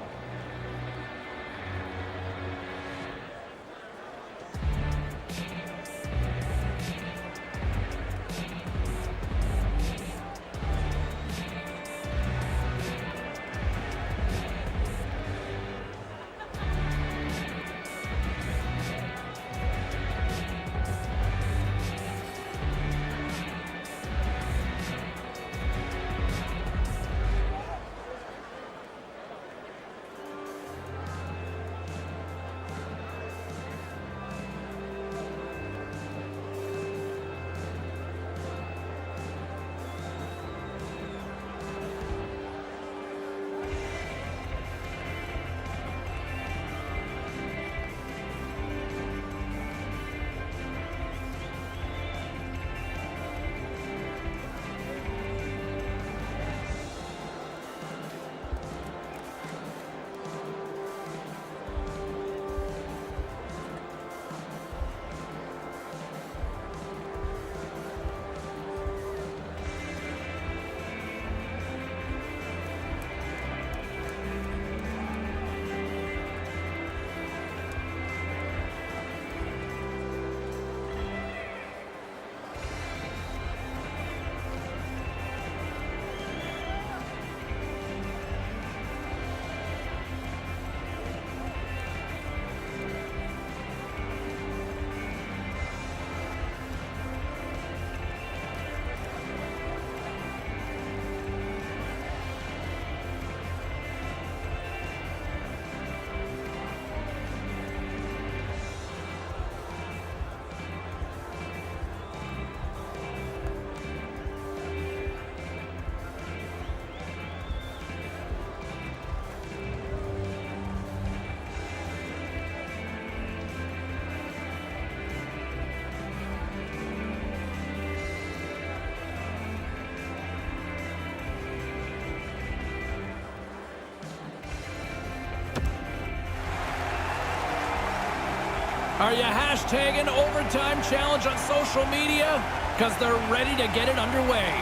Are you hashtagging overtime challenge on social media? Because they're ready to get it underway.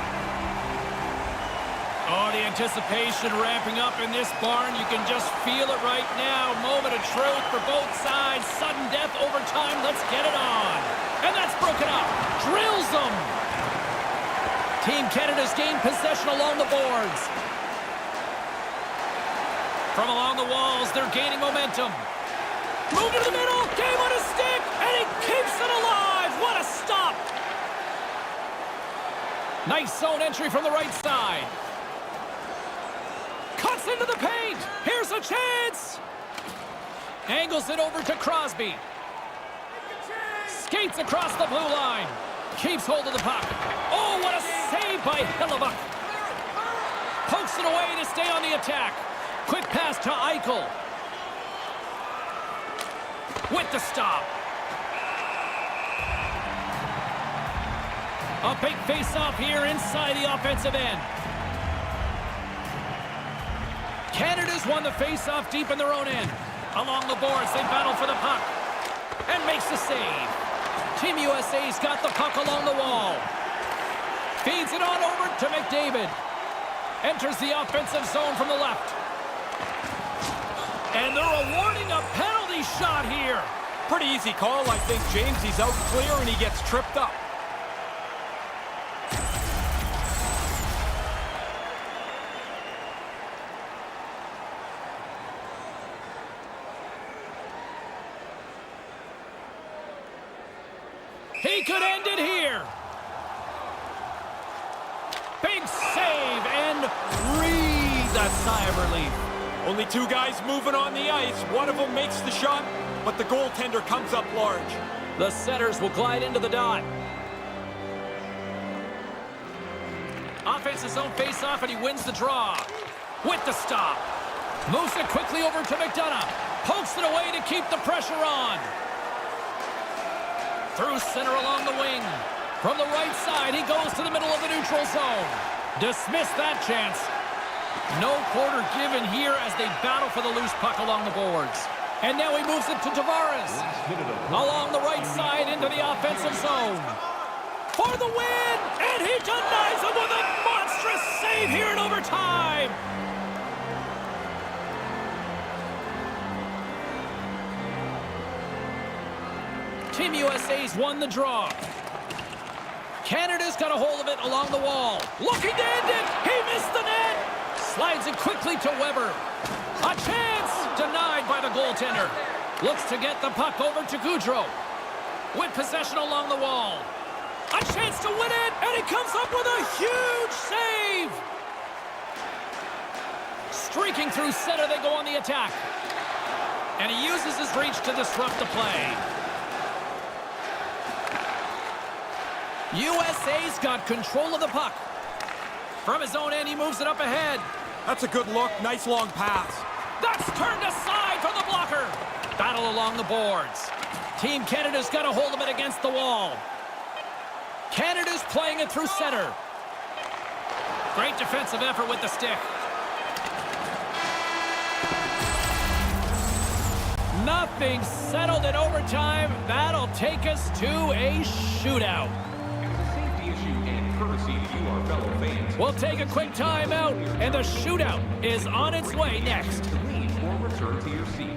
Oh, the anticipation ramping up in this barn. You can just feel it right now. Moment of truth for both sides. Sudden death, overtime. Let's get it on. And that's broken up. Drills them. Team Canada's gained possession along the boards. From along the walls, they're gaining momentum. Move to the middle. Game on a stick. And he keeps it alive. What a stop. Nice zone entry from the right side. Cuts into the paint. Here's a chance. Angles it over to Crosby. Skates across the blue line. Keeps hold of the puck. Oh, what a save by Hellebuck. Pokes it away to stay on the attack. Quick pass to Eichel. With the stop. A big face-off here inside the offensive end. Canada's won the face-off deep in their own end. Along the boards, they battle for the puck. And makes the save. Team USA's got the puck along the wall. Feeds it on over to McDavid. Enters the offensive zone from the left. And they're awarding a penalty shot here. Pretty easy call, I think, James. He's out clear and he gets tripped up. He could end it here. Big save and breathe a sigh of relief. Only two guys moving on the ice. One of them makes the shot, but the goaltender comes up large. The setters will glide into the dot. Offensive zone face-off, and he wins the draw. With the stop. Moves it quickly over to McDonough. Pokes it away to keep the pressure on. Through center along the wing. From the right side, he goes to the middle of the neutral zone. Dismiss that chance. No quarter given here as they battle for the loose puck along the boards. And now he moves it to Tavares. Along the right side into the offensive zone. For the win! And he denies him with a monstrous save here in overtime! Team USA's won the draw. Canada's got a hold of it along the wall. Looking to end it! He missed the net! Slides it quickly to Weber. A chance! Denied by the goaltender. Looks to get the puck over to Goudreau. With possession along the wall. A chance to win it, and he comes up with a huge save! Streaking through center, they go on the attack. And he uses his reach to disrupt the play. USA's got control of the puck. From his own end, he moves it up ahead. That's a good look. Nice long pass. That's turned aside for the blocker. Battle along the boards. Team Canada's got a hold of it against the wall. Canada's playing it through center. Great defensive effort with the stick. Nothing settled in overtime. That'll take us to a shootout. We'll take a quick timeout, and the shootout is on its way next. Or return to your seat.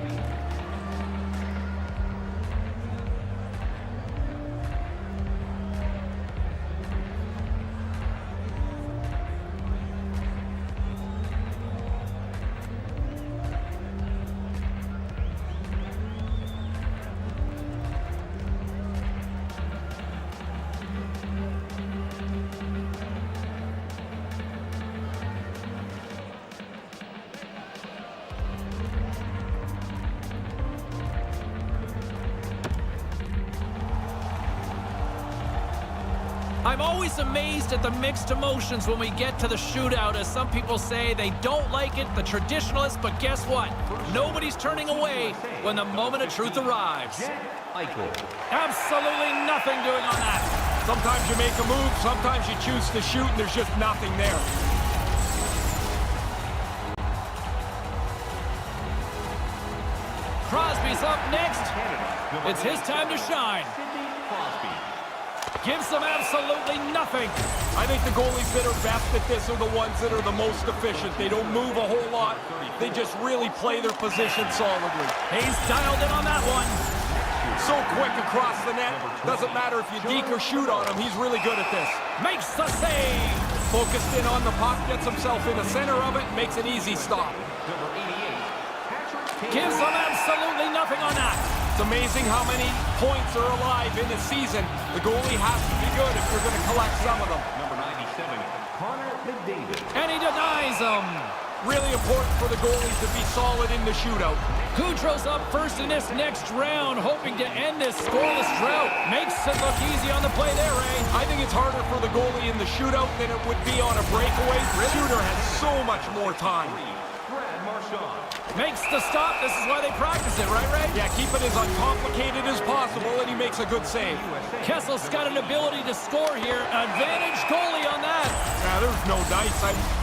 I'm always amazed at the mixed emotions when we get to the shootout, as some people say they don't like it, the traditionalists, but guess what? Nobody's turning away when the moment of truth arrives. Absolutely nothing doing on that. Sometimes you make a move, sometimes you choose to shoot, and there's just nothing there. Crosby's up next. It's his time to shine. Gives them absolutely nothing. I think the goalies that are best at this are the ones that are the most efficient. They don't move a whole lot. They just really play their position solidly. He's dialed in on that one. So quick across the net. Doesn't matter if you deke or shoot on him. He's really good at this. Makes the save. Focused in on the puck, gets himself in the center of it, makes an easy stop. Gives them absolutely nothing on that. It's amazing how many points are alive in a season. The goalie has to be good if you're going to collect some of them. Number 97, Connor McDavid. And he denies them. Really important for the goalie to be solid in the shootout. Goudreau's up first in this next round, hoping to end this scoreless drought. Makes it look easy on the play there, Ray. I think it's harder for the goalie in the shootout than it would be on a breakaway. The shooter has so much more time. Brad Marchand. Makes the stop. This is why they practice it, right, Ray? Yeah, keep it as uncomplicated as possible, and he makes a good save. Kessel's got an ability to score here. Advantage goalie on that. Now, there's no dice.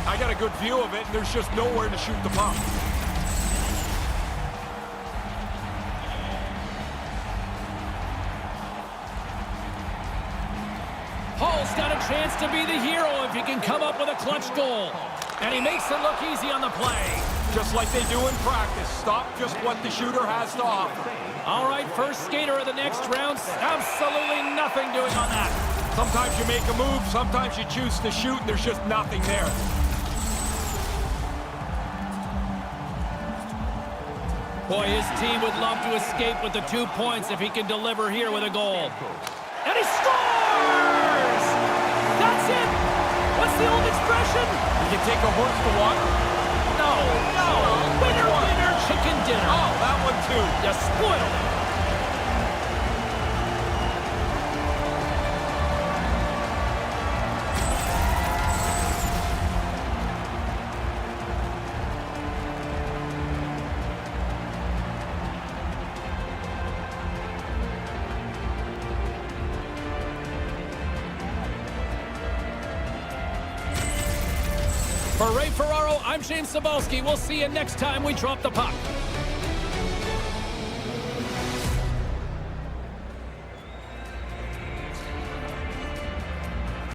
I got a good view of it, and there's just nowhere to shoot the puck. Hall's got a chance to be the hero if he can come up with a clutch goal. And he makes it look easy on the play. Just like they do in practice. Stop just what the shooter has to offer. All right, first skater of the next round. Absolutely nothing doing on that. Sometimes you make a move, sometimes you choose to shoot, and there's just nothing there. Boy, his team would love to escape with the 2 points if he can deliver here with a goal. And he scores! That's it! What's the old expression? You can take a horse to water. No. Winner, winner, chicken dinner. Oh, that one too. You spoiled it. For Ray Ferraro, I'm James Cebulski. We'll see you next time we drop the puck.